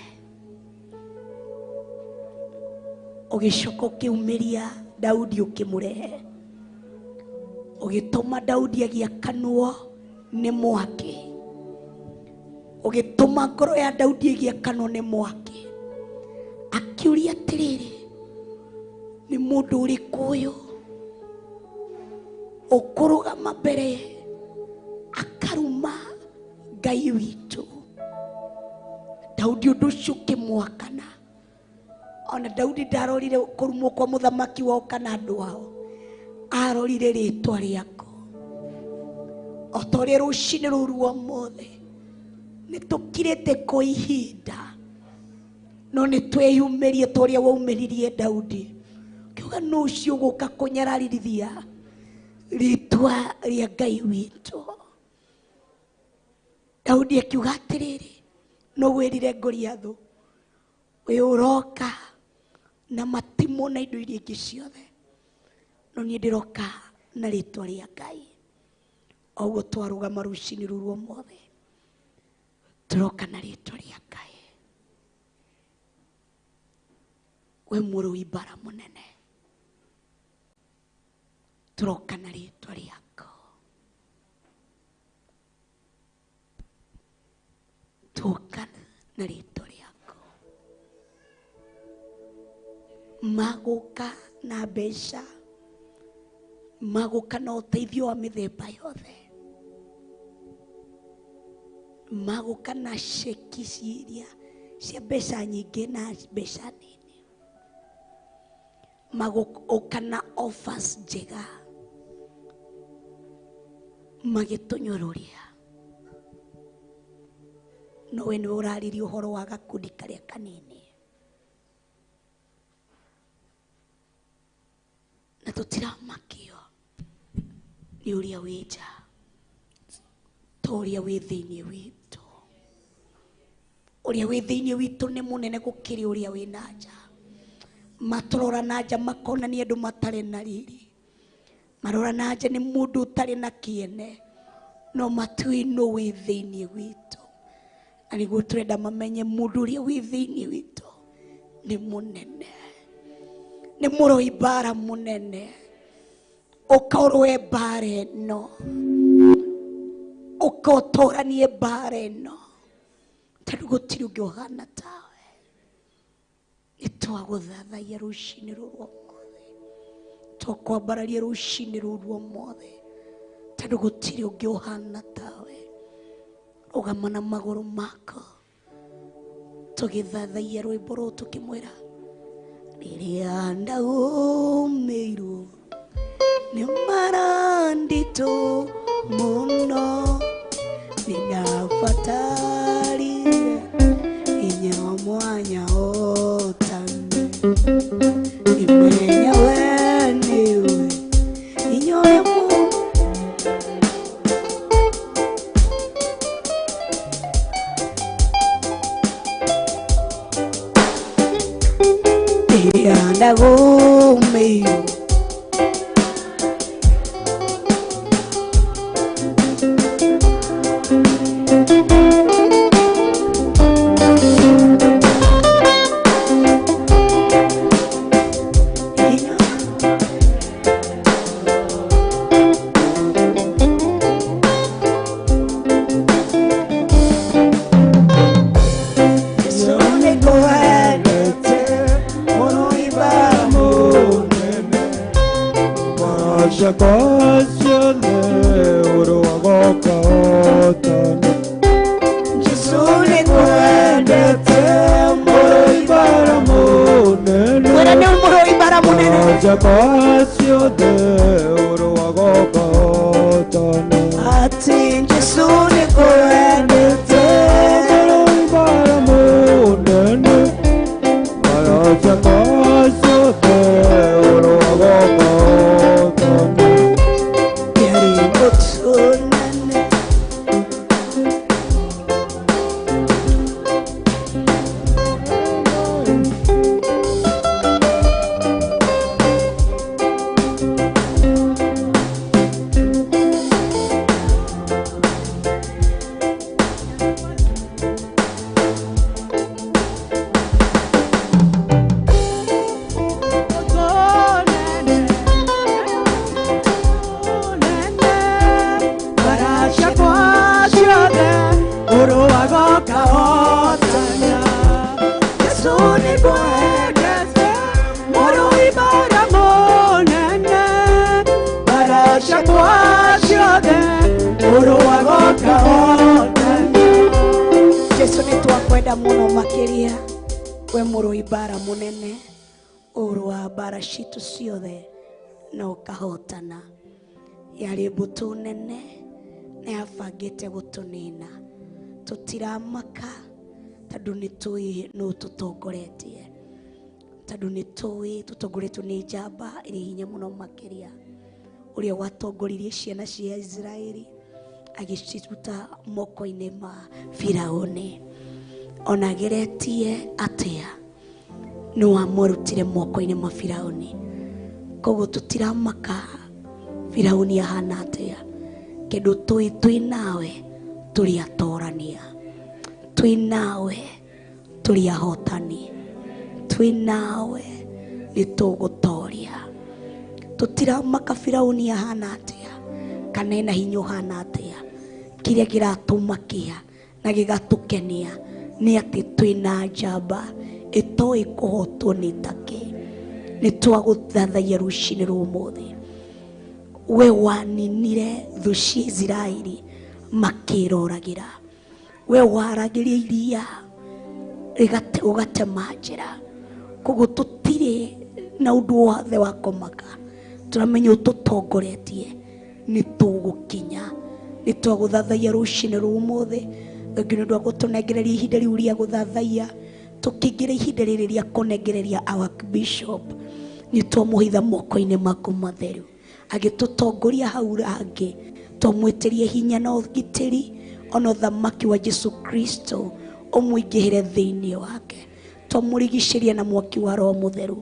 ũgĩcoka ũkĩumĩria Daudi ũkĩmũrehe, ũgĩtũma Daudi agĩakanwo nĩ mwaki, ũgĩtũma ngoro ya Daudi ĩgĩakanwo nĩ mwaki, akĩũria atĩrĩrĩ, nĩ mũndũ ũrĩkũ ũyũ ũkũrũgama mbere akaruma Ngai witũ? Daudi ũndũ ũcio ũkĩmwakana. Ona Daudi ndarorire kũrumwo kwa mũthamaki wao kana andũ ao, arorire rĩtwa rĩako. O ta ũrĩa rũciinĩ rũu rwa ũmũthĩ nĩ tũkirĩte kwa ihinda, no nĩ twĩyumĩrie ta ũrĩa waumĩririe Daudi, kiuga nũ ũcio ũgũka kũnyararithia rĩtwa rĩa Ngai witũ. Daudi akiuga atĩrĩrĩ, no wĩrire Goliathũ, we ũroka na matimũ na indo iria ingĩ ciothe, no niĩ ndĩroka na rĩtwa rĩa Ngai. O ũguo twarũgama rũciinĩ rũu rwa ũmũthĩ, tũroka na rĩtwa rĩa Ngai. We mũrũi mbara mũnene, tũroka na rĩtwa rĩako. Tũroka na rĩtwa rĩako. Magũka na mbeca, magũka na ũteithio wa mĩthemba yothe, magũka na ceki ciria cia mbeca nyingĩ na mbeca nini, magũka na offers njega, magĩtũnyũrũria. No we nĩwe ũraririe ũhoro wa gakundi karĩa kanini, na tũtiramakio nĩ ũrĩa wĩ nja, ta ũrĩa wĩ thĩinĩ witũ. Ũrĩa wĩ thĩinĩ witũ nĩ mũnene gũkĩra ũrĩa wĩ na nja. Matũrora na nja makona nĩ andũ matarĩ na riri, marora na nja nĩ mũndũ ũtarĩ na kĩene, no matiũĩ nũ wĩ thĩinĩ witũ. Na nĩguo tũrenda mamenye mũndũ ũrĩa wĩ thĩinĩ witũ nĩ mũnene, nĩ mũroi mbara mũnene. Ũka ũrũe mbara ĩno, ũka ũtũranie mbara ĩno, tondũ gũtirĩ ũngĩ ũhana tawe. Nĩtwagũthathaia rũcinĩ rũrũ ũmũthĩ, twakwambararia rũcinĩ rũrũ ũmũthĩ, tondũ gũtirĩ ũngĩ ũhana tawe. Rũgama na magũrũ mako, tũgĩthathaia rwĩmbo rũrũ tũkĩmwĩra, rĩrĩa ndagũmĩirwo nĩ maranditũ mũno, nĩndabatarire hinya mwanya ũtane, imenya we nĩwe hinya ũrĩa rĩrĩa ndagũmĩirwo citu ciothe na ukahotana. Yari mbutu nene na yabangite gutunina, tutiramaka tondu nitui no tutongoretie, tondu nitui tutongoretwo ni njamba iri hinya muno makiria, uria watongoririe ciana cia Israeli agiciruta moko-ini ma Firauni. Ona geretie atia no amorutire moko-ini ma Firauni. Koguo tutiramaka Firauni ahana atia, kedu tui nawe turi atorania, tui nawe turi ahotani, tui nawe nitugutoria. Tutiramaka Firauni ahana atia kana ena hinya hana atia. Kiria giratumakia na gigatukenia ni ati tui na njamba itoi kuhotwo ni take. Nitwaguthathaia rucini rumuthi, we waninire thu cia Israeli makiroragira, we waragiria iria ugatema njira. Koguo tutire na undu wothe wa kumaka, turamenya ututongoretie nitugukinya nĩ twagũthathaiya rũcinĩ rũu ũmũthĩ. Thengiũ nĩ ũndũ wa gũtũnengereria ihinda rĩu rĩa gũthathaiya, tũkĩingĩra ihinda rĩrĩ rĩa kũnengereria our bishop. Nĩ twamũhitha moko-inĩ maku matheru, agĩtũtongoria hau hangĩ, twamwĩtĩria hinya na ũgitĩri ona ũthamaki wa Jesu Kristo ũmũingĩhĩre thĩinĩ wake. Twamũrigicĩria na mwaki wa Roho Mũtheru,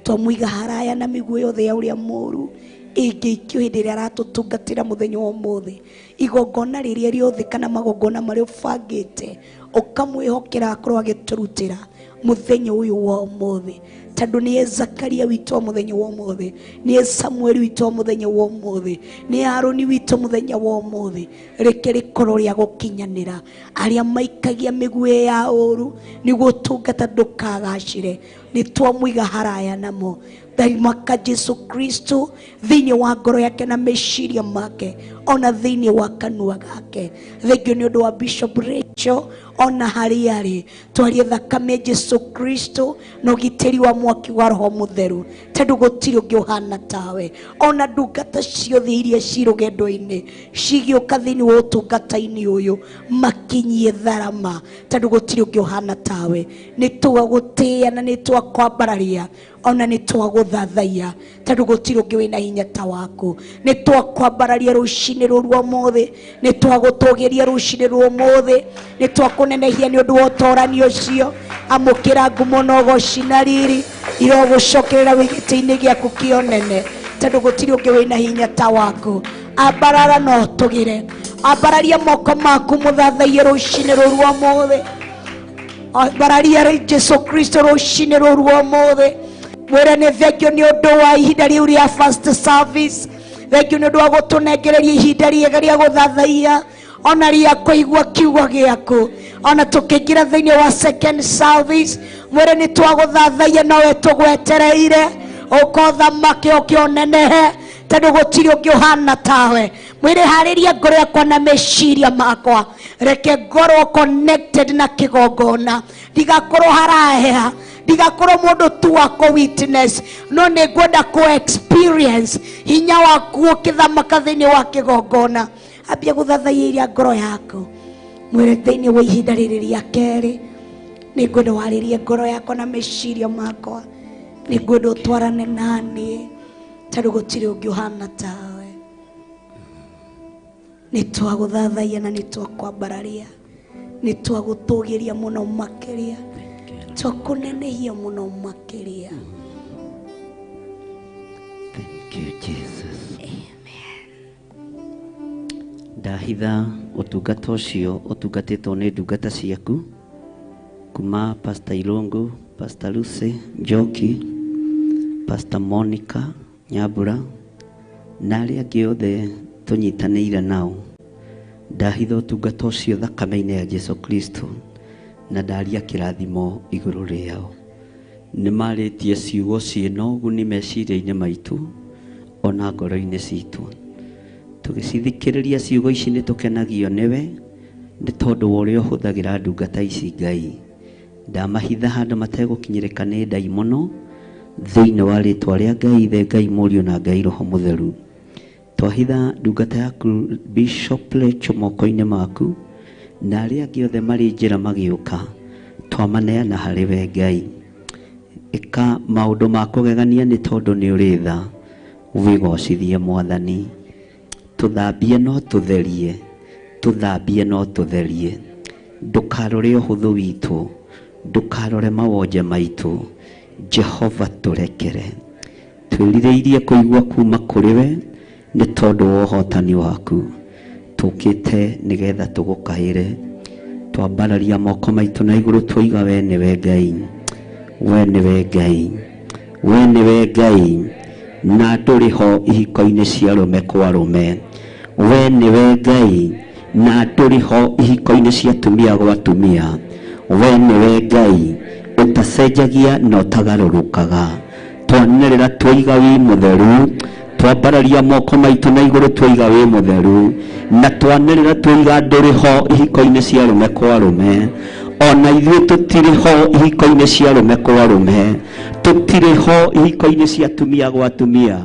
twamũiga haraya na mĩguĩ yothe ya ũrĩa mũũru ĩngĩikio hĩndĩ ĩrĩa aratũtungatĩra mũthenya wa ũmũthĩ. Igongona rĩrĩa rĩothe kana magongona marĩa ũbangĩte ũkamwĩhokera akorwo agĩtũrutĩra mũthenya ũyũ wa ũmũthĩ, tondũ nĩ Zakaria witũ wa mũthenya wa ũmũthĩ, nĩ Samueli witũ wa mũthenya wa ũmũthĩ, nĩ Haruni witũ mũthenya wa ũmũthĩ. Reke rĩkorwo rĩa gũkinyanĩra arĩa maikagia mĩguĩ ya ũũru nĩguo ũtungata ndũkagacĩre. Nĩ twamũiga haraya namo thaimaka Jesu Kristo thĩinĩ wa ngoro yake na meciria make ona thĩinĩ wa kanua gake. Thengiũ nĩ ũndũ wa Bishop Rachel ona harĩa arĩ, twarie thakame Jesu Kristo na ũgitĩri wa mwaki wa Roho Mũtheru, tondũ gũtirĩ ũngĩ ũhana tawe. Ona ndungata ciothe iria ci rũgendo-inĩ cigĩũka thĩinĩ wa ũtungata-inĩ ũyũ makinyie tharama, tondũ gũtirĩ ũngĩ ũhana tawe. Nĩ twagũtĩĩa na nĩ twakwambararia ona nĩ twagũthathaiya, tondũ gũtirĩ ũngĩ wĩna hinya ta waku. Nĩ twakwambararia rũcinĩ rũu rwa ũmũthĩ, nĩ twagũtũgĩria rũcinĩ rwa ũmũthĩ, nĩ twakũnenehia nĩ ũndũ wa ũtorani ũcio. Amũkĩra ngumo na ũgoci na riri irogũcokerera gĩtĩ-inĩ gĩaku kĩa ũnene, tondũ gũtirĩ ũngĩ wĩna hinya ta waku. Ambarara no tũgĩre, ambararia moko maku mũthathaiye rũcinĩ rũu rwa ũmũthĩ. Ambararia Jesu Kristo rũcinĩ rũu rwa ũmũthĩ. Mwĩre nĩ thengio nĩ ũndũ wa ihinda rĩu rĩa first service. Thengio nĩ ũndũ wa gũtũnengereria ihinda rĩega rĩa gũthathaiya ona rĩa kũigua kiugo gĩaku. Ona tũkĩingĩra thĩinĩ wa second service, mwĩre nĩ twagũthathaiya nawe tũgwetereire ũkothamake ũkĩonenehe, tondũ gũtirĩ ũngĩ ũhana tawe. Mwĩre harĩria ngoro yakwa na meciria makwa, reke ngorwo connected na kĩgongona, ndigakorwo haraheha, ndigakorwo mũndũ tu wako witness, no nĩ ngwenda ku experience hinya waku ũkĩthamaka thĩinĩ wa kĩgongona. Ambia gũthathaiya ngoro yaku, mwĩre thĩinĩ wa ihinda rĩrĩ rĩa kerĩ nĩ ngwenda warĩrie ngoro yakwa na meciria makwa, nĩ ngwenda ũtwarane naniĩ, tondũ gũtirĩ ũngĩ ũhana tawe. Nĩ twagũthathaiya na nĩ twakwambararia, nĩ twagũtũgĩria mũno makĩria, twakũnenehia mũno makĩria. Thank you, Jesus. Ndahitha ũtungata ũcio ũtungatĩtwo nĩ ndungata ciaku kuma Pastor Irungu, Pastor Lucy Njoki, Pastor Monica Nyambura na arĩa angĩ othe tũnyitanĩire nao. Ndahitha ũtungata ũcio thakame-inĩ ya Jesu Kristo na ndaria kĩrathimo igũrũ rĩao. Nĩ marĩtie ciugo ciĩna ũguni meciria-inĩ maitũ ona ngoro-inĩ citũ. Tũgĩcithikĩrĩria ciugo ici nĩ tũkenagio nĩwe, nĩ tondũ wa ũrĩa ũhũthagĩra ndungata ici Ngai. Ndamahitha handũ mategũkinyĩrĩka nĩ ndaimono thĩinĩ wa rĩtwa rĩa Ngai Ithe, Ngai Mũriũ na Ngai Roho Mũtheru. Twahitha ndungata yaku Bishop Rachel moko-inĩ maku na arĩa angĩ othe marĩ njĩra magĩũka, twamaneana harĩ we Ngai. Ĩka maũndũ ma kũgegania nĩ tondũ nĩ ũrĩ tha, wĩgocithie Mwathani. Tũthambie no tũtherie, tũthambie no tũtherie. Ndũkarore ũhũthũ witũ, ndũkarore mawonje maitũ. Jehova tũrekere, twĩrirĩirie kũigua kuma kũrĩ we nĩ tondũ wa ũhotani waku. Tũkĩte nĩgetha tũgũkaĩre, twambararia moko maitũ na igũrũ twoiga we nĩwe Ngai, we nĩwe Ngai, we nĩwe Ngai, na ndũrĩ ho ihiko-inĩ cia arũme kwa arũme. We nĩwe Ngai, na ndũrĩ ho ihiko-inĩ cia atumia gwa atumia. We nĩwe Ngai, ũtacenjagia na ũtagarũrũkaga. Twanĩrĩra twoiga wĩ mũtheru, twambararia moko maitũ na igũrũ twoiga wĩ mũtheru, na twanĩrĩra twoiga ndũrĩ ho ihiko-inĩ cia arũme kwa arũme. Ona ithuĩ tũtirĩ ho ihiko-inĩ cia arũme kwa arũme, tũtirĩ ho ihiko-inĩ cia atumia gwa atumia,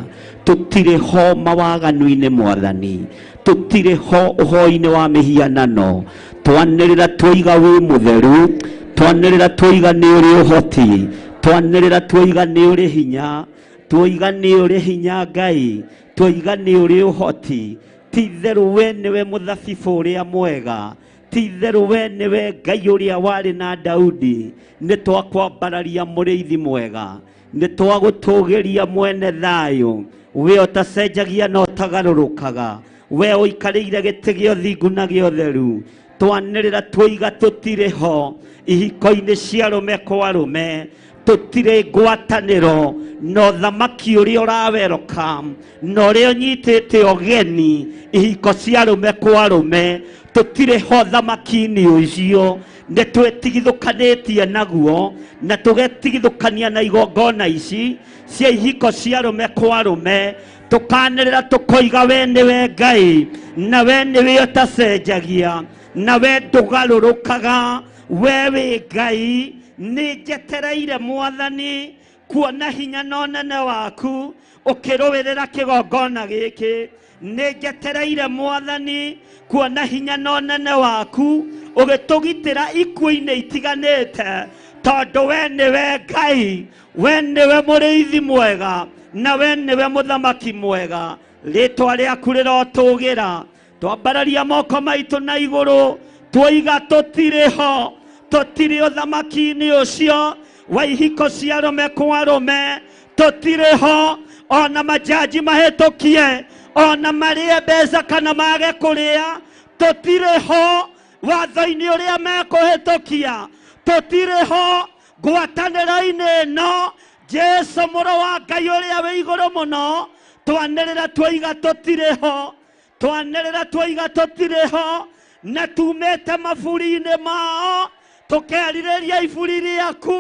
tũtirĩ ho mawaganu-inĩ Mwathani, tutire ho uhoi-ini wa mihianano twanirira twiga wi mutheru twanirira twiga ni uri uhoti twanirira twiga ni uri hinya twiga ni uri hinya Ngai twiga ni uri uhoti titheru we niwe muthabibu uria mwega titheru we niwe Ngai uria wari na Daudi ni twakwambararia muriithi mwega ni twagutugiria mwene thayu we utacenjagia no tagarurukaga we uikarĩire gĩtĩ gĩa ũthingu na gĩa ũtheru twanĩrĩra twiga tũtirĩ ho ihiko-inĩ cia arũme kwa arũme tũtirĩ ngwatanĩro na ũthamaki ũrĩa ũraweroka na ũrĩa ũnyitĩte ũgeni ihiko cia arũme kwa arũme tũtirĩ ho thamaki-inĩ ũcio nĩ twĩtigithũkanĩtie naguo na tũgetigithũkania na igongona ici cia ihiko cia arũme kwa arũme tukanirira tukoiga we niwe Ngai na we niwe utacenjagia na we ndugarurukaga we wi Ngai ni njetereire Mwathani kuona hinya na ũnene waku ukirũwĩrĩra kĩgongona gĩkĩ ni njetereire Mwathani kuona hinya na ũnene waku ũgĩtũgitĩra ikuũ-inĩ itiganĩte tondũ we niwe Ngai we niwe mũrĩithi mwega na we niwe muthamaki mwega ritwa rĩaku rĩrotũgĩra twambararia moko maitũ na igũrũ twoiga tũtirĩ ho tũtirĩ ũthamaki-inĩ ũcio wa ihiko cia arũme kwa arũme tũtirĩ ho ona majaji mahĩtũkie ona marĩe mbeca kana mage kũrĩa tũtirĩ ho watho-inĩ ũrĩa mekũhĩtũkia tũtirĩ ho ngwatanĩro-inĩ ĩno Jesu mũrũ wa Ngai ũrĩa wĩ igũrũ mũno twanĩrĩra twoiga tũtirĩ ho twanĩrĩra twoiga tũtirĩ ho na tumĩte maburi-inĩ mao tũkerirĩria iburi rĩaku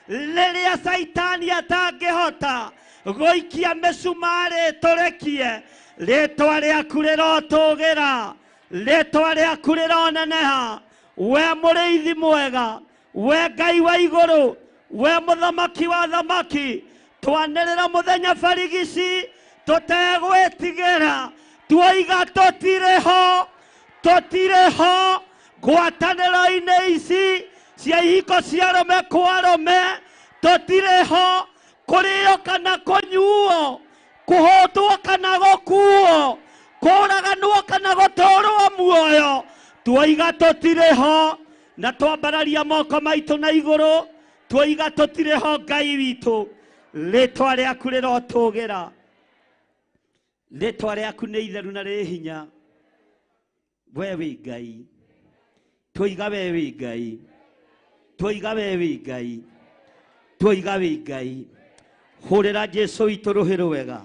rĩrĩa Saitani atangĩhota gũikia mĩcumarĩ tũrekie rĩtwa rĩaku rĩrotũgĩra rĩtwa rĩaku rĩroneneha we mũrĩithi mwega we Ngai wa igũrũ we muthamaki wa thamaki twanĩrĩra mũthenya barigici tũtegwĩtigĩra twoiga tũtirĩ ho ngwatanĩro-inĩ ici cia ihiko cia arũme kwa arũme tũtirĩ ho kũrĩo kana kũnyuo kũhũtwo kana gũkuo kũraganwo kana gũtũrwo muoyo twoiga tũtirĩ ho na twambararia moko maitũ na igũrũ twoiga tũtirĩ ho Ngai witũ rĩtwa rĩaku rĩrotũgĩra rĩtwa rĩaku nĩ itheru na rĩ hinya we wĩ Ngai twoiga we wĩ Ngai twoiga we wĩ Ngai twoiga wĩ Ngai hũrĩra Jesu witũ rũhĩ rwega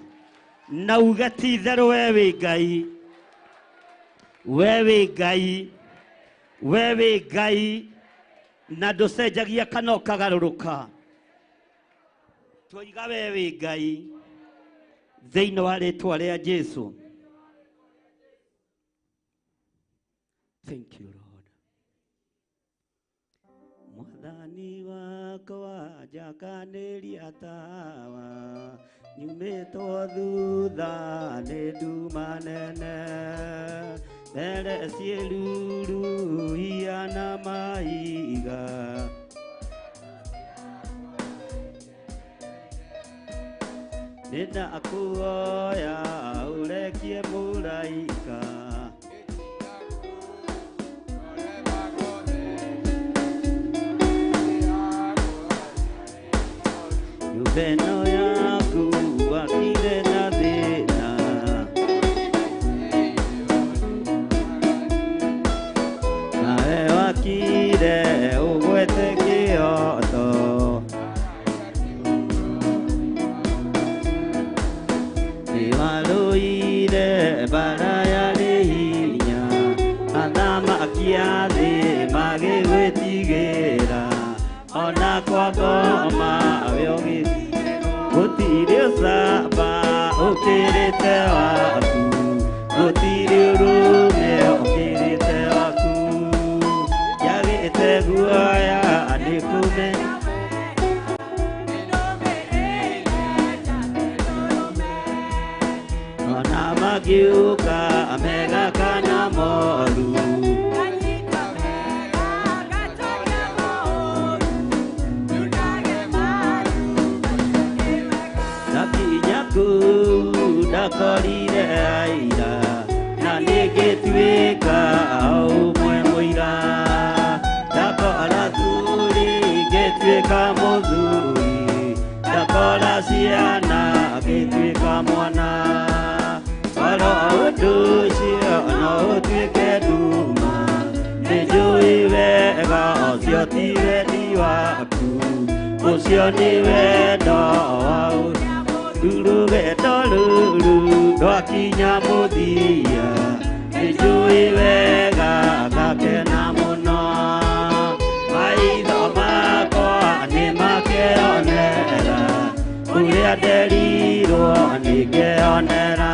na uge ti itherũ we wĩ Ngai we wĩ Ngai we wĩ Ngai na ndũcenjagia kana ũkagarũrũka twoiga we wĩ Ngai thĩinĩ wa rĩtwa rĩa Jesu. Thank you Lord. Mwathani wakwa njakanĩria tawa nyumĩtwo thutha nĩ nduma nene mbere ciĩruru hiana maiga nĩndakuoya ũrekie mũraika nyũmba ĩno yaku wakire na thĩna nawe wakire ũgwete kĩoto nĩwarũire mbara yarĩ hinya athamaki a thĩ magĩgwĩtigĩra ona kwa ngoma we gũtirĩ ũcamba ũkĩrĩte waku gũtirĩ ũrũme ũkĩrĩte waku yagĩte guoya nĩkũme ona magiũka mega ũndũ ũcio no ũtuĩke nduma nĩ njũĩ wega ũcio ti wendi waku ũcio nĩ wendo wa rũgendo rũrũ rwakinya mũthia nĩ njũĩ wega ngakena mũno maitho makwa nĩ makeyonera ũrĩa nderirwo nĩngeyonera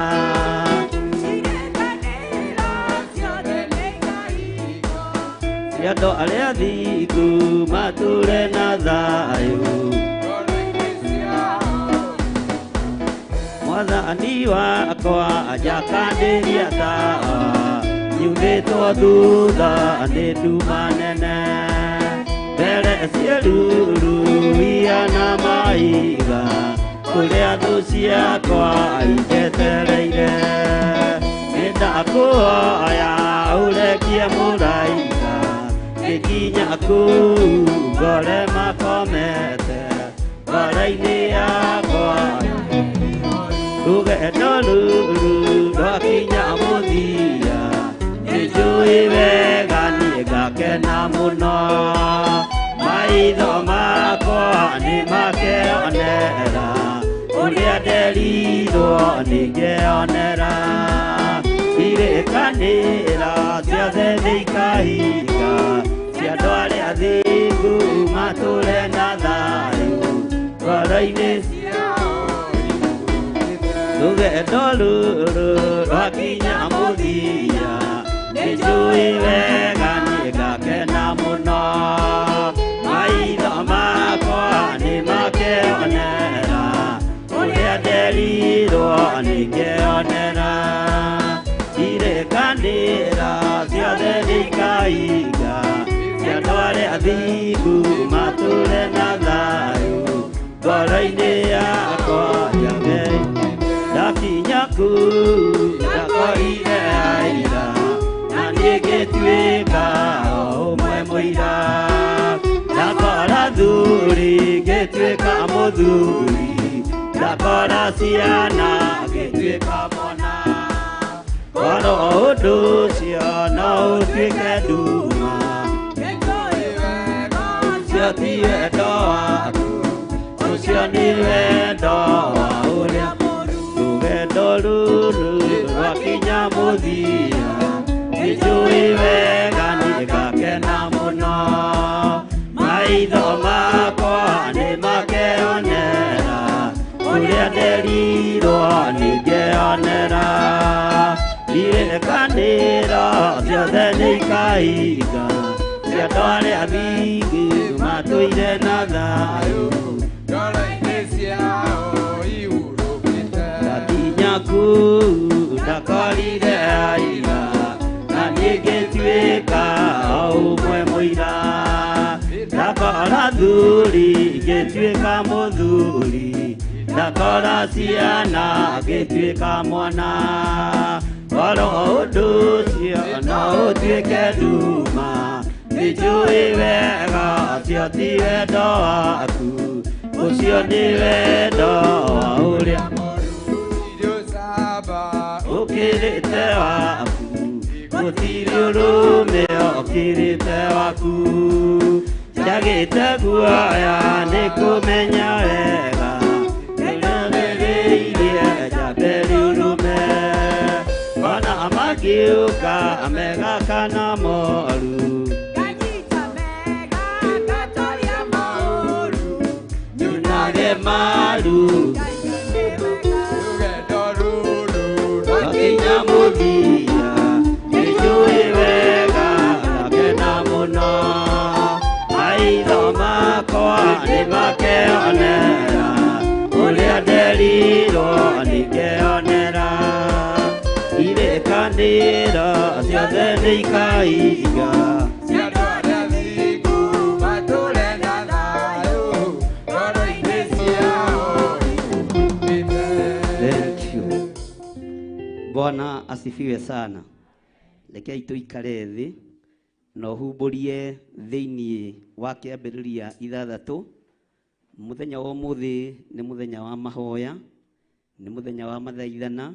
andũ arĩa athingu matũũre na thayũ mwathani wakwa njakandĩria tawa nyumĩtwo thutha nĩ nduma nene mbere ciĩruru ihana maiga kũrĩa thũ ciakwa injetereire nĩndakũhoya ũrekie mũraika ngĩkinya kũu ngore makomete ngoro-inĩ yakwa rũgendo rũrũ rwakinya mũthia nĩ njũĩ wega niĩ ngakena mũno maitho makwa nĩ makeyonera ũrĩa nderirwo nĩngeyonera irĩkanĩra ciothe nĩikahinga cia andũ arĩa athingu matũũre na thayũ ngoro-inĩ rũgendo rũrũ rwakinya mũthia nĩ njũĩ wega niĩ ngakena mũno maitho makwa nĩ makeyonera ũrĩa nderirwo nĩngeyonera irĩkanĩra ciothe nĩikahinga cia andũ arĩa athingu matũũre na thayũ ngoro-inĩ yakwa Yahwe ndakinya kũu ndakorire aira na niĩ ngĩtuĩka o ũmwe mũira ndakora thuri ngĩtuĩka mũthuri ndakora ciana ngĩtuĩka mwana korwo ũndũ ũcio no ũtuĩke nduma ũcio ti wendo waku ũcio nĩ wendo wa ũrĩa rũgendo rũrũ rwakinya mũthia nĩ njũĩ wega niĩ ngakena mũno maitho makwa nĩ makeyonera ũrĩa nderirwo nĩngeyonera irĩkanĩro ciothe nĩikahinga cia andũ arĩa athingu matũire na thayũ ngoro-inĩ ciao ihurũkĩte ndakinya kũu ndakorire aira na niĩ ngĩtuĩka o ũmwe mũira ndakora thuri ngĩtuĩka mũthuri ndakora ciana ngĩtuĩka mwana korwo ũndũ ũcio no ũtuĩke nduma nĩ njũĩ wega ũcio ti wendo waku ũcio nĩ wendo wa ũrĩa ũkĩrĩte waku gũtirĩ ũrũme ũkĩrĩte waku njagĩte guoya nĩ kũmenya wega nĩrĩrĩirie njambe rĩũrũme ona magĩũka mega kana moru nyunage maru rũgendo rũrũ rwakinya mũthia nĩ njũĩ wega ngakena mũno maitho makwa nĩ makeyonera ũrĩa nderirwo nĩngeyonera irĩkanĩro ciothe nĩikahinga cia andũ arĩa athingu matũũre na thayũ ngoro-inĩ ciao ihurũkĩte. Thank you. Bwana asifiwe sana. Rekei tuikare thĩ na ũhumbũrie thĩinĩ wa kĩambĩrĩria ithathatũ. Mũthenya wa ũmũthĩ nĩ mũthenya wa mahoya, nĩ mũthenya wa mathaithana,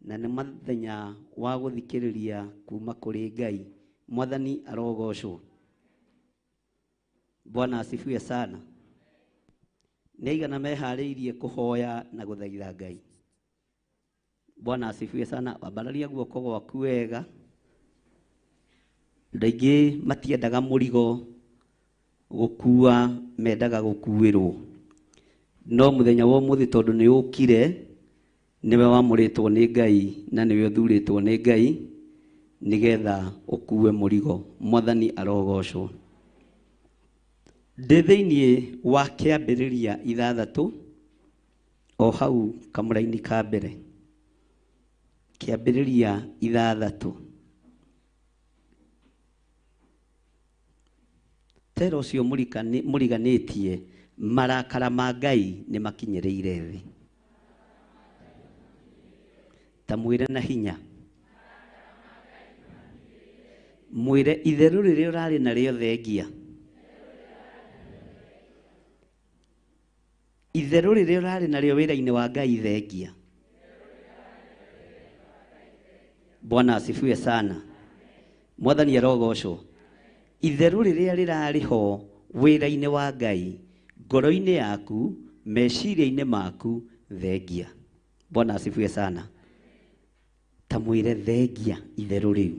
na nĩ mũthenya wa gũthikĩrĩria kuma kũrĩ Ngai. Mwathani arogocwo. Bwana asifiwe sana. Nĩaigana meharĩirie kũhoya na gũthaitha Ngai. Bwana asifiwe sana. Wambararia guoko gwaku wega. Ndaingĩ matiendaga mũrigo gũkua, mendaga gũkuĩrwo. No mũthenya wa ũmũthĩ tondũ nĩ ũkire, niwe wamũrĩtwo nĩ Ngai na niwe ũthurĩtwo nĩ Ngai nigetha ũkue mũrigo. Mwathani arogocwo. Ndĩ thĩinĩ wa kĩambĩrĩria 6 o hau kamũra-inĩ ka mbere. Kĩambĩrĩria 6. Tero ũcio mũriganĩtie, marakara ma Ngai nĩ makinyĩrĩire thĩ. Ta mwĩre na hinya. Mwĩre itherũ rĩrĩa ũrarĩ narĩo thengia. Itherũ rĩrĩa ũrarĩ narĩo wĩra-inĩ wa Ngai thengia. Bwana asifiwe sana. Mwathani arogocwo. Itherũ rĩrĩa rĩrarĩ ho wĩra-inĩ wa Ngai, ngoro-inĩ yaku, meciria-inĩ maku, thengia. Bwana asifiwe sana. Ta mwĩre thengia itherũ rĩu.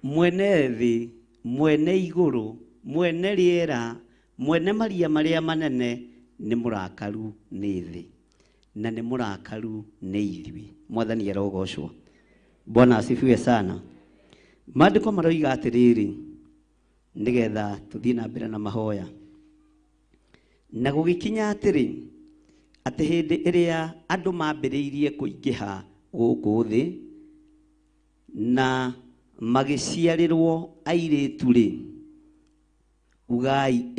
Mwene thĩ, mwene igũrũ, mwene rĩera, mwene maria marĩa manene, nĩ mũrakaru nĩ thĩ na nĩ mũrakaru nĩ ithuĩ. Mwathani arogocwo. Bwana asifiwe sana. Maandĩko maroiga atĩrĩrĩ, nĩgetha tũthiĩ na mbere na mahoya. Na gũgĩkinya atĩrĩ, atĩ hĩndĩ ĩrĩa andũ mambĩrĩirie kũingĩha gũkũ thĩ na magĩciarĩrwo airĩtu rĩ, ugai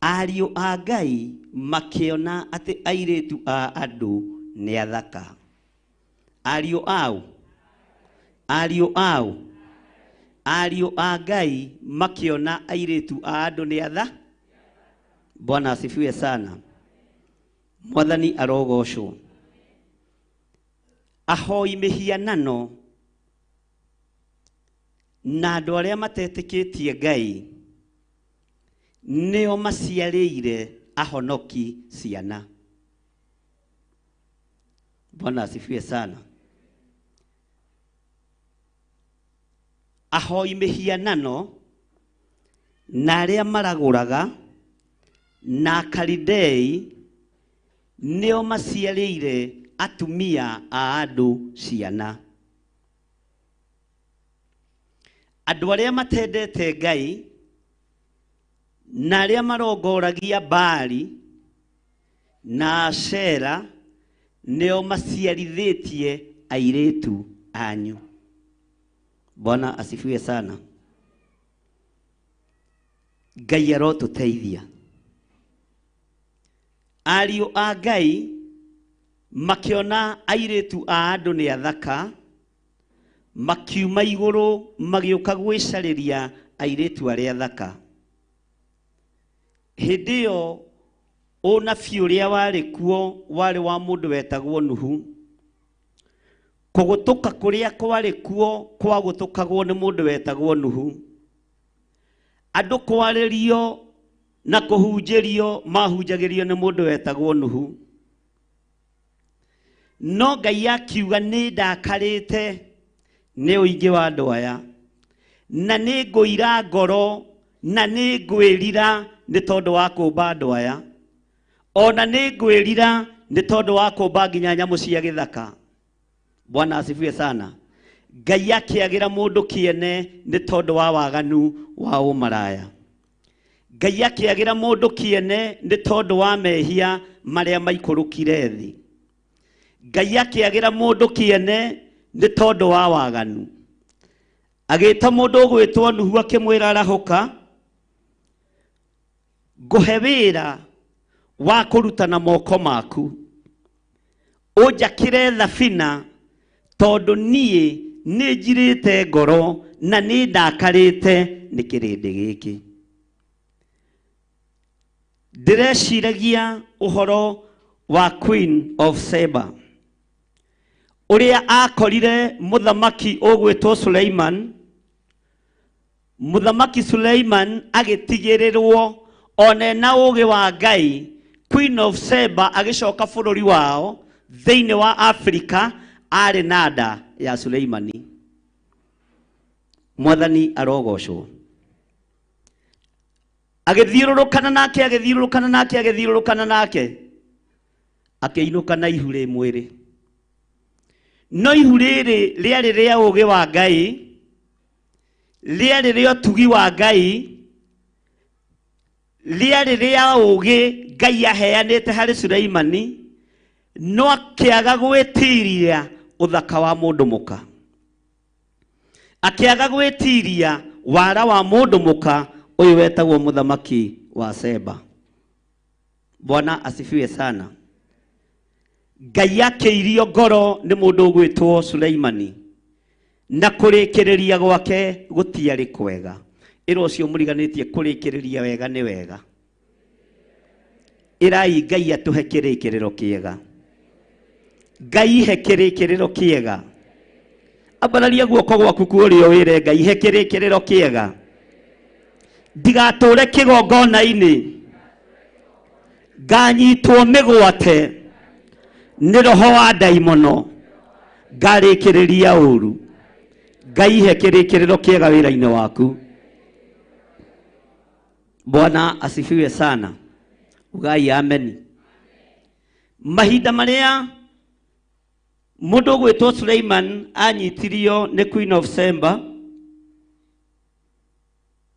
ariũ a Ngai makĩona atĩ airĩtu a andũ nĩ athaka. Ariũ ao, ariũ ao, ariũ a Ngai makĩona airĩtu a andũ nĩ athaka. Bwana asifiwe sana. Mwathani arogocwo. Ahoi mĩhianano na andũ arĩa matetĩkĩtie Ngai nĩo maciarĩire ahonoki ciana. Bwana asifiwe sana. Ahoi mĩhianano na arĩa maragũraga na Kalidei nĩo maciarĩire atumia a andũ ciana. Andũ arĩa matendete Ngai na arĩa marongoragia Baali na Ashera nĩo maciarithĩtie airĩtu anyu. Bwana asifiwe sana. Ngai arotũteithia. Ariũ a Ngai makĩona airĩtu a andũ nĩ athaka, makiuma igũrũ magĩũka gwĩcarĩria airĩtu arĩa athaka. Hĩndĩ ĩyo ũnabii ũrĩa warĩ kuo warĩ wa mũndũ wetagwo Nuhu. Kũgũtũka kũrĩa kwarĩ kuo kwagũtũkagwo nĩ mũndũ wetagwo Nuhu. Andũ kwarĩrio na kũhunjĩrio mahunjagĩrio nĩ mũndũ wetagwo Nuhu. No Ngai akiuga nĩ ndakarĩte nĩ ũingĩ wa andũ aya, na nĩ ngũira ngoro na nĩ ngwĩrira nĩ tondũ wa kũmba andũ aya, ona nĩ ngwĩrira nĩ tondũ wa kũmba nginya nyamũ cia gĩthaka. Bwana asifiwe sana. Ngai akĩagĩra mũndũ kĩene nĩ tondũ wa waganu wa ũmaraya. Ngai akĩagĩra mũndũ kĩene nĩ tondũ wa mehia marĩa maikũrũkire thĩ. Ngai akĩagĩra mũndũ kĩene nĩ tondũ wa waganu. Agĩĩta mũndũ ũgwĩtwo Nuhu akĩmwĩra arahũka, ngũhe wĩra wa kũruta na moko maku, ũnjakĩre thabina tondũ niĩ nĩ njirĩte ngoro na nĩ ndakarĩte nĩ kĩrĩndĩ gĩkĩ. Ndĩreciragia ũhoro wa Queen of Sheba uria akorire muthamaki ogwetwo Suleiman. Muthamaki Suleiman agitigirirwo one na ugi wa Ngai. Queen of Sheba agicoka bururi wao thiini wa Africa ari nada ya Suleimani. Mwathani arogocwo. Agithiururukana nake akiinuka na ihu ri mwiri. No ihu riri riari ria ugi wa Ngai, riari ria utugi wa Ngai, riari ria ugi Ngai aheanite hari Suleimani, no akiaga gwitiria uthaka wa mundu muka, akiaga gwitiria wara wa mundu muka uyu wetagwo muthamaki wa Sheba. Bwana asifiwe sana. Ngai akeirio ngoro ni mundu gwitwo Suleimani, na kurikiriria gwake gutiari kwega. Iro cio muriganitie kurikiriria wega ni wega. Irai Ngai atuhe kirikiriro kiega. Ngai he kirikiriro kiega. Abararia guoko gwaku kurio wire Ngai he kirikiriro kiega. Ndigature kigongona-ini nganyitwo migwate ni roho wa daimono ngarikiriria uru. Ngai he kirikiriro kiega wira-ini waku. Bwana asifiwe sana. Ugai amen. Mahinda maria mundu gwitwo Suleiman anyitirio ni Queen of Sheba,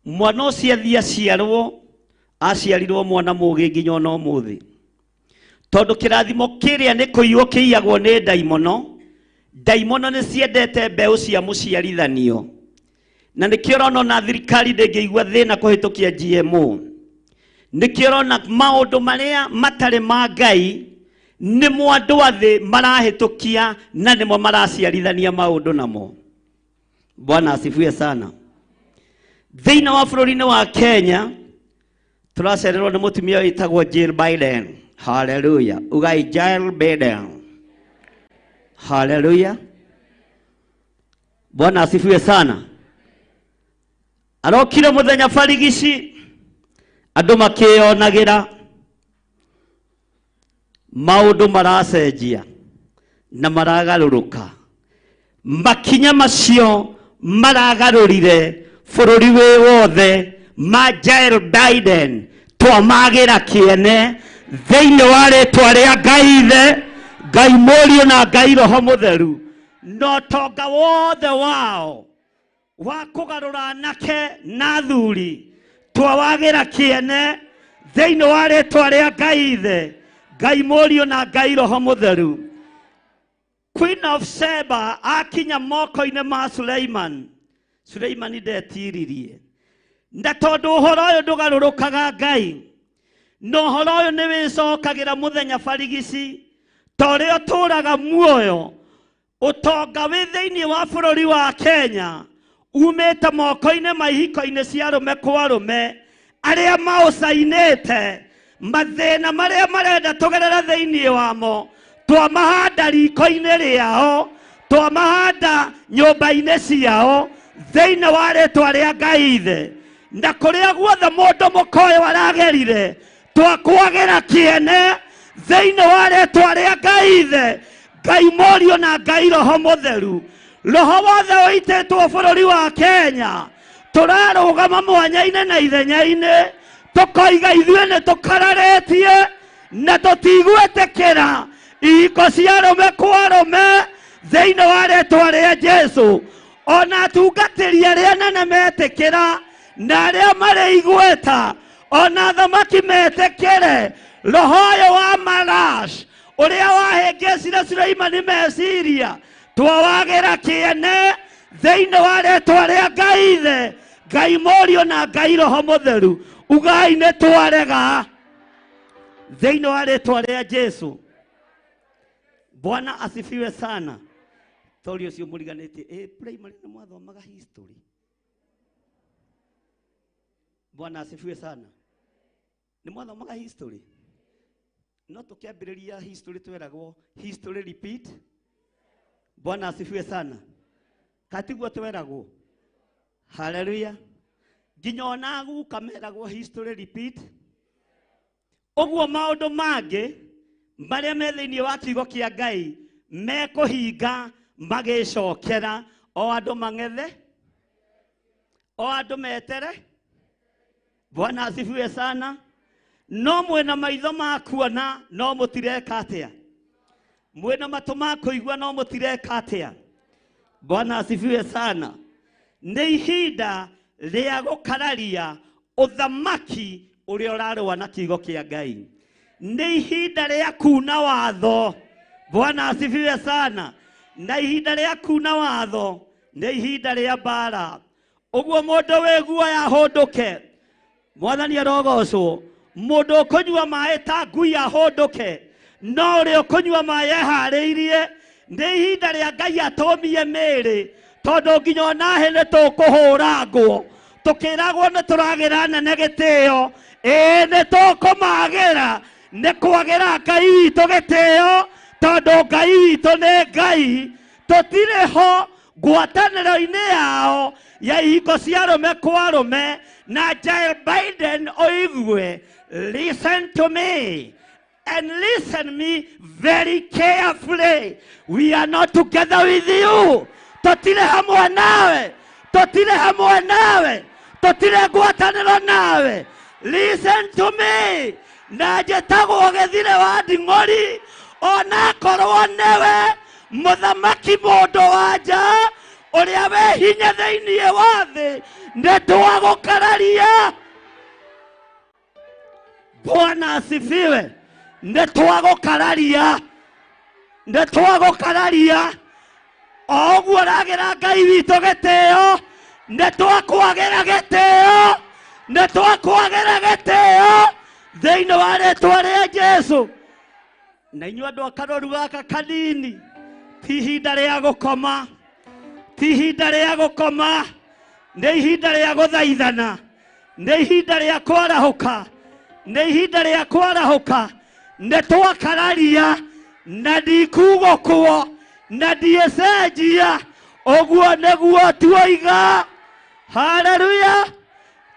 mwana ucio aciarwo aciarirwo mwana mugi nginya no muthi, tondu kirathimo kiria ni kuiywo kiiyagwo ni daimono. Daimono ni ciendete mbeu cia muciarithanio, na nikirona na thirikari ndingiigua thina kuhitukia GMO. Nikirona maundu maria matare ma Ngai ni mwandu athi marahitukia na nimo maraciarithania maundu namo. Bwana asifiwe sana. Thiina wa bururi-ini wa Kenya turacererwo ni mutumia witagwo Jill Biden. Hallelujah. Ugai Jill Biden. Hallelujah. Bwana asifiwe sana. Arokire muthenya barigici andu makionagira maundu maracenjia na maragaruruka. Makinya macio maragarurire bururi wi wothe ma Jill Biden twamagira kiene thiini wa ritwa ria Ngai Ithe, Ngai Murio na Ngai Roho Mutheru. No tonga wothe wao wa kugarura anake na thuri twawagira kiene thiini wa ritwa ria Ngai Ithe, Ngai Murio na Ngai Roho Mutheru. Queen of Sheba akinya moko-ini ma Suleiman, Suleimani ndetiririe. Na tondu uhoro uyu ndugarurukaga Ngai, no uhoro uyu ni wicokagira muthenya barigici, tori uturaga muoyo utonga wi thiini wa bururi wa Kenya umite moko-ini mahiko-ini cia arume kwa arume aria maucainite mathina maria marenda tugerera thiini wamo. Twamahanda riko-ini riao, twamahanda nyumba-ini ciao thiini wa ritwa ria Ngai Ithe, na kuria guothe mundu mukoyo aragerire twakwagira kiene thiini wa ritwa ria Ngai Ithe, Ngai Murio na Ngai Roho Mutheru. Roho wothe uititwo bururi wa Kenya turarugama mwanya-ini na ithenya-ini tukoiga ithuĩ nĩ tũkararĩtie na tũtigwĩtĩkĩra ihiko cia arũme kwa arũme thĩinĩ wa rĩĩtwa rĩa Jesũ. Ona atungatĩri arĩa anene metĩkĩra na arĩa marĩ igweta, ona athamaki metĩkĩre roho ũyũ wa Malash ũrĩa wahĩngĩcire Suleimani meciria twawagira kiene thĩinĩ wa rĩĩtwa rĩa Ngai Ithe, Ngai Murio na Ngai Roho Mutheru. Ugai nĩ twarega thĩinĩ wa rĩĩtwa rĩa Jesũ. Bwana asifiwe sana. Tori ũcio mũriganĩtie primary nĩ mwathomaga history. Bwana asifiwe sana. Nĩ mwathomaga history. no tukiambiriria history tweragwo history repeat. Bwana asifiwe sana. Katiguo tweragwo. Hallelujah. Nginya onagu kameragwo history repeat. Oguo maundu mange maria me thiini wa kiugo kia Ngai mekuhinga magicokera o andu mangethe o andu metere. Bwana asifiwe sana. No mwena maitho makuona no mutireka atia. Mwena matu makuigua no mutireka atia. Bwana asifiwe sana. Nĩ ihinda rĩa gũkararia ũthamaki ũrĩa ũrarũa na kiugo kĩa Ngai. Nĩ ihinda rĩa kuna watho. Bwana asifiwe sana. Na ihinda rĩa kuna watho nĩ ihinda rĩa mbara. Ũguo mũndũ wĩ guoya ahũndũke. Mwathani arogocwo. Mũndũ ũkũnyua maĩ ta ngui ahũndũke. No ũrĩa ũkũnyua maĩ eharĩirie. Nĩ ihinda rĩa Ngai atũmie mĩĩrĩ. Tondũ nginya ona hene tũkũhũrangwo. Tũkĩragwo nĩ tũragĩra nene gĩtĩo. Nĩ tũkũmagĩra. Nĩ kwagĩra Ngai witũ gĩtĩo. Tondũ Ngai witũ nĩ Ngai. Tũtirĩ ho ngwatanĩro-inĩ yao ya ihiko cia arũme kwa arũme. Na Joe Biden oigue, listen to me. And listen me very carefully. We are not together with you. Totile hamwe nawe. Totile hamwe nawe. Totile ngwatanĩro nawe. Listen to me. Na njĩtagwo gĩthire wa nding'ori. Ona korwo nĩwe mũthamaki mũndũ wa nja. Ũrĩa wĩ hinya thĩinĩ wa thĩ. Nĩtwagũkararia. Bwana asifiwe. Nĩtwagũkararia. Nĩtwagũkararia. Oguo ragĩra Ngai witũ gĩtĩo. Nĩtwakwagĩra gĩtĩo. Nĩtwakwagĩra gĩtĩo. Thĩinĩ wa rĩĩtwa rĩa Jesũ. Na inyuĩ andũ a karoru gaka kanini. Ti ihinda rĩa gũkoma. Ti ihinda rĩa gũkoma. Nĩ ihinda rĩa gũthaithana. Nĩ ihinda rĩa kwarahũka. Nĩ ihinda rĩa kwarahũka. Nĩtwakararia. Na ndikugũkwo. Na ndiĩcenjia. Ũguo nĩguo tuoiga. Haleluya.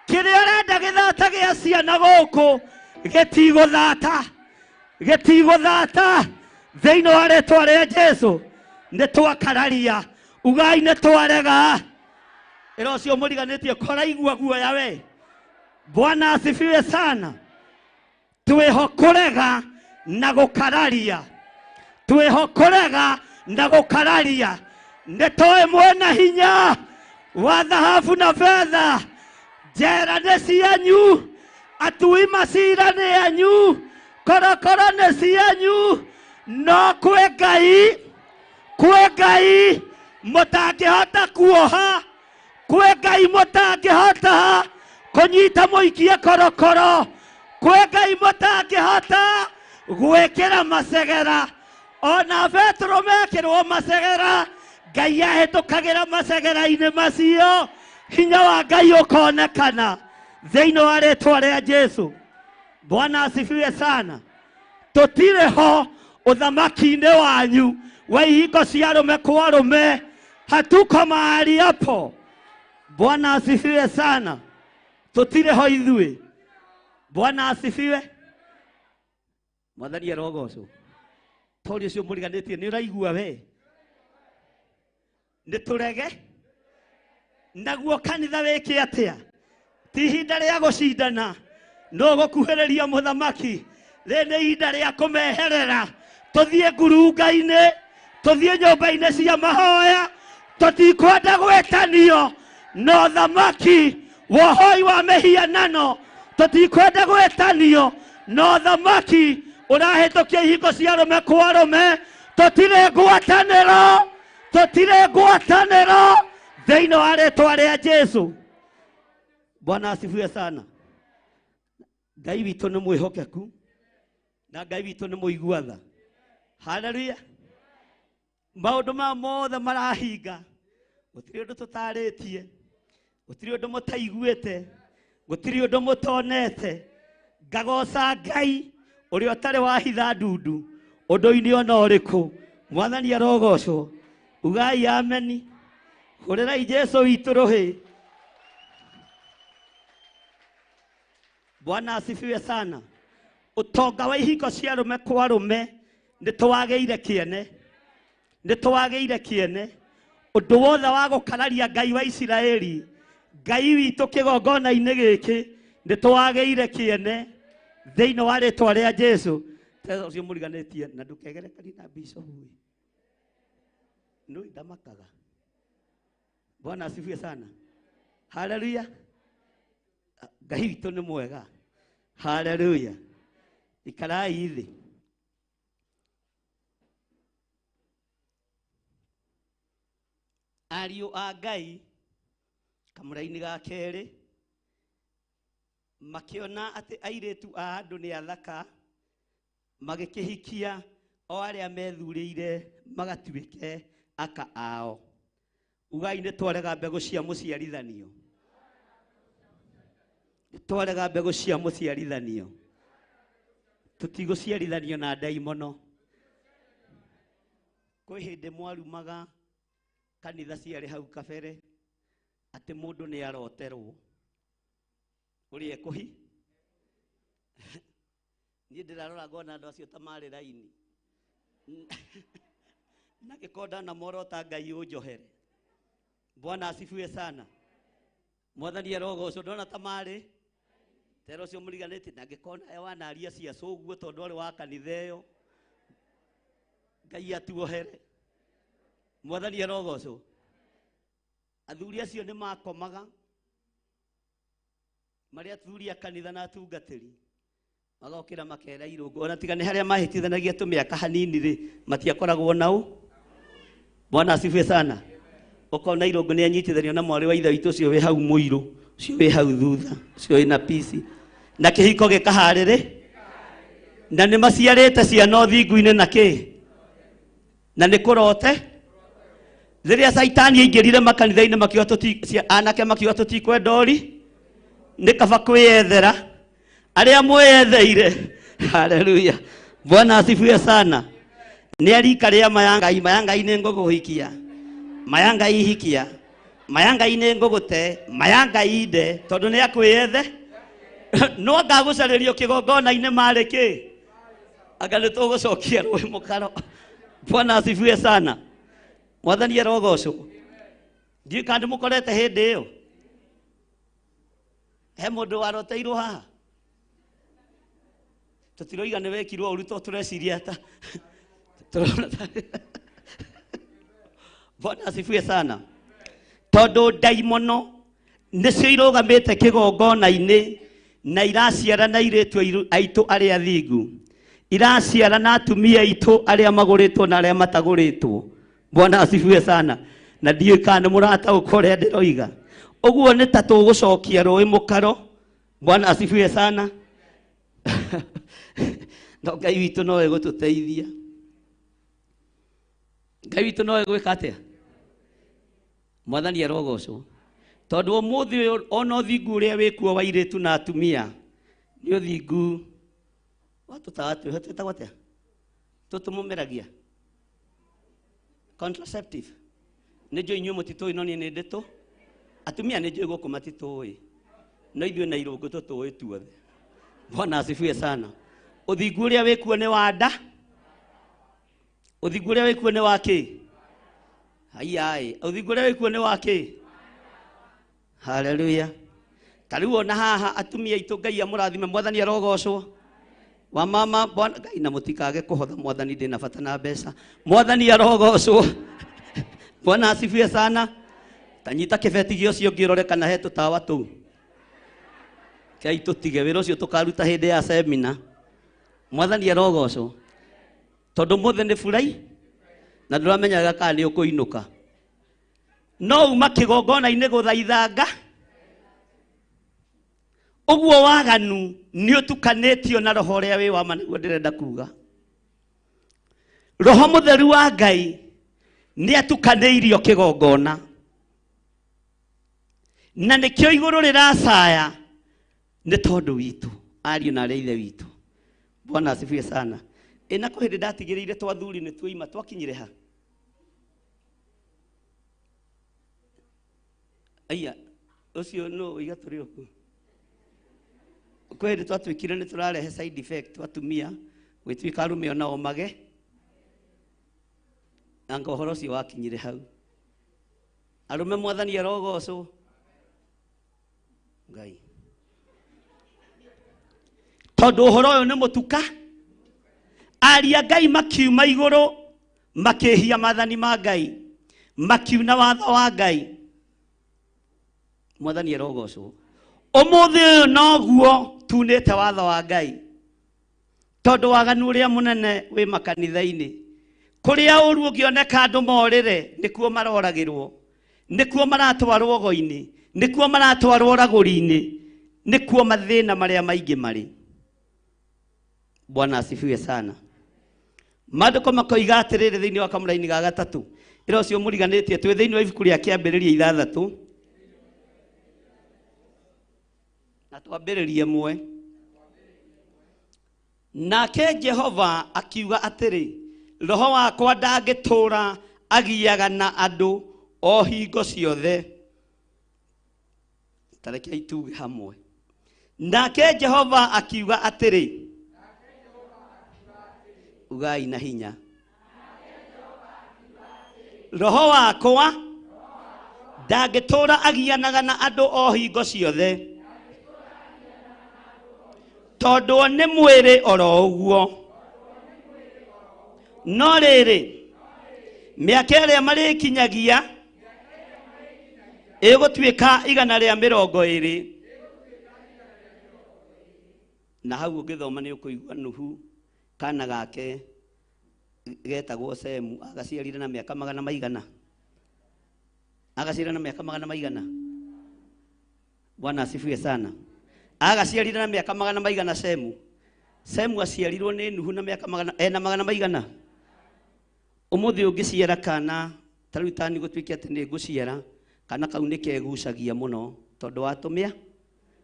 Kĩrĩa ũrenda gĩthata gĩa ciana gũkũ gĩtigũthata. Gĩtigũthata. Thĩinĩ wa rĩĩtwa rĩa Jesũ. Nĩtwakararia. Ugai nĩtwarega. Ĩra ũcio mũriganĩtie kũraigua guoya we. Bwana asifiwe sana. Twĩho kũrega na gũkararia. Twĩho kũrega na gũkararia. Nĩtũĩ mwena hinya wa thahabu na fedha. Njera nĩ cianyu. Atui macira nĩ anyu. Korokoro nĩ cianyu. No kwĩ Ngai. Kwĩ Ngai mũtangĩhota kuoha. Kwĩ Ngai mũtangĩhota kũnyita mũikie korokoro. Kwĩ Ngai mũtangĩhota gwĩkĩra macegera. Ona Petro mekĩrwo macegera. Ngai ahĩtũkagĩra macegera-inĩ macio. Hinya wa Ngai ũkonekana thĩinĩ wa rĩĩtwa rĩa Jesũ. Bwana asifiwe sana. Tũtirĩ ho ũthamaki-inĩ wanyu wa ihiko cia arũme kwa arũme. Hatuko mahali hapo. Bwana asifiwe sana. Tũtirĩ ho ithuĩ. Bwana asifiwe. Mwathani arogocwo. Tori ũcio mũriganĩtie nĩ ũraigua we. Nĩtũrege. Naguo kanitha wĩke atĩa. Ti ihinda rĩa gũcindana. No gũkuhĩrĩria mũthamaki. Rĩ nĩ ihinda rĩa kũmeherera. Tũthiĩ ngurunga-inĩ. Tũthiĩ nyũmba-inĩ cia mahoya. Tũtikwenda gwĩtanio na ũthamaki wa ũhoi wa mĩhianano. Tũtikwenda gwĩtanio na ũthamaki ũrahĩtũkia ihiko cia arũme kwa arũme. Tũtirĩ ngwatanĩro. Tũtirĩ ngwatanĩro thĩinĩ wa rĩĩtwa rĩa Jesũ. Bwana asifiwe sana. Ngai witũ nĩ mwĩhokeku. Na Ngai witũ nĩ mũigua tha. Haleluya. Maũndũ ma mothe marahinga. Gũtirĩ ũndũ tũtarĩtie. Gũtirĩ ũndũ mũtaiguĩte. Gũtirĩ ũndũ mũtonete. Ngagoca Ngai uri otare wa hitha ndundu undu-ini ona uriku mwathani arogocwo ugai ameni hurirai Jesu witu ruhi. Bwana asifiwe sana. Utonga wa ihiko cia rume kwa rume nituwageire kiene undu wothe wa gukararia Ngai wa Isiraeli Ngai witu kigongona-ini giki nituwageire kiene thiini wa ritwa ria Jesu. Tezo ucio muriganitie na ndukegerekani na bishop no ndamakaga. Bwana asifiwe sana. Haleluya. Ngai witu ni mwega. Haleluya. Ikarai thi. Ariũ a Ngai kamũra-inĩ ga kerĩ makiona atĩ airĩtu a andũ nĩ athaka magĩkĩhikia o arĩa methurĩire magatuĩke aka ao. Ugai nĩ twarega mbegũ cia mũciarithanio. Twarega mbegũ cia mũciarithanio. Tutigũciarithanio na ndaimono. Kwĩ hĩndĩ mwarumaga kanitha ciarĩ hau kabere atĩ mũndũ nĩ aroterwo ũrĩa ekũhi. Niĩ ndĩrarora ngona andũ acio ta marĩ raini na gĩkonda na morota Ngai ũnjohere. Bwana asifiwe sana. Mwathani arogocwo ndona ta marĩ tero cio mũriganĩtie na gĩkonda wanaria cia cũguo tondũ arĩ wa kanitha ĩyo. Ngai atuohere. Mwathani arogocwo. Athuri acio nĩ makomaga marĩa athuri a kanitha na atungatĩri magokĩra makera irũngo ona tiga nĩ harĩa mahĩtithanagia tũmĩaka hanini rĩ matiakoragwo nao. Bwana asifiwe sana. Ũkona irũngo nĩ anyitithanio na mwarĩ wa ithe witũ ũcio wĩ hau mũirũ ũcio wĩ hau thutha ũcio wĩ na pisi na kĩhiko gĩkaharĩrĩ na nĩ maciarĩte ciana ũthingu-inĩ na kĩ na nĩ kũrote. Rĩrĩa Saitani aingĩrire makanitha-inĩ makiuga anake makiuga tũtikwenda ũri nĩ kaba kwĩyethera arĩa mwĩyetheire. Haleluya. Bwana asifiwe sana. Nĩ arika rĩa mayangai nĩ ngũgũhikia mayangai hikia mayangai nĩ ngũgũte mayangai inde tondũ nĩ akwĩyethe. No ngagũcarĩrio kĩgongona-inĩ marĩ kĩ anga nĩ tũgũcokia rũĩ mũkaro. Bwana asifiwe sana. Mwathani arogocwo. Ndiĩ kana mũkorete hĩndĩ ĩyo he mũndũ waroteirwo haha tũtiroiga nĩ wekirwo ũru to tũreciria ta Bwana asifiwe sana. Tondũ ndaimono nĩcio irũgamĩte kĩgongona-inĩ na iraciara na airĩtu aitũ arĩa athingu, iraciara na atumia aitũ arĩa magũrĩtwo na arĩa matagũrĩtwo. Bwana asifiwe sana. Na ndiĩ kana mũrataũkwo ũrĩa ndĩroiga. Ũguo nĩ ta tũgũcokia rũĩ mũkaro. Bwana asifiwe sana. No Ngai witũ no egũtũteithia. Ngai witũ no egwĩka atĩa? Mwathani arogocwo. Tondũ ũmũthĩ ona ũthingu ũrĩa wĩkuo wa airĩtu na atumia nĩ ũthingu twĩtagwo atĩa tũtũmũmeragia contraceptive. Nĩ njũĩ inyuĩ mũtitũĩ no niĩ nĩ ndĩtũ. Atumia nĩ njũĩ gũkũ matitũĩ no ithuĩ na irũngũ tũtũĩ tuothe. Bwana asifiwe sana. Ũthingu ũrĩa wĩkuo nĩ wa nda. Ũthingu ũrĩa wĩkuo nĩ wa kĩ? Ai ũthingu ũrĩa wĩkuo nĩ wa kĩ? Haleluya. Kariu ona haha atumia aitũ Ngai amũrathime. Mwathani arogocwo. Wa mama Bwana Ngai na mũtikage kũhotha Mwathani ndĩ na bata na mbeca. Mwathani arogocwo. Bwana asifiwe sana. Tanyita kĩbeti gĩocio ngĩrore kana he tũtawa tũu. Kai tũtige wĩra ũcio tũkaruta hĩndĩ ya semina. Mwathani arogocwo. Tondũ mũthĩ nĩ burai na ndũramenyaga kana nĩ ũkũinũka. No uma kĩgongona-inĩ gũthaithanga. Ũguo waganu nĩ ũtukanĩtio na roho ũrĩa wĩ wa ma nĩguo ndĩrenda kuga. Roho mũtheru wa Ngai nĩ atukanĩirio kĩgongona. Na nĩkĩo igũrũ rĩracaya nĩ tondũ witũ ariũ na arĩa ithe witũ. Bwana asifiwe sana. Ina ko hindi ndatigirire twathuri ni tuima twakinyire ha. Aya, ucio no igaturi oku. Kweli twatwikire ni turarehe side effect watumia gwitwika arume ona omage. Anga horo cio wakinyire hau. Arume mwathani arogocwo. Ngai. Tondu horo uyu ni mutuka. Aria Ngai makiuma iguru makihia mathani ma Ngai. Makiuna watho wa Ngai. Mwathani arogocwo. Umuthi uyu noguo tunite watho wa Ngai. Tondu waganu uria munene wi makanitha-ini. Kuria uru ungioneka andu morire nikuo maroragirwo. Nikuo maratwarwo go-ini. Nikuo maratwarwo raguri-ini. Nikuo mathina maria maingi mari. Bwana asifiwe sana. Maandiko makoiga atiriri thiini wa kamuraini ga gatatu. Ira ucio muriganitie twi thiini wa ibuku ria kiambiriria 6. Na twambiririe mwe. Nake Jehova akiuga atiri, roho wakwa ndangitura agiaga na andu o hingo ciothe. Tareke ituge hamwe. Nake Jehova akiuga atiri, ugai na hinya. Roho wakwa ndangitura agianaga na andu o hingo ciothe. Tondu ni mwiri oro uguo. No riri miaka iria marikinyagia igutwika 120. Na hau ungithoma ni ukuigua Nuhu kana gake getagwo Semu agaciarire na miaka 100. Agaciarire na miaka 100. Bwana asifiwe sana. Agaciarire na miaka 100 Semu. Semu aciarirwo ni Nuhu na miaka 100. Umuthi ungiciara kana tarutani gutwiki ati ni nguciara kana kau ni kegucagia muno tondu watumia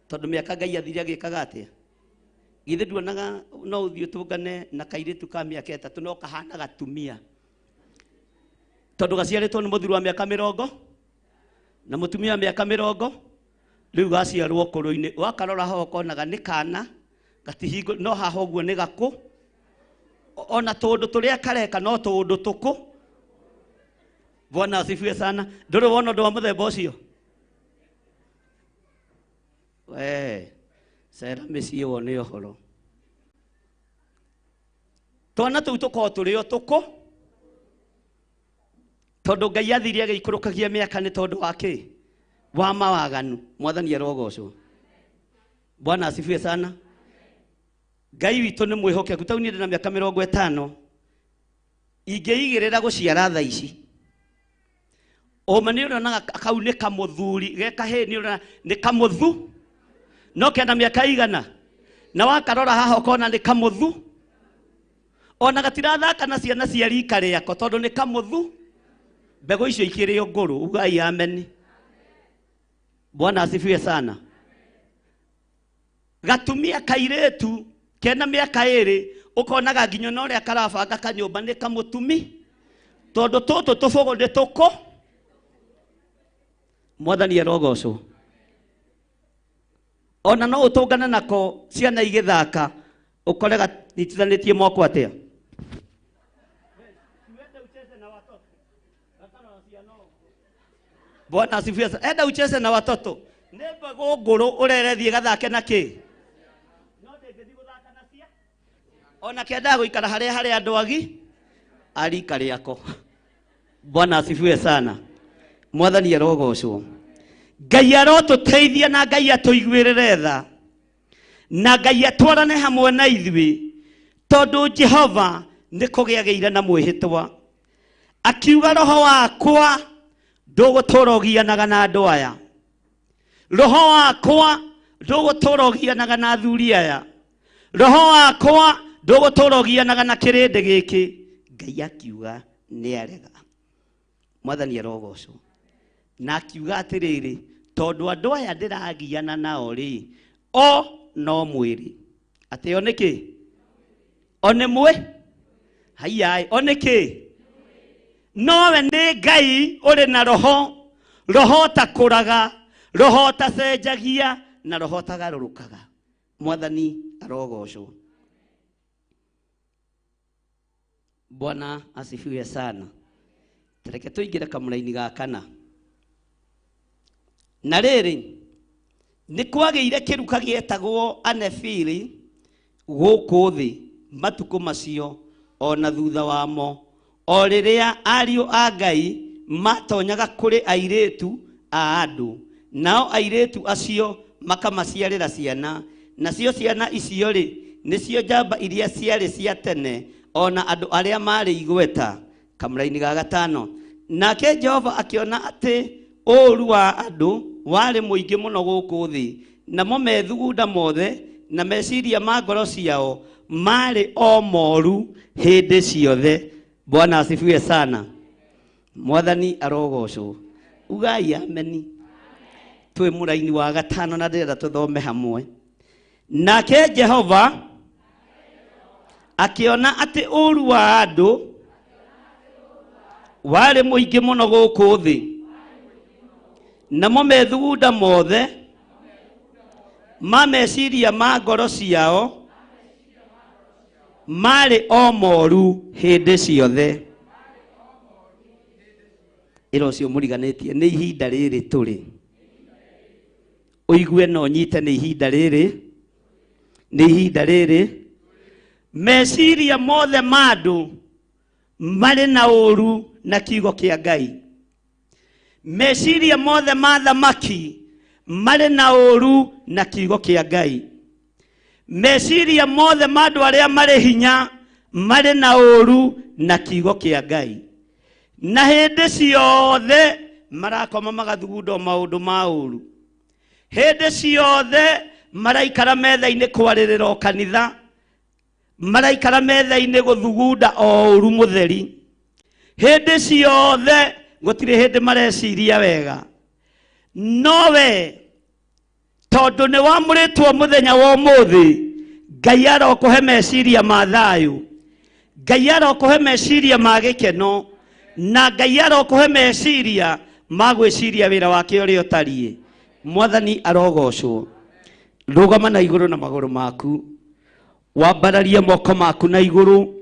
tondu miaka Ngai athire agikaga atia. Githe duonaga no uthio tungane na kairitu ka miaka 3 no kahana gatumia. Tondu gaciaritwo ni muthuri wa miaka 40 na mutumia wa miaka 40 riu gaciarwo kuru-ini wakarora ho konaga ni kana gatihingo no haho guo ni gaku ona tondu turia kareka no tondu tuku. Bwana asifiwe sana. Nduri wona ndo wa muthemba ucio sera meci wone ohoro twana tu tuko turi o tuku tondu Ngai athire agikurukagia miaka ni tondu wake wa mawaganu. Mwathani arogocwo. Bwana asifiwe sana. Ngai witu ni mwihokeku tau ni ndina miaka 50 ingiigirira guciara tha ici. Omani urona kau ni kamuthuri ge kaheni urona ni kamuthu no kena miaka 100 na wakarora haha ukona ni kamuthu ona gatirathaka na ciana cia rika riako tondu ni kamuthu. Mbego icio ikiri nguru ugai amen. Bwana asifiwe sana. Gatumia kairetu kena miaka 2 ukonaga nginyo no ria karabanga kanyumba ni kamutumi tondu tutu tufogo ndi tuko. Mwathani arogocwo. Ona no utungana nako ciana igithaka ukorega nitithanitie moko atia. Bwana asifiwe sana. Enda ucheze na watoto. Neba gogoro urerethie gathake na ki. No ndegethi guthaka na cia. Ona kenda guikara haria andu agi arika riako. Bwana asifiwe sana. Mwathani arogocwo. Ngai arotuteithia na Ngai atuiguirire tha. Na Ngai atwarane hamwe na ithui. Tondu Jehova ni kugiagiire na mwihitwa. Akiuga roho wakwa ndugutorogianaga na andu aya. Roho wakwa ndugutorogianaga na athuri aya. Roho wakwa ndugutorogianaga na kirindi giki. Ngai akiuga ni arega. Mwathani arogocwo. Na akiuga atiriri tondu andu aya ndiragiana nao ri o no mwiri atio niki one mwe hayai one ke nowe nĩ Ngai ũrĩ na roho ta kũraga, roho ta cenjagia na roho ta garũrũkaga. Mwathani arogocwo. Bwana asifiwe sana. Tereke tuingire kamũra-inĩ ga kana. Na rĩrĩ nĩ kwagĩire kĩruka gĩetagwo Anefili gũkũ thĩ matukũ macio ona thutha wamo, o rĩrĩa ariũ a Ngai matonyaga kũrĩ airĩtu a andũ, nao airĩtu acio makamaciarĩra ciana, nacio ciana icio rĩ nĩcio njamba iria ciarĩ cia tene, ona andũ arĩa marĩ igweta. Kamũra-inĩ ga gatano, nake Jehova akĩona atĩ ũũru wa andũ warĩ mũingĩ mũno gũkũ thĩ, namo methugunda mothe na meciria ma ngoro ciao marĩ o moru hĩndĩ ciothe. Bwana asifiwe sana. Mwathani arogocwo. Ugai ameni. Twĩ mũra-inĩ wa gatano na ndĩrenda tũthome hamwe. Nake Jehova akĩona atĩ ũũru wa andũ warĩ mũingĩ mũno gũkũ thĩ, namo methugunda mothe ma meciria ma ngoro ciao marĩ o moru hĩndĩ ciothe. Ĩro cio mũriganĩtie nĩ ihinda rĩrĩ tũrĩ. Ũigue no nyite nĩ ihinda rĩrĩ. Nĩ ihinda rĩrĩ. Meciria mothe ma andũ marĩ na ũũru na kiugo kĩa Ngai. Meciria mothe ma thamaki marĩ na ũũru na kiugo kĩa Ngai. Meciria mothe ma andũ arĩa marĩ hinya marĩ na ũũru na kiugo kĩa Ngai. Na hĩndĩ ciothe marakoma magathugunda maũndũ ma ũũru. Hĩndĩ ciothe maraikara metha-inĩ kwarĩrĩra o kanitha, maraikara metha-inĩ gũthugunda o ũũru mũtheri. Hĩndĩ ciothe gũtirĩ hĩndĩ mareciria wega. Nowe tondũ nĩ wamũrĩtwo mũthenya wa ũmũthĩ, Ngai arokũhe meciria ma thayũ, Ngai arokũhe meciria ma gĩkeno, na Ngai arokũhe meciria ma gwĩciria wĩra wake ũrĩa ũtariĩ. Mwathani arogocwo. Rũgama na igũrũ na magũrũ maku, wambararie moko maku na igũrũ,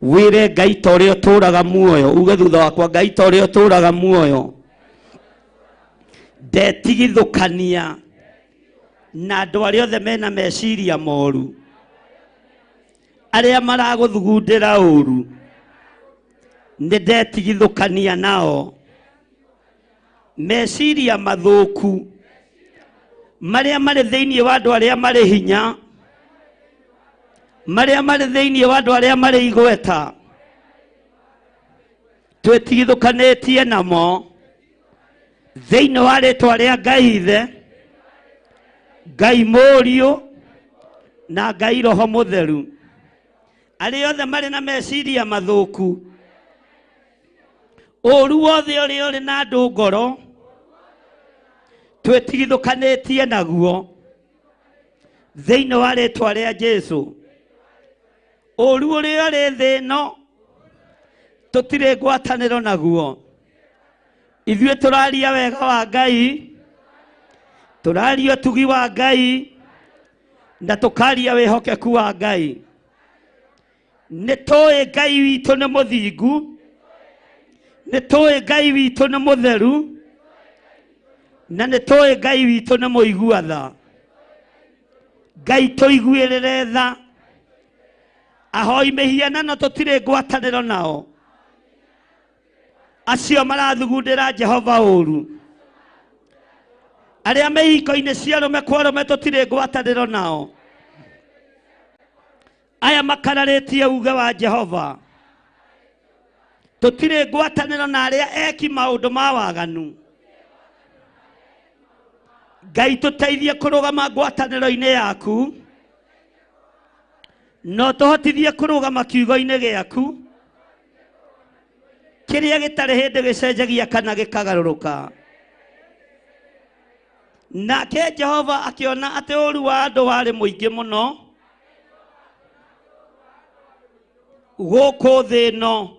wĩre Ngai ta ũrĩa ũtũũraga muoyo. Uge thutha wakwa, Ngai ta ũrĩa ũtũũraga muoyo, ndetigithũkania na andũ arĩa othe mena meciria moru, arĩa maragũthugundĩra ũũru, nĩ ndetigithũkania nao. Meciria mathũku marĩa marĩ thĩinĩ wa andũ arĩa marĩ hinya, marĩa marĩ thĩinĩ wa andũ arĩa marĩ igweta, twĩtigithũkanĩtie namo thĩinĩ wa rĩĩtwa rĩa Ngai Ithe, Ngai Mũriũ na Ngai Roho Mũtheru. Arĩa othe marĩ na meciria mathũku, ũũru wothe ũrĩa ũrĩ na andũ ngoro, twĩtigithũkanĩtie naguo thĩinĩ wa rĩĩtwa rĩa Jesũ. Ũũru ũrĩa ũrĩ thĩ ĩno tũtirĩ ngwatanĩro naguo. Ithuĩ tũraria wega wa Ngai, tũraria ũtugi wa Ngai, na tũkaria wĩhokeku wa Ngai. Nĩ tũĩ Ngai witũ nĩ mũthingu, nĩ tũĩ Ngai witũ nĩ mũtheru, na nĩ tũĩ Ngai witũ nĩ mũigua tha. Ngai tũiguĩrĩre tha. Ahoi mĩhianano tũtirĩ ngwatanĩro nao, acio marathugundĩra Jehova ũũru. Arĩa mehiko-inĩ cia arũme kwa arũme tũtirĩ ngwatanĩro nao, aya makararĩtie uge wa Jehova. Tũtirĩ ngwatanĩro na arĩa eki maũndũ ma waganu. Ngai tũteithie kũrũgama ngwatanĩro-inĩ yaku, no tũhotithie kũrũgama kiugo-inĩ gĩaku, kĩrĩa gĩtarĩ hĩndĩ gĩcenjagia kana gĩkagarũrũka. Nake Jehova akĩona atĩ ũũru wa andũ warĩ mũingĩ mũno, gũkũ thĩ ĩno,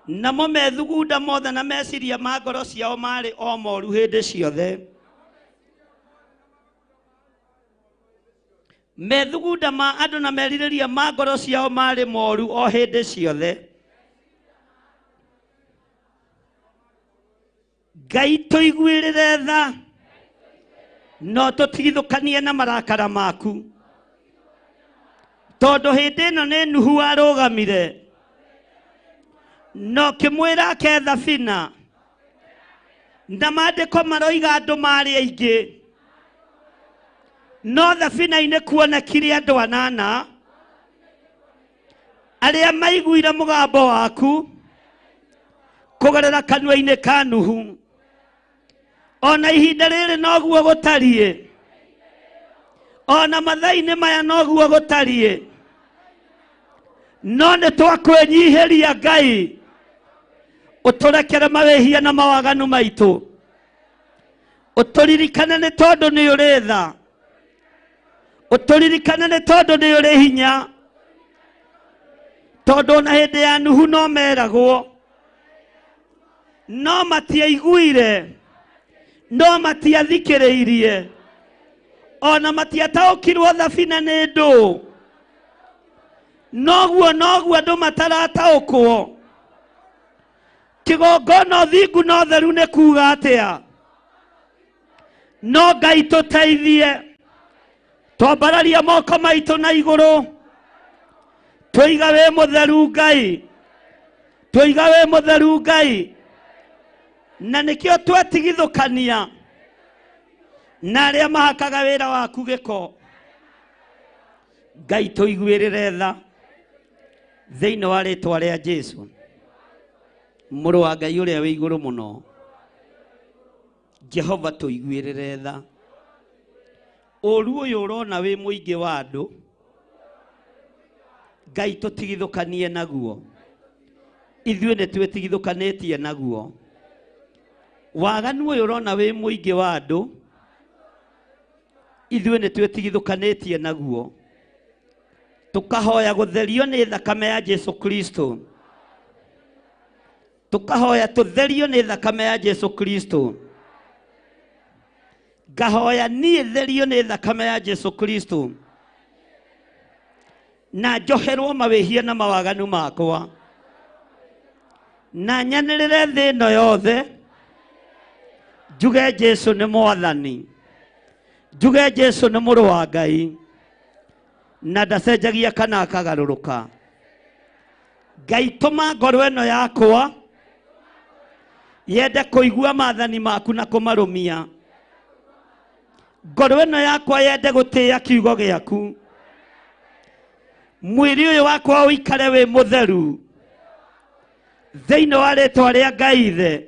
namo methugunda mothe na meciria ma ngoro ciao marĩ o moru hĩndĩ ciothe. Methugunda ma andũ na merirĩria ma ngoro ciao marĩ moru o hĩndĩ ciothe. Ngai tũiguĩrĩre tha, no tũtigithũkanie na marakara maku, tondũ hĩndĩ ĩno nĩ Nuhu warũgamire, no kĩmwĩra ke thabina, na maandĩko maroiga andũ marĩ aingĩ, no thabina-inĩ kuonekire andũ 8 arĩa maiguire mũgambo waku kũgerera kanua-inĩ ka Nuhu. Ona ihinda rĩrĩ noguo gũtariĩ, ona mathaa-inĩ maya noguo gũtariĩ, no nĩ twakwĩnyihĩria Ngai, ũtũrekere mawĩhia na mawaganu maitũ, ũtũririkane nĩ tondũ nĩ ũrĩ tha, ũtũririkane nĩ tondũ nĩ ũrĩ hinya, tondũ ona hĩndĩ ya Nuhu no meragwo, no matiaiguire, no matiathikĩrĩirie, ona matiataũkirwo thabina nĩ ndũ, noguo andũ matarataũkwo. Kĩgongona ũthingu na ũtheru nĩ kuuga atĩa? No Ngai tũteithie, twambararia moko maitũ na igũrũ, tũiga wĩ mũtheru Ngai, tũiga wĩ mũtheru Ngai, na nĩkĩo twetigithũkania na arĩa mahakaga wĩra waku gĩko. Ngai tũiguĩrĩre tha thĩinĩ wa rĩĩtwa rĩa Jesũ, mũrũ wa Ngai ũrĩa wĩ igũrũ mũno. Jehova tũiguĩrĩre tha, ũru ũyũ ũrona wĩ mũingĩ wa andũ, Ngai tũtigithũkanie naguo, ithuĩ nĩ twĩtigithũkanĩtie naguo. Waganu ũyũ ũrona wĩ mũingĩ wa andũ, ithuĩ nĩ twĩtigithũkanĩtie naguo. Tukahoya gũtherio nĩ thakame ya Jesũ Kristo, tukahoya tũtherio nĩ thakame ya Jesũ Kristo, ngahoya niĩ therio nĩ thakame ya Jesũ Kristo, na njoherwo mawĩhia na mawaganu makwa, na nyanĩrĩre thĩ ĩno yothe, njuge Jesũ nĩ Mwathani, njuge Jesũ nĩ mũrũ wa Ngai, na ndacenjagia kana akagarũrũka. Ngai tũma ngoro ĩno yakwa yende kũigua maathani maku na kũmarũmia, ngoro ĩno yakwa yende gũtĩĩa kiugo gĩaku, mwĩrĩ ũyũ wakwa ũikare wĩ mũtheru thĩinĩ wa rĩĩtwa rĩa Ngai Ithe,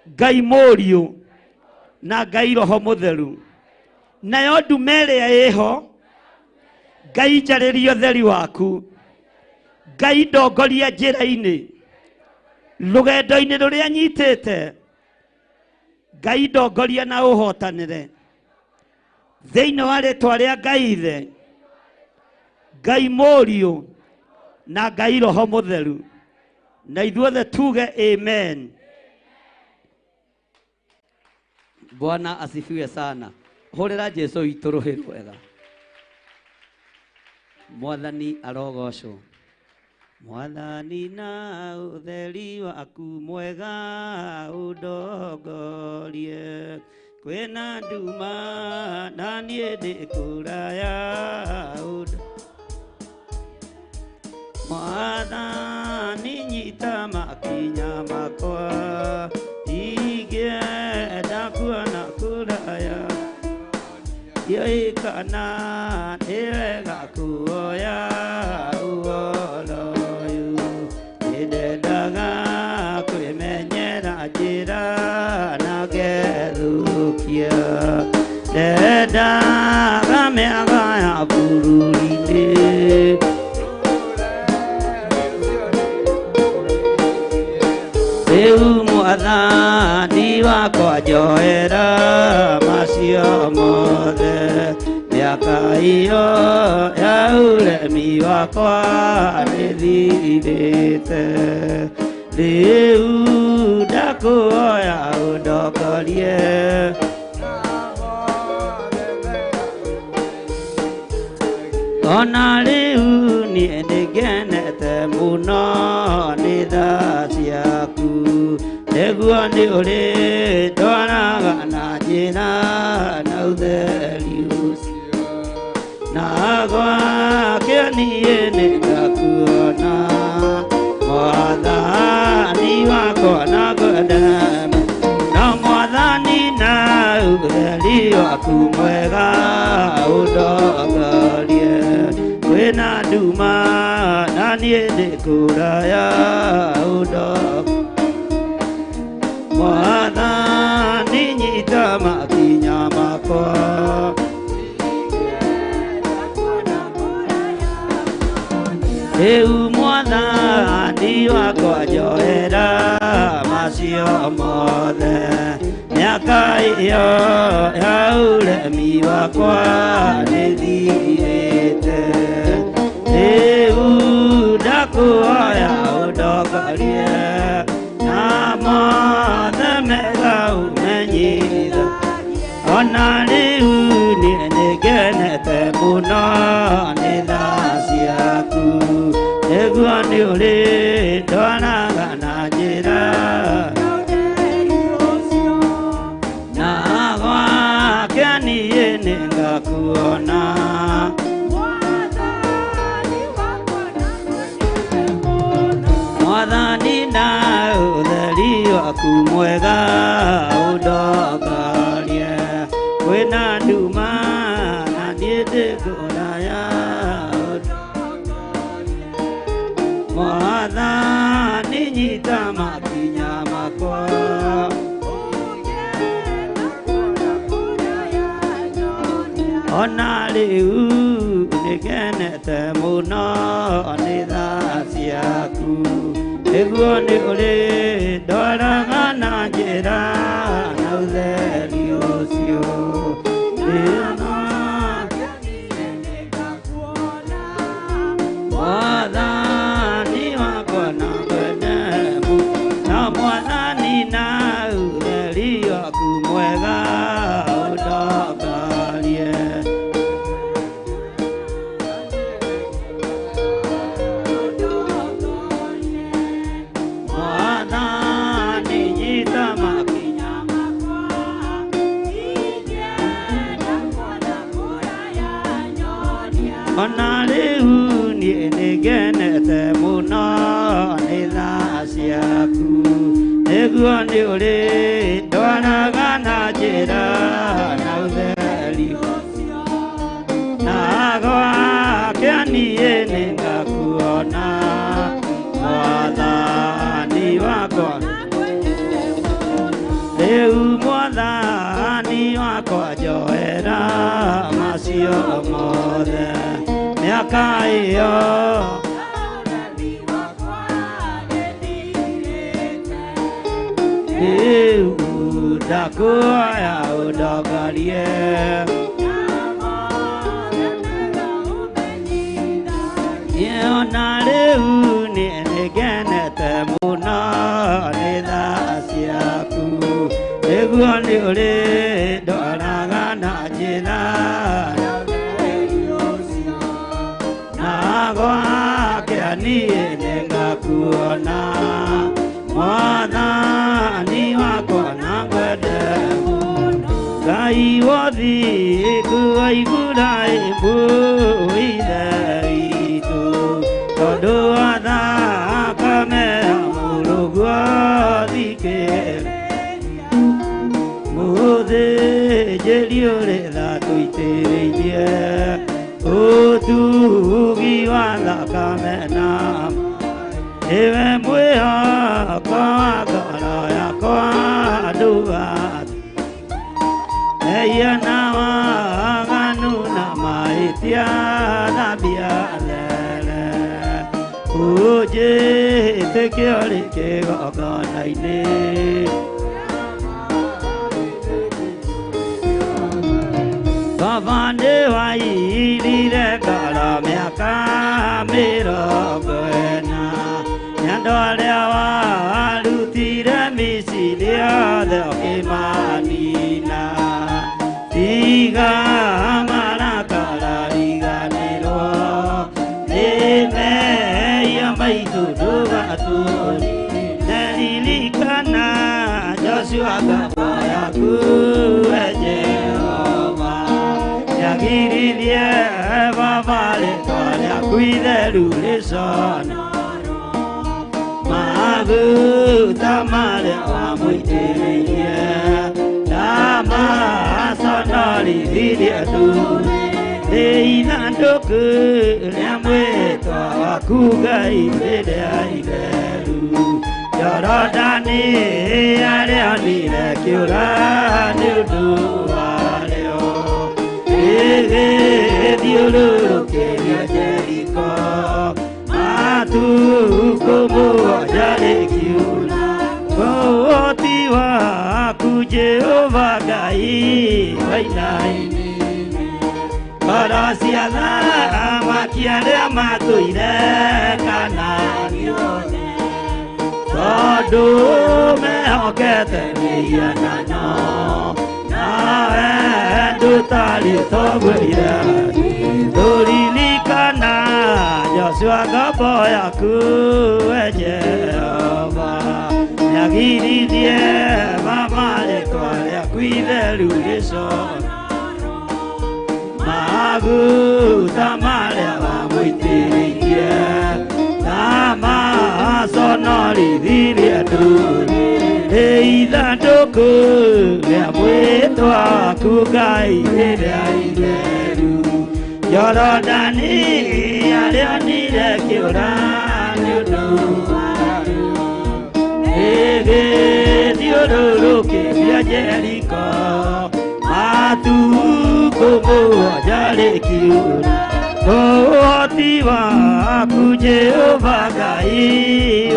Ngai Mũriũ na Ngai Roho Mũtheru. Nayo ndume ĩrĩa ĩho, Ngai njarĩrie ũtheri waku, Ngai ndongoria njĩra-inĩ, rũgendo-inĩ rũrĩa nyitĩte, Ngai ndongoria na ũhotanĩre thĩinĩ wa rĩĩtwa rĩa Ngai Ithe, Ngai Mũriũ na Ngai Roho Mũtheru. Na ithuothe tuge amen. Bwana asifiwe sana. Hũrĩra Jesũ witũ rũhĩ rwega. Mwathani arogocwo. Mwathani na ũtheri waku mwega ũndongorie, kwĩna nduma na niĩ ndĩ kũraya Mwathani nyita makinya makwa, ingĩenda kuona kũraya, yoikana nĩ wega kuoya ũhoro ũyũ, nĩndendaga kwĩmenyera njĩra na ngethukia, ndendaga mĩaga ya bũrũri-inĩ, rĩu Mwathani wakwa njoera macio mothe, nĩ mĩaka ĩyo ya ũremi wakwa nĩthirĩte. Rĩu ndakũhoya ũndongorie ona rĩu niĩ nĩngenete mũno nĩ tha ciaku, nĩguo nĩ ũrĩ ndwaraga na njĩra na ũtheri ũcio, na gwake niĩ nĩngakuona Mwathani wakwa na ngwenda na Mwathani na ũtheri waku mwega ũndongorie. Kwĩna nduma na niĩ ndĩ kũraya ũndongorie. Mwathani nyita makinya makwa, rĩu Mwathani wakwa njoera macio mothe. Mĩaka ĩyo ya ũremi wakwa nĩthirĩte. Rĩu ndakũhoya ũndongorie na mothe mega ũmenyitha. Ona rĩu niĩ nĩngenete mũno nĩ tha ciaku, nĩguo nĩ ũrĩ ndwaraga na njĩra na gwake niĩ nĩngakuona. Mwathani na ũtheri waku mwega ũndongorie. Kwĩna nduma na niĩ ndĩ kũraya ũndongorie. Mwathani nyita makinya makwa, ona rĩu nĩngenete mũno nĩ tha ciaku, nĩguo nĩ ũrĩ ndwaraga na njĩra na ũtheri ũcio. Mwathani wakwa na ngwenda na Mwathani na ũtheri waku mwega ũndongorie. Mwathani nyita makinya makwa, ona rĩu niĩ nĩngenete mũno nĩ tha ciaku, nĩguo nĩ ũrĩ ndwaraga na njĩra na ũtheri na gwake niĩ nĩngakuona. Mwathani wakwa, rĩu Mwathani wakwa njoera macio mothe. Mĩaka ĩyo rĩu ndakũhoya ũndongorie. Ona rĩu niĩ nĩngenete mũno nĩ tha ciaku, nĩguo nĩ ũrĩ ndwaraga na njĩra na gwake niĩ nĩngakuona. Mwathani wakwa na ngwenda Ngai wothiku wa Iburahĩmu ithe witũ, tondũ wa thakame ya mũrũguo thikĩrĩria. Mũthĩnjĩri ũrĩ tha tũitĩrĩirie ũtugi wa thakame na nĩwe mwĩhoko wa ngoro yakwa ndũgathiĩ. Eia na waganu na mahĩtia thambia lele, ũnjĩtĩkio rĩ kĩgongona-inĩ. Baba nĩ wa Nyandalia warutire Misiri yothe ukimanina tiga marakara riganirwo nĩ mehia maitũ ndũgatũũri ndaririkana Joshua ngombo yaku we Jehova nyagiririe baba rĩtwa rĩaku itheru rĩcona maguta marĩa wamũitĩrĩirie na maconorithirie ndũrĩ nĩ ithandũkũ rĩa mwĩtwa waku Ngai rĩrĩa itheru Jorodani arĩonire kĩũra nĩ ũndũ warĩo rĩgĩthiũrũrũkĩria Jeriko matukũ mũgwanja rĩkiura ũhoti waku Jehova Ngai wainaini ngoro cia thamaki arĩa matũire Kanaani othe tondũ mehokete mĩhianano nawe ndũtarĩ togwĩire tũririkana Joshua ngombo yaku we Jehova nyagiririe mama rĩtwa rĩaku itheru rĩcona maguta marĩa wamũitĩrĩirie na maconorithirie ndũrĩ nĩ ithandũkũ rĩa mwĩtwa waku Ngai rĩrĩa itheru Jorodani arĩonire kĩũra nĩ ũndũ warĩo rĩgĩthiũrũrũkĩria Jeriko matukũ mũgwanja rĩkiura ũhoti waku Jehova Ngai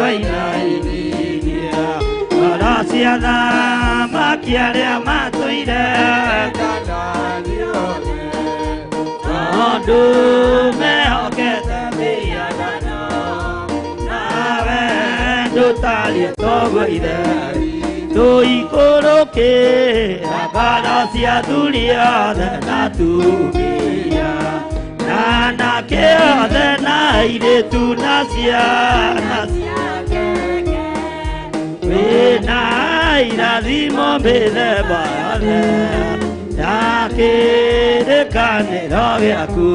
wainainirie ngoro cia thamaki arĩa matũire Kanaani othe tondũ mehokete mĩhianano nawe ndũtarĩ togwĩire tũikũrũkĩra ngoro cia athuri othe na atumia na anake othe na airĩtu na ciana wĩna irathimo mĩthemba yothe ya kĩrĩkanĩro gĩaku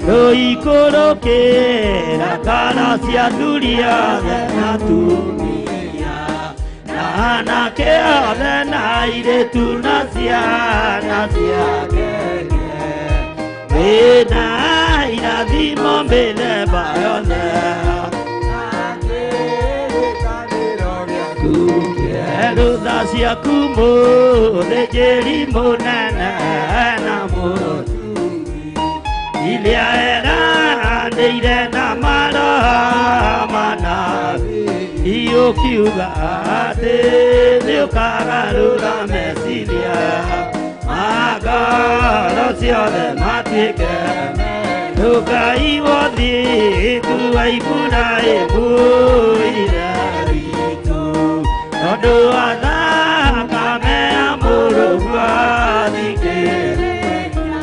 tũikũrũkĩra ngoro cia athuri othe na atumia na anake othe na airĩtu na ciana ciake wĩna irathimo mĩthemba yothe kĩerutha ciaku mũthĩnjĩri mũnene na mũthuuri iria eranĩire na maroha manabii ũkiuga atĩ nĩũkagarũra meciria ngoro ciothe matuĩke Ngai wothiĩtu wa Iburahĩmu ithe witũ tondũ wa thakame ya mũrũgu athikĩrĩria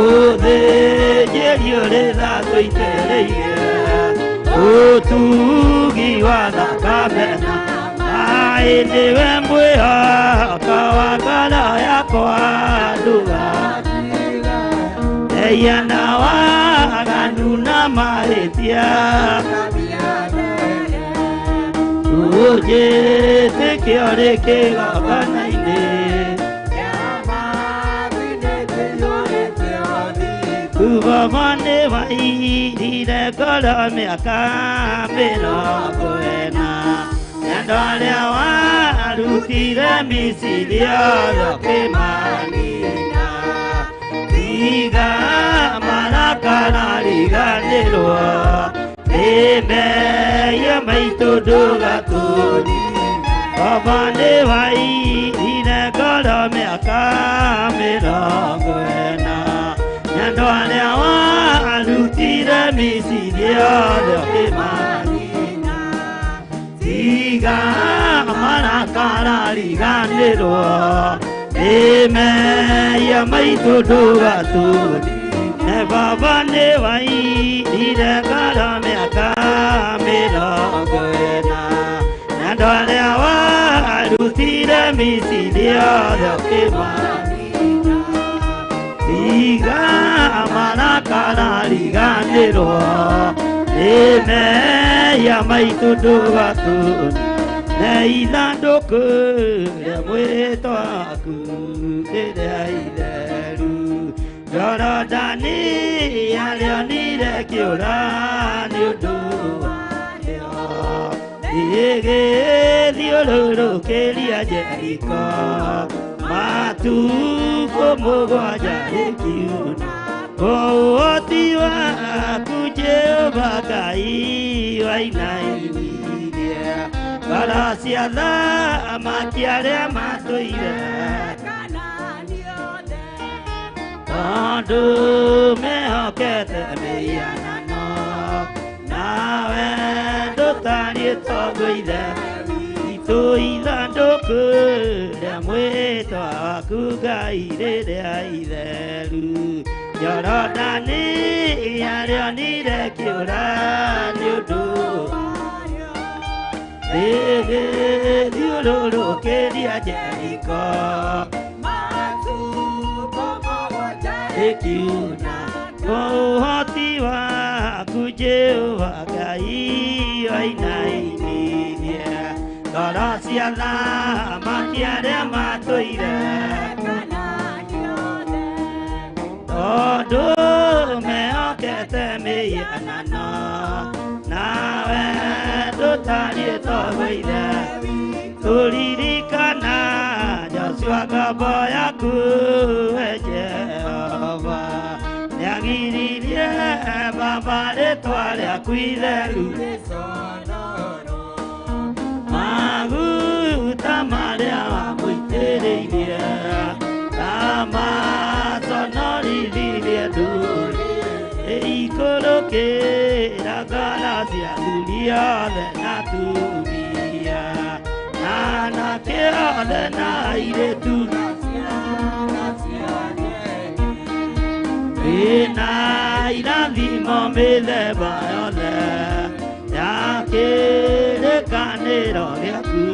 ũthĩnjĩri ũrĩ tha tũitĩrĩire ũtugi wa thakame na nĩwe mwĩhoka wa ngoro yakwa ndũgathira Eyana waganu na mahĩtia ũnjĩtĩkio rĩ kĩgongona-inĩ Baba nĩ wairire ngoro mĩaka 40 andũ arĩa warutire Misiri yothe ũkĩmanina tiga marakara riganĩrwo nĩ mehia maitũ ndũgatũũri Baba nĩ wairire ngoro mĩaka 40 andũ arĩa warutire Misiri yothe ũkĩmanina Iga marakara riganero Eme ya maitu doga tu Ne baba ne vai Ire gara me akamera gena Nandale awa Rutire misi dia kema Iga marakara riganero Eme ya maitu doga tu Nei landoku ya mueto aku dei deru Yorodani ya leoni de kiora nudo Ige dioloro kelia Jericho Matu como guaja kiuna Oh tiwa kujeba kai wainai Gracias a maquiare matoira Cuando me hoquete me yanano Na vendo tani toguida Y tu ilando que de mueto a kugaire de aideru Yorodani ya leoni de kiora nudo Ege dioloro kelia Jericho Matu como Ekiuna Kohatiwa kujeva kai Ainai ninia Gracias la magia de matoira Todo me okete me yanano Nawe dotani toida Turirikana Joshua kabaya ku Jehova Nyagiririe baba de toale akuideru Magu tamare amuitereirie Tama sonori lilie duri Eikoloke la galaxia dunia de naturia Nana que ale na ire tu Ena ira vimo me leva ole Ya que le canero de aku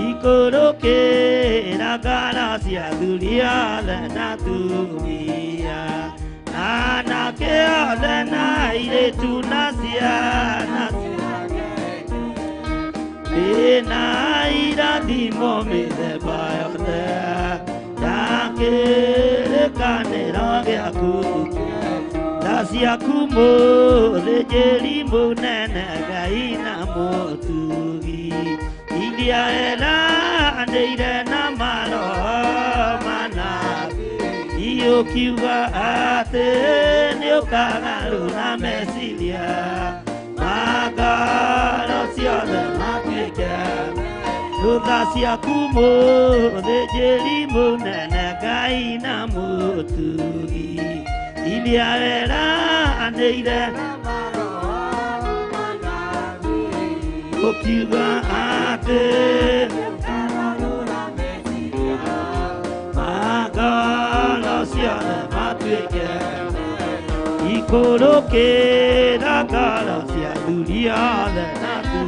Eikoloke la galaxia dunia de naturia Ana que ole na ire tu nasia Ena ira vimo me leva ole Ya que le canero de aku Nasia kumo de jelimo nene gaina motugi India ela neire na malo mana Io kiwa ate neo kagaru na mesilia Magaro siode makeke Nasia kumo de jelimo nene gaina motugi India ela neire Okiwa ate Magalo sione matueke Ikoroke la galaxia dunia de natu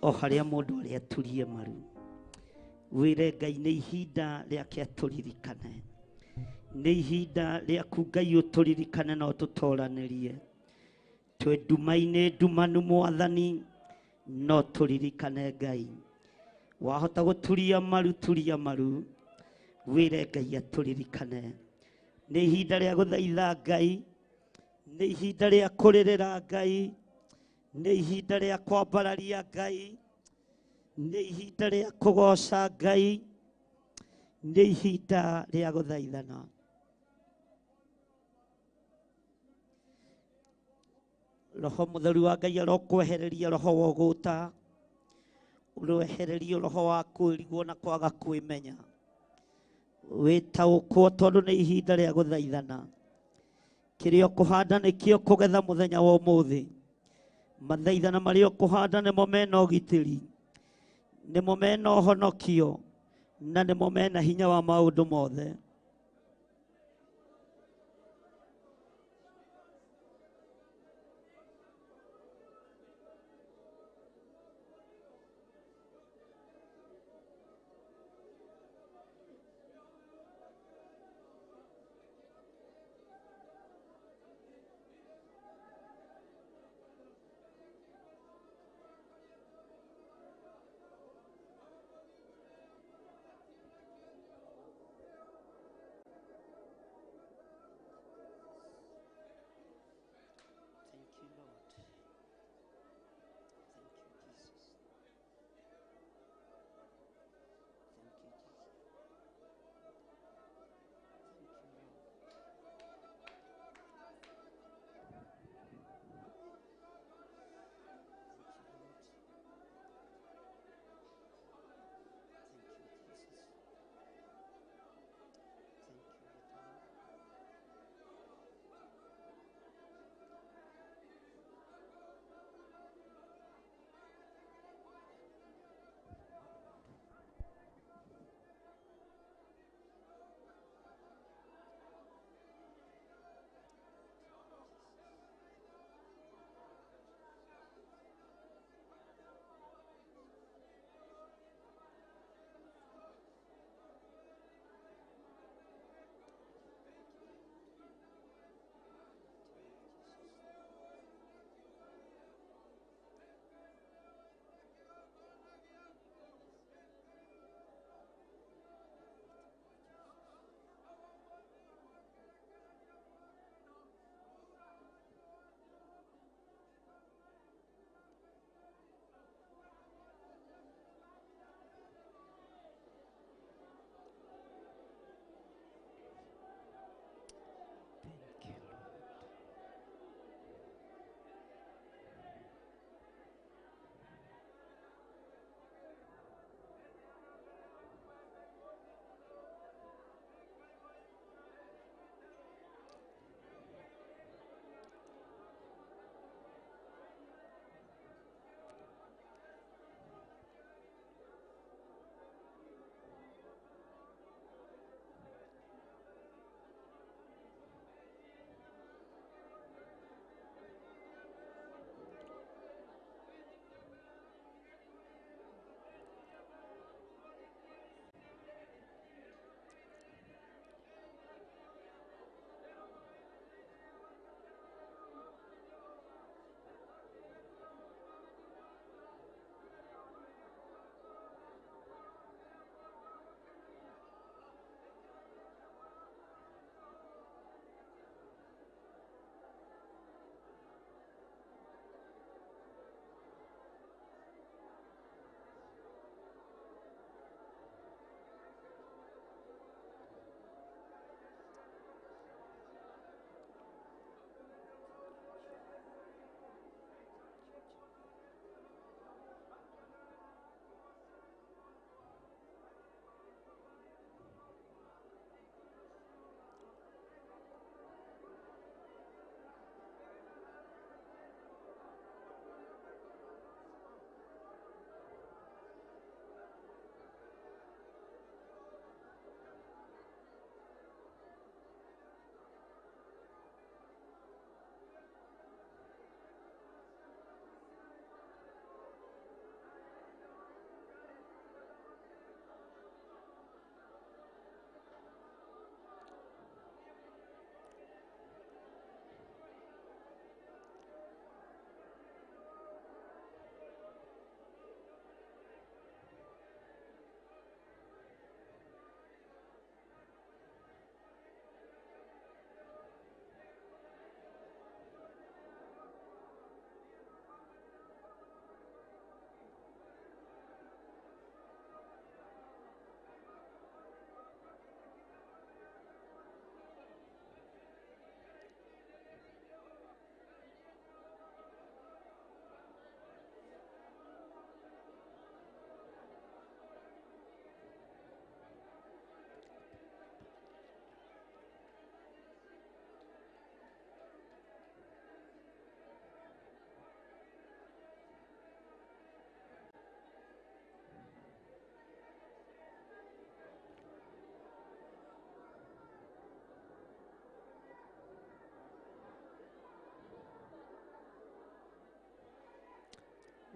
O haria mundu aria turie maru wire Ngai nĩ ihinda rĩake atũririkane nĩ ihinda rĩaku Ngai ũtũririkane na ũtũtoranĩrie twĩ nduma-inĩ ndumanu Mwathani no tũririkane Ngai wahota guturia maru wire Ngai aturirikane. Nĩ ihinda rĩa gũthaitha Ngai, nĩ ihinda rĩa kũrĩrĩra Ngai, nĩ ihinda rĩa kwambararia Ngai, nĩ ihinda rĩa kũgoca Ngai, nĩ ihinda rĩa gũthaithana. Roho Mũtheru wa Ngai arokwehereria roho wa ũgũta, ũrehererie roho wa kwĩrigwo na kwaga kwĩmenya, wĩtaũkwo tondũ nĩ ihinda rĩa gũthaithana. Kĩrĩa ũkũhanda nĩkĩo kũgetha mũthenya wa ũmũthĩ. Mathaithana marĩa ũkũhanda nĩmo mena ũgitĩri, nĩmo mena ũhonokio, na nĩmo mena hinya wa maũndũ mothe.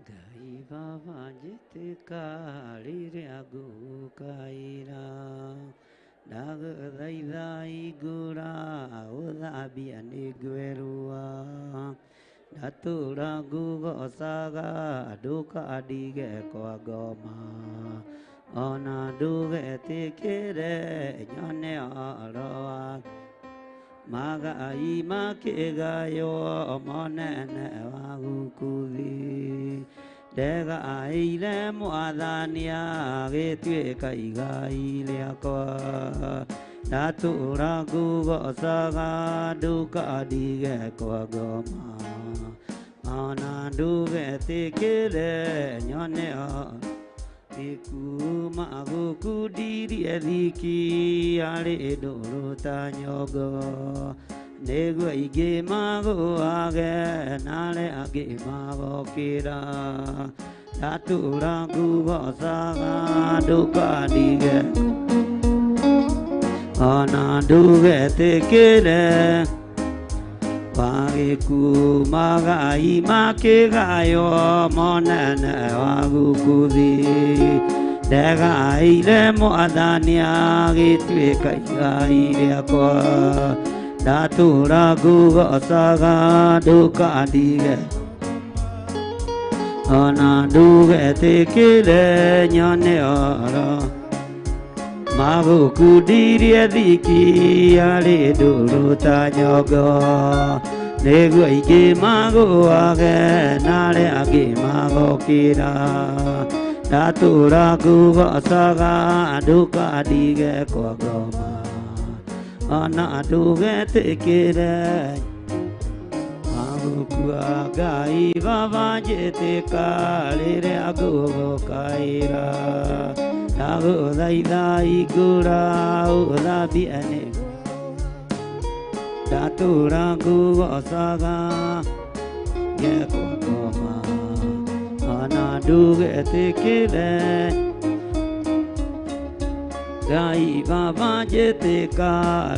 Ngai Baba njĩtĩka rĩrĩa ngũkaĩra, ndagũthaitha hingũra ũthambia nĩ ngwerũa, ndatũra ngũgocaga ndũkandige kwa ngoma, ona ndũgetĩkĩre nyone ũhoro waku, magai makĩgayo monene wa gũkũ thĩ, ndegaĩire Mwathani agĩtuĩka igai rĩakwa, ndatũra ngũgocaga ndũkandige kwa ngoma, ona ndũgetĩkĩre nyone gĩkuma gũkundirie thiki arĩ ndũrũ ta nyongo, nĩguo aingĩ magũage na arĩa angĩ magokĩra, ndatũra ngũgocaga ndũkandige ona ndũgetĩkĩre, wagĩkumagai makĩgayo monene wa gũkũ thĩ, ndegaĩire Mwathani agĩtuĩka igai rĩakwa, ndatũra ngũgocaga ndũkandige ona ndũgetĩkĩre nyone ũhoro, magũkundirie thiki arĩ ndũrũ ta nyongo, nĩguo aingĩ magũage na arĩa angĩ magokĩra, ndatũra ngũgocaga ndũkandige kwa ngoma, ona ndũgetĩkĩre magũkua. Ngai Baba njĩtĩka rĩrĩa ngũgũkaĩra, ndagũthaitha hingũra ũthambie nĩ, ndatũra ngũgocaga kwa ngoma, ona ndũgetĩkĩre. Ngai Baba njĩtĩka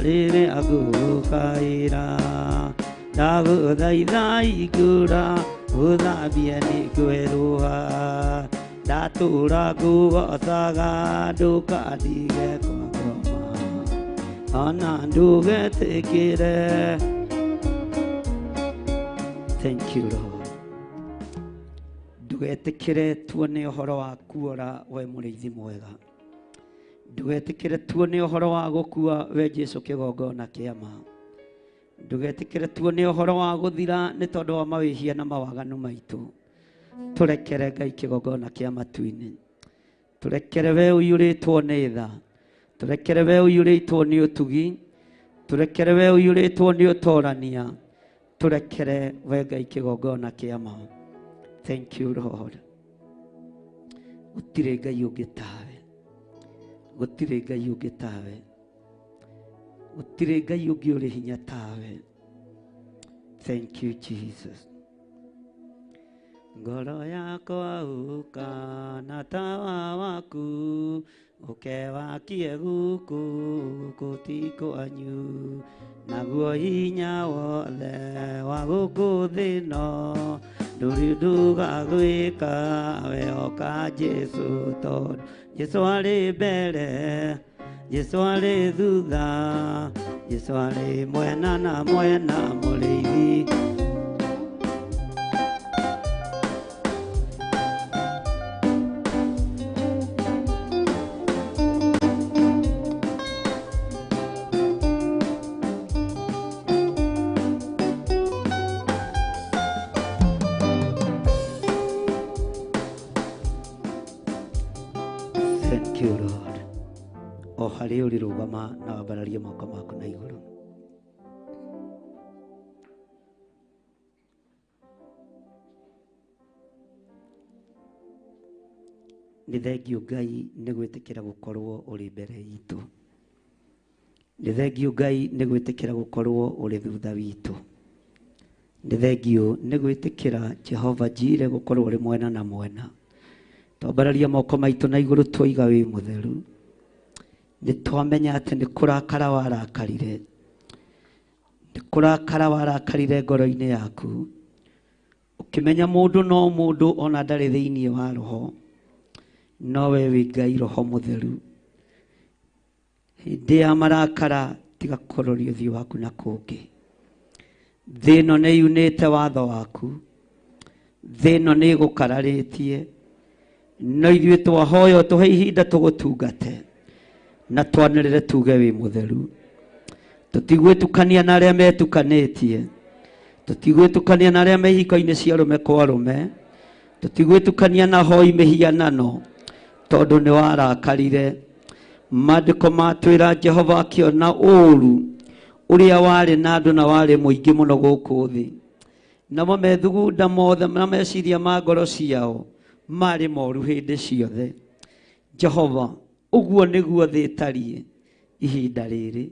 rĩrĩa ngũgũkaĩra, ndagũthaitha hingũra ũthambie nĩ ngwerũa, ndatũra ngũgocaga ndũkandige kwa ngoma, ona ndũgetĩkĩre. Thank you Lord. Ndũgetĩkĩre tuone ũhoro wa kuora we mũrĩithi mwega, ndũgetĩkĩre tuone ũhoro wa gũkua we Jesũ kĩgongona kĩa ma, ndũgetĩkĩre tuone ũhoro wa gũthira nĩ tondũ wa mawĩhia na mawaganu maitũ. Tũrekere Ngai kĩgongona kĩa matu-inĩ, tũrekere we ũiyũrĩtwo nĩ tha, tũrekere we ũiyũrĩtwo nĩ ũtugi, tũrekere we ũiyũrĩtwo nĩ ũtorania, tũrekere we Ngai kĩgongona kĩa ma. Thank you Lord. Gũtirĩ Ngai ũngĩ tawe, gũtirĩ Ngai ũngĩ tawe, gũtirĩ Ngai ũngĩ ũrĩ hinya tawe. Thank you Jesus. Ngoro yakwa ũkana tawa waku, ũkewakie gũkũ gũti kwanyu, naguo hinya wothe wa gũkũ thĩ ĩno ndũrĩ ndũgagwĩka we oka Jesũ, tondũ Jesũ arĩ mbere, Jesũ arĩ thutha, Jesũ arĩ mwena na mwena mũrĩithi. Thank you Lord. O harĩ ũrĩ rũgama na wambararie moko maku na igũrũ. Nĩ thengiũ Ngai nĩ gwĩtĩkĩra gũkorwo ũrĩ mbere itũ. Nĩ thengiũ Ngai nĩ gwĩtĩkĩra gũkorwo ũrĩ thutha witũ. Nĩ thengiũ nĩ gwĩtĩkĩra Jehova Jireh gũkorwo ũrĩ mwena na mwena. Twambararia moko maitũ na igũrũ twoiga wĩ mũtheru. Nĩ twamenya atĩ nĩ kũrakara warakarire. Nĩ kũrakara warakarire ngoro-inĩ yaku. ukimenya mundu no mundu ona ndari thiini wa roho no we wi Ngai roho mutheru hindi ya marakara tiga kororia uthio waku na kungi thino ni yunite watho waku thino ni gukararitie no ithuĩ twahoya tuhe ihinda tugutungate na twanĩrĩre tuge wi mutheru tutigwĩtukania na arĩa metukanĩtie tutigwĩtukania na arĩa mehiko-inĩ cia arũme kwa arũme tutigwĩtukania na hoi mĩhianano tondũ nĩ warakarire maandĩko matwĩra Jehova akĩona ũũru ũrĩa warĩ na andũ na warĩ mũingĩ mũno gũkũ thĩ namo methugunda mothe na meciria ma ngoro ciao marĩ moru hĩndĩ ciothe Jehova ũguo nĩguo thĩ ĩtariĩ ihinda rĩrĩ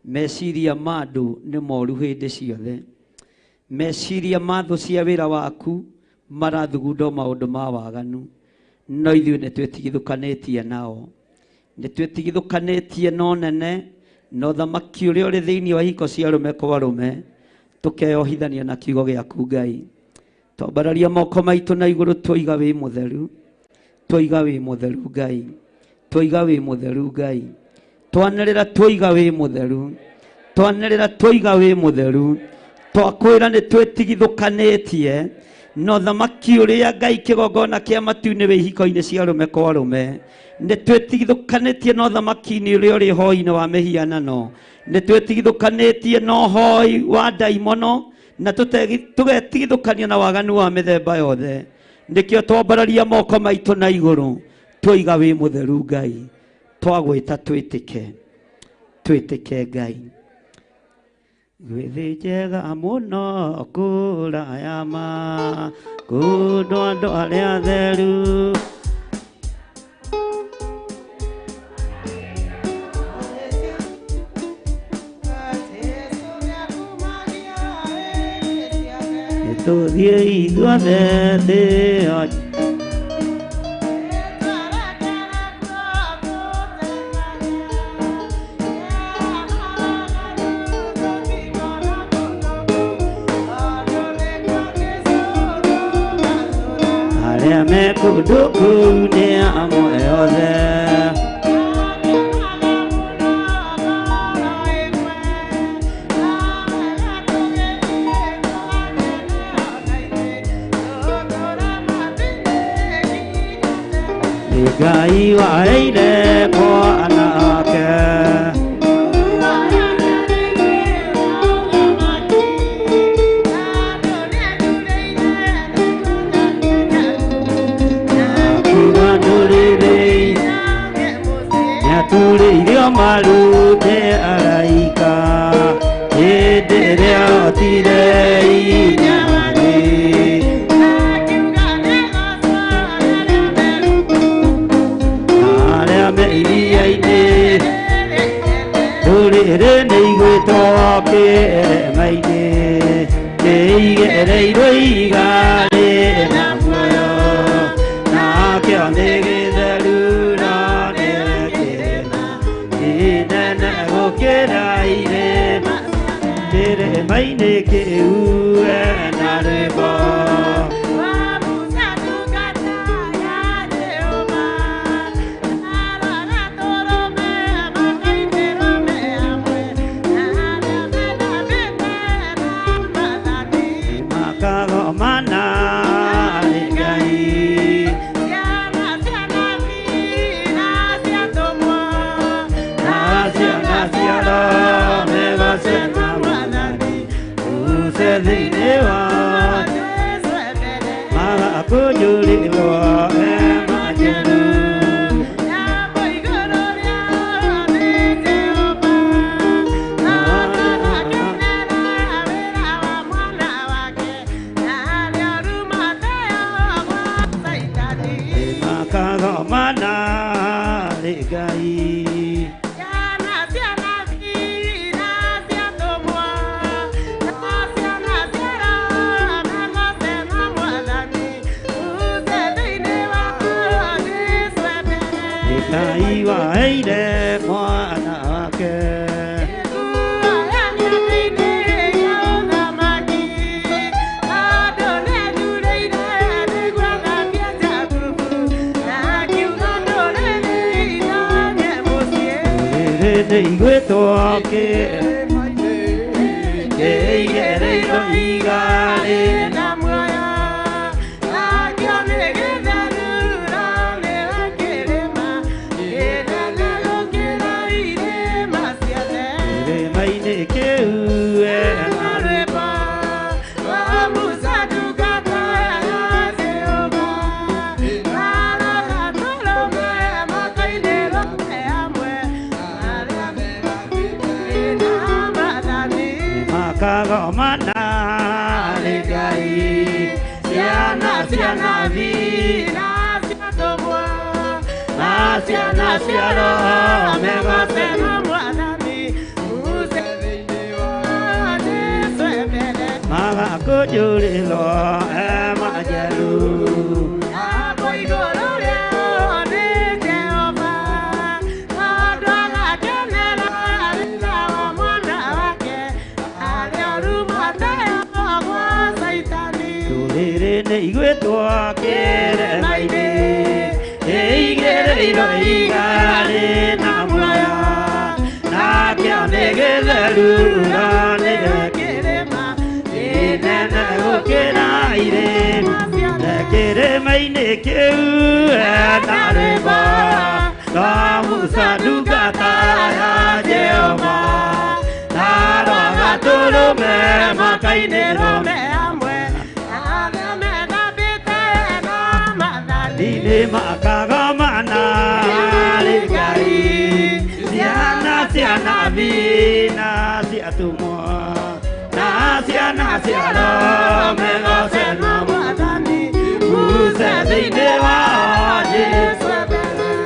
meciria ma andũ nĩ moru hĩndĩ ciothe meciria ma thũ cia wĩra waku marathugunda maũndũ ma waganu no ithuĩ nĩ twĩtigithũkanĩtie nao nĩ twĩtigithũkanĩtie no nene no thamaki ũrĩa ũrĩ thĩinĩ wa hiko cia arũme kwa arũme tũkeyohithania na kiugo gĩaku Ngai twambararia moko maitũ na igũrũ twoiga wĩ mũtheru twoiga wĩ mũtheru Ngai twoiga wĩ mũtheru Ngai twanĩrĩra twoiga wĩ mũtheru twanĩrĩra twoiga wĩ mũtheru twakwĩra nĩ twĩtigithũkanĩtie no thamaki ũrĩa Ngai kĩgongona kĩa matu-inĩ wĩ hiko-inĩ cia arũme kwa arũme nĩ twĩtigithũkanĩtie no thamaki-inĩ ũrĩa ũrĩ hoi-inĩ wa mĩhianano nĩ twĩtigithũkanĩtie no hoi wa ndaimono na tũgetigithũkania na waganu wa mĩthemba yothe nĩkĩo twambararia moko maitũ na igũrũ twoiga wĩ mũtheru Ngai twagwĩta twĩtĩke Ngai gwĩthĩ njega mũno kũraya ma kũndũ andũ arĩa atheru nĩtũthiĩ ithuothe thĩ arĩa me kũndũ kũu nĩ amwe othe Ngai waheire mwana wake Nyatũrĩirio marute araika hĩndĩ ĩrĩa otire inyamani arĩa me iria-inĩ rũrĩrĩ nĩ igwĩtwo kĩrĩma-inĩ nĩ igereirwo iga rĩna muoyo nakĩo nĩ gĩtheru na nĩ kĩna inene gũkĩra irĩma-inĩ kĩu na rwĩmbo igwetwo keigereiro igare na muoyo akionegeza nurone wakirima inene gukira irima ciothe irima-inĩ kĩu rwĩmbo rwa Musa ndungata ya Jehova arora tũrũme moko-inĩ rwake hamwe arĩa megathiĩ na maathani makagomana nĩ Ngai ciana cia nabii na cia tũmwo na ciana cia Roho megose na Mwathani Musa thĩinĩ wa Jesũ mbere magakũnjũrĩrwo hema njerũ hapo igũrũ rĩao nĩ Jehova tondũ agakenera wĩra wa mwana wake arĩa rumateo gwa Saitani rũrĩrĩ nĩ igwĩtwo kĩrĩma-inĩ ĩigĩrĩirwo igarĩ na muoyo nakĩo nĩ gĩtheru no nĩ kĩrĩma inene gũkĩra irĩma kĩrĩma-inĩ kĩu hena rwĩmbo rwa Musa ndungata ya Jehova na rwa gatũrũme maka-inĩ rũme hamwe arĩa methambĩte na maathani nĩ makagomana rĩ Ngai ciana cia nabii na cia tũmwo na ciana cia Roho megose na Mwathani Musa thĩinĩ wa Jesũ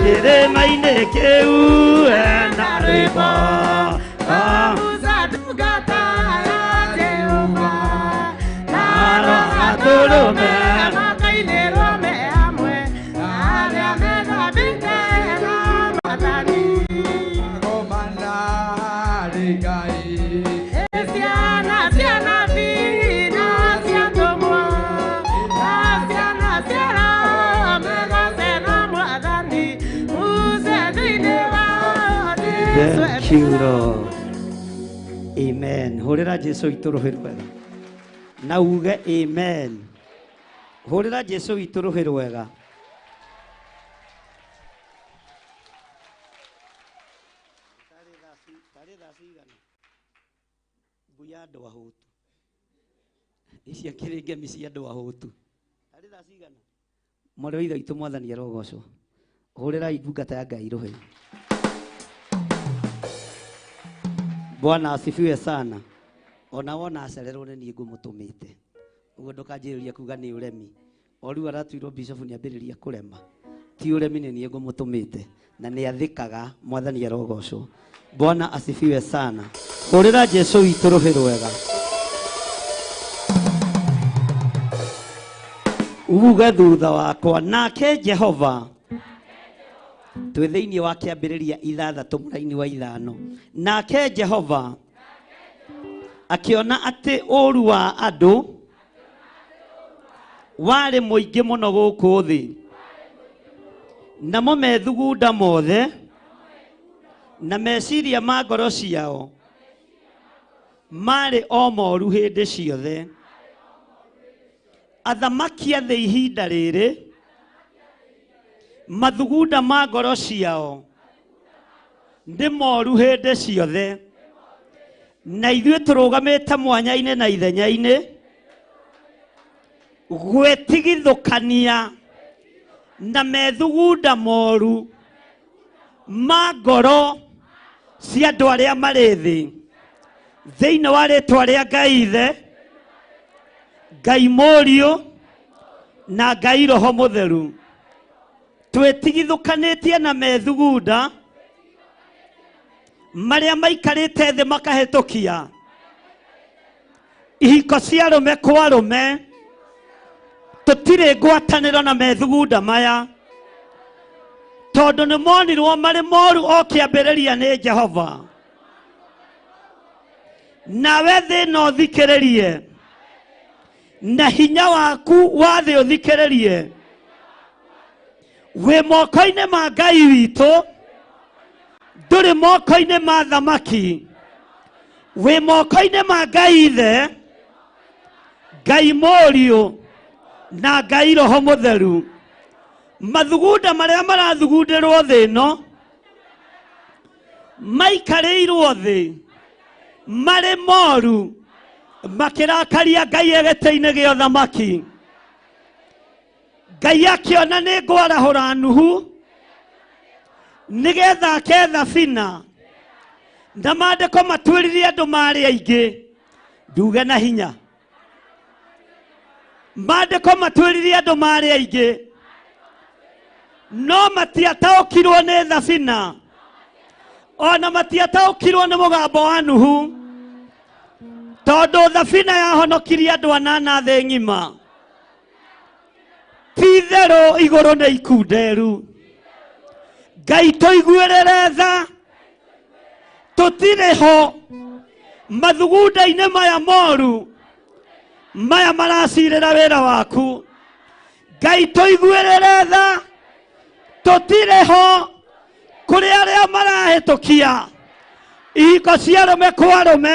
kĩrĩma-inĩ kĩu hena rwĩmbo rwa Musa ndungata ya Jehova na rwa gatũrũme moko-inĩ rũme hamwe arĩa methambĩte na maathani Magomana rĩ Ngai ciana cia nabii na cia tũmwo na ciana cia Roho megose na Mwathani Musa thĩinĩ wa Jesũ Thank you, Lord. Amen. Hũrĩra Jesũ witũ rũhĩ rwega na uge amen. Hũrĩra Jesũ witũ rũhĩ rwega. Mbuya andũ ahũtu icia kĩrĩngemi cia andũ ahũtu tarĩ thaa cigana mwarĩ wa ithe witũ Mwathani arogocwo. Hũrĩra ndungata ya Ngai rũhĩ. Bwana asifiwe sana. Ona wona acererwo nĩ niĩ ngũmũtũmĩte. Ũguo ndũkanjĩrĩria kuga nĩ ũremi. O rĩu aratuirwo bishop nĩ ambĩrĩria kũrema. Ti ũremi nĩ niĩ ngũmũtũmĩte na nĩ athĩkaga. Mwathani arogocwo. Bwana asifiwe sana. Hũrĩra Jesũ witũ rũhĩ rwega. Uge thutha wakwa nake Jehova twĩ thĩinĩ wa kĩambĩrĩria ithathatũ mũraini wa ithano. Nake Jehova akĩona atĩ ũru wa andũ warĩ mũingĩ mũno gũkũ thĩ, namo methugunda mothe na meciria ma ngoro ciao marĩ o moru hĩndĩ ciothe. Athamaki a thĩ ihinda rĩrĩ mathugunda ma ngoro ciao nĩ moru hĩndĩ ciothe, na ithuĩ tũrũgamĩte mwanya-inĩ na ithenya-inĩ gwĩtigithũkania na methugunda moru ma ngoro cia andũ arĩa marĩ thĩ, thĩinĩ wa rĩtwa rĩa Ngai Ithe, Ngai Mũriũ na Ngai Roho Mũtheru. Twĩtigithũkanĩtie na methugunda marĩa maikarĩte thĩ makahĩtũkia ihiko cia arũme kwa arũme. Tũtirĩ ngwatanĩro na methugunda maya tondũ nĩ monirwo marĩ moru o kĩambĩrĩria nĩ Jehova. Nawe thĩ no thikĩrĩrie na hinya waku wa thĩ ũthikĩrĩrie wĩ moko-inĩ ma Ngai witũ tũrĩ moko-inĩ ma thamaki, wĩ moko-inĩ ma Ngai Ithe, Ngai Mũriũ na Ngai Roho Mũtheru. Mathugunda marĩa marathugundĩrwo thĩ ĩno maikarĩirwo thĩ marĩ moru makĩrakaria Ngai gĩtĩ-inĩ gĩa thamaki. Ngai akĩona nĩ ngwarahũra Nuhu nĩgetha ake thabina, na maandĩko matuĩrire andũ marĩ aingĩ. Nduge na hinya, maandĩko matuĩrire andũ marĩ aingĩ, no matiataũkirwo nĩ thabina, ona matiataũkirwo nĩ mũgambo wa Nuhu, tondũ thabina yahonokirie andũ 8 thĩ ng'ima. Ti itherũ igũrũ nĩ ikunderu. Ngai tũiguĩrĩre tha, tũtirĩ ho mathugunda-inĩ maya moru maya maracirĩra wĩra waku. Ngai tũiguĩrĩre tha, tũtirĩ ho kũrĩ arĩa marahĩtũkia ihiko cia arũme kwa arũme,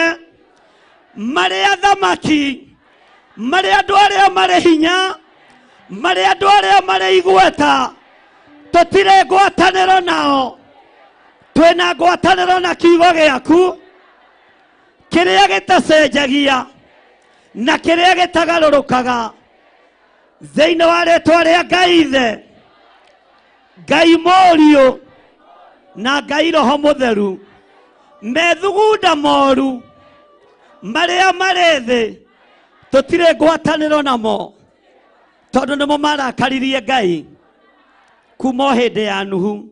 marĩ athamaki, marĩ andũ arĩa marĩ hinya, marĩ andũ arĩa marĩ igweta. Tũtirĩ ngwatanĩro nao, twĩna ngwatanĩro na kiugo gĩaku kĩrĩa gĩtacenjagia na kĩrĩa gĩtagarũrũkaga, thĩinĩ wa rĩĩtwa rĩa Ngai Ithe, Ngai Mũriũ na Ngai Roho Mũtheru. Methugunda moru marĩa marĩ thĩ tũtirĩ ngwatanĩro namo, tondũ nĩmo marakaririe Ngai kuma hĩndĩ ya Nuhu.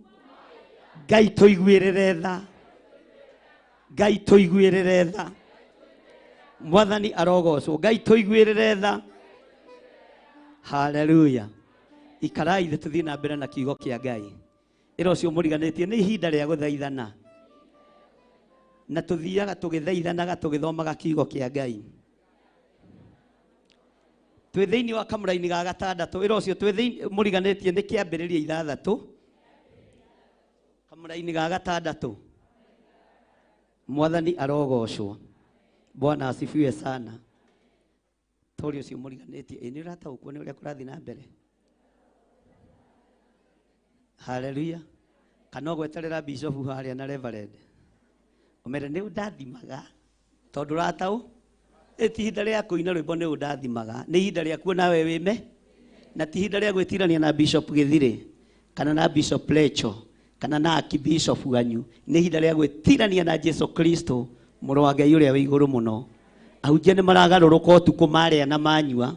Ngai tũiguĩrĩre tha, Ngai tũiguĩrĩre tha. Mwathani arogocwo. Ngai tũiguĩrĩre tha. Haleluya. Ikarai thĩ tũthiĩ na mbere na kiugo kĩa Ngai. Ĩra ũcio mũriganĩtie nĩ ihinda rĩa gũthaithana, na tũthiaga tũgĩthaithanaga tũgĩthomaga kiugo kĩa Ngai. Twĩ thĩinĩ wa kamũra-inĩ ga 6. Ĩra ũcio twĩ thĩinĩ mũriganĩtie nĩ kĩambĩrĩria 6. Kamũra-inĩ ga 6. Mwathani arogocwo. Bwana asifiwe sana. Tori ũcio mũriganĩtie nĩ ũrataũkwo nĩ ũrĩa kũrathiĩ na mbere. Haleluya. Kana gweterera bishop harĩa na reverend ũmere nĩ ũndathimaga tondũ ũrataũ. Ti ihinda rĩa kũina rwĩmbo nĩ ũndathimaga, nĩ ihinda rĩa kuona we wĩme, na ti ihinda rĩa gwĩtirania na Bishop Gĩthire kana na Bishop Lecho kana na Archbishop wanyu. Nĩ ihinda rĩa gwĩtirania na Jesu Kristo, mũrũ wa Ngai ũrĩa wĩ igũrũ mũno. Ahunjia nĩ maragarũrũka ũtukũ marĩa na manyua,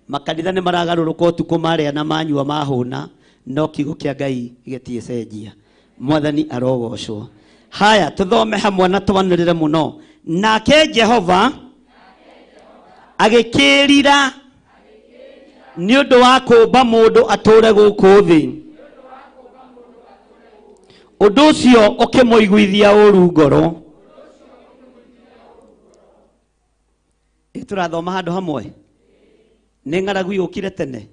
makanitha nĩ maragarũrũka ũtukũ marĩa na manyua mahũna, no kiugo kĩa Ngai gĩtiĩcenjia. Mwathani arogocwo. Haya, tũthome hamwe na twanĩrĩre mũno. Nake Jehova agĩkĩrira nĩ ũndũ wa kũmba mũndũ atũre gũkũ thĩ, ũndũ ũcio ũkĩmũiguithia ũũru ngoro. Tũrathoma handũ hamwe. Nĩ ng'aragu yũkire tene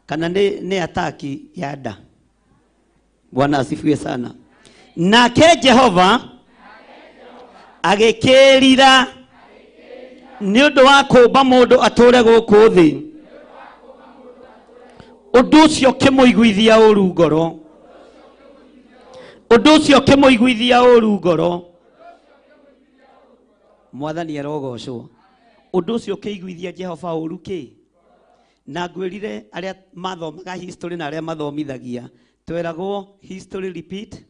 kana nĩ ataki ya nda? Bwana asifiwe sana. Nake Jehova agĩkĩrira nĩ ũndũ wa kũmba mũndũ atũre gũkũ thĩ, ũndũ ũcio ũkĩmũiguithia ũũru ngoro. Ũndũ ũcio ũkĩmũiguithia ũũru ngoro. Mwathani arogocwo. Ũndũ ũcio ũkĩiguithia Jehova ũũru kĩ? Na ngwĩrire arĩa mathomaga history na arĩa mathomithagia, tweragwo history repeat,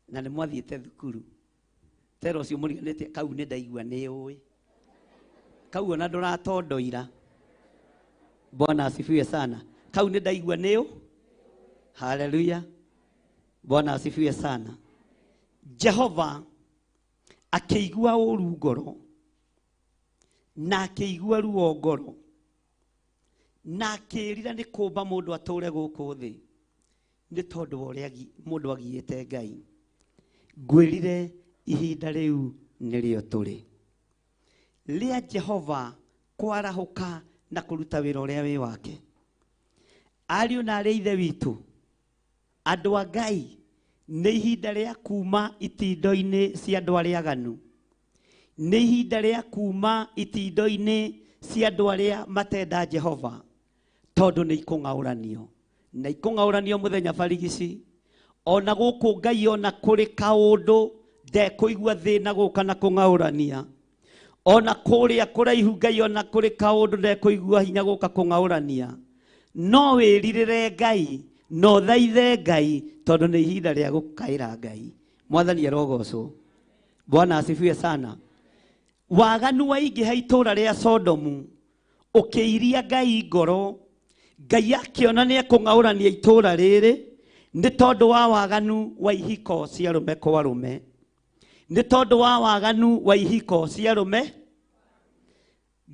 na nĩ mwathiĩte thukuru. Tero ũcio mũriganĩtie kau nĩ ndaigua nĩ ũĩ. Kau ona ndũratondoira. Bwana asifiwe sana. Kau nĩ ndaigua nĩ ũ? Haleluya. Bwana asifiwe sana. Jehova akĩigua ũũru ngoro na akĩigua ruo ngoro na akĩrira nĩ kũmba mũndũ atũre gũkũ thĩ, nĩ tondũ wa ũrĩa mũndũ agiĩte Ngai. Ngwĩrire ihinda rĩu nĩrĩo tũrĩ, rĩa Jehova kwarahũka na kũruta wĩra ũrĩa wĩ wake. Ariũ na arĩa ithe witũ, andũ a Ngai, nĩ ihinda rĩa kuma itindo-inĩ cia andũ arĩa aganu. Nĩ ihinda rĩa kuma itindo-inĩ cia andũ arĩa matenda Jehova, tondũ nĩ ikũng'aũranio. Na ikũng'aũranio mũthenya barigici. Ona gũkũ Ngai ona kũrĩ kaũndũ ndekũigua thĩna gũka na kũng'aũrania. Ona kũrĩa kũraihu Ngai ona kũrĩ kaũndũ ndekũigua hinya gũka kũng'aũrania. No wĩrirĩre Ngai, no thaithe Ngai, tondũ nĩ ihinda rĩa gũkaĩra Ngai. Mwathani arogocwo. Bwana asifiwe sana. Waganu waingĩha itũũra rĩa Sodomu, ũkĩiria Ngai ngoro, Ngai akĩona nĩ ekũng'aũrania itũũra rĩrĩ, nĩ tondũ wa waganu wa ihiko cia arũme kwa arũme. Nĩ tondũ wa waganu wa ihiko cia arũme.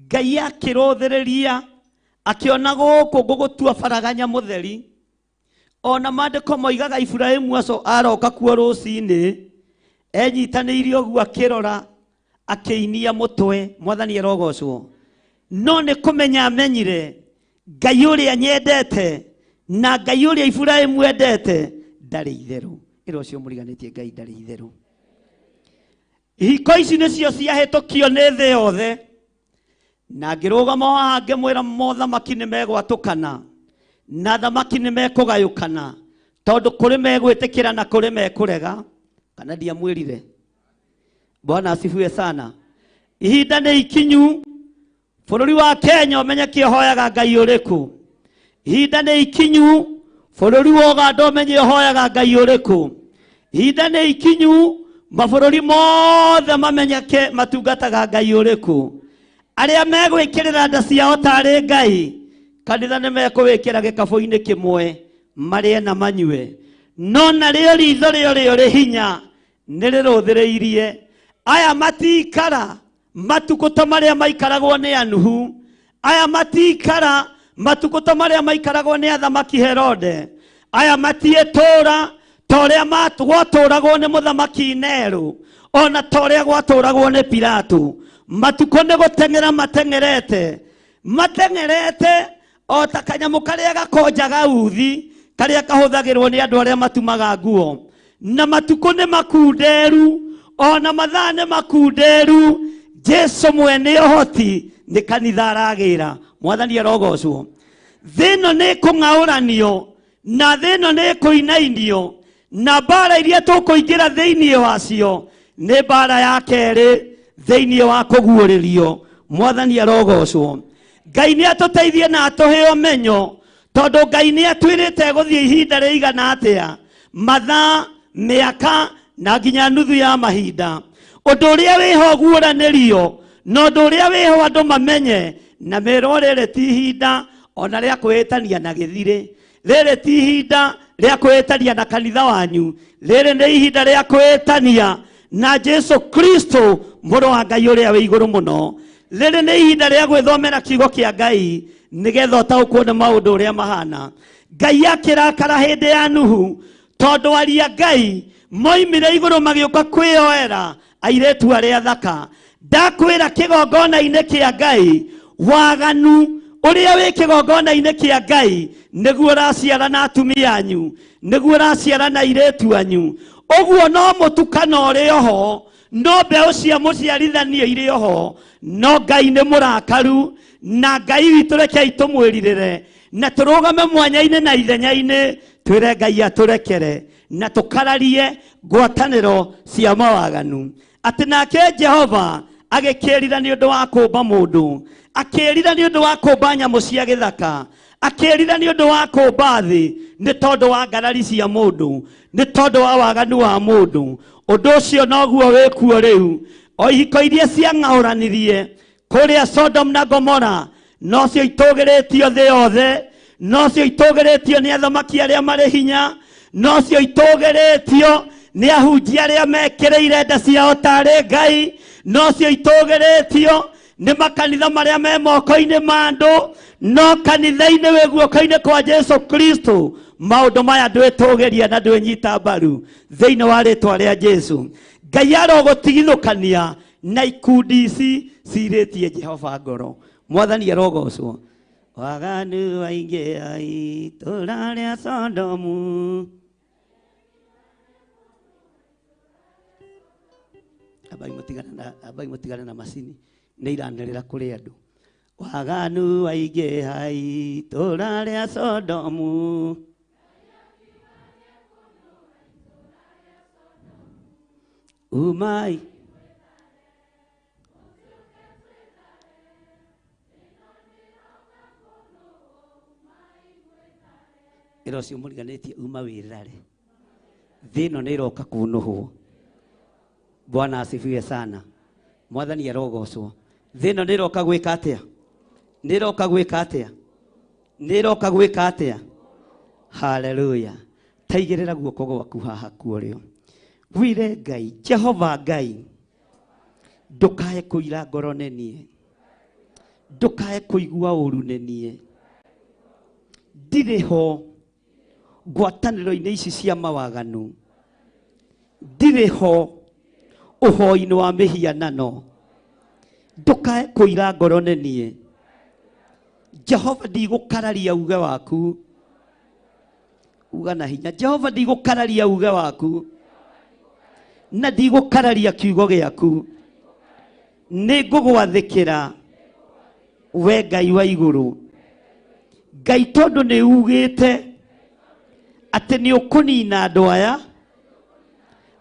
Ngai akĩrũthĩrĩria, akĩona gũkũ gũgũtua Faraganya mũtheri. Ona maandĩko moigaga Iburahĩmu aroka kuo rũcinĩ, enyitanĩire ũguo akĩrora, akĩinia mũtwe. Mwathani arogocwo. No nĩ kũmenya amenyire Ngai ũrĩa nyendete na Ngai ũrĩa Iburahĩmu endete ndarĩ itherũ. Ĩra ũcio mũriganĩtie Ngai ndarĩ itherũ. Ihiko ici nĩcio ciahĩtũkio nĩ thĩ yothe. Na ngĩrũgama haha ngĩmwĩra mothamaki nĩ megwatũkana na thamaki nĩ mekũgayũkana, tondũ kũrĩ megwĩtĩkĩra na kũrĩ mekũrega. Kana ndiamwĩrire? Bwana asifiwe sana. Ihinda nĩ ikinyu. Bũrũri wa Kenya ũmenye kĩhoyaga Ngai ũrĩkũ. Ihinda nĩ ikinyu. Bũrũri wa Uganda ũmenye ũhoyaga Ngai ũrĩkũ. Ihinda nĩ ikinyu. Mabũrũri mothe mamenyeke matungataga Ngai ũrĩkũ. Arĩa megwĩkĩrĩra nda ciao tarĩ Ngai, kanitha nĩ mekũwĩkĩra gĩkabũ-inĩ kĩmwe marĩe na manyue. No narĩo ritho rĩo rĩ hinya nĩ rĩrũthĩrĩirie. Aya matikara matukũ ta marĩa maikaragwo nĩ Anuhu. Aya matikara matukũ ta marĩa maikaragwo nĩ athamaki Herode. Aya matiĩtũũra ta ũrĩa gwatũũragwo nĩ mũthamaki Nero, ona ta ũrĩa gwatũũragwo nĩ Pilato. Matukũ nĩ gũteng'era mateng'erete. Mateng'erete o ta kanyamũ karĩa gakonjaga uthi, karĩa kahũthagĩrwo nĩ andũ arĩa matumaga nguo. Na matukũ nĩ makunderu, ona mathaa nĩ makunderu. Jesu mwene ũhoti nĩ kanitha aragĩra. Mwathani arogocwo. Thĩ ĩno nĩ kũng'aũranio na thĩ ĩno nĩ kũinainio, na mbara iria tũkũingĩra thĩinĩ wacio nĩ mbara ya kerĩ thĩinĩ wa kũguũrĩrio. Mwathani arogocwo. Ngai nĩ atũteithie na atũhe ũmenyo, tondũ Ngai nĩ atwĩrĩte gũthiĩ ihinda rĩigana atĩa, mathaa, mĩaka na nginya nuthu ya mahinda. Ũndũ ũrĩa wĩho guũranĩrio, na ũndũ ũrĩa wĩho andũ mamenye na merwo rĩrĩ ti ihinda ona rĩa kwĩhĩtania na gĩthirĩ. Rĩrĩ ti ihinda rĩa kwĩhĩtania na kanitha wanyu. Rĩrĩ nĩ ihinda rĩa kwĩhĩtania na Jesu Kristo, mũrũ wa Ngai ũrĩa wĩ igũrũ mũno. Rĩrĩ nĩ ihinda rĩa gwĩthomera kiugo kĩa Ngai nĩgetha ũtaũkwo nĩ maũndũ ũrĩa mahana. Ngai akĩrakara hĩndĩ ya Nuhu, tondũ aria Ngai moimire igũrũ magĩũka kwĩyoera airĩtu arĩa athaka. Ndakwĩra kĩgongona-inĩ kĩa Ngai, waganu ũrĩa wĩ kĩgongona-inĩ kĩa Ngai nĩguo ũraciara na atumia anyu, nĩguo ũraciara na airĩtu anyu. Ũguo no mũtukano ũrĩ oho, no mbeũ cia mũciarithanio irĩ oho. No Ngai nĩ mũrakaru, na Ngai witũ rekei tũmwĩrirĩre na tũrũgame mwanya-inĩ na ithenya-inĩ, twĩre Ngai atũrekere na tũkararie ngwatanĩro cia mawaganu. Atĩ nake Jehova agĩkĩrira nĩ ũndũ wa kũmba mũndũ, akĩrira nĩ ũndũ wa kũmba nyamũ cia gĩthaka, akĩrira nĩ ũndũ wa kũmba thĩ, nĩ tondũ wa ngarari cia mũndũ, nĩ tondũ wa waganu wa mũndũ. Ũndũ ũcio noguo wĩkuo rĩu. O ihiko iria ciang'aũranirie kũrĩa Sodom na Gomora, nocio itũgĩrĩtio thĩ yothe, nocio itũgĩrĩtio nĩ athamaki arĩa marĩ hinya, nocio itũgĩrĩtio nĩ ahunjia arĩa mekĩrĩire nda ciao tarĩ Ngai, nocio itũgĩrĩtio nĩ makanitha marĩa me moko-inĩ ma andũ, no kanitha-inĩ wĩ guoko-inĩ kwa Jesu Kristo maũndũ maya ndwĩtũgĩria na ndwĩnyita mbaru thĩinĩ wa rĩtwa rĩa Jesu. Ngai arogũtigithũkania na ikundi ici cirĩtie Jehova ngoro. Mwathani arogocwo. Waganu waingĩ itũũra rĩa Sodomu, abai mutigana na macini nĩ iranĩrĩra kũrĩ andũ. Waganu waingĩ hai tũrarĩa Sodomu, umai ĩro cio mũriganĩtie uma wĩrare thĩ ĩno nĩ ĩroka kũnũhwo. Bwana asifiwe sana. Mwathani arogocwo. Thĩ ĩno nĩ ĩroka gwĩka atĩa? Nĩ ĩroka gwĩka atĩa? Nĩ ĩroka gwĩka atĩa? Haleluya. Taigĩrĩra guoko gwaku haha kuorĩo. Wire Ngai, Jehova Ngai, ndũkae kũira ngoro nĩ niĩ, ndũkae kũigua ũru nĩ niĩ. Ndirĩ ho ngwatanĩro-inĩ ici cia mawaganu, ndirĩ ho ũhoi-inĩ wa mĩhianano, ndũkae kũira ngoro nĩ niĩ. Jehova ndigũkararia uge waku, uga na hinya. Jehova ndigũkararia uge waku, na ndigũkararia kiugo gĩaku. Nĩ ngũgwathĩkĩra we Ngai wa igũrũ. Ngai tondũ nĩ ugĩte atĩ nĩ ũkũnina andũ aya,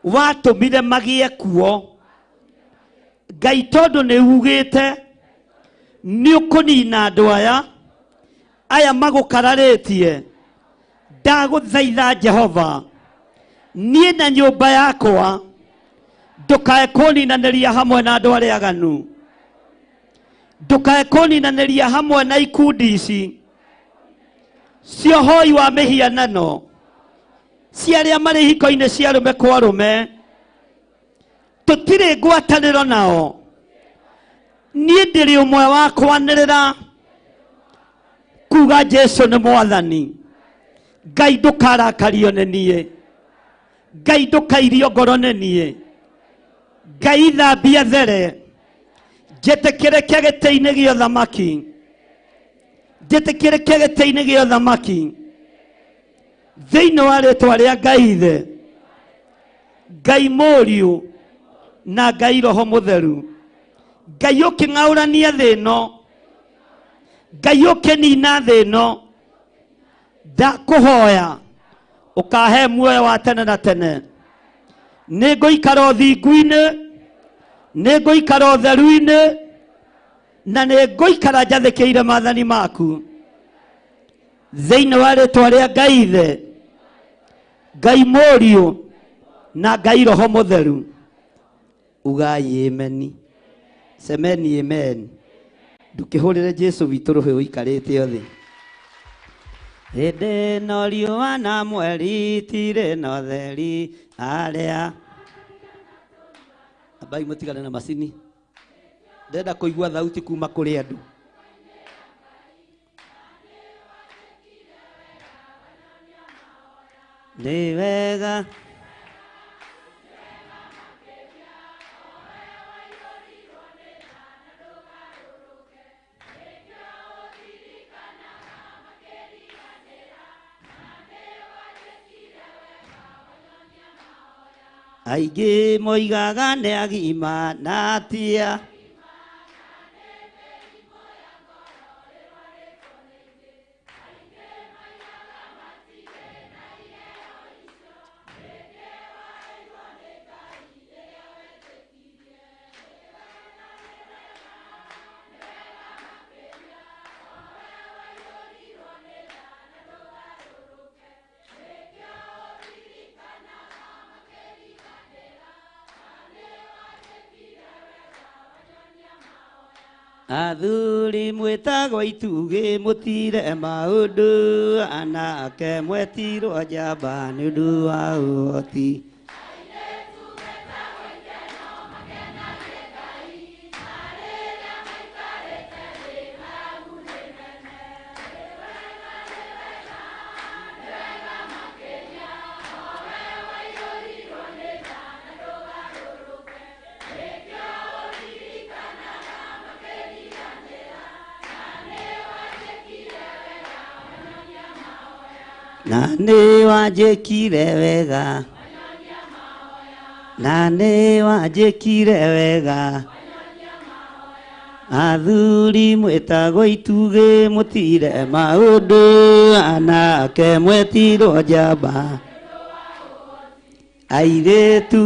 watũmire magĩe kuo. Ngai tondũ nĩ ugĩte nĩ ũkũnina andũ aya magũkararĩtie, ndagũthaitha Jehova, niĩ na nyũmba yakwa ndũkae kũninanĩria hamwe na andũ arĩa aganu, ndũkae kũninanĩria hamwe na ikundi ici cia ũhoi wa mĩhianano, cia arĩa marĩ hiko-inĩ cia arũme kwa arũme. Tũtirĩ ngwatanĩro nao. Niĩ ndĩrĩ ũmwe wa kwanĩrĩra kuga Jesũ nĩ Mwathani. Ngai ndũkarakario nĩ niĩ, Ngai ndũkairio ngoro nĩ niĩ. Ngai thambia there, njĩtĩkĩrĩke gĩtĩ-inĩ gĩa ũthamaki, njĩtĩkĩrĩke gĩtĩ-inĩ gĩa ũthamaki thĩinĩ wa rĩĩtwa rĩa Ngai Ithe, Ngai Mũriũ na Ngai Roho Mũtheru. Ngai ũkĩng'aũrania thĩ ĩno, Ngai ũkĩnina thĩ ĩno, ndakũhoya ũkahe muoyo wa tene na tene. Nĩ ngũikara ũthingu-inĩ, nĩ ngũikara ũtheru-inĩ, na nĩ ngũikara njathĩkĩire maathani maku thĩinĩ wa rĩĩtwa rĩa Ngai Ithe, Ngai Mũriũ na Ngai Roho Mũtheru. Ugai ameni. Semeni amen. Ndũkĩhũrĩre Jesũ witũ rũhĩ ũikarĩte thĩ. Hĩndĩ ĩno riũa na mweri itirĩ na ũtheri, arĩa abai mũtigane na macini. Ndenda kũigua thauti kuma kũrĩ andũ. Nĩ wega aingĩ moigaga nĩ agima na atia, athuri mwĩtagwo itugĩ mũtire maũndũ, anake mwetirwo njamba nĩ ũndũ wa ũhoti. Na nĩ wanjĩkire wega, na nĩ wanjĩkire wega athuri mwĩtagwo itugĩ mũtire maũndũ anake mwetirwo njamba airĩtu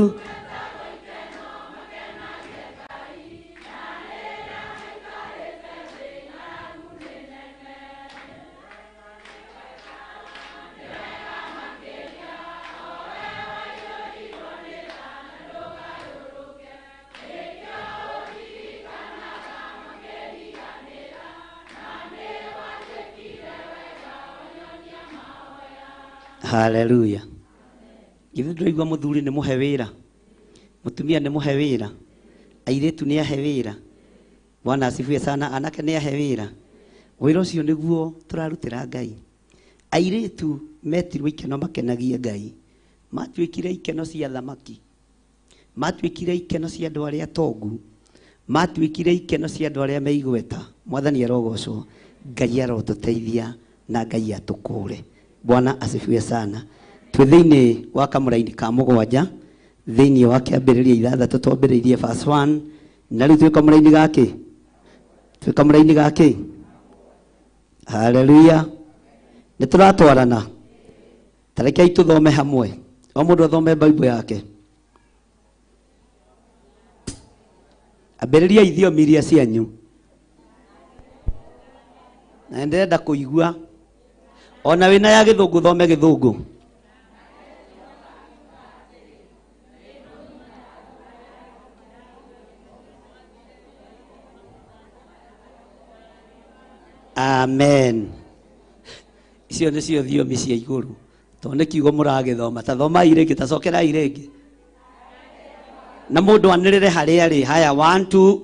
haleluya. Githĩ ndũraigua mũthuri nĩ mũhe wĩra, mũtumia nĩ mũhe wĩra, airĩtu nĩ ahe wĩra. Bwana asifiwe sana. Anake nĩ ahe wĩra. Wĩra ũcio nĩguo tũrarutĩra Ngai. Airĩtu metirwo ikeno makenagie Ngai, matuĩkire ikeno cia thamaki, matuĩkire ikeno cia andũ arĩa atongu, matuĩkire ikeno cia andũ arĩa meigweta. Mwathani arogocwo. Ngai arotũteithia na Ngai atũkũre. Bwana asifiwe sana. Twĩ thĩinĩ wa kamũraini ka mũgwanja, thĩinĩ wa kĩambĩrĩria ithathatũ twambĩrĩirie verse 1, na rĩu twĩ kamũraini gakĩ? Twĩ kamũraini gakĩ? Haleluya. Nĩ tũratwarana. Tarekei tũthome hamwe. O mũndũ athome Bible yake. Ambĩrĩria ithiomi iria cianyu. Na ndĩrenda kũigua. Ona wĩna ya gĩthũngũ thome gĩthũngũ. Amen. Icio nĩcio thiomi cia igũrũ. Tondũ nĩ kiugo mũragĩthoma. Ta thomai rĩngĩ, ta cokerai rĩngĩ. Na mũndũ anĩrĩre harĩa arĩ. Haya, 1 2.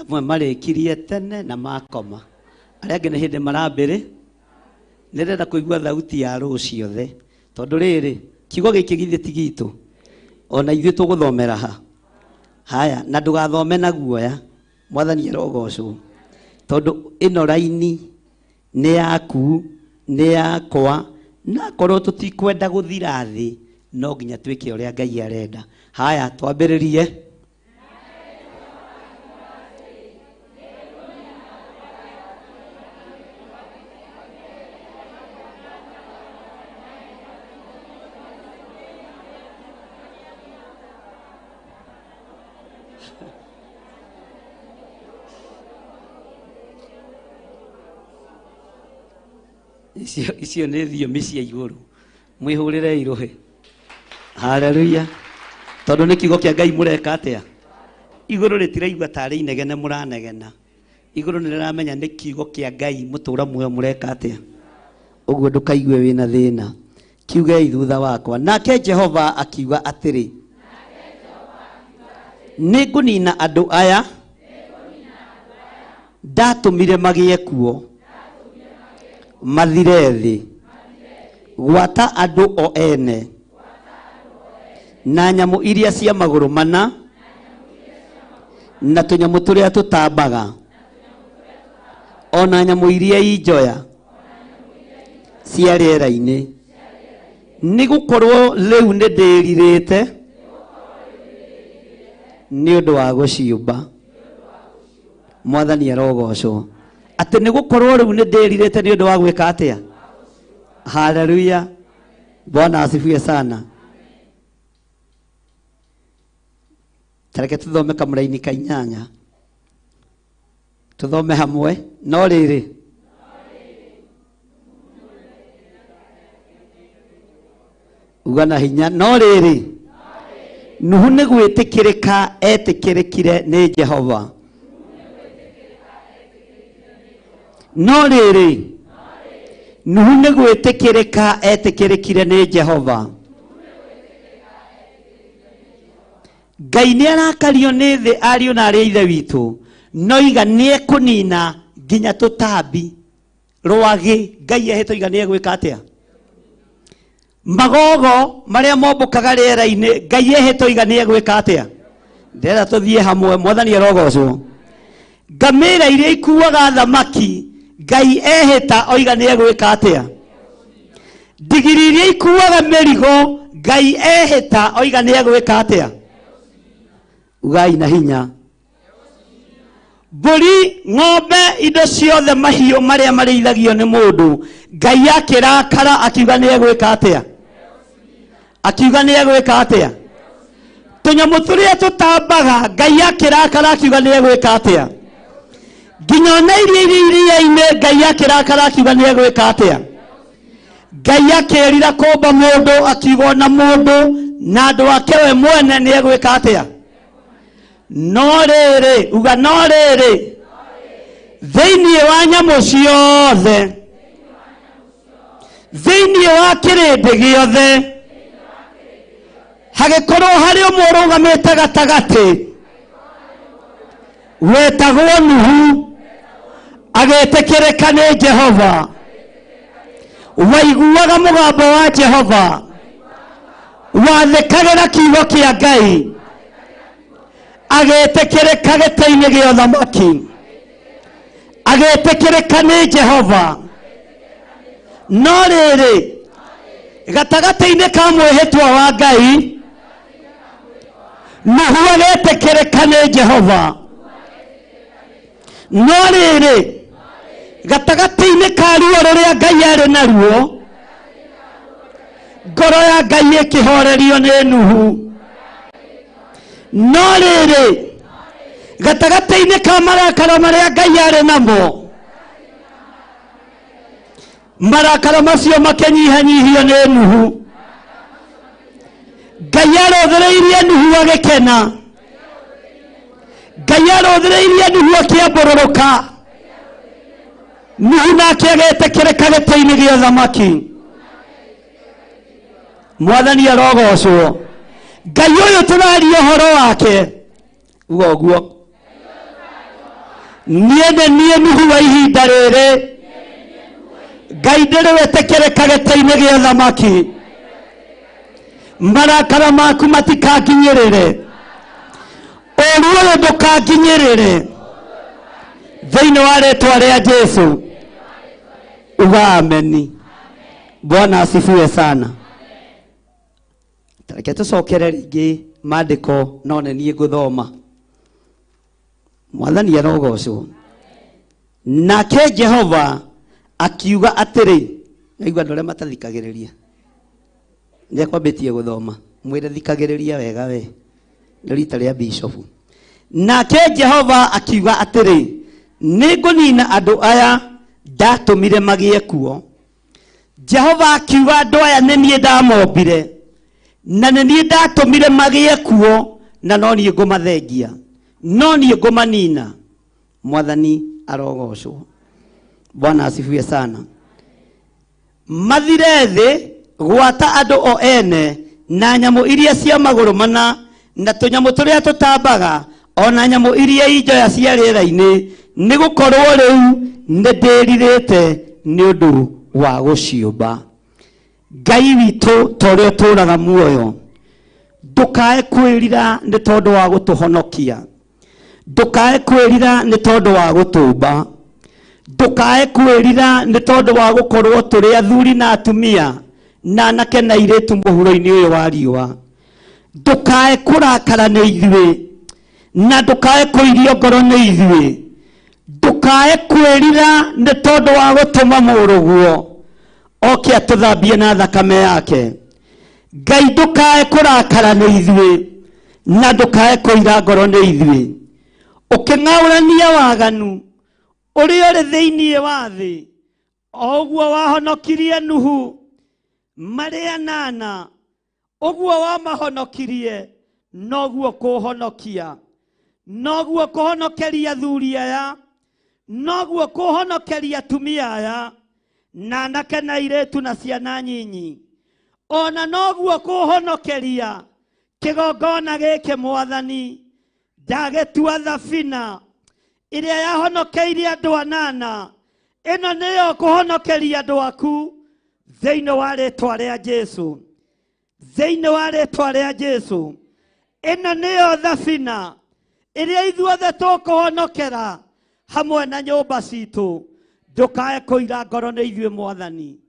Amwe marĩkirie tene na makoma. Arĩa angĩ nĩ hĩndĩ marambĩrĩ. Nĩrenda kũigua thauti ya rũciũ the. Tondũ rĩrĩ, kiugo gĩkĩ githĩ ti gitũ. Ona ithuĩ tũgũthomera ha. Haya, na ndũgathome na guoya. Mwathani arogocwo. Tondũ ĩno raini nĩ yaku, nĩ yakwa, na korwo tũtikwenda gũthira thĩ, no nginya twĩke ũrĩa Ngai arenda. Haya, twambĩrĩrie. Icio nĩ thiomi cia igũrũ. Mwĩhũrĩre irũhe. Haleluya. Tondũ nĩ kiugo kĩa Ngai mũreka atĩa? Igũrũ rĩtiraigua tarĩ inegene mũranegena. Igũrũ nĩ rĩramenya nĩ kiugo kĩa Ngai mũtũra muoyo mũreka atĩa? Ũguo ndũkaigue wĩna thĩna. Kiuge thutha wakwa. Nake Jehova akiuga atĩrĩ. Nĩ ngũnina andũ aya. Ndatũmire magĩe kuo. Mathire thĩ. Gwata andũ o ene. Na nyamũ iria cia magũrũ mana. Na tũnyamũ tũrĩa tũtambaga. Ona nyamũ iria injoya. Cia rĩera-inĩ. Nĩ gũkorwo rĩu nĩ ndĩrirĩte. Nĩ ũndũ wa gũciũmba. Mwathani arogocwo. Atĩ nĩ gũkorwo rĩu nĩ ndĩrirĩte nĩ ũndũ wa gwĩka atĩa? Haleluya. Bwana asifiwe sana. Tareke tũthome kamũraini ka 8. Tũthome hamwe. No rĩrĩ. Uga na hinya. No rĩrĩ. Nuhu nĩ gwĩtĩkĩrĩka etĩkĩrĩkire nĩ Jehova. No rĩrĩ. Nuhu nĩ gwĩtĩkĩrĩka etĩkĩrĩkire nĩ Jehova. Ngai nĩ arakario nĩ thĩ ariũ na arĩa ithe witũ. No iga nĩ ekũnina nginya tutambi rwagi Ngai ehetwo iganie gwika atia magogo maria mombokaga rĩera-inĩ Ngai ehetwo iganie gwika atia ndĩrenda tũthiĩ hamwe mwathani arogocwo ngamĩra iria ikuaga thamaki Ngai ehĩta oiganie gwika atia ndigiri iria ikuaga mĩrigo Ngai ehĩta oiganie gwika atia ugai na hinya mbũri ng'ombe indo ciothe mahiũ marĩa marĩithagio nĩ mũndũ Ngai akĩrakara akiuga nĩ egwĩka atĩa akiuga nĩ egwĩka atĩa tũnyamũ tũrĩa tũtambaga Ngai akĩrakara akiuga nĩ egwĩka atĩa nginya ona iria-inĩ Ngai akĩrakara akiuga nĩ egwĩka atĩa Ngai akĩrira kũmba mũndũ akiuga na mũndũ na andũ ake we mwene nĩ egwĩka atĩa no rĩrĩ uga no rĩrĩ thĩinĩ wa nyamũ ciothe thĩinĩ wa kĩrĩndĩ gĩothe hagĩkorwo harĩ ũmwe ũrũgamĩte gatagatĩ wetagwo Nuhu agĩtĩkĩrĩka nĩ Jehova waiguaga mũgambo wa Jehova wathĩkagĩra kiugo kĩa Ngai agĩtĩkĩrĩka gĩtĩ-inĩ gĩa ũthamaki agĩtĩkĩrĩka nĩ Jehova no rĩrĩ gatagatĩ-inĩ ka mwĩhĩtwa wa Ngai Nuhu agĩtĩkĩrĩka nĩ Jehova no rĩrĩ gatagatĩ-inĩ ka ruo rũrĩa Ngai arĩ naruo ngoro ya Ngai ĩkĩhorerio nĩ Nuhu no rĩrĩ gatagatĩ-inĩ ka marakara marĩa Ngai arĩ namo marakara macio makĩnyihanyihio nĩ Nuhu Ngai arũthĩrĩirie Nuhu agĩkena Ngai arũthĩrĩirie Nuhu akĩambũrũrũka Nuhu nake agĩtĩkĩrĩka gĩtĩ-inĩ gĩa ũthamaki mwathani arogocwo Ngai ũyũ tũraria ũhoro wake uguo niĩ Nuhu wa ihinda rĩrĩ Ngai ndĩrĩ wĩtĩkĩrĩka gĩtĩ-inĩ gĩa ũthamaki marakara maku matikanginyĩrĩre ũru ũyũ ndũkanginyĩrĩre thĩinĩ wa rĩtwa rĩa Jesũ uga ameni Bwana asifiwe sana Tareke tũcokere rĩngĩ maandĩko no nĩ niĩ ngũthoma mwathani arogocwo nake Jehova akiuga atĩrĩ naigua andũ arĩa matathikagĩrĩria nĩekwambĩtie gũthoma mwĩre thikagĩrĩria wega we nĩ rita rĩa bishofu nake Jehova akiuga atĩrĩ nĩngũnina andũ aya ndatũmire magĩe kuo Jehova akiuga andũ aya nĩ niĩ ndamombire na nĩ niĩ ndatũmire magĩe kuo na no niĩ ngũmathengia no niĩ ngũmanina mwathani arogocwo Bwana asifiwe sana mathire thĩ gwata andũ o ene na nyamũ iria cia magũrũ mana na tũnyamũ tũrĩa tũtambaga ona nyamũ iria injoya cia rĩera-inĩ nĩ gũkorwo rĩu nĩ ndĩrirĩte nĩ ũndũ wa gũciũmba Ngai witũ torĩa tũraga muoyo ndũkae kwĩrira nĩ tondũ wa gũtũhonokia ndũkae kwĩrira nĩ tondũ wa gũtũmba ndũkae kwĩrira nĩ tondũ wa gũkorwo tũrĩ athuri na atumia na anake na airĩtu mũhuro-inĩ ũyũ wa riũa ndũkae kũrakara nĩ ithuĩ na ndũkae kũirio ngoro nĩ ithuĩ ndũkae kwĩrira nĩ tondũ wa gũtũma mũrũguo oke atũthambie na thakame yake Ngai ndũkae kũrakara nĩ ithuĩ na ndũkae kũira ngoro nĩ ithuĩ ũkĩng'aũrania waganu ũrĩa ũrĩ thĩinĩ wa thĩ o ũguo wahonokirie Nuhu marĩ anana ũguo wamahonokirie noguo kũhonokia noguo kũhonokeria athuri aya noguo kũhonokeria atumia aya na anake na airĩtu na ciana nyinyi ona noguo kũhonokeria kĩgongona gĩkĩ mwathani ndagĩtua thabina ĩrĩa yahonokeirie andũ anana, ĩno nĩyo kũhonokeria andũ aku thĩinĩ wa rĩĩtwa rĩa Jesũ, thĩinĩ wa rĩĩtwa rĩa Jesũ. Ĩno nĩyo thabina ĩrĩa ithuothe tũkũhonokera hamwe na nyũmba citũ. Ndũkae kũira ngoro nĩ ithuĩ Mwathani,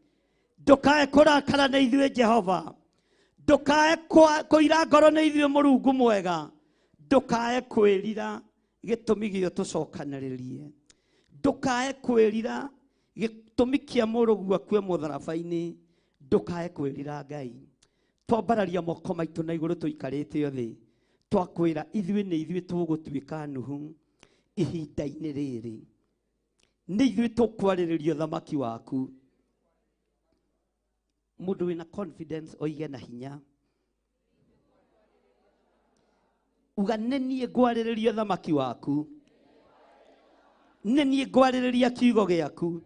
ndũkae kũrakara nĩ ithuĩ Jehova, ndũkae kũira ngoro nĩ ithuĩ Mũrungu mwega, ndũkae kwĩrira gĩtũmi gĩa tũcokanĩrĩrie, ndũkae kwĩrira gĩtũmi kĩa mũrũguo akue mũtharaba-inĩ, ndũkae kwĩrira Ngai. Twambararia moko maitũ na igũrũ tũikarĩte thĩ, twakwĩra ithuĩ nĩ ithuĩ tũgũtuĩka nũhu ihinda-inĩ rĩrĩ, nĩ ithuĩ tũkwarĩrĩria ũthamaki waku. Mũndũ wĩna confidence oige na hinya, uga nĩ niĩ ngwarĩrĩria ũthamaki waku, nĩ niĩ ngwarĩrĩria kiugo gĩaku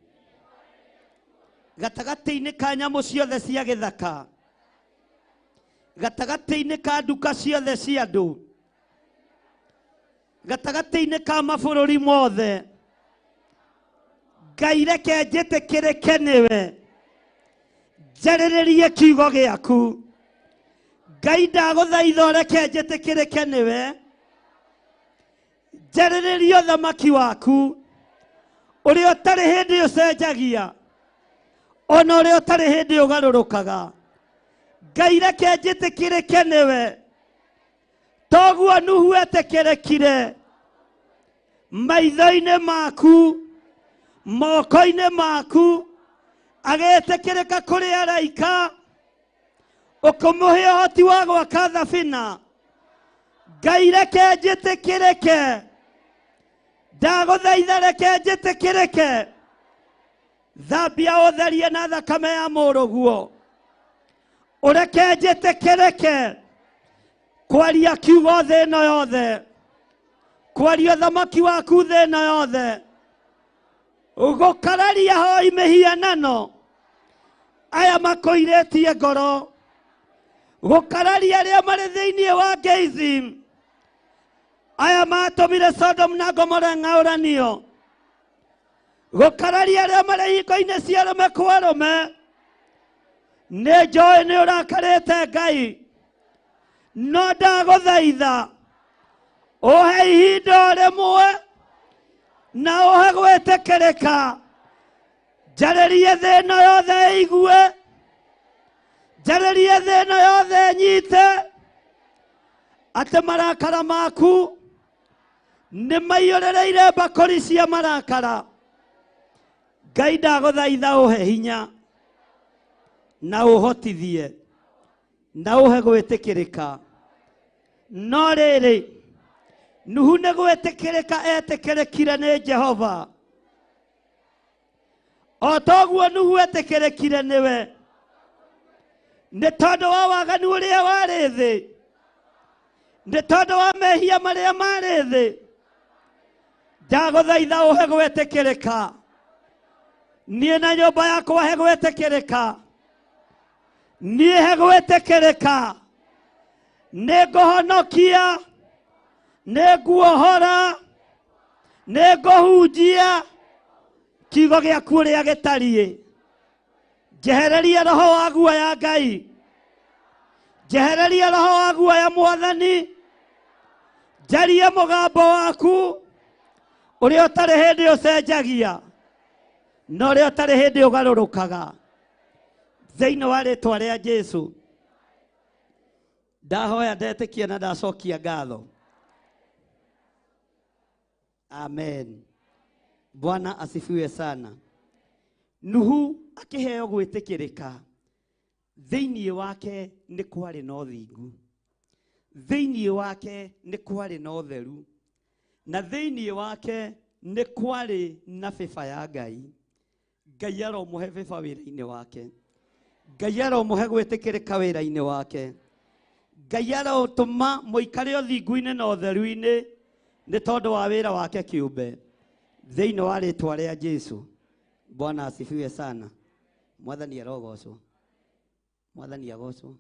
gatagatĩ-inĩ ka nyamũ ciothe cia gĩthaka, gatagatĩ-inĩ ka nduka ciothe cia andũ, gatagatĩ-inĩ ka mabũrũri mothe. Ngai reke njĩtĩkĩrĩke nĩwe, njarĩrĩrie kiugo gĩaku. Ngai ndagũthaitha ũreke njĩtĩkĩrĩke nĩwe, njarĩrĩrie ũthamaki waku ũrĩa ũtarĩ hĩndĩ ũcenjagia, ona ũrĩa ũtarĩ hĩndĩ ũgarũrũkaga. Ngai reke njĩtĩkĩrĩke nĩwe, toguo Nuhu etĩkĩrĩkire maitho-inĩ maku, moko-inĩ maku, agĩtĩkĩrĩka kũrĩ araika, ũkũmũhe ũhoti wa gwaka thabina. Ngai reke njĩtĩkĩrĩke, ndagũthaitha reke njĩtĩkĩrĩke, thambia ũtherie na thakame ya mũrũguo, ũreke njĩtĩkĩrĩke kwaria kiugo thĩ ĩno yothe, kwaria ũthamaki waku thĩ ĩno yothe, gũkararia hoi mĩhianano aya makũirĩtie ngoro, gũkararia arĩa marĩ thĩinĩ wa Gerizim, aya matũmire Sodom na Gomora ng'aũranio, gũkararia arĩa marĩ hingo-inĩ cia arũme kwa arũme. Nĩ njũĩ nĩ ũrakarĩte Ngai, no ndagũthaitha ũhe ihinda rĩmwe na ũhe gwĩtĩkĩrĩka, njarĩrie thĩ ĩno yothe ĩigue, njarĩrie thĩ ĩno yothe nyite, atĩ marakara maku nĩ maiyũrĩrĩire mbakũri cia marakara. Ngai ndagũthaitha ũhe hinya na ũhotithie na ũhe gwĩtĩkĩrĩka. No rĩrĩ, Nuhu nĩ gwĩtĩkĩrĩka etĩkĩrĩkire nĩ Jehova, o toguo Nuhu etĩkĩrĩkire nĩwe, nĩ tondũ wa waganu ũrĩa warĩ thĩ, nĩ tondũ wa mehia marĩa marĩ thĩ. Ndagũthaitha ũhe gwĩtĩkĩrĩka, niĩ na nyũmba yakwa he gwĩtĩkĩrĩka, niĩ he gwĩtĩkĩrĩka, nĩ ngũhonokia, nĩ nguohora, nĩ ngũhunjia kiugo gĩaku ũrĩa gĩtariĩ. Njehereria roho wa guoya Ngai, njehereria roho wa guoya Mwathani, njarie mũgambo waku ũrĩa ũtarĩ hĩndĩ ũcenjagia, na ũrĩa ũtarĩ hĩndĩ ũgarũrũkaga. Thĩinĩ wa rĩĩtwa rĩa Jesũ ndahoya, ndetĩkia na ndacokia ngatho. Amen. Bwana asifiwe sana. Nuhu akĩheo gwĩtĩkĩrĩka, thĩinĩ wake nĩ kwarĩ na ũthingu, thĩinĩ wake nĩ kwarĩ na ũtheru, na thĩinĩ wake nĩ kwarĩ na bĩba ya Ngai. Ngai aromũhe bĩba wĩra-inĩ wake, Ngai aromũhe gwĩtĩkĩrĩka wĩra-inĩ wake, Ngai arotũma mũikare ũthingu-inĩ na ũtheru-inĩ nĩ tondũ wa wĩra wake kĩũmbe, thĩinĩ wa rĩĩtwa rĩa Jesũ. Bwana asifiwe sana. Mwathani arogocwo, Mwathani agocwo.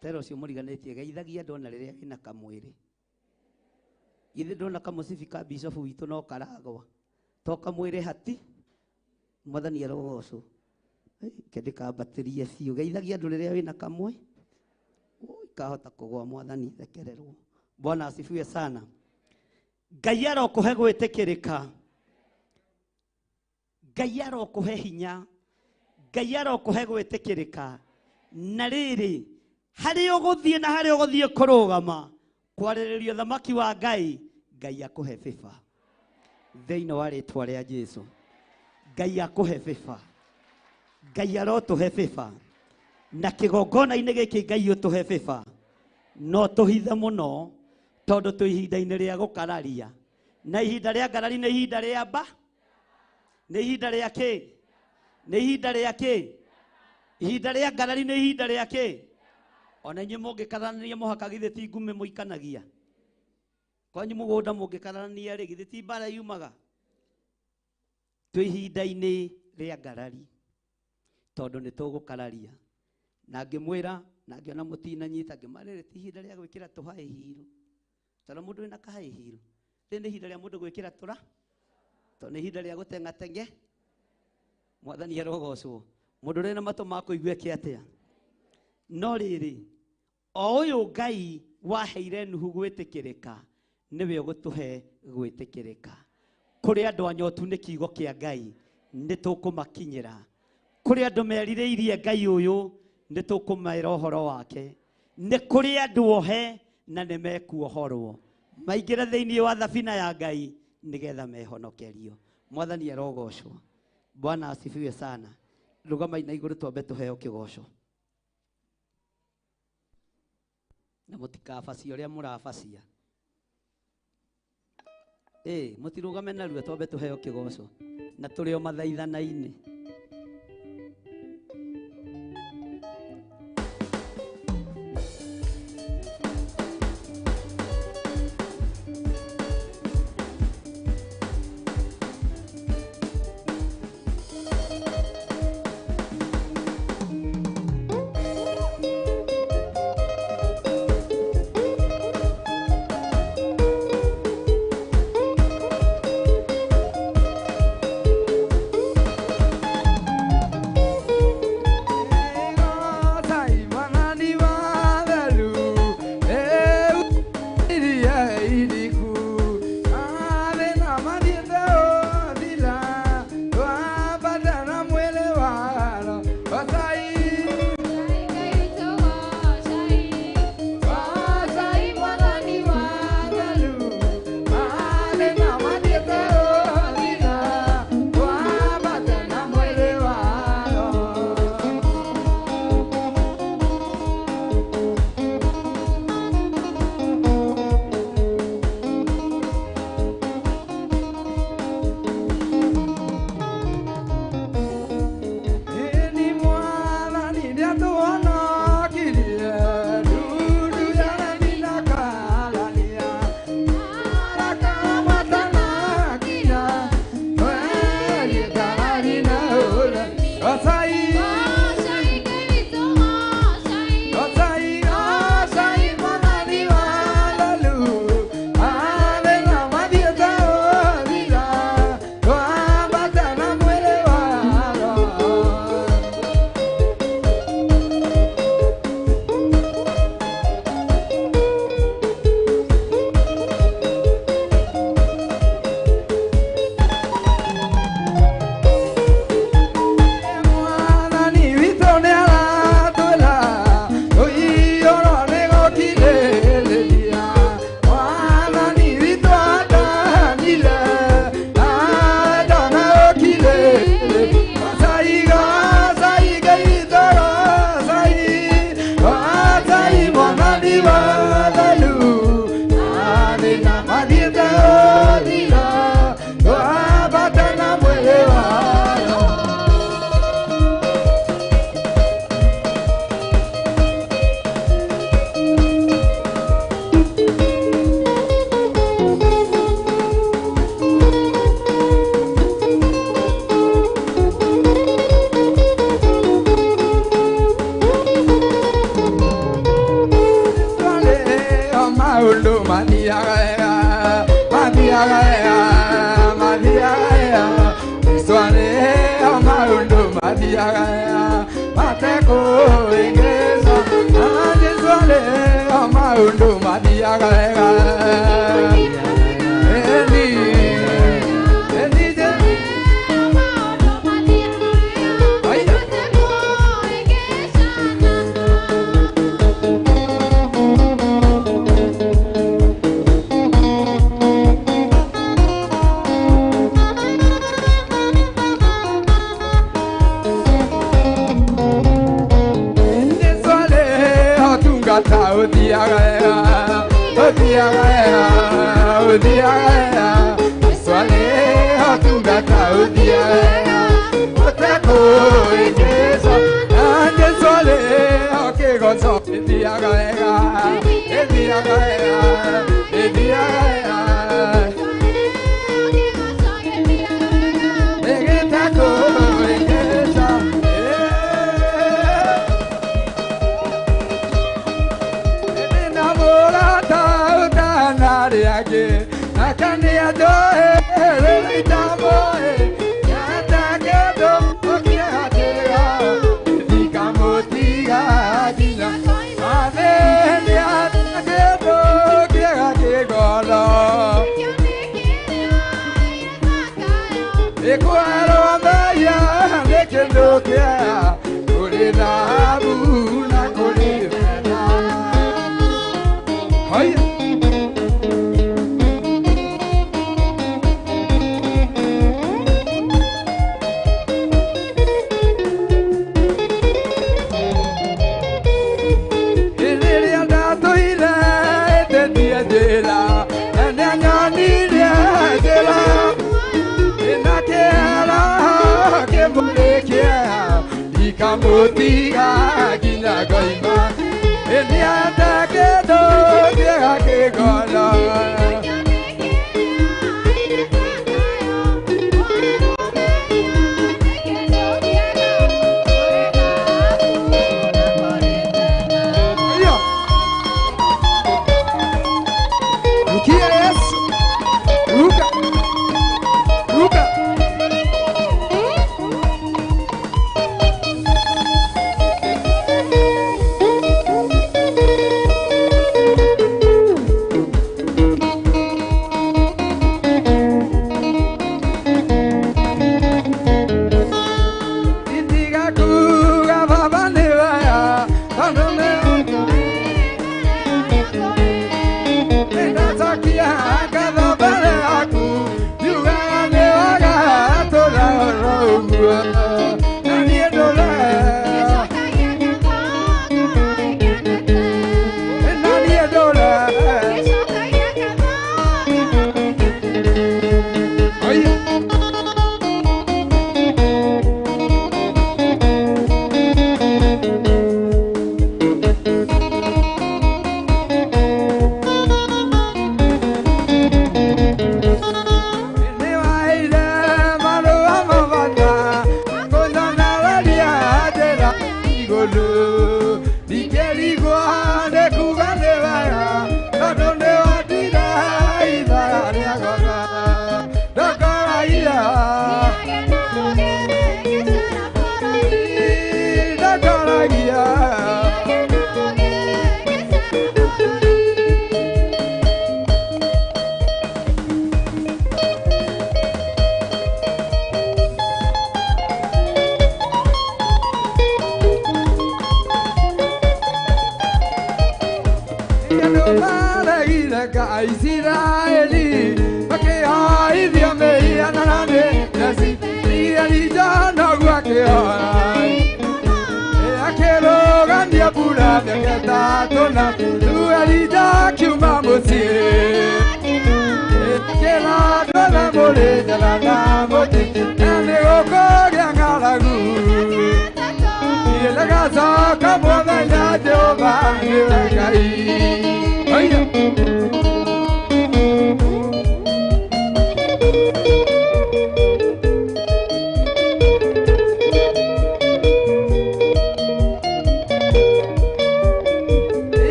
Tero ũcio mũriganĩtie geithagia andũ ona rĩrĩa wĩna kamwĩrĩ. Ithe ndona kamucibi ka bishop witũ no karagwa. Toka mwĩre hati. Mwathani arogocwo. Kendĩkambatĩrie biũ. Geithagia andũ rĩrĩa wĩna kamwe. Kahota kũgwa Mwathani thekererwo. Bwana asifiwe sana. Ngai arokũhe gwĩtĩkĩrĩka. Ngai arokũhe hinya. Ngai arokũhe gwĩtĩkĩrĩka. Na rĩrĩ, harĩ ũgũthiĩ na harĩ ũgũthiĩ kũrũgama kwarĩrĩrio thamaki wa Ngai, Ngai akũhe bĩba. Thĩinĩ wa rĩtwa rĩa Jesũ. Ngai akũhe bĩba. Ngai arotũhe bĩba. Na kĩgongona-inĩ gĩkĩ Ngai ũtũhe bĩba. No tũhithe mũno tondũ twĩ ihinda-inĩ rĩa gũkararia. Na ihinda rĩa ngarari nĩ ihinda rĩa mba. Nĩ ihinda rĩa kĩ? Nĩ ihinda rĩa kĩ? Ihinda rĩa ngarari nĩ ihinda rĩa kĩ? Ona inyuĩ mũngĩkaranĩria mũhaka githĩ ti ngume mũikanagia? Kwanyu mũgũnda mũngĩkaranĩria rĩ githĩ ti mbara yumaga? Twĩ ihinda-inĩ rĩa ngarari tondũ nĩ tũgũkararia. Na ngĩmwĩra na ngĩona mũtinanyita ngĩmarĩrĩ ti ihinda rĩa gwĩkĩra tũhaĩ hiro. Tondũ mũndũ wĩna kahaĩ hiro. Rĩrĩ nĩ ihinda rĩa mũndũ gwĩkĩra tũra. Tondũ nĩ ihinda rĩa gũtengatenge. Mwathani arogocwo. Mũndũ ũrĩ na matũ ma kũigua eke atĩa? No rĩrĩ, o ũyũ Ngai waheire Nuhu gwĩtĩkĩrĩka nĩwe ũgũtũhe gwĩtĩkĩrĩka. Kũrĩ andũ anyotu nĩ kiugo kĩa Ngai nĩ tũkũmakinyĩra. Kũrĩ andũ merirĩirie Ngai ũyũ nĩ tũkũmera ũhoro wake. Nĩ kũrĩ andũ ohe na nĩ mekuohorwo. Maingĩre thĩinĩ wa thabina ya Ngai nĩgetha mehonokerio. Mwathani arogocwo. Bwana asifiwe sana. Rũgama ina igũrũ twambe tũheo kĩgoco. Na mũtikabacia ũrĩa mũrabacia. Mũtirũgame narua twambe tũheo kĩgoco. Na tũrĩ o mathaithana-inĩ. uthiaga mateko ingeza anjizwale maundu mathiaga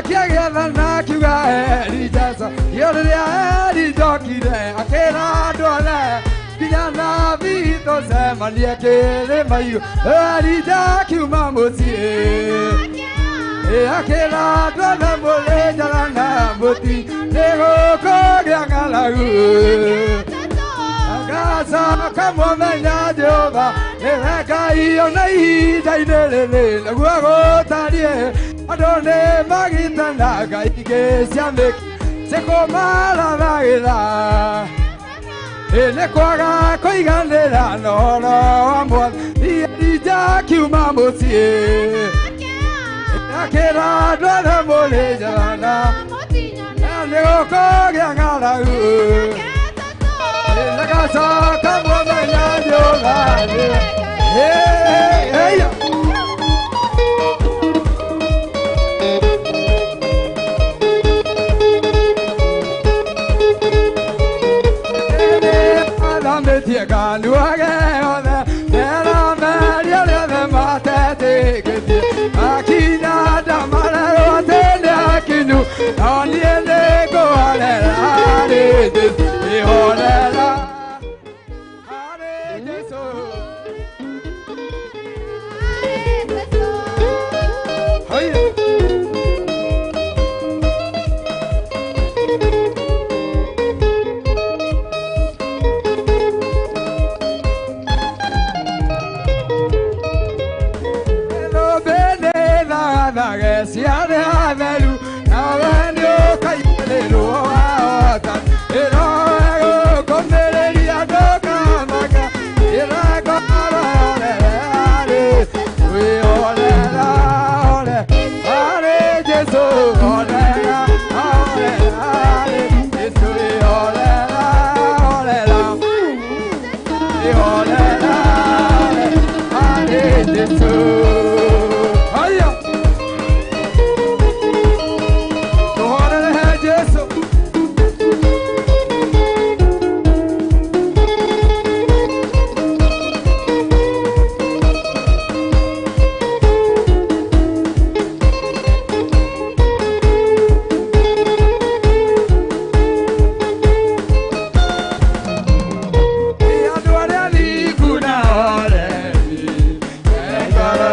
Kiagetha na kiuga eri jasa, yore ya eri jokire ake kera dole Kinyana vito sema niekele mayu Arida kiuma musie Akela dole mole jalana muti Nego kogya ngalagu Agasa kamo menya Jehova Nereka iyo nei dainelele Naguago tarie Adone magita naga ike siamek Seko mala vagila Ele kwaga koigandera no no amor Ia kiuma musie Akera dole mole jalana Nego kogya ngalagu Agasa kamo menya Jehova Hey, hey, hey. Tiega nuage ona era media de mate que akina da mala tende akinu oni ene go alera e olera are jesu hoye Siade avelu na venio kailelo ata ero ego conderia doka maka era gara ale we ole ale Jesu ole ale Jesu ole ale Jesu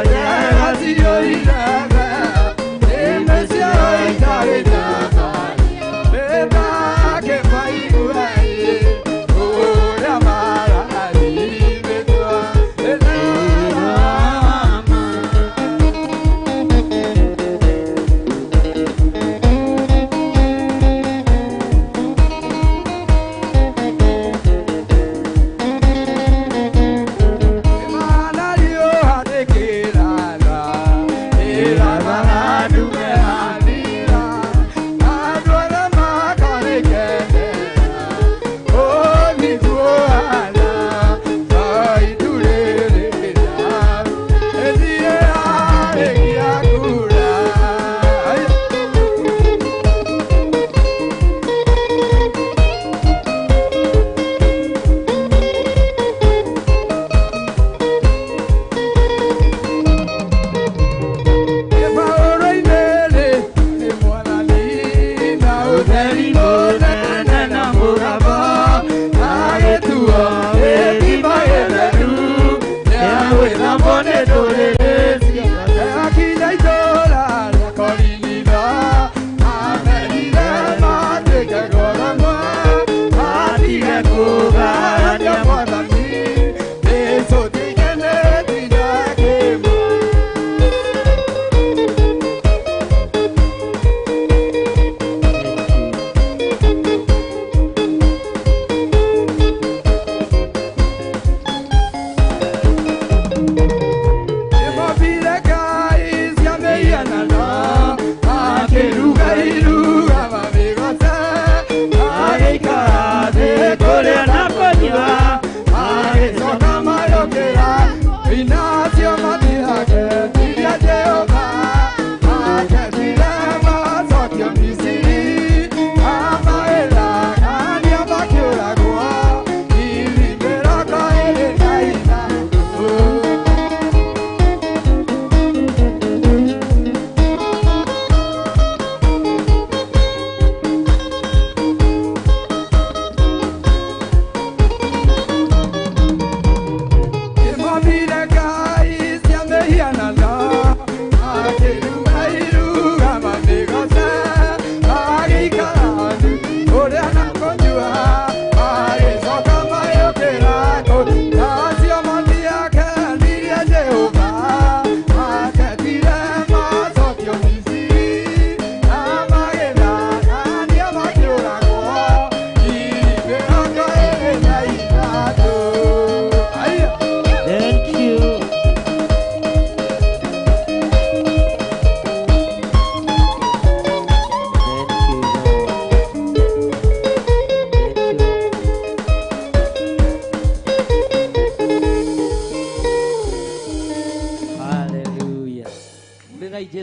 Yeah.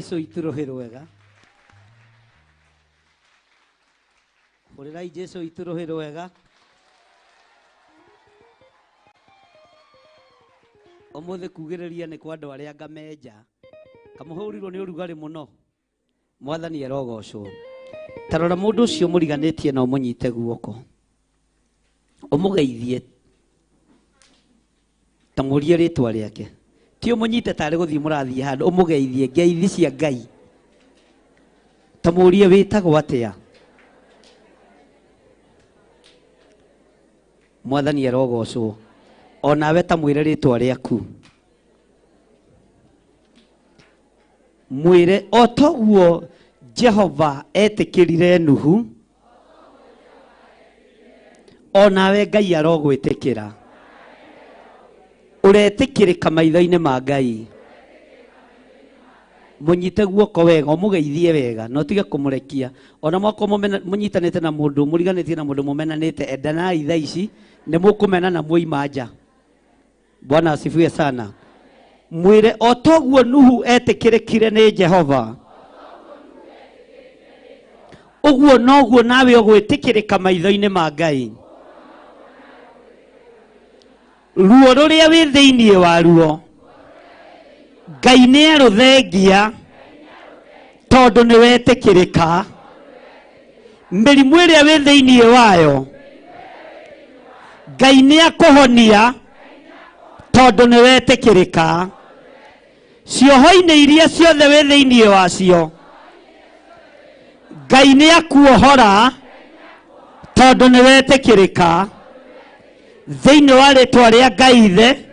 Jesu ituruhirwega. Hurirai Jesu ituruhirwega. Omothe kugiriria ni kwa andu aria ngamenja. Kamuhurirwo ni urugari muno. Mwathani arogocwo. Tarora mundu ucio muriganitie na umunyite guoko. Umugeithie. Tamurie ritwa riake. Ti umunyite tari guthii murathie handu umugeithie ngeithi cia Ngai. Tamurie witagwo atia. Mwathani arogocwo. Onawe tamwire ritwa riaku. Mwire otoguo Jehova etikirire Nuhu, onawe Ngai arogwitikira. Uretikirika maitho-ini ma Ngai. Munyite guoko wega, mugeithie wega, no tige kumurekia. Ona mwako munyitanite na mundu, muriganitie na mundu mumenanite, endanai thaa ici, ni mukumena na muima nja. Bwana asifiwe sana. Mwire otoguo Nuhu etikirikire ni Jehova, uguo noguo nawe ugwitikirika maitho-ini ma Ngai. Ruo ruria wi thiini waruo Ngai ni aruthengia tondu ni wetikirika. Mirimu iria wi thiini wayo Ngai ni akuhonia tondu ni wetikirika. Cioho-ini iria ciothe wi thiini wacio Ngai ni akuohora tondu ni wetikirika. Thiini wa ritwa ria Ngai Ithe,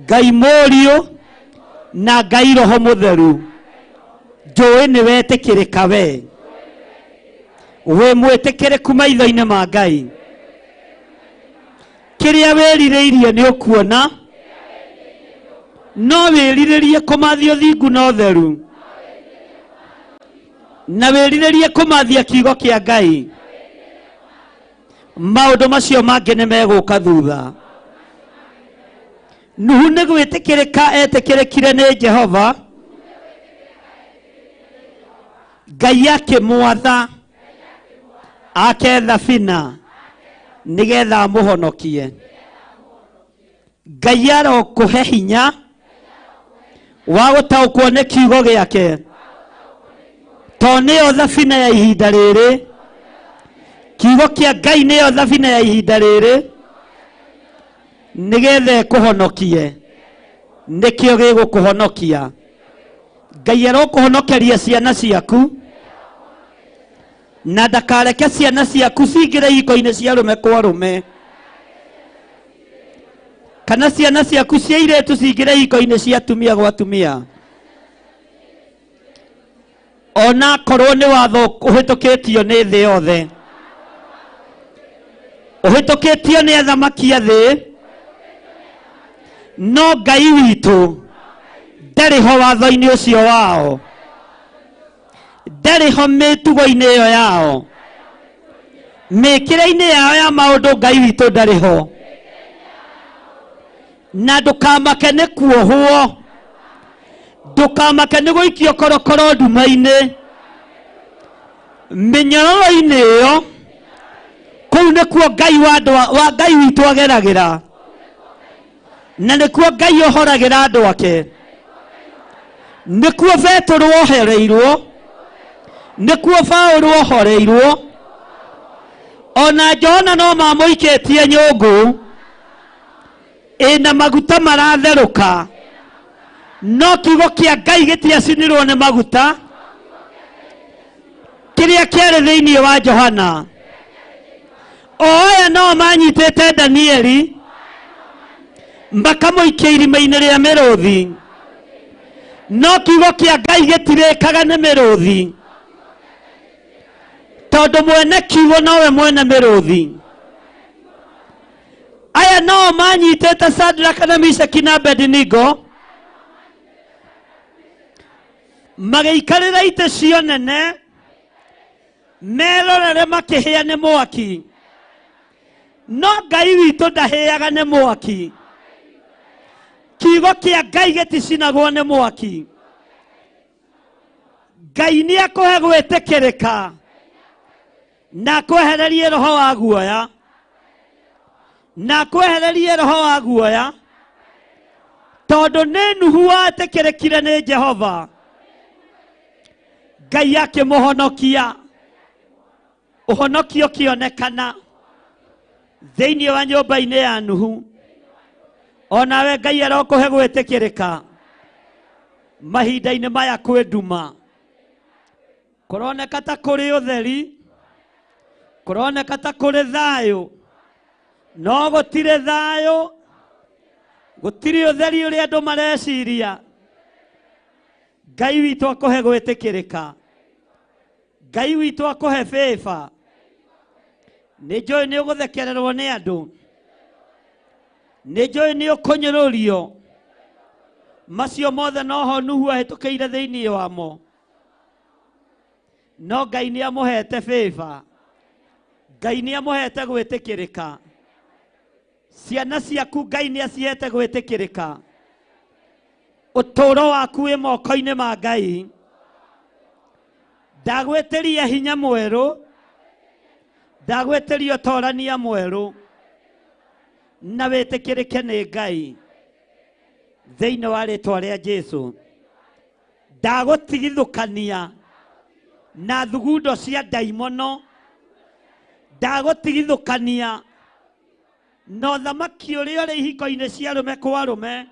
Ngai Mũriũ na Ngai Roho Mũtheru, njũĩ ni wetikirika we. We mwitikiriku maitho-ini ma Ngai. Kiria wiririirie ni ukuona, no wiriririe kumathia uthingu na utheru, na wiriririe kumathia kiugo kia Ngai. Maundu macio mangi ni meguka thutha. Nuhu ni gwitikirika etikirikire ni Jehova, Ngai akimwatha aketha bina nigetha amuhonokie. Ngai arokuhe hinya wa gutaukwo ni kiugo giake, to niyo thabina ya ihinda riri. Kiugo kia Ngai niyo thabina ya ihinda riri, nigetha kuhonokie. Nikio gigukuhonokia. Ngai arokuhonokeria ciana ciaku, na ndakareke ciana ciaku cingire iko-ini cia rume kwa rume, kana ciana ciaku cia iritu cingire iko-ini cia atumia gwa atumia. Ona korwo ni watho uhitukitio ni thi yothe, uhitukitio ni athamaki a thi, no Ngai witu ndariho watho-ini ucio wao, ndariho mitugo-ini iyo yao, mikire-ini yao ya maundu Ngai witu ndariho. Na ndukamake ni kuohwo, ndukamake ni guikio korokoro nduma-ini. Minyororo-ini iyo kuu nikuo Ngai wa Ngai witu ageragira, na nikuo Ngai ohoragira andu ake. Nikuo Petero wohereirwo, nikuo Paulo wohoreirwo, ona Johana no mamuikitie nyungu ina maguta maratheruka, no kiugo kia Ngai gitiacinirwo ni maguta kiria kiari thiini wa Johana. O aya no manyitite Danieli makamuikia irima-ini ria miruthi, no kiugo kia Ngai gitirikaga ni miruthi, tondu mwene kiugo nowe mwene miruthi. Aya no manyitite Shadraka na Meshaki na Abednego magiikarira ite cio nene merorere makihia ni mwaki, no Ngai witu ndahiaga ni mwaki. Kiugo kia Ngai giticinagwo ni mwaki. Ngai nĩ akũhe gwĩtĩkĩrĩka na kwehererie roho wa guoya, na kwehererie roho wa guoya, tondũ nĩ Nuhu watĩkĩrĩkire nĩ Jehova, Ngai akĩmũhonokia. Ũhonokio kĩonekana thĩinĩ wa nyũmba-inĩ ya Nuhu. Onawe Ngai arokũhe gwĩtĩkĩrĩka mahinda-inĩ maya kwĩ nduma. Kũroneka ta kũrĩ ũtheri, kũroneka ta kũrĩ thayũ, no gũtirĩ thayũ, gũtirĩ ũtheri ũrĩa andũ mareciria. Ngai witũ akũhe gwĩtĩkĩrĩka, Ngai witũ akũhe favor. Nĩnjũĩ nĩ ũgũthekererwo nĩ andũ, nĩnjũĩ nĩ ũkũnyũrũrio. Macio mothe noho Nuhu ahĩtũkĩire thĩinĩ wamo, no Ngai nĩ amũhete favor, Ngai nĩ amũhete gwĩtĩkĩrĩka. Ciana ciaku Ngai nĩ acihete gwĩtĩkĩrĩka. Ũtũũro waku wĩ moko-inĩ ma Ngai. Ndagwĩtĩria hinya mwerũ, ndagwĩtĩria ũtorania mwerũ, na wĩtĩkĩrĩke nĩ Ngai thĩinĩ wa rĩĩtwa rĩa Jesũ. Ndagũtigithũkania na thugundo cia ndaimono, ndagũtigithũkania na ũthamaki ũrĩa ũrĩ ihiko-inĩ cia arũme kwa arũme,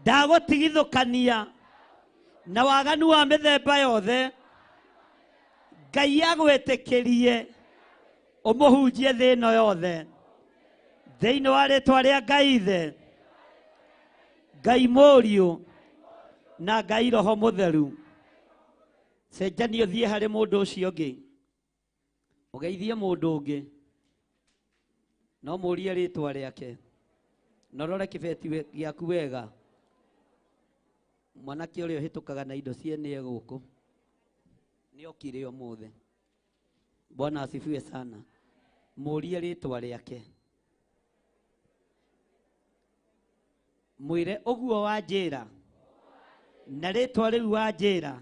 ndagũtigithũkania na waganu wa mĩthemba yothe. Ngai agwĩtĩkĩrie ũmũhunjie thĩ ĩno yothe thĩinĩ wa rĩĩtwa rĩa Ngai Ithe, Ngai Mũriũ na Ngai Roho Mũtheru. Cenjania ũthiĩ harĩ mũndũ ũcio ũngĩ, ũgeithie mũndũ ũngĩ, no mũrie rĩĩtwa rĩake, na ũrore kĩbeti gĩaku wega. Mwanake ũrĩa ũhĩtũkaga na indo ciene gũkũ nĩ okire ũmũthĩ. Bwana asifiwe sana. Mũrie rĩĩtwa rĩake, mwĩre ũguo wa njĩra, na rĩĩtwa rĩu wa njĩra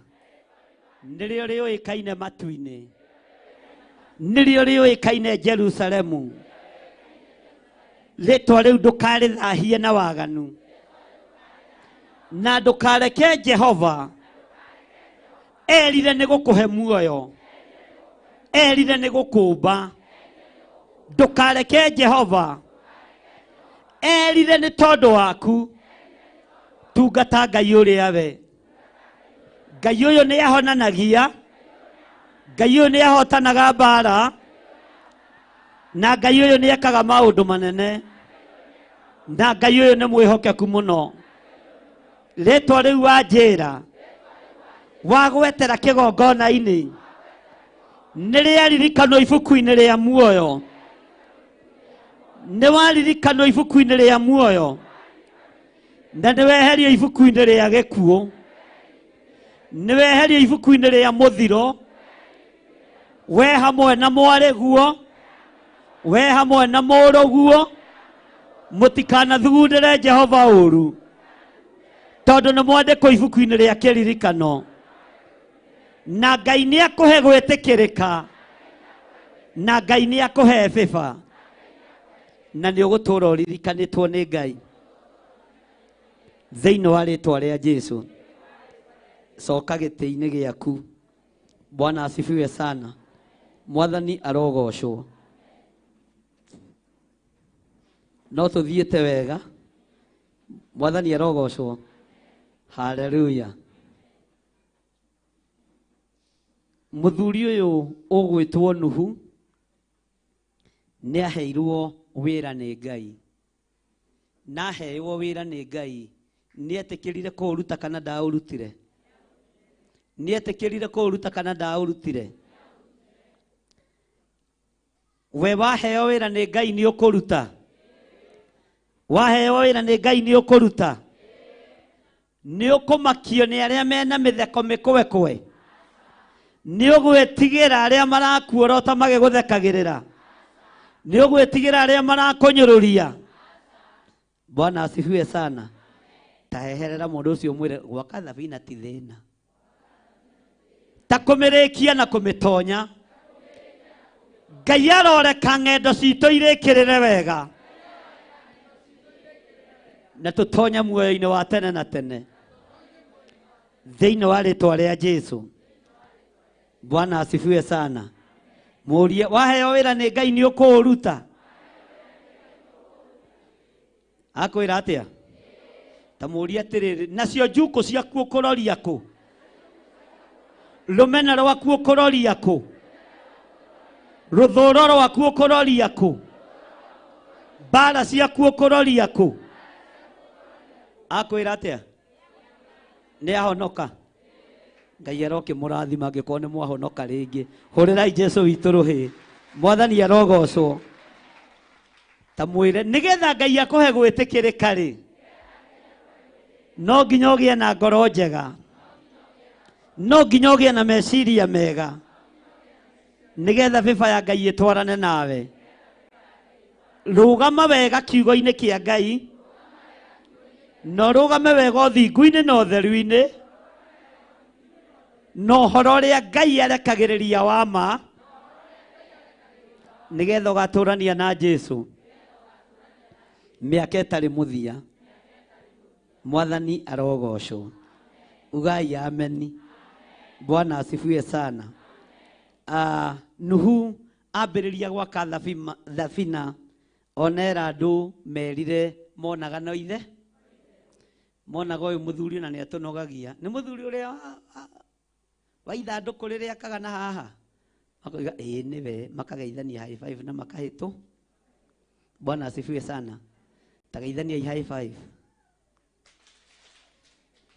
nĩrĩo rĩũĩkaine matu-inĩ, nĩrĩo rĩũĩkaine Jerusalemu. Rĩĩtwa rĩu ndũkarĩthahie na waganu, na ndũkareke Jehova erire nĩ gũkũhe muoyo, erire nĩ gũkũmba. Ndũkareke Jehova erire nĩ tondũ waku. Tungata Ngai ũrĩa we. Ngai ũyũ nĩ ahonanagia, Ngai ũyũ nĩ ahotanaga mbara, na Ngai ũyũ nĩ ekaga maũndũ manene, na Ngai ũyũ nĩ mwĩhokeku mũno. Rĩĩtwa rĩu wa njĩra, wagwetera kĩgongona-inĩ, nĩ rĩaririkanwo ibuku-inĩ rĩa muoyo, nĩ waririkanwo ibuku-inĩ rĩa muoyo, na nĩ weherio ibuku-inĩ rĩa gĩkuũ, nĩ weherio ibuku-inĩ rĩa mũthiro, we hamwe na mwarĩ guo, we hamwe na mũrũ guo. Mũtikanathugundĩre Jehova ũũru, tondũ nĩ mwandĩkwo ibuku-inĩ rĩa kĩririkano. Na Ngai nĩ akũhe gwĩtĩkĩrĩka, na Ngai nĩ akũhe favor, na nĩ ũgũtũũra ũririkanĩtwo nĩ Ngai thĩinĩ wa rĩĩtwa rĩa Jesũ. Coka gĩtĩ-inĩ gĩaku. Bwana asifiwe sana. Mwathani arogocwo. No tũthiĩte wega. Mwathani arogocwo. Hallelujah. Mũthuri ũyũ ũgwĩtwo Nuhu nĩ aheirwo wĩra nĩ Ngai. Na aheirwo wĩra nĩ Ngai, nĩ etĩkĩrire kũũruta kana ndaũrutire? Nĩ etĩkĩrire kũũruta kana ndaũrutire? We waheo wĩra nĩ Ngai nĩ ũkũruta? Waheo wĩra nĩ Ngai nĩ ũkũruta? Nĩ ũkũmakio nĩ arĩa mena mĩtheko mĩkwekwe? Nĩ ũgwĩtigĩra arĩa marakuorota magĩgũthekagĩrĩra? Nĩ ũgwĩtigĩra arĩa marakũnyũrũria? Bwana asifiwe sana. Taheherera mũndũ ũcio mwĩre gwaka thabina ti thĩna. ta kumirekia na kumitonya Ngai aroreka ng'endo citũ irĩkĩrĩre wega na tũtonya muoyo-inĩ wa tene na tene thĩinĩ wa rĩtwa rĩa Jesũ. Bwana asifiwe sana. Mũrie waheo wĩra nĩ Ngai nĩ ũkũũruta. Akwĩra atĩa? Ta mũrie atĩrĩrĩ, nacio njukũ ciaku ũkũroria kũ? Rũmena rwaku ũkũroria kũ? Rũthũũro rwaku ũkũroria kũ? Mbara ciaku ũkũroria kũ? Akwĩra atĩa? Nĩ ahonoka. Ngai aroke mũrathima angĩkorwo nĩ mwahonoka rĩngĩ. Hũrĩrai Jesũ witũ rũhĩ. Mwathani arogocwo. Ta mwĩre nĩgetha Ngai akũhe gwĩtĩkĩrĩka rĩ, no nginya ũgĩe na ngoro njega, no nginya ũgĩe na meciria mega, nĩgetha bĩba ya Ngai ĩtwarane nawe. Rũgama wega kiugo-inĩ kĩa Ngai, no rũgame wega ũthingu-inĩ na ũtheru-inĩ, no ũhoro ũrĩa Ngai arekagĩrĩria wa ma, nĩgetha ũgatũrania na Jesũ mĩaka ĩtarĩ mũthia. Mwathani arogocwo. Ugai ameni. Bwana asifiwe sana. Nuhu ambĩrĩria gwaka thabina onera andũ merire monaga no ithe, monaga ũyũ mũthuri na nĩ atũnogagia. Nĩ mũthuri ũrĩa wa ithandũkũ rĩrĩa akaga na haha, makoiga ĩĩ nĩwe, makageithania high five na makahĩtũ. Bwana asifiwe sana. Tageithania high five.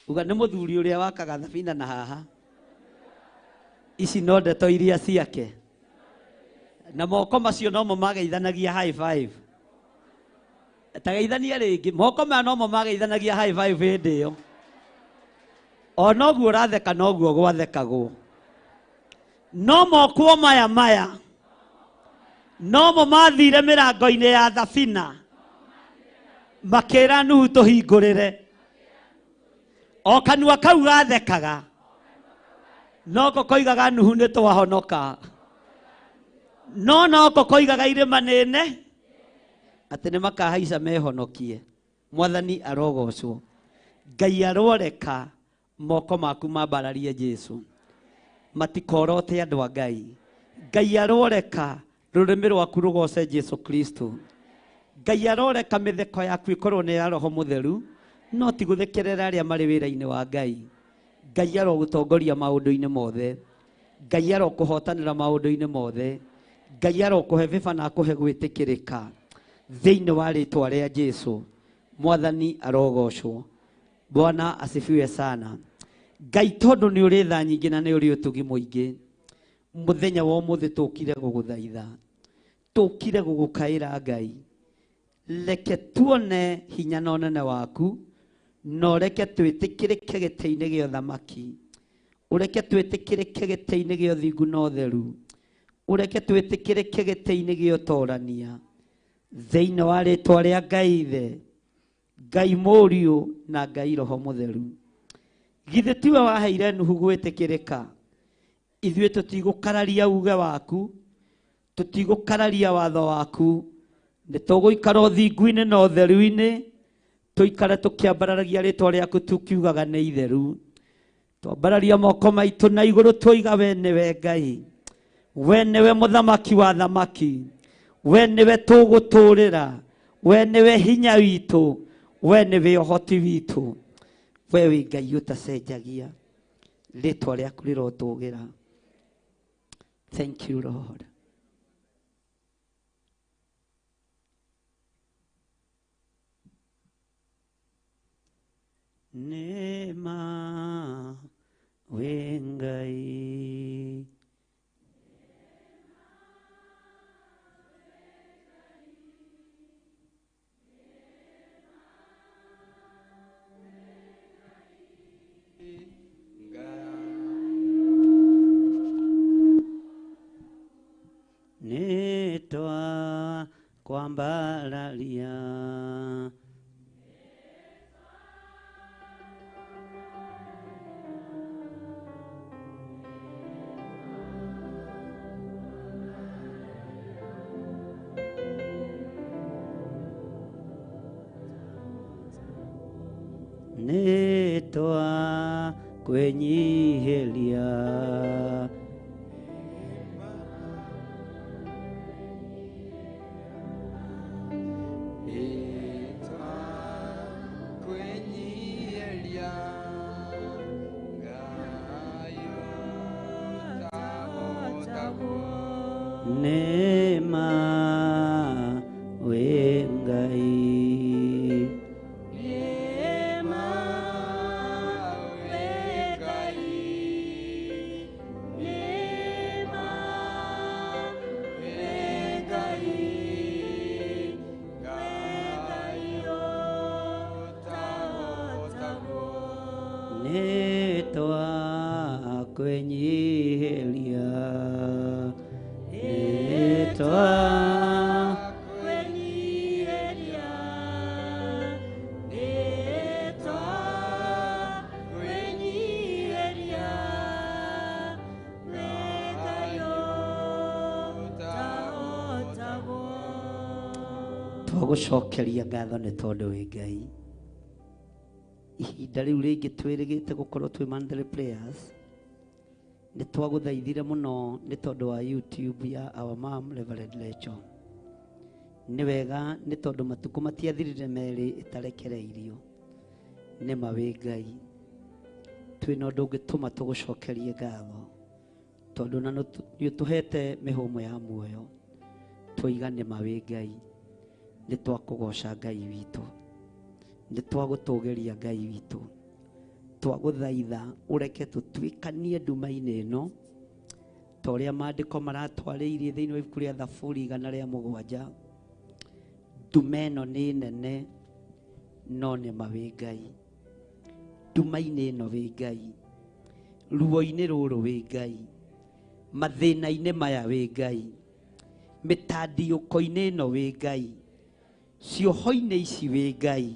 Uga nĩ mũthuri ũrĩa wakaga thabina na haha. Ici no ndeto iria ciake. Na moko macio no mo mageithanagia high five. Tageithania rĩngĩ. Moko maya no mo mageithanagia high five hĩndĩ ĩyo. O noguo ũratheka noguo gwathekagwo. No moko maya no mo mathire mĩrango-inĩ ya thabina makĩra Nuhu tũhingũrĩre. O kanua kau gathekaga, no ko koigaga Nuhu nĩ twahonoka. No ko koigaga irĩma nene atĩ nĩ makahaica mehonokie. Mwathani arogocwo. Ngai aroreka moko maku mambararie Jesũ, matikorote andũ a Ngai. Ngai aroreka rũrĩmĩ rwaku rũgoce Jesũ Kristo. Ngai aroreka mĩtheko yaku ĩkorwo nĩ ya Roho Mũtheru, no ti gũthekerera arĩa marĩ wĩra-inĩ wa Ngai. Ngai arogũtongoria maũndũ-inĩ mothe. Ngai arokũhotanĩra maũndũ-inĩ mothe. Ngai arokũhe bĩba na akũhe gwĩtĩkĩrĩka thĩinĩ wa rĩtwa rĩa Jesũ. Mwathani arogocwo. Bwana asifiwe sana. Ngai tondũ nĩ ũrĩ tha nyingĩ na nĩ ũrĩ ũtugi mũingĩ, mũthenya wa ũmũthĩ tũkire gũgũthaitha, tũkire gũgũkaĩra Ngai. Reke tuone hinya na ũnene waku, no reke twĩtĩkĩrĩke gĩtĩ-inĩ gĩa ũthamaki, ũreke twĩtĩkĩrĩke gĩtĩ-inĩ gĩa ũthingu na ũtheru, ũreke twĩtĩkĩrĩke gĩtĩ-inĩ gĩa ũtorania thĩinĩ wa rĩtwa rĩa Ngai Ithe, Ngai Mũriũ na Ngai Roho Mũtheru. Githĩ tiwe waheire Nuhu gwĩtĩkĩrĩka? Ithuĩ tũtigũkararia uge waku, tũtigũkararia watho waku, nĩ tũgũikara ũthingu-inĩ na ũtheru-inĩ, tũikare tũkĩambaragia rĩtwa rĩaku tukiugaga nĩ itheru. Twambararia moko maitũ na igũrũ twoiga we nĩwe Ngai, we nĩwe mũthamaki wa thamaki, we nĩwe tũgũtũũrĩra, we nĩwe hinya witũ, we nĩwe ũhoti witũ, we wĩ Ngai ũtacenjagia, rĩtwa rĩaku rĩrotũũgĩra. Thank you Lord. Nema we Ngai, nitwa kwambararia nitwa kwenyihelia nema wengai nitwa kwenyihelia nitwa kwenyihelia nitwa kwenyihelia wekayo taotabo twagucokeria ngatho nĩ tondũ wĩ Ngai ihinda rĩu rĩngĩ twĩrĩgĩte gũkorwo twĩ Mandela Players nĩ twagũthaithire mũno nĩ tondũ wa YouTube ya our mom Reverend Rachel. Nĩ wega nĩ tondũ matukũ matiathirire merĩ ĩtarekereirio nĩ mawĩ Ngai twĩna ũndũ ũngĩtũma tũgũcokerie ngatho tondũ na nĩ ũtũhete mĩhũmũ ya muoyo twoiga nĩ mawĩ Ngai nĩ twakũgoca Ngai witũ nĩ twagũtũgeria Ngai witũ twagũthaitha ũreke tũtuĩkanie nduma-inĩ ĩno ta ũrĩa maandĩko maratwarĩirie thĩinĩ wa ibuku rĩa Thaburi 107 nduma ĩno nĩ nene no nĩ mawĩ Ngai nduma-inĩ ĩno wĩ Ngai ruo-inĩ rũrũ wĩ Ngai mathĩna-inĩ maya wĩ Ngai mĩtandiũko-inĩ ĩno wĩ Ngai cioho-inĩ ici wĩ Ngai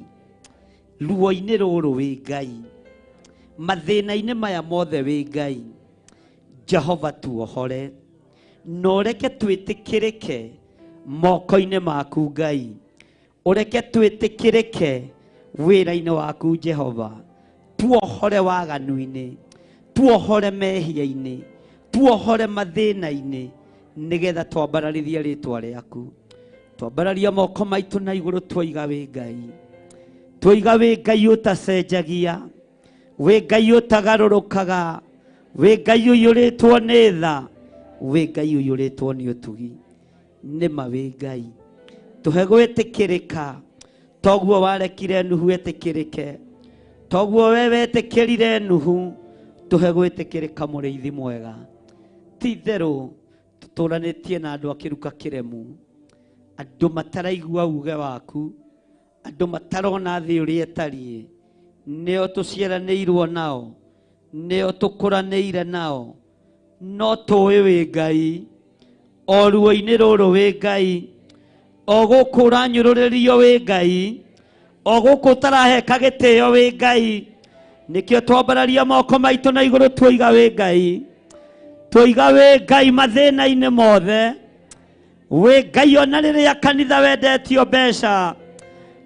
ruo-inĩ rũrũ wĩ Ngai mathĩna-inĩ maya mothe wĩ Ngai Jehova tuohore no reke twĩtĩkĩrĩke moko-inĩ maku Ngai ũreke twĩtĩkĩrĩke wĩra-inĩ waku Jehova tuohore waganu-inĩ tuohore mehia-inĩ tuohore mathĩna-inĩ nĩgetha twambararithie rĩtwa rĩaku twambararia moko maitũ na igũrũ twoiga wĩ Ngai twoiga wĩ Ngai ũtacenjagia wĩ Ngai ũtagarũrũkaga wĩ Ngai ũiyũrĩtwo nĩ tha wĩ Ngai ũiyũrĩtwo nĩ ũtugi nĩ ma wĩ Ngai tũhe gwĩtĩkĩrĩka toguo warekire Nuhu etĩkĩrĩke toguo we wetĩkĩrire Nuhu tũhe gwĩtĩkĩrĩka mũrĩithi mwega ti therũ tũtũranĩtie na andũ a kĩruka kĩremu andũ mataraigua uge waku andũ matarona thĩ ũrĩa ĩtariĩ nĩo tũciaranĩirwo nao nĩo tũkũranĩire nao no tũĩ wĩ Ngai o ruo-inĩ rũrũ wĩ Ngai o gũkũ ũranyũrũrĩrio wĩ Ngai o gũkũ ũtaraheka gĩtĩo wĩ Ngai nĩkĩo twambararia moko maitũ na igũrũ twoiga wĩ Ngai twoiga wĩ Ngai mathĩna-inĩ mothe wĩ Ngai ona rĩrĩa kanitha wendetio mbeca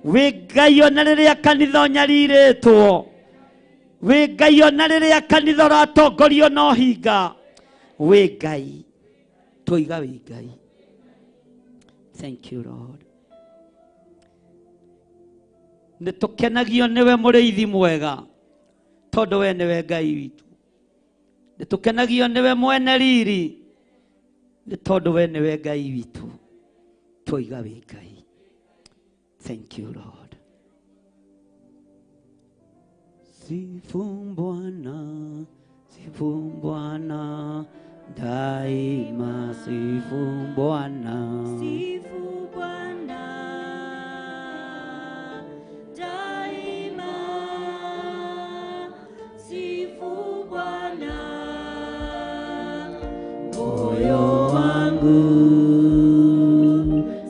wĩ Ngai ona rĩrĩa kanitha ũnyarirĩtwo wĩ Ngai ona rĩrĩa kanitha ũratongorio no hinga wĩ Ngai twoiga wĩ Ngai. Thank you Lord. Nĩ tũkenagio nĩwe mũrĩithi mwega tondũ we nĩwe Ngai witũ nĩ tũkenagio nĩwe mwene riri nĩ tondũ we nĩwe Ngai witũ twoiga wĩ Ngai. Thank you Lord. Sifu Bwana daima sifu Bwana Sifu Bwana daima, sifu Bwana moyo wangu,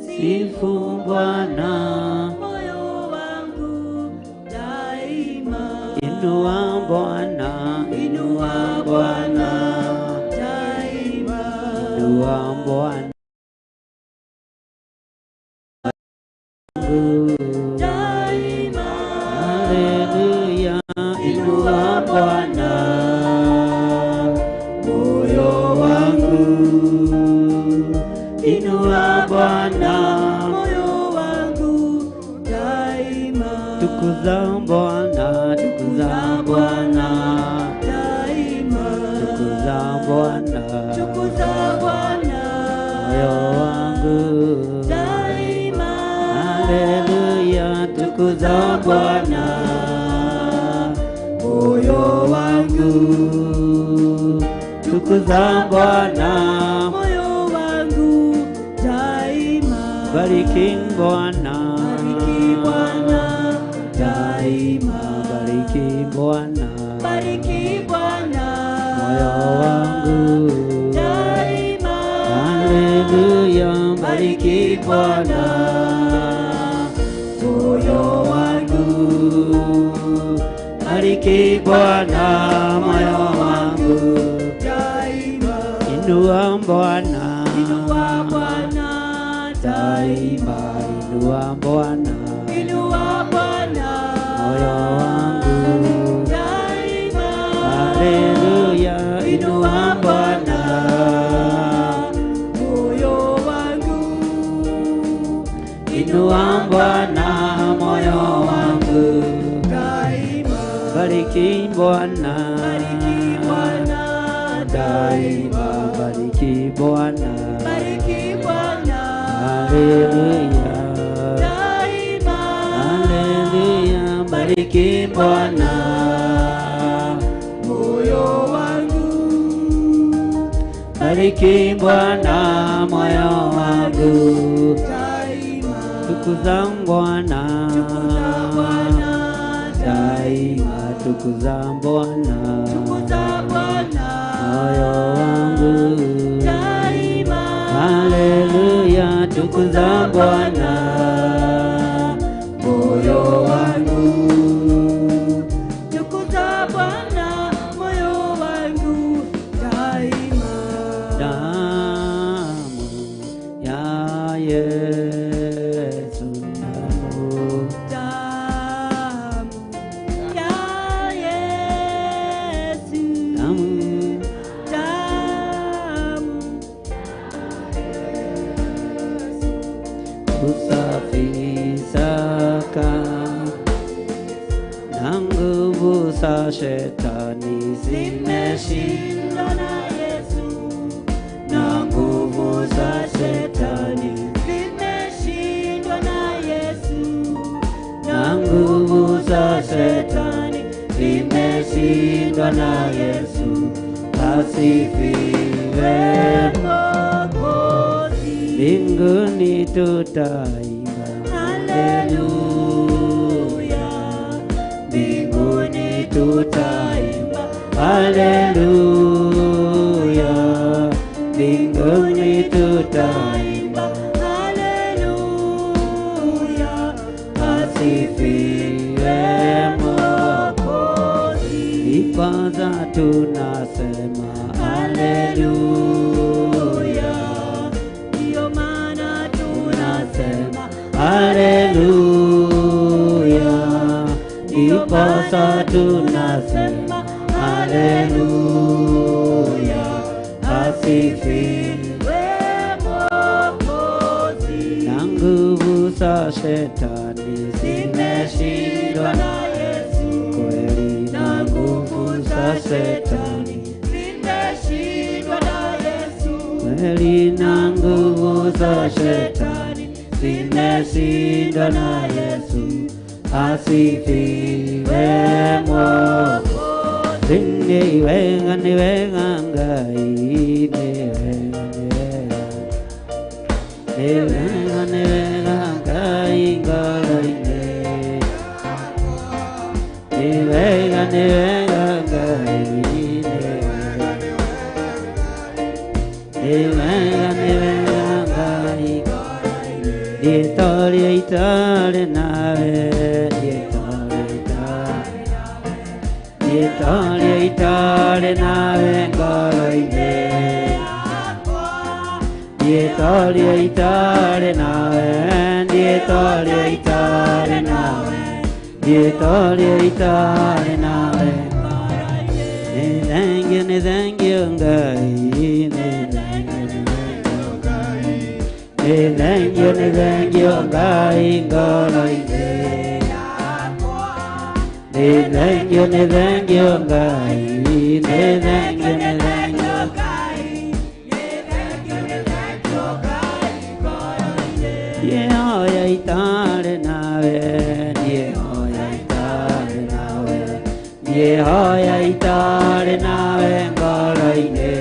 sifu Bwana moyo wangu daima, inua Bwana inua Bwana inua Bwana daima, haleluya tukuza Bwana, tukuza Bwana daima, tukuza Bwana, tukuza Bwana moyo wangu daima, haleluya, tukuza Bwana, moyo wangu tukuza Bwana, moyo wangu daima, bariki Bwana, bariki Bwana daima, bariki Bwana, bariki Bwana moyo wangu daima, haleluya, bariki Bwana, moyo wangu bariki Bwana, moyo wangu daima, inua Bwana, inua Bwana daima, inua Bwana, inua Bwana moyo wangu daima, haleluya, inua Bwana, moyo wangu inua Bwana, moyo wangu daima, bariki Bwana, bariki Bwana daima, bariki Bwana, bariki Bwana haleluya, daima, haleluya, bariki Bwana, moyo wangu bariki Bwana, moyo wangu daima, tukuza Bwana, tukuza Bwana daima, tukuza Bwana, tukuza Bwana moyo wangu daima, haleluya, tukuza Bwana, moyo wangu tukuza Bwana, moyo wangu daima, damu ya Yesu, damu ya Yesu, damu damu kusafisaka na nguvu za shetani zimeshindwa na Yesu, na nguvu za shetani zimeshindwa na Yesu, na nguvu za shetani zimeshindwa na Yesu, asifiwe. Mwokozi, Mbinguni tutaimba haleluya, mbinguni tutaimba haleluya, mbinguni tutaimba haleluya, asifiwe Mwokozi. Vipaza tunasema haleluya, ndiyo maana tunasema haleluya, vipaza tunasema haleluya, asifiwe. Mwokozi, Na nguvu za shetani zimeshindwa na Yesu, kweli, na nguvu za shetani zimeshindwa na Yesu, kweli, na nguvu za shetani zimeshindwa na Yesu, asifiwe Mwokozi. Ni wega ngai, ni wega ngai ngalaine, ni wega ngai, ni wega ngai, dietore itare nawe, dietore itare nawe ngalaine, dietore itare nawe, dietore itare nawe, dietore itare nawe. Thank you, ngai, thank you, ngai, ngalaine, thank you, Ngai. Thank you, Yehoya itare nawe, Yehoya itare nawe, Yehoya itare nawe ngoro-ine.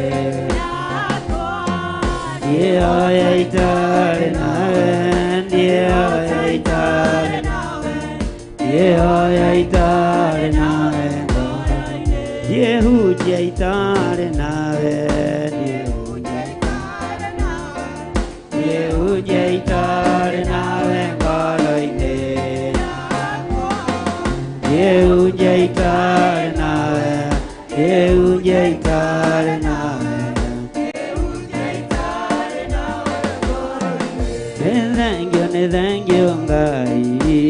Yehoya itare nawe, Yehoya itare nawe, Yehoya itare nawe ngoro-ine. Yehuja itare nawe, Yehuja itare nawe ngoro-ine. Yehuja itare nawe, Yehuja itare nawe, Yehuja itare nawe ngoro-ine. Thank you, Ngai.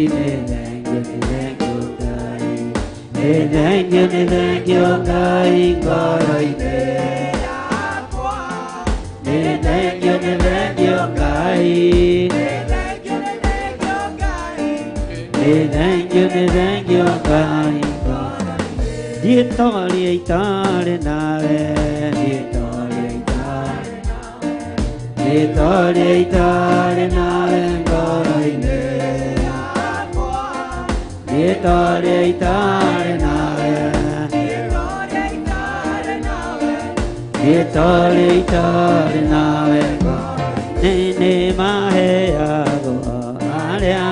Thank you, Ngai. Thank you, Ngai ngoro-ine. Thank you, Ngai. Thank you, Ngai. Dietoli itare nawe, Dietoli itare nawe ngoro-ine. Dietoli itare nawe, Dietoli itare nawe Nene maheago alea,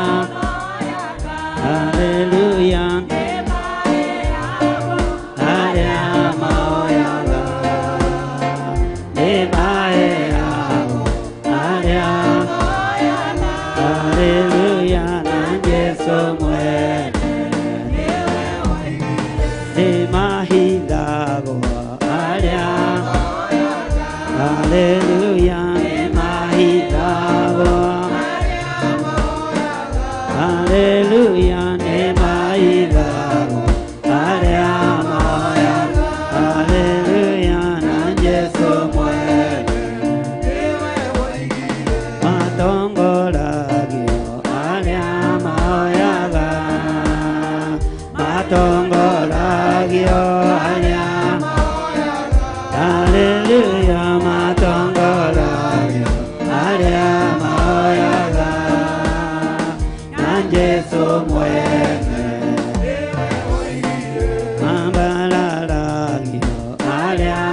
Hallelujah. Alea maheago, Ne maheago alea, Hallelujah. Nanjeso muere, Ne mahidago alea, Hallelujah. Ne mahidago, Hallelujah. Ne mahidago alea maheago, Hallelujah. Nanjeso muere, matongolagio alea maheago, matongolagio alea, Hallelujah. Matongolagio alea maheago, Nanjeso muere, mambalagio alea,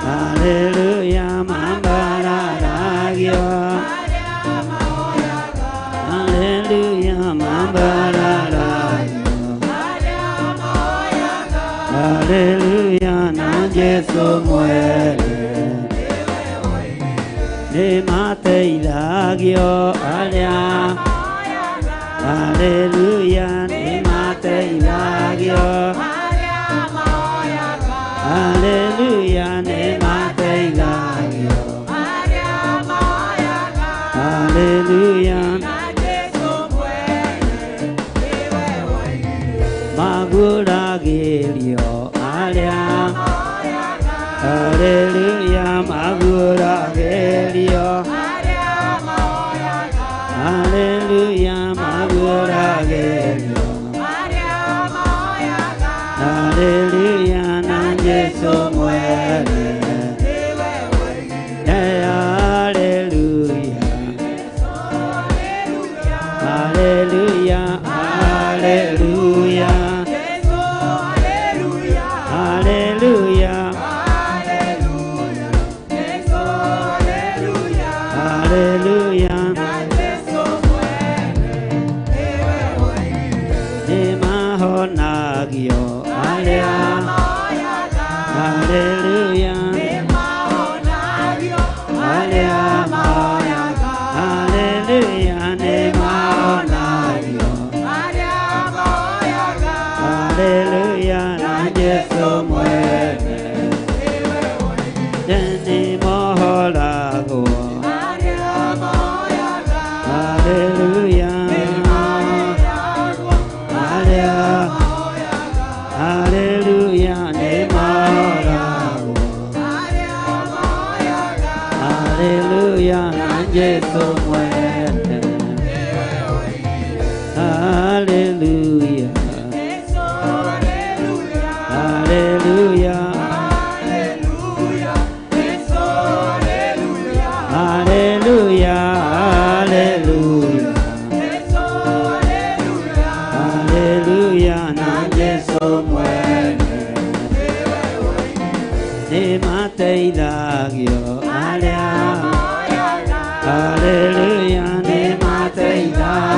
Hallelujah. Mambalagio, Hallelujah. Mambalagio, Hallelujah. Nanjeso muere, Ne mateilagio alea, Hallelujah. Ne mateilagio, Hallelujah. Ne mateilagio, Hallelujah. Maguragelio alea, Hallelujah. Maguragelio, Hallelujah. Maguragelio, Hallelujah. Nanjeso muere, Hallelujah. Hallelujah. Hallelujah. Hallelujah. Hallelujah. Ne mahonagio alea, Hallelujah. Alea mahonagio, Hallelujah. Ne mahonagio,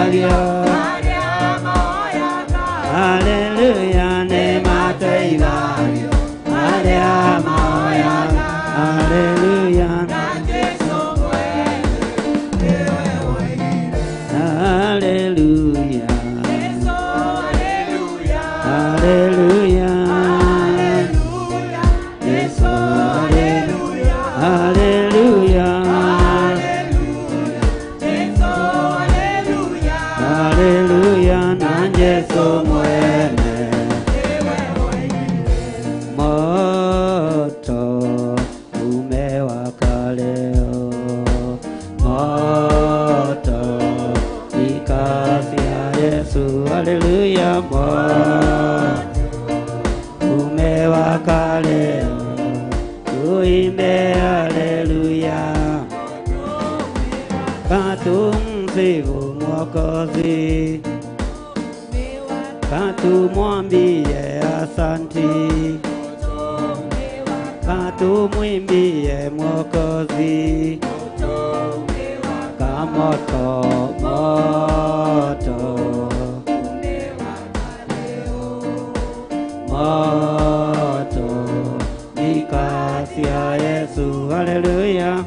Maria Hallelujah ne mateithario Maria moya Hallelujah Hallelujah Hallelujah Yesu Hallelujah Hallelujah Hallelujah na Yesu mwene moto umewaka leo moto ni kazi ya Yesu Hallelujah moto umewaka leo tuimbe Hallelujah katumsifu Mwokozi katumwambie asanti katumwimbie Mwokozi kamoto moto moto ni kazi ya Yesu Hallelujah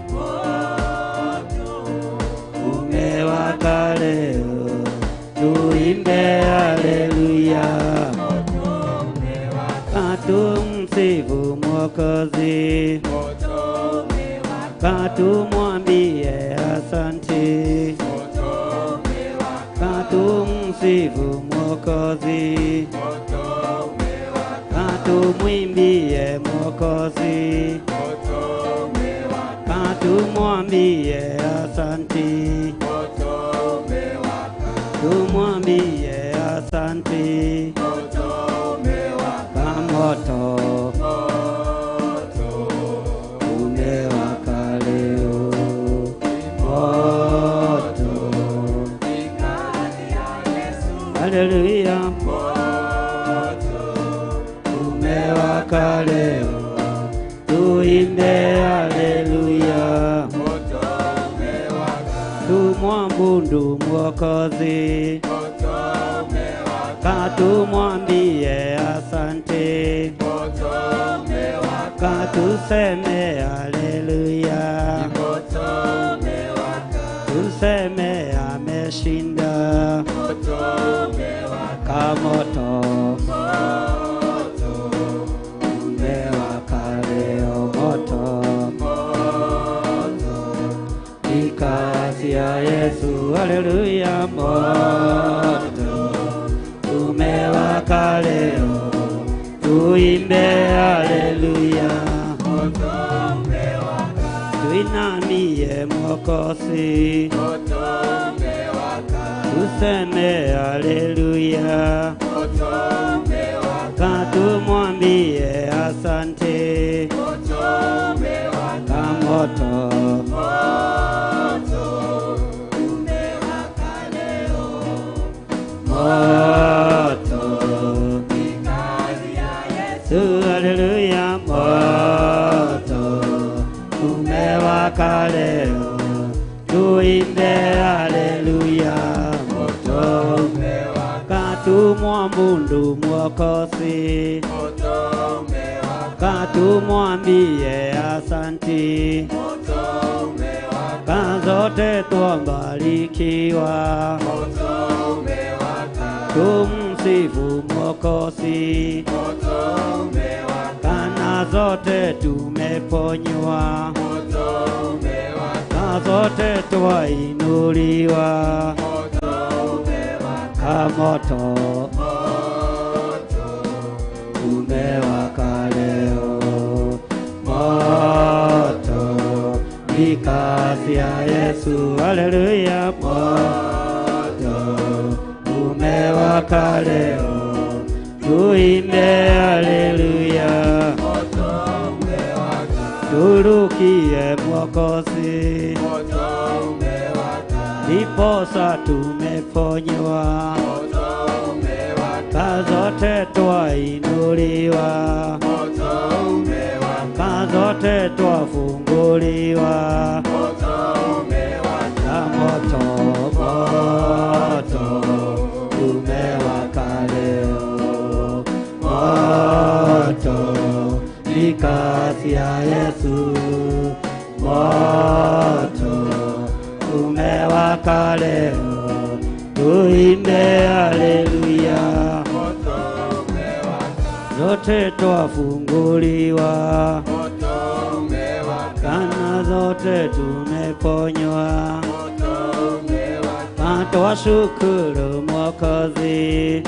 umewaka leo tuimbe Hallelujah katumsifu Mwokozi katumwambie asanti katumsifu Mwokozi katumwimbie Mwokozi katumwambie asanti tumwambie asanti kamoto umewaka leo moto Hallelujah umewaka leo tuimbe Hallelujah tumwabudu Mwokozi katumwambie asante katuseme Hallelujah tuseme ameshinda kamoto umewaka leo moto ni kazi ya Yesu Hallelujah moto umewaka leo tuimbe Hallelujah tuinamie Mwokozi tuseme Hallelujah katumwambie asante kamoto moto Hallelujah moto umewaka leo tuimbe Hallelujah moto katumwabudu Mwokozi katumwambie asanti kazote twambarikiwa tumsifu Mwokozi kana zote tumeponywa kana zote twainuliwa kamoto umewaka leo moto ni kazi ya Yesu Hallelujah moto umewaka leo tuimbe Hallelujah turukie Mwokozi ndiposa tumeponywa kazote twainuliwa kazote twafunguliwa kamoto moto tuimbe haleluya. Zote twafunguliwa, kana zote tumeponywa, twashukuru Mwokozi,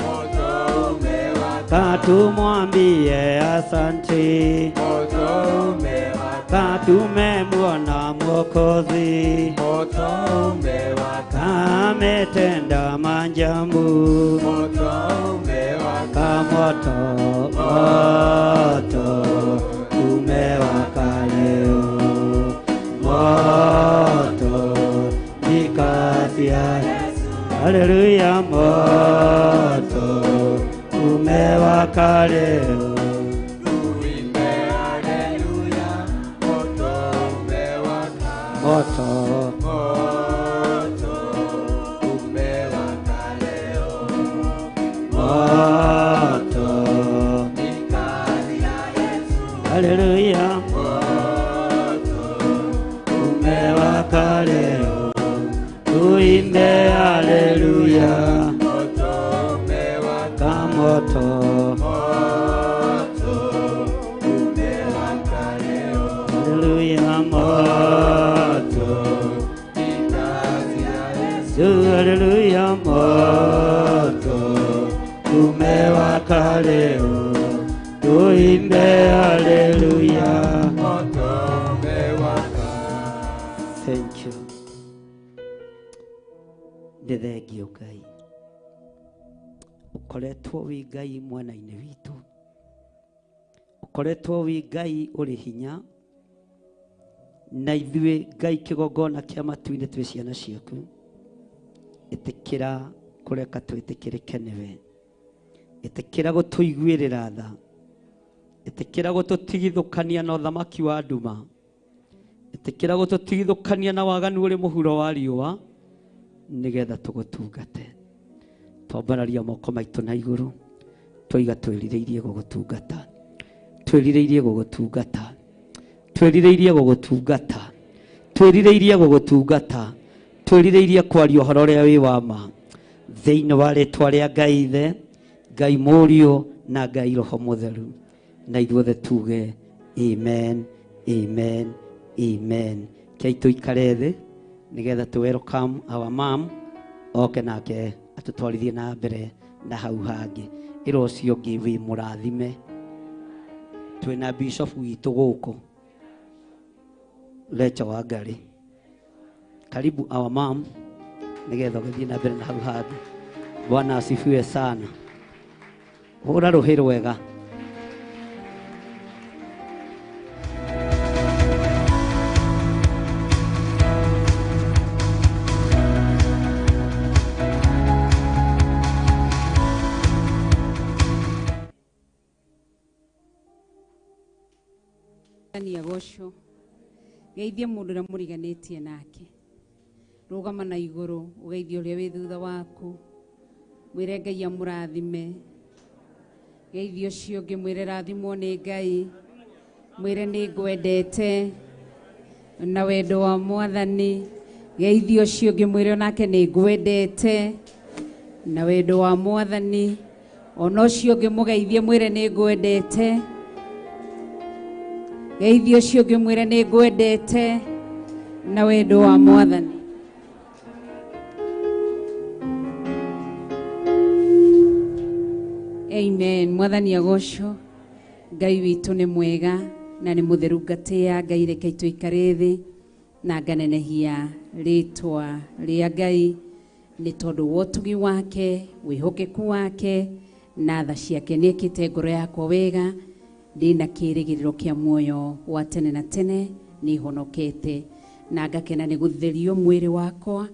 katumwambie asante, katumemwona Mwokozi, kametenda majambo, kamoto moto umewaka leo, moto ni kazi ya Yesu. Haleluya, moto umewaka leo. Moto umewaka leo, moto ni kazi ya Yesu. Haleluya, moto umewaka leo, tuimbe haleluya. Moto umewaka, moto umewaka leo, haleluya, moto ni kazi ya Yesu. Haleluya, moto umewaka leo, tuimbe haleluya. Moto umewaka. Thank you. Ndithengio Ngai, ukoretwo wi Ngai mwana-inĩ witũ, ukoretwo wi Ngai ũrĩ hinya, na ithuĩ Ngai kĩgongona kĩa matu-inĩ twĩ ciana ciaku, ĩtĩkĩra kũreka twĩtĩkĩrĩke nĩwe, ĩtĩkĩra gũtũiguĩrĩra tha, ĩtĩkĩra gũtũtigithũkania na ũthamaki wa nduma, ĩtĩkĩra gũtũtigithũkania na waganu ũrĩ mũhuro wa riũa, nĩgetha tũgũtungate. Twambararia moko maitũ na igũrũ, twoiga twĩrirĩirie gũgũtungata, twĩrirĩirie gũgũtungata, twĩrirĩirie gũgũtungata, twĩrirĩirie gũgũtungata, twĩrirĩirie kwaria ũhoro ũrĩa wĩ wa ma thĩinĩ wa rĩĩtwa rĩa Ngai Ithe, Ngai Mũriũ na Ngai Roho Mũtheru, na ithuothe tuge amen, amen, amen. Kei tũikare thĩ nĩgetha tũ welcome our mom oke nake atũtwarithie na mbere na hau hangĩ. Ĩra ũcio ũngĩ wĩ mũrathime, twĩna bishop witũ gũkũ Lecha Wangari. Karibu our mom nĩgetha ũgĩthiĩ na mbere na hau hangĩ. Bwana asifiwe sana. Hũra rũhĩ rwega. Agosho geithia mundu na muriganitie nake, rugama na iguru ugeithia uria wi thutha waku, mwire Ngai amurathime. Geithia ucio ungi mwire rathimwo ni Ngai, mwire ni ngwendete na wendo wa Mwathani. Geithia ucio ungi mwire onake ni ngwendete na wendo wa Mwathani. Ona ucio ungi mugeithie mwire ni ngwendete. Geithia ucio ungi mwire ni ngwendete na wendo wa Mwathani. Amen. Mwathani agocwo. Ngai witũ nĩ mwega na nĩ mũtheru. Ngatĩa Ngai, reke tũikare thĩ na nganenehia rĩtwa rĩa Ngai nĩ tondũ wa ũtugi wake, wĩhokeku wake na tha ciake. Nĩekĩte ngoro yakwa wega, ndina kĩrĩgĩrĩro kĩa muoyo wa tene na tene, nĩ honokete na ngakena nĩ gũtherio mwĩrĩ wakwa,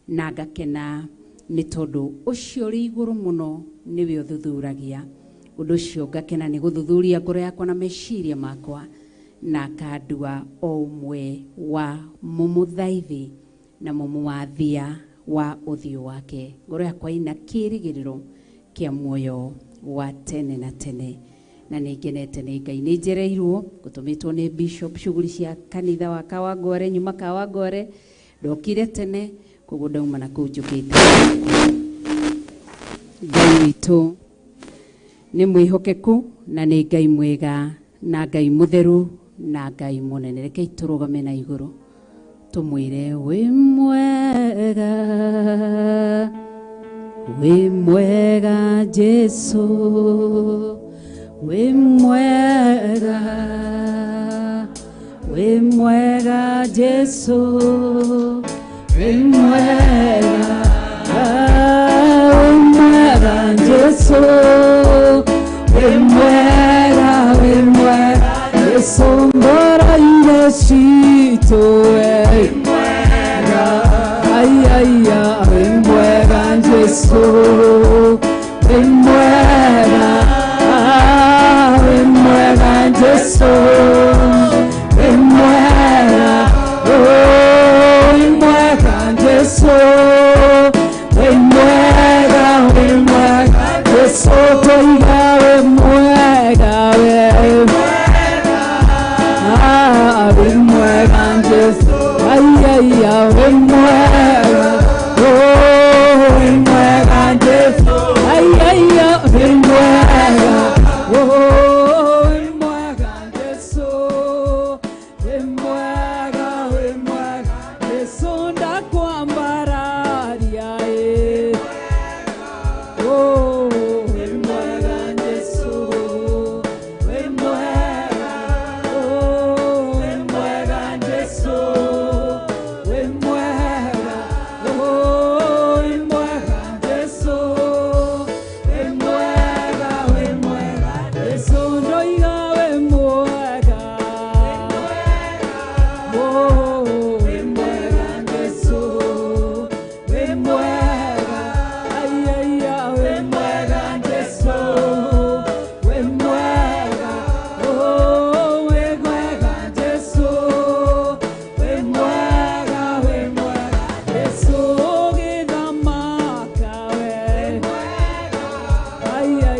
na ngakena nĩ tondũ ũcio ũrĩ igũrũ mũno nĩwe ũthuthuragia. Ũndũ ũcio ngakena nĩ gũthuthuria ngoro yakwa na meciria makwa, na akandua o ũmwe wa mũmũthaithi na mũmũwathia wa ũthiũ wake. Ngoro yakwa ina kĩrĩgĩrĩro kĩa muoyo wa tene na tene, na nĩngenete nĩ Ngai. Nĩ njereirwo gũtũmĩtwo nĩ bishop shughuli cia kanitha wa Kawangware, nyuma Kawangware, ndokire tene koguo ndauma na kũu njũkĩte. witũ nĩ mwĩhokeku na nĩ Ngai mwega na Ngai mũtheru na Ngai mũnene. Rekei tũrũgame na igũrũ tũmwĩre wĩ mwega, wĩ mwega Jesũ, wĩ mwega, wĩ mwega Jesũ, wĩ mwega, wĩ mwega Jesũ, wĩ mwega, wĩ mwega Jesũ, mbara-inĩ citũ wĩ mwega, aiya wĩ mwega Jesũ, wĩ mwega, wĩ mwega Jesũ, wĩ mwega, wĩ mwega Jesũ, wĩ mwega, wĩ mwega Jesũ, tũiga wĩ mwega, wĩ mwega Jesũ, aiya wĩ mwega, wĩ mwega Jesũ, aiya wĩ mwega, wĩ mwega Jesũ, wĩ mwega, wĩ mwega Jesũ, ndakwambararia wĩ mwega Jesũ, wĩ mwega, wĩ mwega Jesũ, wĩ mwega, wĩ mwega Jesũ, wĩ mwega, wĩ mwega Jesũ, ndoiga wĩ mwega, wĩ mwega Jesũ, wĩ mwega, aiya wĩ mwega Jesũ, wĩ mwega, wĩ mwega Jesũ, wĩ mwega, wĩ mwega Jesũ, ũgĩthamaka wĩ mwega, aiya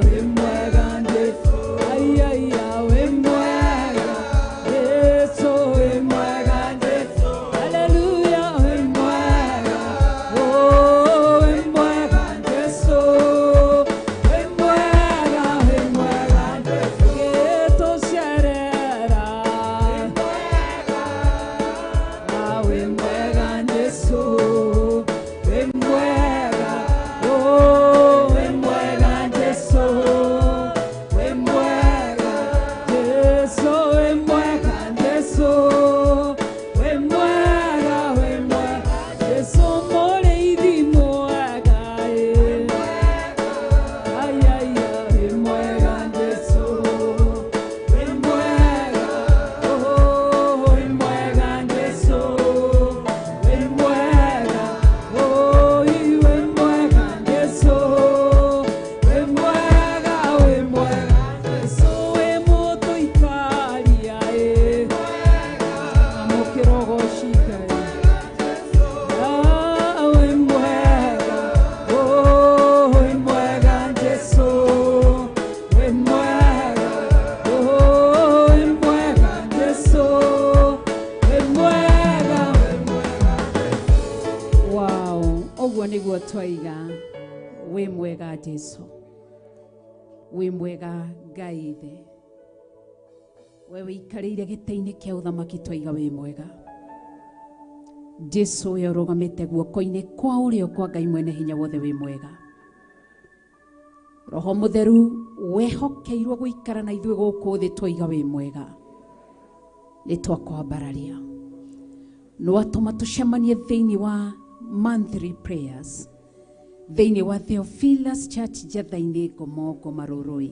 wĩ mwega Jesũ, aiya wĩ mwega Jesũ, wĩ mwega Jesũ, haleluya wĩ mwega, wĩ mwega Jesũ, wĩ mwega, wĩ mwega Jesũ, gĩtũcerera wĩ mwega Jesũ, wĩ mwega, wĩ mwega Jesũ, wĩ mwega Jesũ, wĩ mwega Jesũ, wĩ mwega, wĩ mwega Jesũ, mũrĩithi mwega aiya wĩ mwega Jesũ, wĩ mwega, wĩ mwega Jesũ, wĩ mwega, wĩ mwega Jesũ, wĩ mwega, wĩ mwega Jesũ, wĩ mũtũikaria mũkĩrogocika wĩ mwega, wĩ mwega Jesũ, wĩ mwega, wĩ mwega Jesũ, wĩ mwega, wĩ mwega Jesũ. Wow, ũguo nĩguo twaiga wĩ mwega Jesũ, wĩ mwega Ngai Ithe, we wĩikarĩire gĩtĩ-inĩ kĩa ũthamaki, twaiga wĩ mwega Jesũ, we ũrũgamĩte guoko-inĩ kwa ũrĩo kwa Ngai mwene hinya wothe, wĩ mwega. Roho mũtheru wehokeirwo gũikara na ithuĩ gũkũ thĩ, twaiga wĩ mwega, nĩ twakwambararia, nĩ watũma tũcemanie thĩinĩ wa monthly prayers thĩinĩ wa Theophilus Church Njatha-inĩ Ngoma Rũrũĩ,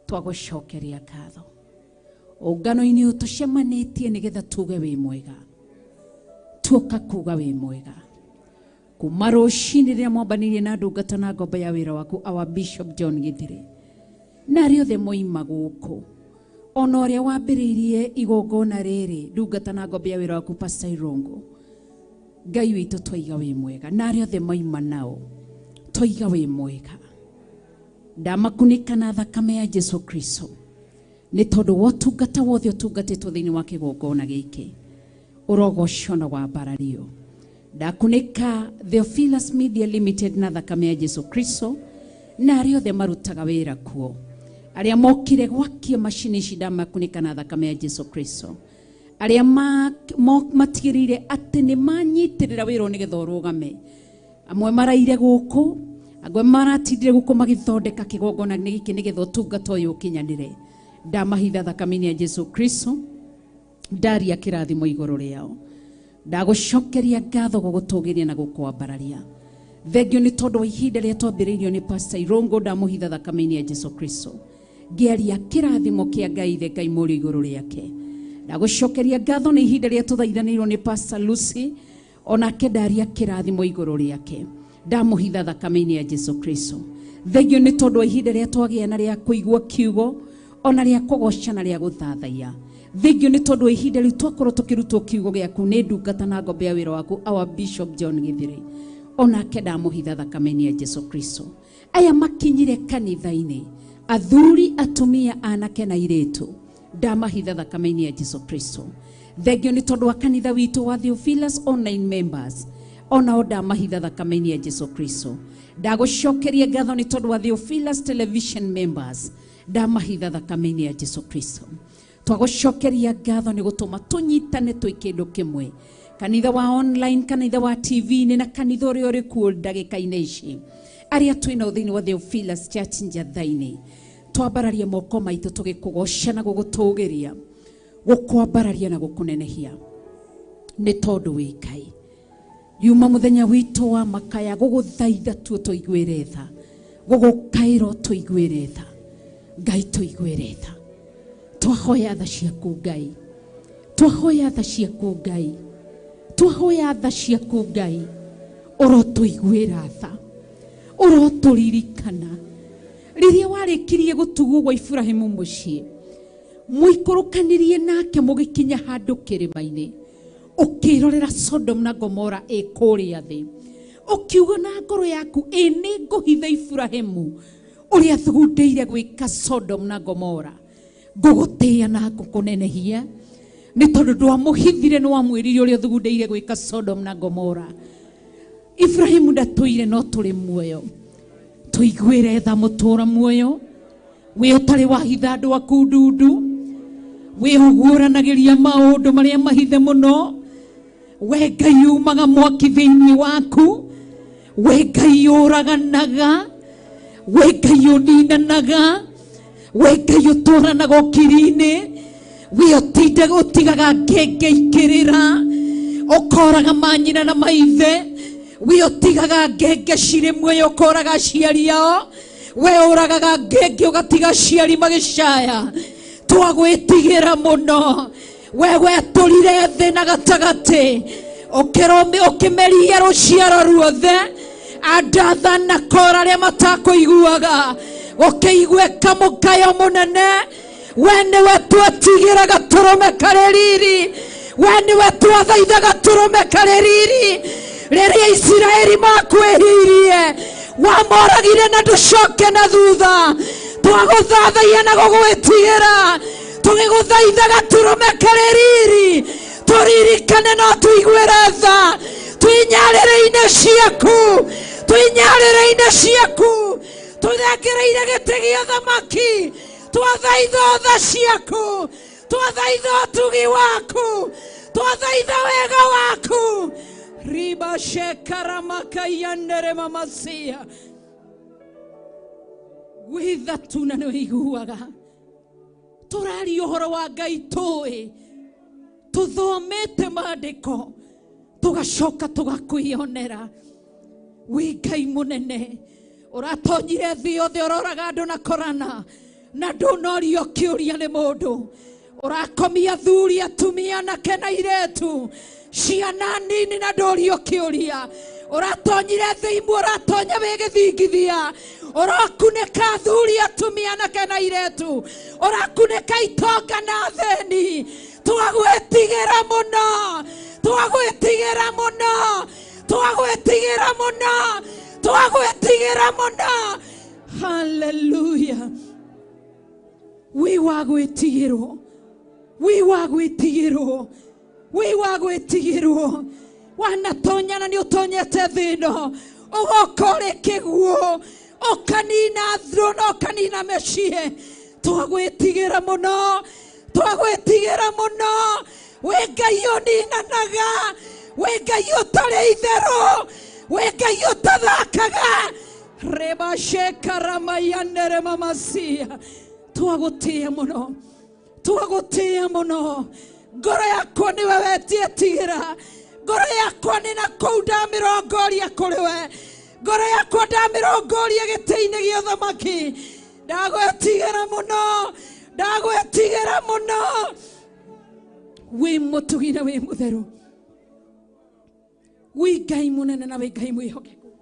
twagũcokeria ngatho. Ũngano-inĩ ũyũ tũcemanĩtie nĩgetha tuge wĩ mwega, tuoka kuga wĩ mwega, kuma rũcinĩ rĩrĩa mwambanĩirie na ndungata na ngombo ya wĩra waku our Bishop John Githiri, na arĩa othe moima gũkũ, ona ũrĩa wambĩrĩirie igongona rĩrĩ ndungata na ngombo ya wĩra waku Pastor Irungu, Ngai witũ twaiga wĩ mwega, na arĩa othe moima nao twaiga wĩ mwega. Ndamakunĩka na thakame ya Jesu Kristo, nĩ tondũ wotungata wothe ũtungatĩtwo thĩinĩ wa kĩgongona gĩkĩ, ũrogocwo na wambarario. ndakunĩka Theophilus Media Limited na thakame ya Jesu Kristo na arĩa othe marutaga wĩra kuo, arĩa mokire gwakia macini ici ndamakunĩka na thakame ya Jesu Kristo, arĩa matigĩrĩire atĩ nĩ manyitĩrĩra wĩra nĩgetha ũrũgame. Amwe maraire gũkũ, amwe maratindire gũkũ magĩthondeka kĩgongona gĩkĩ nĩgetha ũtungata ũyũ ũkinyanĩre. Ndamahitha thakame-inĩ ya Jesu Kristo, ndaria kĩrathimo igũrũ rĩao. Ndagũcokeria ngatho gũgũtũgĩria na gũkwambararia. Thengio nĩ tondũ wa ihinda rĩrĩa twambĩrĩirio nĩ Pastor Irungu, ndamũhitha thakame-inĩ ya Jesu Kristo, ngĩaria kĩrathimo kĩa Ngai Ithe Ngai mũrĩ igũrũ rĩake. Ndagũcokeria ngatho nĩ ihinda rĩrĩa tũthaithanĩirwo nĩ Pastor Lucy, onake ndaria kĩrathimo igũrũ rĩake. Ndamũhitha thakame-inĩ ya Jesu Kristo. Thengio nĩ tondũ wa ihinda rĩrĩa twagĩa na rĩa kũigua kiugo, ona rĩa kũgoca na rĩa gũthathaiya. Thengio nĩ tondũ wa ihinda rĩu twakorwo tũkĩrutwo kiugo gĩaku nĩ ndungata na ngombe ya wĩra waku, our Bishop John Githiri. Onake ndamũhitha thakame-inĩ ya Jesu Kristo. Aya makinyire kanitha-inĩ, athuri, atumia, anake na airĩtu, ndamahitha thakame-inĩ ya Jesu Kristo. Thengio nĩ tondũ wa kanitha witũ wa Theophilus online members, onao ndamahitha thakame-inĩ ya Jesu Kristo. Ndagũcokeria ngatho nĩ tondũ wa Theophilus television members, ndamahitha thakame-inĩ ya Jesu Kristo. Twagũcokeria ngatho nĩ gũtũma tũnyitane twĩ kĩndũ kĩmwe, kanitha wa online, kanitha wa TV-inĩ na kanitha ũrĩa ũrĩ kuo ndagĩka-inĩ ici, arĩa twĩna thĩinĩ wa Theophilus Church njatha-inĩ. Twambararia moko maitũ tũgĩkũgoca na gũgũtũgĩria, gũkwambararia na gũkũnenehia nĩ tondũ wĩ Ngai. Yuma mũthenya witũ wa makaya gũgũthaitha tuo tũiguĩre tha, gũgũkaĩra tũiguĩre tha. Ngai tũiguĩre tha. Twahoya tha ciaku Ngai, twahoya tha ciaku Ngai, twahoya tha ciaku Ngai, ũrotũiguĩra tha, ũrotũririkana rĩrĩa warĩkirie gũtugwo gwa Ibrahimu mũciĩ, mũikũrũkanirie nake mũgĩkinya handũ kĩrĩma-inĩ, ũkĩrorera Sodom na Gomora kũrĩa thĩ, ũkiuga na ngoro yaku nĩ ngũhitha Ibrahimu ũrĩa thugundĩire gwĩka Sodom na Gomora, ngũgũtĩĩa na ngũkũnenehia nĩ tondũ ndwamũhithire nĩ wamwĩrire ũrĩa thugundĩire gwĩka Sodom na Gomora. Ibrahimu ndatũire no tũrĩ muoyo, tũiguĩre tha mũtũra muoyo, wĩ ũtarĩ wahitha andũ aku ndundu, wĩ ũguũranagĩria maũndũ marĩa mahithe mũno, we Ngai umaga mwaki thĩinĩ waku, we Ngai ũraganaga, we Ngai ũninanaga, we Ngai ũtũranaga ũkiri-inĩ, we ũtigaga ngenge ikĩrĩra, ũkoraga manyina na maithe, we ũtigaga ngenge cirĩ muoyo ũkoraga aciari ao, we ũragaga ngenge ũgatiga aciari magĩcaya. Twagwĩtigĩra mũno, we wetũrire thĩ na gatagatĩ, ũkĩmeria rũciaro ruothe, andatha na Kora arĩa matakũiguaga, ũkĩigua kamũkayo mũnene. We nĩwe twetigĩra gatũrũme karĩ riri, we nĩwe twathaitha gatũrũme karĩ riri. Rĩrĩa Isiraeli makwĩhirie, wamoragire na ndũcoke na thutha. Twagũthathaiya na gũgwĩtigĩra, tũgĩgũthaitha gatũrũme karĩ riri, tũririkane no tũiguĩre tha, twĩnyarĩrĩ-inĩ ciaku, twĩnyarĩrĩ-inĩ ciaku, tũthengereire gĩtĩ gĩa thamaki, twathaitha tha ciaku, twathaitha ũtugi waku, twathaitha wega waku. Riba shekaramaka yandere mamasia, witha tuna nĩ ũiguaga, tũraria ũhoro wa Ngai tũĩ, tũthomete maandĩko, tũgacoka tũgakwĩonera. Wĩ Ngai mũnene, ũratonyire thĩ yothe ũroraga andũ na korana, na ndũnorio kĩũria nĩ mũndũ, ũrakomia athuri, atumia, anake na airĩtu, ciana nini na ndũrio kĩũria. Ũratonyire thĩ imwe, ũratonya wĩgĩthingithia, ũrakunĩka athuri, atumia, anake na airĩtu, ũrakunĩka itonga na thĩni. Twagwĩtigĩra mũno, twagwĩtigĩra mũno, twagwĩtigĩra mũno, twagwĩtigĩra mũno. Hallelujah. We wagwĩtigĩrwo, we wagwĩtigĩrwo, we wagwĩtigĩrwo, wanatonya na ni utonyete thino ugokore kiguo okanina throno okanina meshie twagwitigira muno Ngai uninanaga Ngai utari ithero Ngai utathakaga reba shekara mayanere mamasia twagutia muno ngoro yakwa ni wewe tietigira ngoro yakwa ni na kouda mirongoria kuri we ngoro yakwa ndamirongoria giti-ini gia uthamaki ndagwetigira muno wi mutugi na wi mutheru wi Ngai munene na wi Ngai mwihokeku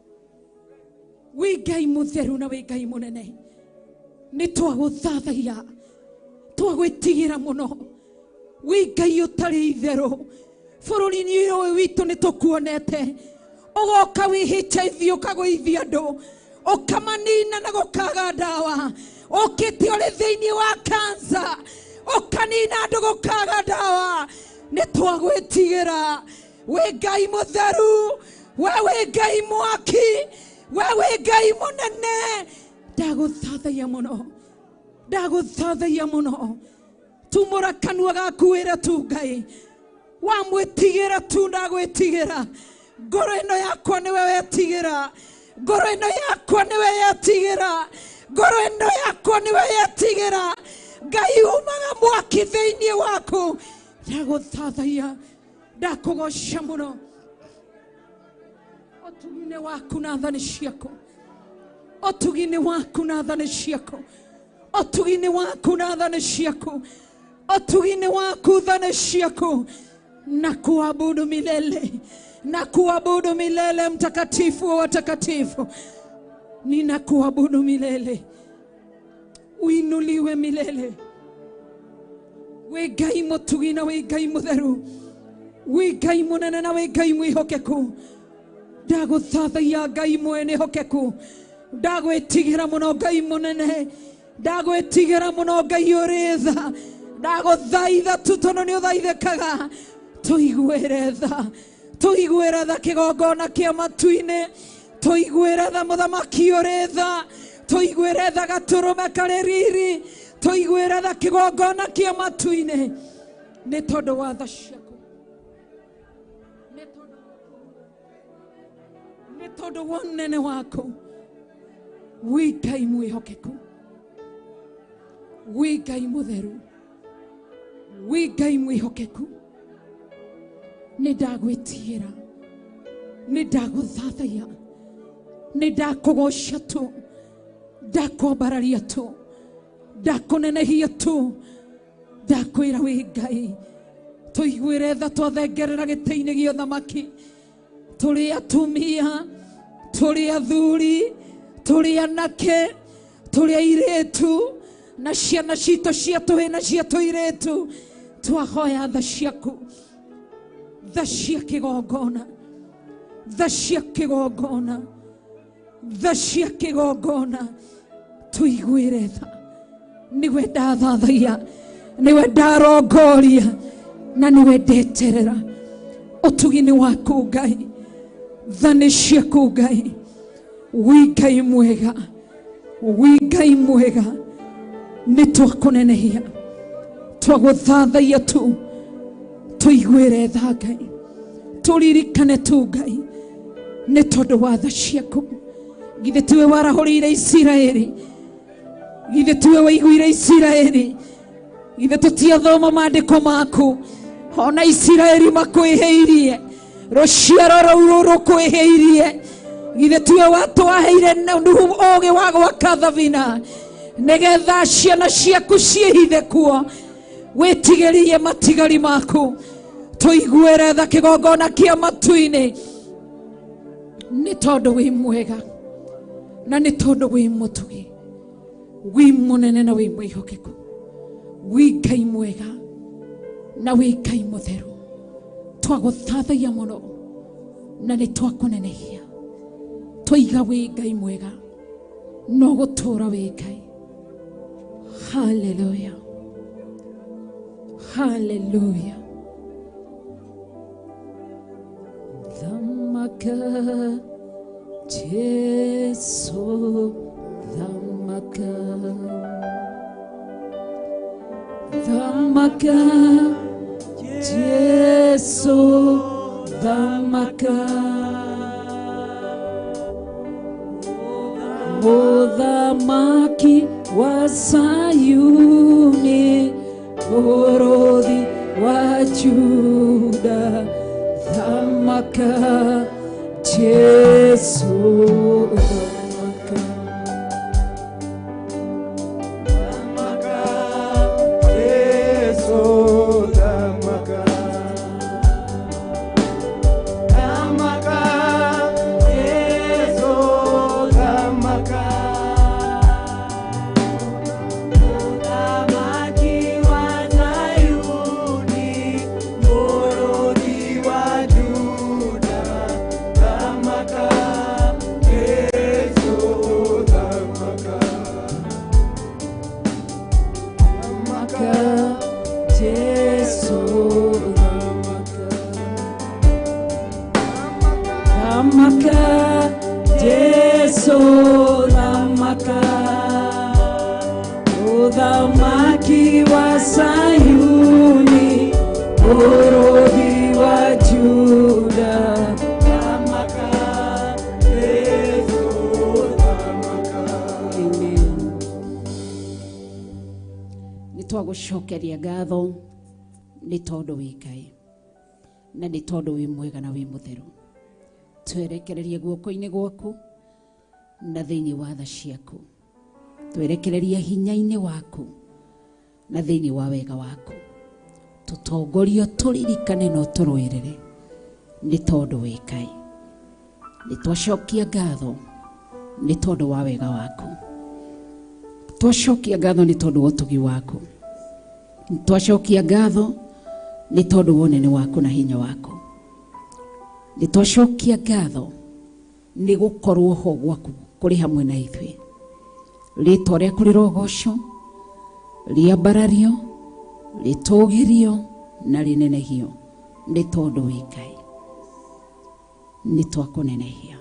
wi Ngai mutheru na wi Ngai munene ni twaguthathaia twagwitigira muno wi Ngai utari itheru bururi-ini uyu witu ni tukuonete ugoka wihichaithia ukagwithia andu ukamanina na gukaga ndawa ukite uri thiini wa cancer ukanina andu gukaga ndawa ni twagwitigira we Ngai mutheru we Ngai mwaki we Ngai munene ndaguthathaia muno tumura kanua gaku wira tu Ngai wamwitigira tu ndagwitigira ngoro ino yakwa ni wewe yetigira ngoro ino yakwa ni wewe yetigira Ngai umaga mwaki thiini waku ndaguthathaia ndakugoca muno otugine waku na thani ciaku otugine waku na thani ciaku otugine waku na thani ciaku otugine waku thani ciaku na kuabudu milele mtakatifu wa watakatifu ninakuabudu milele uinuliwe milele we Ngai mutugi na we Ngai mutheru we Ngai munene na we Ngai mwihokeku ndaguthathaia Ngai mwene hokeku ndagwitigira muno Ngai munene ndagwitigira muno Ngai uritha ndaguthaitha tu tono ni uthaithikaga tuiguire tha kigongona kia matu-ini tuiguire tha muthamaki uritha tuiguire tha gaturume kari riri tuiguire tha kigongona kia matu-ini ni tondu wa tha ciaku ni tondu wa unene waku wi Ngai mwihokeku wi Ngai mutheru wi Ngai mwihokeku ni ndagwitigira ni ndaguthathaia ni ndakugoca tu ndakwambararia tu ndakunenehia tu ndakwira wi Ngai tuiguire tha twathengerera giti-ini gia uthamaki turi atumia turi athuri turi anake turi airitu na ciana citu cia tuhina cia tuiritu twahoya tha ciaku tha cia kigongona tuiguire tha niwe ndathathaia niwe ndarongoria na niwe ndeterera utugini waku Ngai thani ciaku Ngai wi Ngai mwega ni twakunenehia twaguthathaia tu tuiguire tha Ngai turirikane tu Ngai ni tondu wa tha ciaku githe tiwe warahurire Isiraeli githe tiwe waiguire Isiraeli githe tutiathoma maandiko maku ona Isiraeli makwiheirie ruciaro ruu rukwiheirie githe tiwe watwaheire ugi wa gwaka thabina nigetha ciana ciaku ciihithe kuo witigirie matigari maku tuiguire tha kigongona kia matu-ini ni tondu wi mwega na ni tondu wi mutugi wi munene na wi mwihokeku wi Ngai mwega na wi Ngai mutheru twaguthathaia muno na ni twakunenehia twiga wi Ngai mwega no gutura wi Ngai hallelujah Dhamaka, Jesu, Dhamaka, Dhamaka, Jesu, Dhamaka, O Dhamaki wa Sayuni, Orodhi wa Juda, Dhamaka, Jesu, Dhamaka, Dhamaka, Yesu, Dhamaka. Dhamaka, Yesu, Dhamaka. Dhamaki wa Sayuni, Orodhi wa Juda. Dhamaka, Yesu, Dhamaka. Dhamaka, Jesu, Dhamaka, Dhamaka, Jesu, Dhamaka, O Dhamaki wa Sayuni, Orodhi wa Juda, Dhamaka, Yesu, Dhamaka. Amen. Nitwagucokeria ngatho nĩ tondũ wĩ Ngai na nĩ tondũ wĩ mwega na wĩ mũtheru. Twerekererie guoko-inĩ gwaku na thĩinĩ wa tha ciaku, twerekererie hinya-inĩ waku na thĩinĩ wa wega waku, tũtongorio tũririkane no tũrũĩrĩre nĩ tondũ wĩ Ngai. Nĩtwacokia ngatho nĩ tondũ wa wega waku, twacokia ngatho nĩ tondũ wa ũtugi waku, twacokia ngatho nĩ tondũ wa ũnene waku na hinya waku, nĩtwacokia ngatho nĩ gũkorwo ho gwaku kũrĩ hamwe na ithuĩ. Rĩĩtwa rĩaku rĩrogoco, rĩambarario, rĩtũgĩrio na rĩnenehio nĩ tondũ wĩ Ngai. Nĩtwakũnenehia.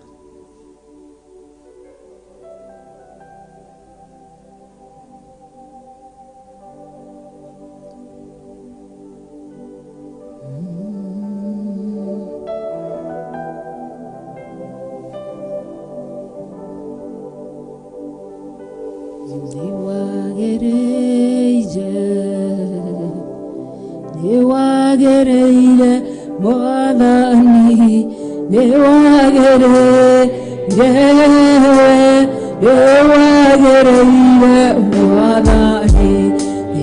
Niwagereire Mwathani, niwagereire Mwathani,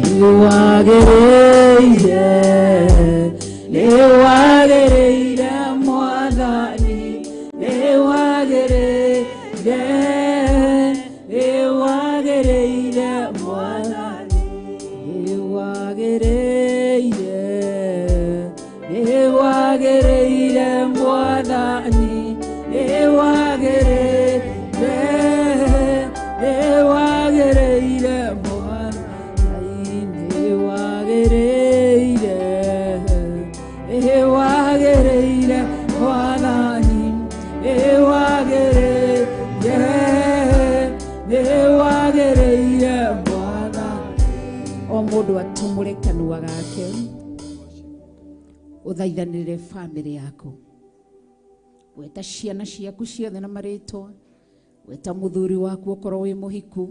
niwagereire Mwathani, niwagereire Mwathani, niwagereire Mwathani, niwagereire Mwathani, niwagereire Mwathani, niwagereire Mwathani. O mũndũ atumũre kanua gake, uthaithanire family yako, weta ciana ciaku ciothe na marĩtwa, weta mũthuri waku okorwo wĩ mũhiku,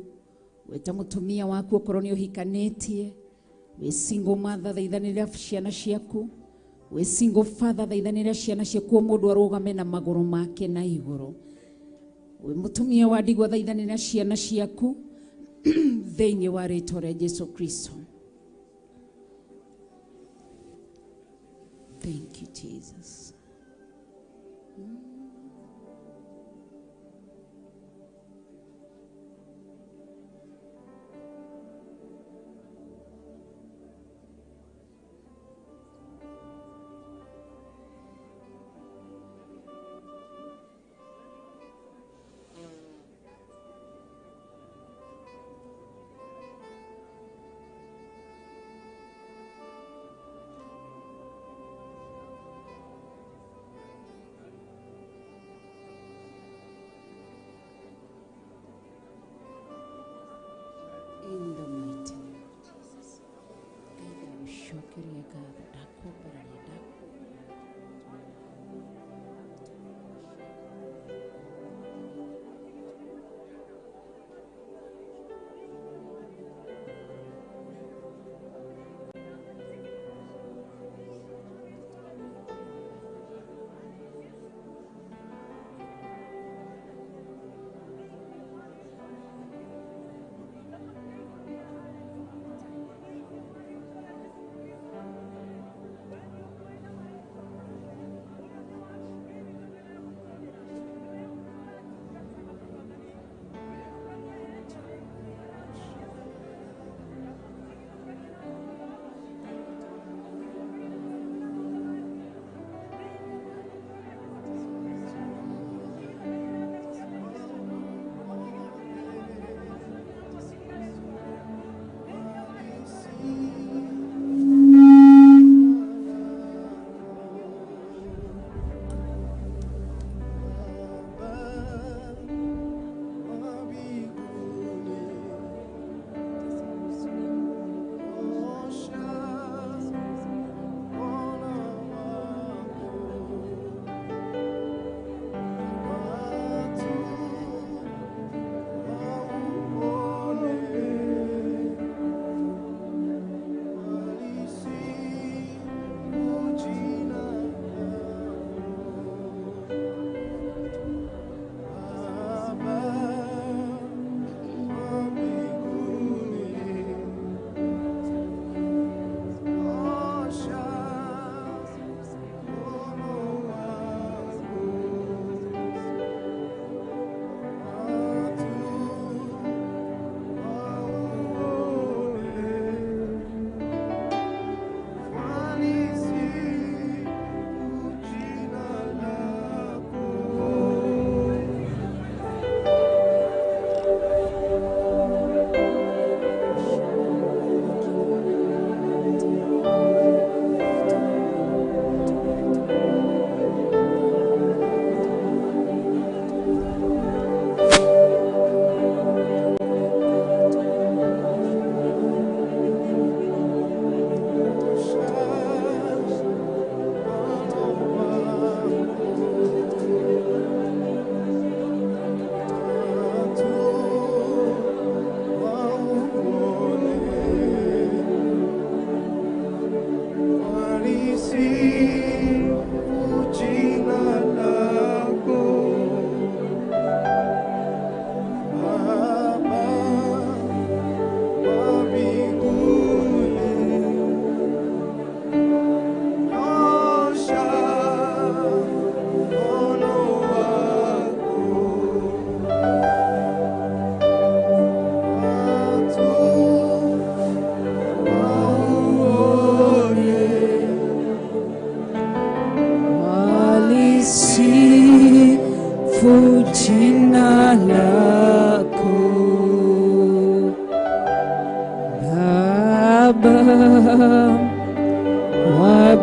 weta mũtumia waku okorwo nĩ ũhikanĩtie, wĩ single mother thaithanĩra ciana ciaku, wĩ single father thaithanĩra ciana ciaku, o mũndũ arũgame na magũrũ make na igũrũ. Wĩ mũtumia wa ndigwa thaithanĩra ciana ciaku thĩinĩ wa rĩĩtwa rĩa Jesu Kristo. Thank you, Jesus.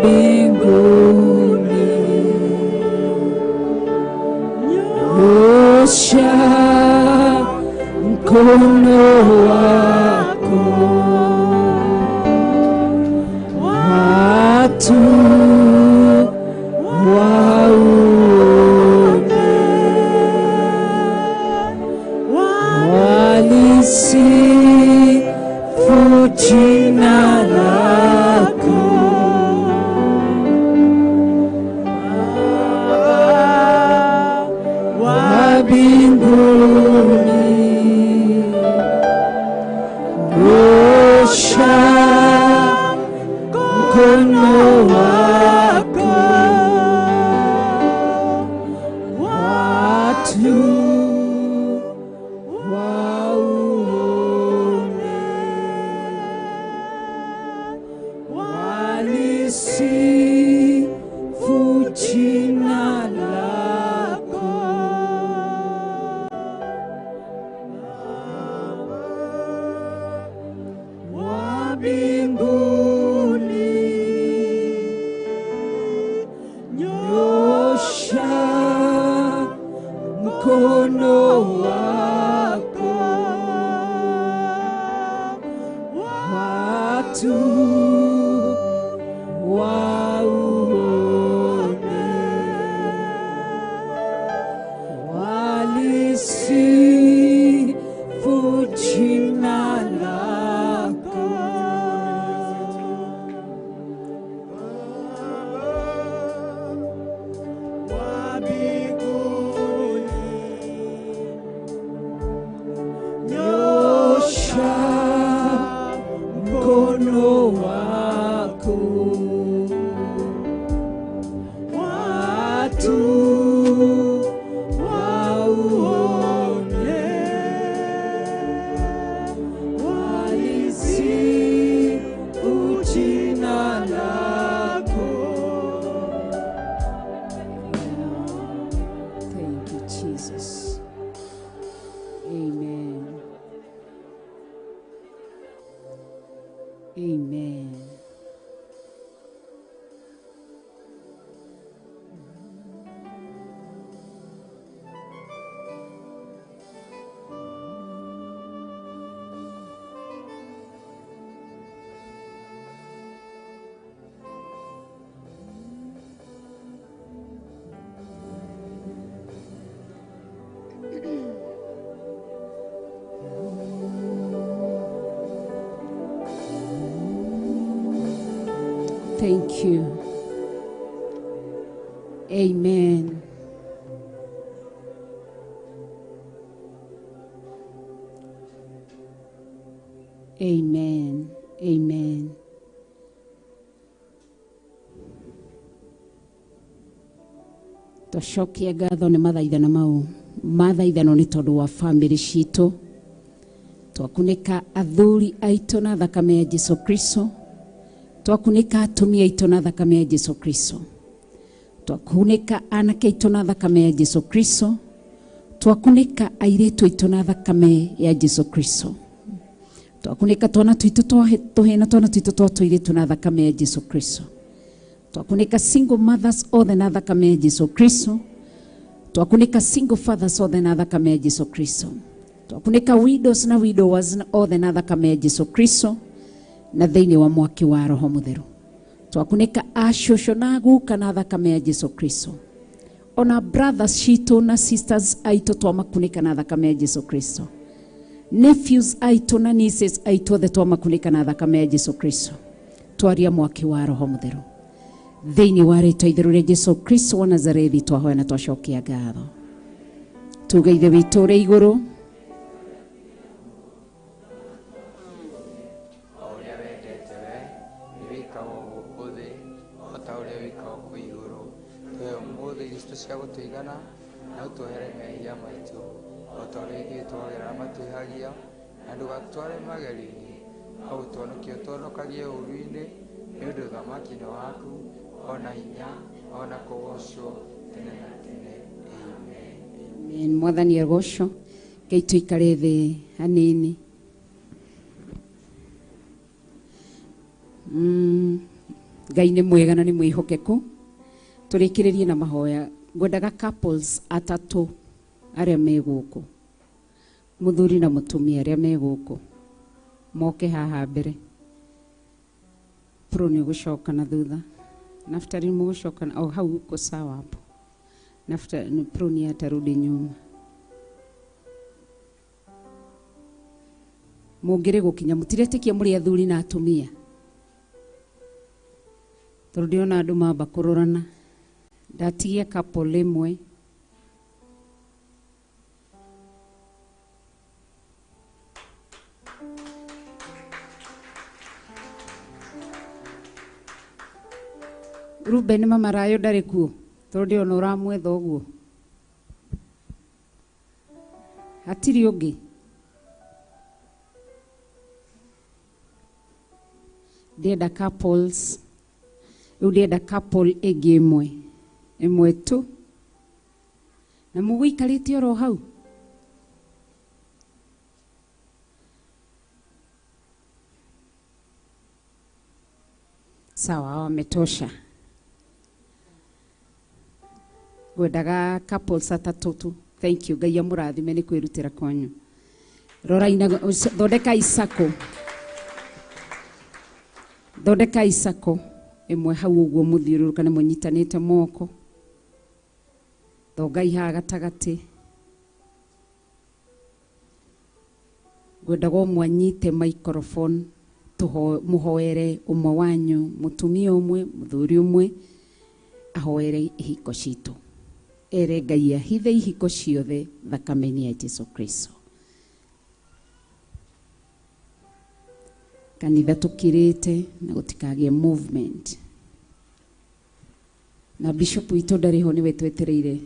mbinguni, nyosha mkono wako, watu waone, walisifu jina lako. Baba wa mbinguni, nyosha mkono wako, watu waone, walisifu jina lako. Wa mbinguni, nyosha mkono wako, watu waone, walisifu jina lako. Wa mbinguni, nyosha mkono wako, watu waone, walisifu jina lako. Thank you, Jesus. Amen. Amen. Thank you. Amen. Amen. Amen. Tũcokie ngatho nĩ mathaithana mau mathaithano nĩ tondũ wa bamĩrĩ citũ, twakunĩka athuri aitũ na thakame ya Jesu Kristo, twakunĩka atumia aitũ na thakame ya Jesu Kristo, twakunĩka anake aitũ na thakame ya Jesu Kristo, twakunĩka airĩtu aitũ na thakame ya Jesu Kristo, twakunĩka twana tuitũ tũhĩ twana tuitũ tũirĩtu na thakame ya Jesu Kristo, twakunĩka single mothers othe na thakame ya Jesu Kristo, twakunĩka single fathers othe na thakame ya Jesu Kristo, twakunĩka widows na widowers othe na thakame ya Jesu Kristo, na thĩinĩ wa mwaki wa Roho Mũtheru, twakunĩka acũcũ na guka na thakame ya Jesu Kristo, ona brothers citũ na sisters aitũ twamakunĩka na thakame ya Jesu Kristo, nephews aitũ na nieces aitũ othe twamakunĩka na thakame ya Jesu Kristo, twaria mwaki wa Roho Mũtheru thĩinĩ wa rĩĩtwa itheru rĩa Jesu Kristo wa Nazarethi, twahoya na twacokia ngatho. Tuge Ithe witũ ũrĩ igũrũ, cia gũtũigana na ũtwehere mehia maitũ o ta ũrĩa ithuĩ twagera matwĩhagia, na ndũgatware magerio-inĩ, no ũtũhonokie ũtũhonokagie ũũru-inĩ, nĩ ũndũ ũthamaki-inĩ waku ona hinya ona kũgocwo tene na tene. Amen. Mwathani agocwo. Ngai tũikare thĩ hanini. Ngai nĩ mwega na nĩ mwĩhokeku. Tũrĩkĩrĩrie na mahoya. Ngwendaga couples atatũ arĩa me gũkũ, mũthuri na mũtumia arĩa me gũkũ, moke haha mbere. Pro nĩ gũcoka na thutha. Naftali mũgũcoka na hau uko sawa hapo. Naftali Pro ni atarudi nyuma. Mũngĩrĩ gũkinya mũtiretĩkia mũrĩ athuri na atumia. Tondũ ndĩona andũ mamba kũrorana. Ndatigia couple ĩmwe. Ruben mama Rayo ndarĩ kuo. Tondũ ndĩona ũramwetha ũguo. Hatirĩ ũngĩ. Ndĩenda couples. Rĩu ndĩenda couple ĩngĩ ĩmwe tu. Na mũgũikarĩte oro hau. Sawa, wametosha. Ngwendaga couples atatũ tu. Thank you. Ngai amũrathime nĩ kwĩrutĩra kwanyu. Roraina thondekai sako. Thondekai sako. Ĩmwe hau ũguo mũthiũrũrũka nĩ mũnyitanĩte moko. Thongai haha gatagatĩ. Ngwendaga ũmwe anyite microphone mũhoere ũmwe wanyu, mũtumia ũmwe, mũthuri ũmwe ahoere ihiko citũ. Ere Ngai ahithe ihiko ciothe thakame-inĩ ya Jesũ Kristo. Kanitha tukirĩte na gũtikagĩe movement. Na bishop witũ ndarĩ ho nĩwe twetereire.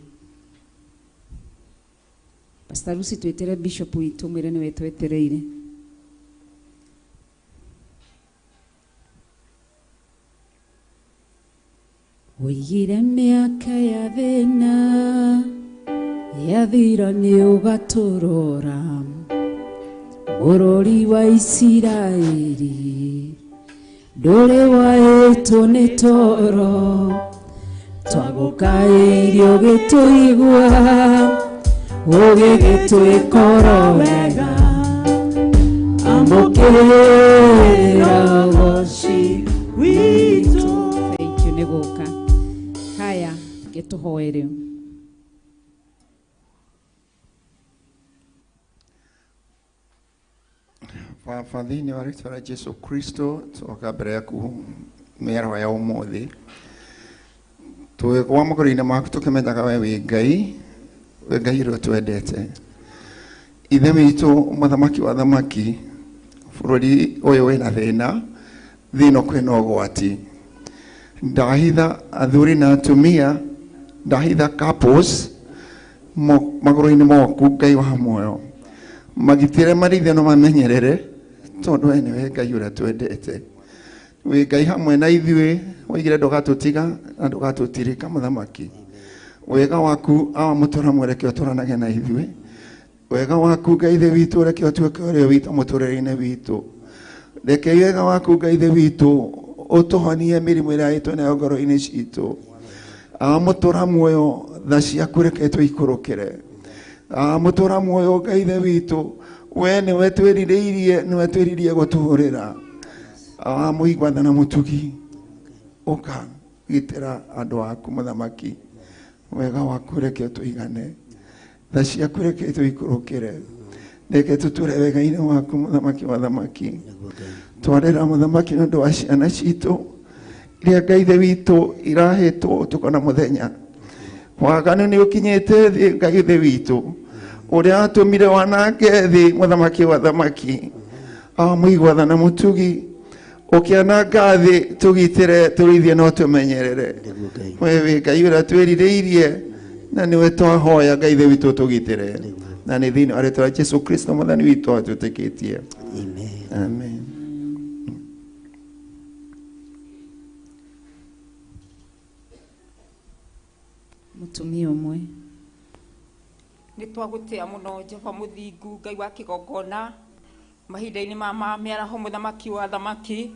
Pastor Lucy twetere bishop witũ mwĩre nĩwe twetereire. Woigire mĩaka ya thĩna yathira nĩ ũgatũrora bũrũri wa Isiraeli ndũrĩ waĩtwo nĩ toro twagũkairio gĩtũigua ũgĩgĩtwĩkoro wega amũkĩra woci witũ. Thank you nĩ gũka. Haya gĩtũhoe rĩu. Baba thĩinĩ wa rĩĩtwa rĩa Jesũ Kristo tũgoka mbere yaku mĩaraho ya ũmũthĩ twĩgwa magũrũ-inĩ maku tũkĩmenyaga we wĩ Ngai, we Ngai ũrĩa twendete. Ithe witũ mũthamaki wa thamaki, bũrũri ũyũ wĩna thĩna, thĩna kwĩna ũgwati. Ndahitha athuri na atumia, ndahitha couples magũrũ-inĩ maku Ngai wa muoyo, magitĩre marĩithe no mamenyerere tondũ we nĩwe Ngai ũrĩa twendete. Wĩ Ngai hamwe na ithuĩ, woigire ndũgatũtiga na ndũgatũtirika mũthamaki. Wega waku awamũtũra mwerekeo tũranage na ithuĩ. Wega waku Ngai thĩ witũ reke ũtuĩke ũrĩa witũ mũtũrĩre-inĩ witũ. Reke wega waku Ngai thĩ witũ ũtũhonie mĩrimũ ĩrĩa ĩtũneyo ngoro-inĩ citũ. Awamũtũra muoyo tha ciaku reke tũikũrũkĩre. Awamũtũra muoyo Ngai thĩ witũ we nĩwe twĩriririe gũtũhũrĩra. Awamũigua na mũtugi ũka gitĩra andũ aku mũthamaki. Wega waku reke tũigane, tha ciaku reke tũikũrũkĩre. Reke tũtũre wega-inĩ waku mũthamaki wa thamaki. Twarĩra mũthamaki nĩ ũndũ wa ciana citũ iria Ngai thĩ witũ irahetwo ũtukũ na mũthenya. Waganu nĩ ũkinyĩte thĩ Ngai thĩ witũ ũrĩa atũmire wanake thĩ mũthamaki wa thamaki. Awamũigua tha na mũtugi ũkĩananga thĩ tũgitĩre tũrĩithie no tũmenyerere. We wĩ Ngai ũrĩa twĩrirĩirie na nĩwe twahoya Ngai thĩ witũ tũgitĩre. Na nĩ thĩinĩ wa rĩĩtwa rĩa Jesũ Kristo mwathani witũ atwĩtĩkĩtie. Amen. Mũtumia ũmwe. Nĩ twagũtĩa mũno Jehova mũthingu, Ngai wa kĩgongona, mahinda-inĩ ma mĩaraho mũthamaki wa thamaki,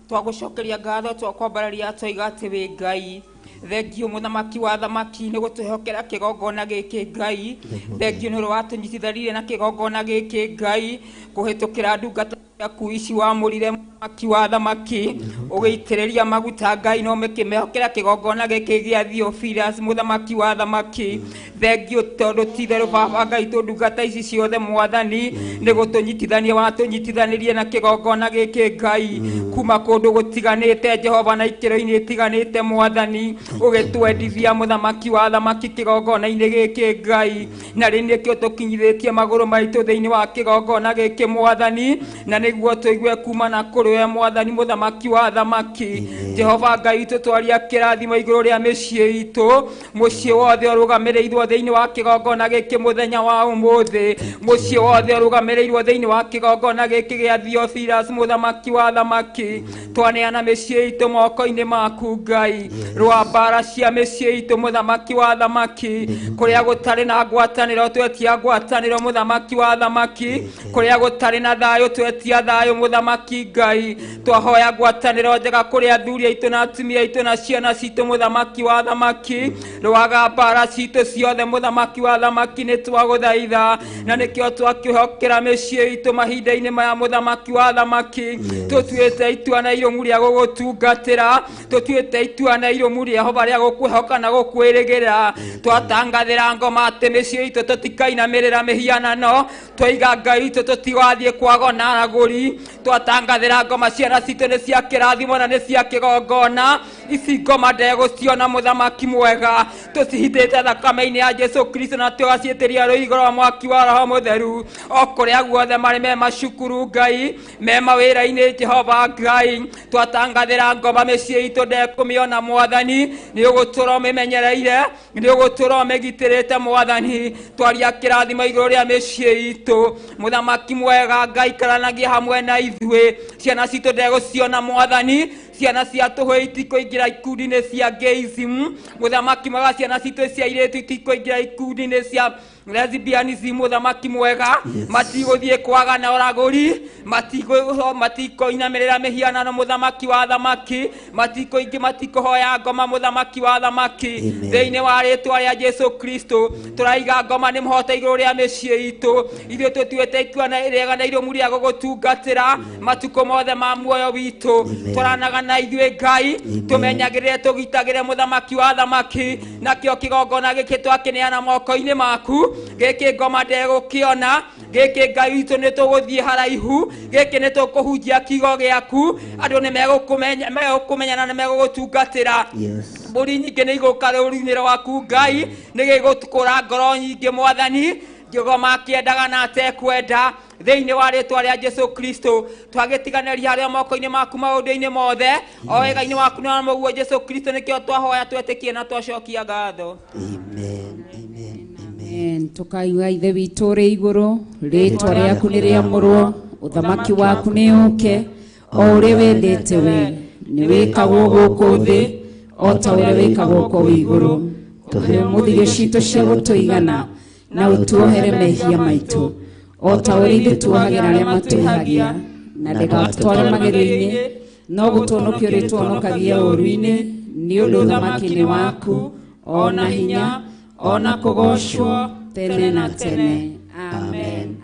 twagucokeria ngatho twakwambararia twoiga atĩ wĩ Ngai. Thengio mũthamaki wa thamaki nĩ gũtwĩhokera kĩgongona gĩkĩ Ngai. Thengio nĩ ũrĩ watũnyitithanirie na kĩgongona gĩkĩ Ngai kũhĩtũkĩra ndungata yaku ici wamũrire mũthamaki wa thamaki ũgĩitĩrĩria maguta Ngai no ũkĩmehokera kĩgongona gĩkĩ gĩa Theophilus mũthamaki wa thamaki. Thengio tondũ ti-itherũ Baba Ngai ndungata ici ciothe Mwathani nĩ gũtũnyitithania watũnyitithanirie na kĩgongona gĩkĩ Ngai kuma kũndũ gũtiganĩte Jehova na ikĩro-inĩ itiganĩte Mwathani ũgĩtwendithia mũthamaki wa thamaki kĩgongona-inĩ gĩkĩ Ngai na rĩu nĩkĩo tũkinyithĩtie magũrũ maitũ thĩinĩ wa kĩgongona gĩkĩ Mwathani na nĩguo tũigue kuma na kũrĩ we Mwathani mũthamaki wa thamaki. Jehova Ngai tũtwaria kĩrathimo igũrũ rĩa mĩciĩ itũ, mũciĩ wothe ũrũgamĩrĩirwo thĩinĩ wa kĩgongona gĩkĩ mũthenya wa ũmũthĩ, mũciĩ wothe ũrũgamĩrĩirwo thĩinĩ wa kĩgongona gĩkĩ gĩa Theophilus mũthamaki wa thamaki. Twaneana mĩciĩ itũ moko-inĩ maku Ngai, rwa mbara cia mĩciĩ itũ mũthamaki wa thamaki, kũrĩa gũtarĩ na ngwatanĩro twetia ngwatanĩro mũthamaki wa thamaki, kũrĩa gũtarĩ na thayũ twetia thayũ mũthamaki Ngai. Twahoya ngwatanĩro njega kũrĩ athuri aitũ na atumia aitũ na ciana citũ mũthamaki wa thamaki, rwaga mbara citũ ciothe mũthamaki wa thamaki nĩ twagũthaitha na nĩkĩo twakĩhokera mĩciĩ itũ mahinda-inĩ maya mũthamaki wa thamaki. Tũtuĩte itua na irũmu rĩa gũgũtungatĩra, tũtuĩte itua na irũmu Jehova rĩa gũkwĩhoka na gũkwĩrĩgĩra. Twatangathĩra ngoma atĩ mĩciĩ itũ tũtikainamĩrĩra mĩhianano, twoiga Ngai itũ tũtigathiĩ kwagona agũri. Twatangathĩra ngoma ciana citũ nĩ cia kĩrathimo na nĩ cia kĩgongona, ici ngoma ndegũciona mũthamaki mwega. Tũcihithĩte thakame-inĩ ya Jesu Kristo na tũgaciĩtĩria rũirigo rwa mwaki wa Roho Mũtheru o kũrĩa guothe marĩ me macukuru Ngai, me mawĩra-inĩ Jehova Ngai. Twatangathĩra ngoma mĩciĩ itũ ndekũmĩona Mwathani, nĩ ũgũtũra ũmĩmenyereire, nĩ ũgũtũra ũmĩgitĩrĩte Mwathani. Twaria kĩrathimo igũrũ rĩa mĩciĩ itũ mũthamaki mwega Ngai, karanagia hamwe na ithuĩ. Ciana citũ ndegũciona Mwathani, ciana cia tũhũ itikũingĩra ikundi-inĩ cia gayism mũthamaki mwega. Ciana citũ cia airĩtu itikũingĩra ikundi-inĩ cia lesbianism mũthamaki mwega. Matigũthiĩ kwagana ũragũri, matikoinamĩrĩra mĩhianano mũthamaki wa thamaki, matikũhoya ngoma mũthamaki wa thamaki. Thĩinĩ wa rĩtwa rĩa Jesu Kristo tũraiga ngoma nĩ mũhote igũrũ rĩa mĩciĩ itũ. Ithuĩ tũtuĩte itua rĩega na irũmu rĩa gũgũtungatĩra matukũ mothe ma muoyo witũ. Twaranaga na ithuĩ Ngai, tũmenyagĩrĩre tũgitagĩre mũthamaki wa thamaki, nakĩo kĩgongona gĩkĩ twakĩneana moko-inĩ maku. Gĩkĩ ngoma ndegũkĩona, gĩkĩ Ngai witũ nĩ tũgũthiĩ haraihu, gĩkĩ nĩ tũkũhunjia kiugo gĩaku, andũ nĩ megũkũmenya na nĩ megũgũtungatĩra. Mbũri nyingĩ nĩ igũka rũru-inĩ rwaku Ngai, nĩ gĩgũkũra ngoro nyingĩ Mwathani, Jehova akĩendaga na atekwenda. Thĩinĩ wa rĩtwa rĩa Jesu Kristo twagĩtiganĩria harĩa moko-inĩ maku maũndũ-inĩ mothe, o wega-inĩ waku na mũguo Jesu Kristo nĩkĩo twahoya twetĩkie na twacokia ngatho. Tukaiga ithe witũ ũrĩ igũrũ, rĩtwa rĩaku nĩ rĩamũrwo, ũthamaki waku nĩ ũke, o ũrĩa wendete we nĩ wĩkagwo gũkũ thĩ o ta ũrĩa wĩkagwo kũu igũrũ. Tũhe mũthithũ citũ cia gũtũigana na ũtuohere mehia maitũ o ta ũrĩa ithuĩ tuohagĩra arĩa matwĩhagia, na ndũgatũtware magerio-inĩ, no gũtũhonokia ũrĩa tũhonokagia ũũru-inĩ, nĩ ũndũ ũthamaki nĩ waku, ona hinya ona kũgocwo tene na tene. Amen.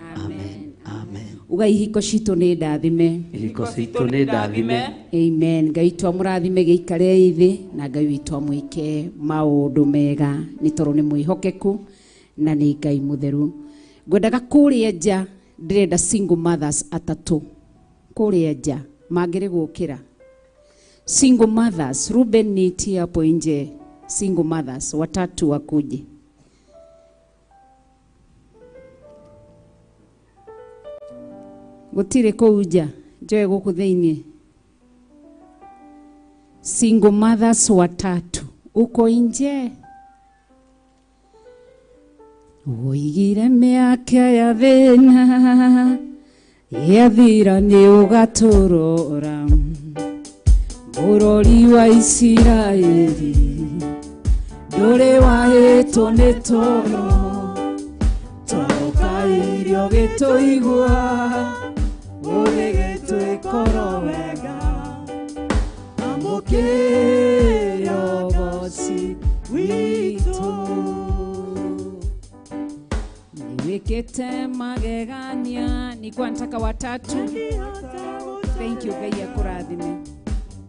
Uga ihiko citũ nĩ ndathime. Ihiko citũ nĩ ndathime. Amen. Ngai twamũrathime gĩikare thĩ na Ngai witũ amwĩke maũndũ mega, nĩ tondũ nĩ mwĩhokeku na nĩ Ngai mũtheru. Ngwendaga kũrĩa nja ndĩrenda single mothers atatũ kũrĩa nja mangĩrĩ gũkĩra. Single mothers, Ruben niti hapo nje. Single mothers watatu wakuje. Gũtirĩ kũu nja, njoe gũkũ thĩinĩ. Single mothers watatu uko nje. Woigire mĩaka ya thĩna yathira nĩ ũgatũrora bũrũri wa Isiraeli ndũrĩ wahĩtwo nĩ toro toka irio gĩtũigua ũgĩgĩtwĩkoro wega kĩrogoci witũ niwĩkĩte magegania. Nilikuwa nataka watatu. Thank you, Ngai akũrathime.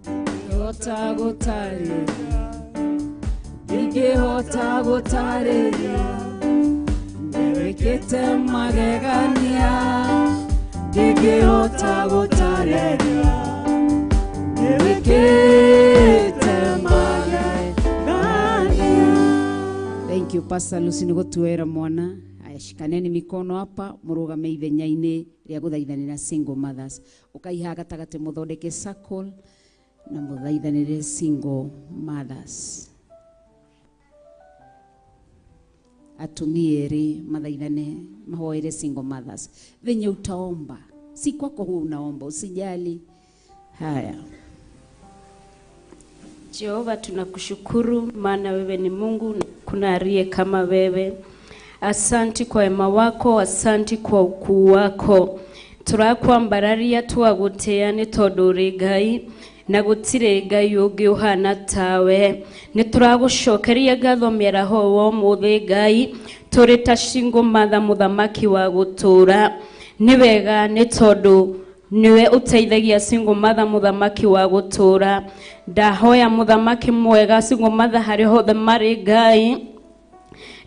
Ingĩhota gũtarĩria, ingĩhota gũtarĩria, niwĩkĩte magegania. Ingĩhota gũtarĩria, niwĩkĩte magegania. Thank you, Pastor Lucy, nĩ gũtuĩra mwana. Shikaneni mikono hapa, murugame ithenya-inĩ rĩa gũthaithanĩra single mothers. Ũkaiha gatagatĩ mũthondeke circle na mũthaithanĩre single mothers. Atumia erĩ mathaithane mahoere single mothers. Venye utaomba, si kwako huu unaomba, usijali. Haya. Jehova, tunakushukuru maana wewe ni Mungu, kuna aliye kama wewe. Asanti kwa wema wako, asanti kwa ukuu wako. Turakwambararia twaguteane tondu uri Ngai na gutire Ngai ungi uhana tawe. Nituragucokeria ngatho miaraho wa umuthi Ngai, turi ta single mother muthamaki wa gutura. Ni wega ni tondu niwe uteithagia single mother muthamaki wa gutura. Ndahoya muthamaki mwega single mother hari hothe mari Ngai.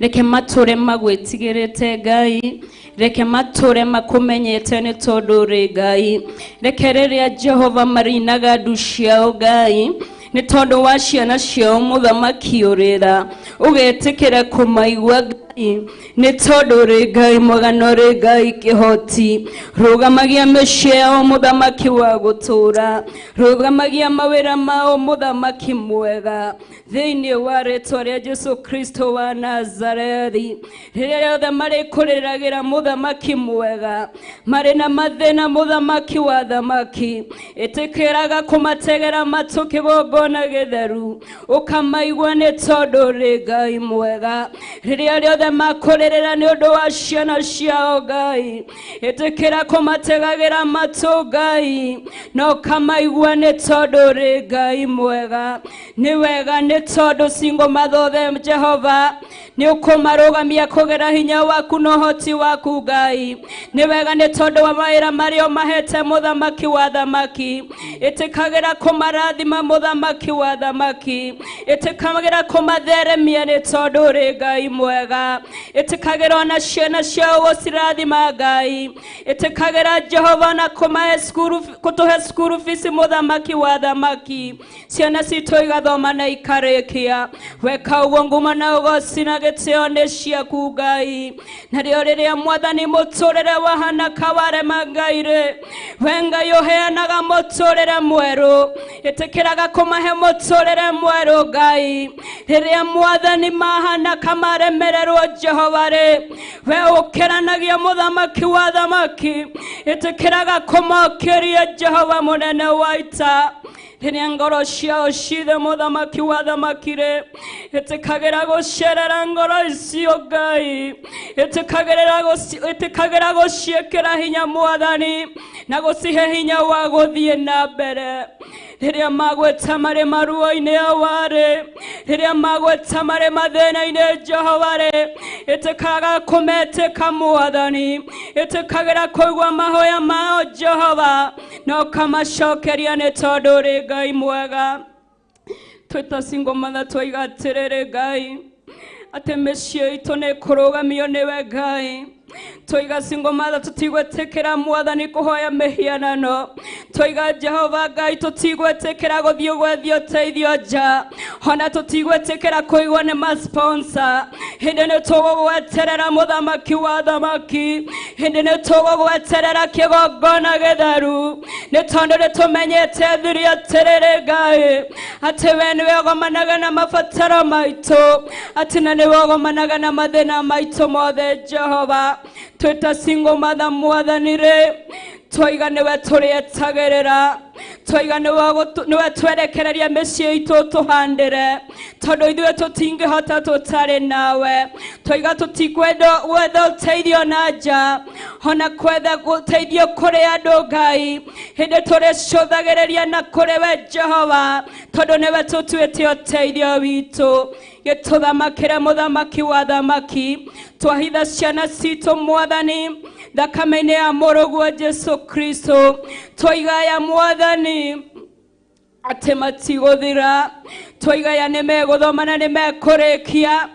Reke mature magwetigirite Ngai, reke mature makumenyete ni tondu uri Ngai. Reke riria Jehova marinaga ndu ciao Ngai, ni tondu wa ciana ciao muthamaki urira, ugetikira kumaigua Ngai, ni tondu uri Ngai mwega na uri Ngai kihoti. Rugamagia mĩciĩ yao muthamaki wa gutura, rugamagia mawĩra mao muthamaki mwega, thĩinĩ wa rĩĩtwa rĩa Jesu Kristo wa Nazarethi. Rĩrĩa rĩothe marĩkũrĩragĩra muthamaki mwega, marĩ na mathĩna muthamaki wa thamaki, ĩtĩkĩraga kũmategera matũ kĩgongona gĩtheru, ũkamaigua nĩ tondu ũrĩ Ngai mwega. Rĩrĩa rĩothe makũrĩrĩra nĩ ũndũ wa ciana ciao Ngai, ĩtĩkĩra kũmategagĩra matũ Ngai, na ũkamaigua nĩ tondu ũrĩ Ngai mwega. Nĩ wega nĩ tondu single mother othe Jehova ni ukumarugamia kugera hinya waku no hoti waku Ngai. Ni wega ni tondu wa mawĩra marĩa mahete muthamaki wa thamaki, ĩtĩkagĩra kũmarathima muthamaki wa thamaki, ĩtĩkagĩra kũmatheremia ni tondu ũrĩ Ngai mwega, ĩtĩkagĩra ona ciana ciao gũcirathima Ngai, ĩtĩkagĩra Jehova na kũtũhe school fees muthamaki wa thamaki, ciana citũ igathoma na ikarĩkia. Weka ũguo nguma na ũgoci na gĩtĩo nĩ ciaku Ngai. Narĩo rĩrĩa Mwathani mũtũrĩre wahana kawarema Ngai-rĩ, we Ngai ũheanaga mũtũrĩre mwerũ, ĩtĩkĩraga kũmahe mũtũrĩre mwerũ Ngai. Rĩrĩa Mwathani mahana kamaremererwo Jehova-rĩ, we ũkĩranagia muthamaki wa thamaki, ĩtĩkĩraga kũmokĩria Jehova mũnene wa ita. Rĩrĩa ngoro ciao ciithe muthamaki wa thamaki-rĩ, ĩtĩkagĩra gũcerera ngoro icio Ngai, ĩtĩkagĩra gũciĩkĩra hinya Mwathani na gũcihe hinya wa gũthiĩ na mbere. Rĩrĩa magwĩta marĩ maruo-inĩ awarĩ, rĩrĩa magwĩta marĩ mathĩna-inĩ Jehova-rĩ, ĩtĩkaga kũmetĩka Mwathani, ĩtĩkagĩra kũigua mahoya mao Jehova, na ũkamacokeria nĩ tondu ũrĩ Ngai mwega. Twĩta single mother twoiga atĩrĩrĩ Ngai, atĩ mĩciĩ itũ nĩ ĩkũrũgamio nĩwe Ngai. Twoiga single mother tutigwĩtĩkĩra Mwathani kũhoya mĩhianano. Twoiga Jehova Ngai tutigwĩtĩkĩra gũthiĩ gwethio ũteithio nja, ona tutigwĩtĩkĩra kũigwo nĩ ma-sponsor. Hĩndĩ nĩ tũgũgweterera muthamaki wa thamaki, hĩndĩ nĩ tũgũgweterera kĩgongona gĩtheru, nĩ tondũ nĩ tũmenyete thiri atĩrĩrĩ Ngai, atĩ we nĩwe ũgomanaga na mabataro maitũ, atĩ na nĩwe ũgomanaga na mathĩna maitũ mothe Jehova. Twĩta single mother Mwathani-rĩ, twoiga nĩwe tũrĩetagĩrĩra, twiga niwe twerekereria mĩciĩ itũ tũhandĩre tondũ ithuĩ tũtingĩhota tũtarĩ nawe twiga tũtikwenda gwetha ũteithio na nja ona kwetha ũteithio kũrĩ andũ Ngai hĩndĩ tũrĩcũthagĩrĩria na kũrĩ we Jehova tondũ niwe tũtuĩte ũteithio witũ gĩtũthamakĩre mũthamaki wa thamaki twahitha ciana citũ Mwathani thakame-inĩ ya mũrũguo Jesu Kristo twaigaya Mwathani atĩ matigũthira twaigaya nĩmegũthoma na nĩmekũrĩkia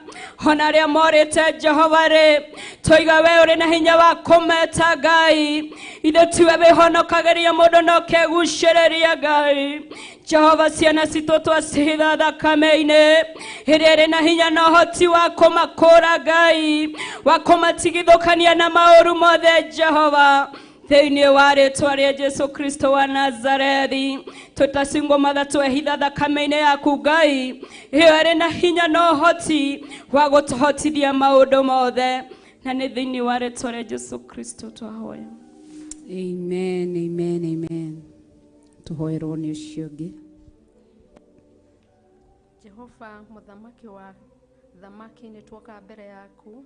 ona arĩa morĩte Jehova rĩ twiga we ũrĩ na hinya wa kũmeta Ngai ithe tiwe wĩhonokagĩria mũndũ no kegucĩrĩria Ngai Jehova ciana citũ twacihitha thakame-inĩ ĩrĩa ĩrĩ na hinya na ũhoti wa kũmakũra Ngai wa kũmatigithũkania na maũru mothe Jehova thĩinĩ wa rĩĩtwa rĩa Jesu Kristo wa Nazarethi tũtacingũmatha twehitha thakame-inĩ yaku Ngai ĩyo ĩrĩ na hinya na ũhoti wa gũtũhotithia maũndũ mothe na nĩ thĩinĩ wa rĩĩtwa rĩa Jesu Kristo twahoya. Amen, amen, amen. Tuhoerwo nĩ ũcio ũngĩ. Jehova mũthamaki wa thamaki nĩ tuoka mbere yaku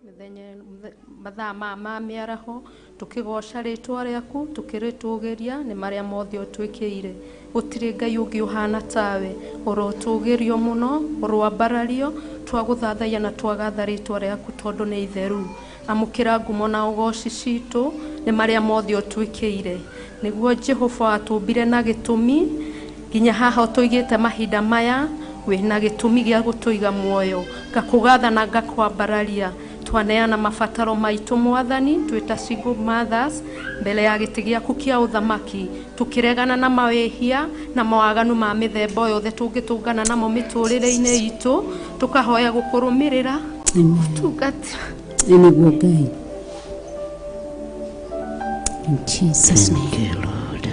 mathaa ma mĩaraho tũkĩgoca rĩĩtwa rĩaku tũkĩrĩtũgĩria nĩ marĩa mothe ũtwĩkĩire gũtirĩ Ngai ũngĩ ũhana tawe ũrotũgĩrio mũno ũrwambarario twagũthathaiya na twagatha rĩĩtwa rĩaku tondũ nĩ itheru amũkĩra ngumo na ũgoci citũ nĩ marĩa mothe ũtwĩkĩire nĩguo Jehova atũmbire na gĩtũmi nginya haha ũtũigĩte mahinda maya wĩna gĩtũmi gĩa gũtũiga muoyo ngakũgatha na ngakwambararia twaneana mabataro maitũ Mwathani twĩta single mothers mbere ya gĩtĩ gĩaku kĩa ũthamaki tũkĩregana na mawĩhia na mawaganu ma mĩthemba yothe tũngĩtũngana namo mĩtũrĩre-inĩ itũ tũkahoya gũkũrũmĩrĩra ũtungatĩra nĩguo Ngai in Jesus name Lord.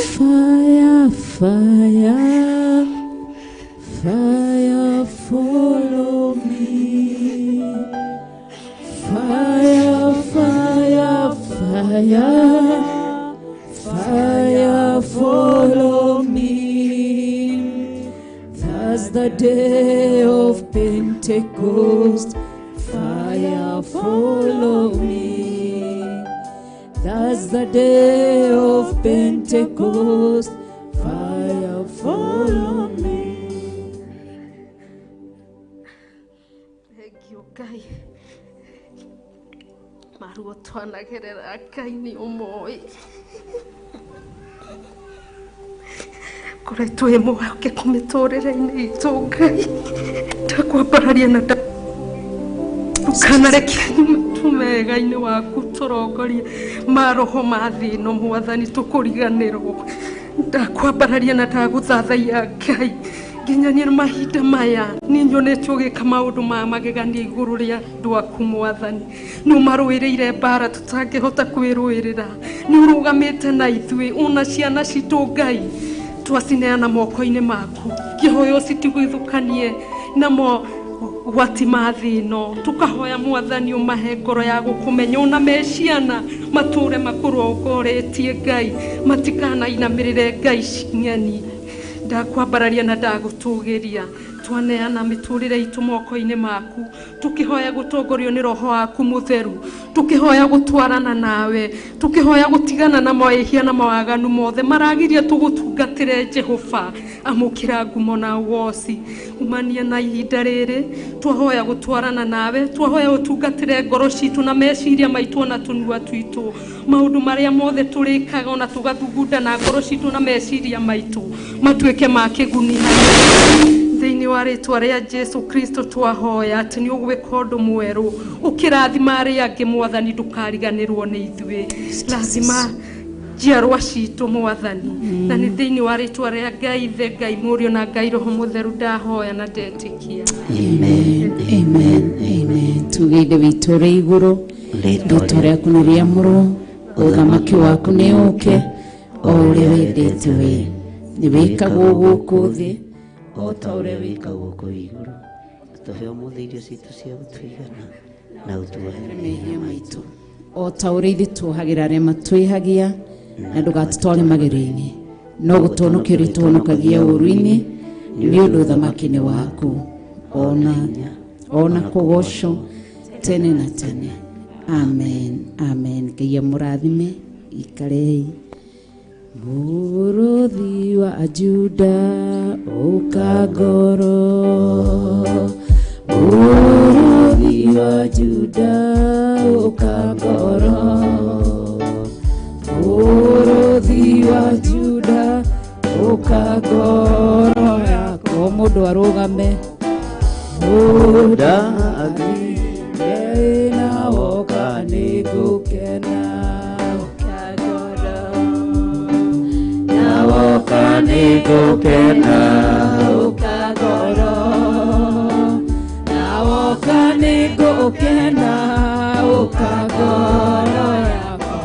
Fire, fire, fire, follow me. Fire, fire, fire, fire, follow me. That's the day of Pentecost. Fire, follow me. That's the day of Pentecost. Fire, follow me. Thank you, Ngai. Maruo twanagerera Ngai nĩ ũmũĩ. Kũrĩa twĩ mũhokeku mĩtũrĩre-inĩ itũ Ngai. Ndakwambararia na ndũkanarekia tumega-inĩ waku tũrongorie maroho ma thĩĩno Mwathani tũkũriganĩrwo ndakwambararia na ndagũthathaiya Ngai nginyania mahinda maya nĩ nyonete ũgĩka maũndũ ma magegania igũrũ rĩa andũ aku Mwathani nĩ ũmarũĩrĩire mbara tũtangĩhota kwĩrũĩrĩra nĩ ũrũgamĩte na ithuĩ ona ciana citũ Ngai twacineana moko-inĩ maku ngĩhoya ũcitigithũkanie namo gwati mathino tukahoya Mwathani umahe ngoro ya gũkũmenya ona meciana matũre makũrongoretie Ngai matikana inamirire Ngai cinyani ndakwambararia na ndagũtũgĩria twaneana mĩtũrĩre itũ moko-inĩ maku tukihoya gũtongorio nĩ roho waku mũtheru tukihoya gũtwarana nawe tukihoya gũtigana na mawĩhia na mawaganu mothe maragiria tũgũtungatĩre Jehova amũkĩra ngumo na ũgoci umania na ihinda rĩrĩ twahoya gũtwarana nawe twahoya ũtungatĩre ngoro citũ na meciria maitũ na tũnua twitũ maũndũ marĩa mothe tũrĩkaga ona tũgathugunda na ngoro citũ na meciria maitũ matuĩke ma kĩguni thĩinĩ wa rĩĩtwa rĩa Jesu Kristo twahoya atĩ nĩ ũgwĩka ũndũ mwerũ ũkĩrathima arĩa angĩ Mwathani ndũkariganĩrwo nĩ ithuĩ lazima njiarwa citũ Mwathani na nĩ thĩinĩ wa rĩĩtwa rĩa Ngai Ithe Ngai Mũriũ na Ngai Roho Mũtheru ndahoya na ndetĩkia amen amen amen tugĩthe witũ rĩ igũrũ rĩĩtwa rĩaku nĩ rĩamũrwo ũthamaki waku nĩ ũke o ũrĩa wendete we nĩ wĩkagwo gũkũ thĩ o ta ũrĩa wĩkagwo kũu igũrũ tũhe ũmũthĩ irio citũ cia gũtũigana na ũtuohere mehia maitũ o ta ũrĩa ithuĩ tuohagĩra arĩa matwĩhagia na ndũgatũtware magerio-inĩ no gũtũhonokia ũrĩa tũhonokagia ũũru-inĩ nĩ ũndũ ũthamaki-inĩ waku ona kũgocwo tene na tene. Amen, amen. Ngai amũrathime, ikarei. Mũrũthi wa Juda ũka ngoro, mũrũthi wa Juda ũka ngoro, mũrũthi wa Juda ũka ngoro yakwa. Mũndũ arũgame. Mũrũthi na woka nĩ gũkena woka nĩ gũkena ũka ngoro, na woka nĩ gũkena ũka ngoro yakwa.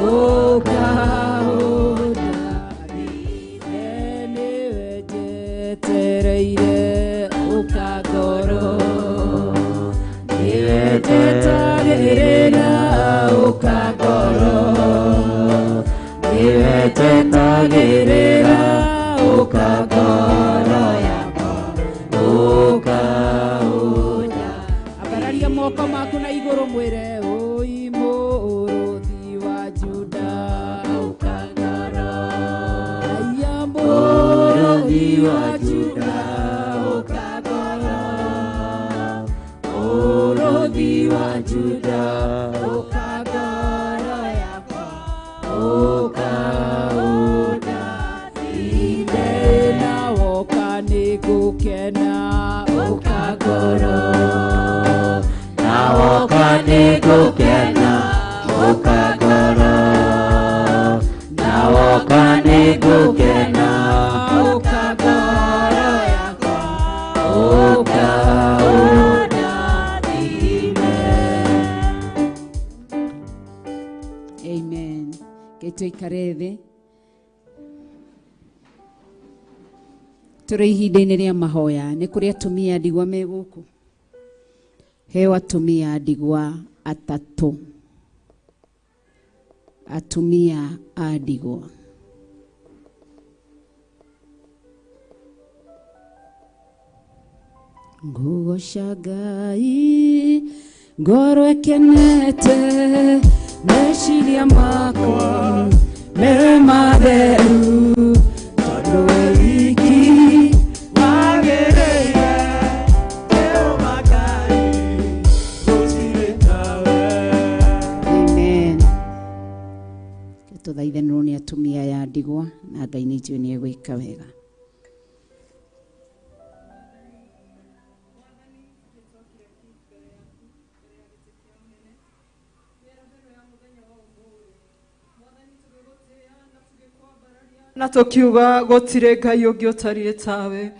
Ũka ũndathime nĩwe njetereire ũka ngoro, nĩwe njetagĩrĩra ũka ngoro, nĩwe njetagĩrĩra ũka ngoro yakwa. Ũka ũnda. Ambararia moko maku na igũrũ mwĩre ũi mũrũthi wa Juda ũka ngoro, aya mũrũthi wa Juda ũka ngoro, mũrũthi wa Juda ũka ngoro yakwa. Ũka ũndathime na woka nĩ gũkena ũka ngoro, na woka nĩ gũkena ũka ngoro, na woka nĩ gũkena ũka ngoro yakwa. Ũka ũndathime. Amen. Tũikare thĩ. Tũrĩ ihinda-inĩ rĩa mahoya. Nĩ kũrĩ atumia ndigwa me gũkũ? Heo atumia ndigwa atatũ. Atumia a ndigwa. Ngũgoca Ngai ngoro ĩkenete, meciria makwa me matheru, tondũ we wiki wagĩrĩire Jehova Ngai gũtirĩ tawe. Amen. Tũthaithanĩrwo nĩ atumia ya ndigwa na Ngai nĩ njũĩ nĩ egwĩka wega. na tukiuga gũtirĩ Ngai ũngĩ ũtariĩ tawe,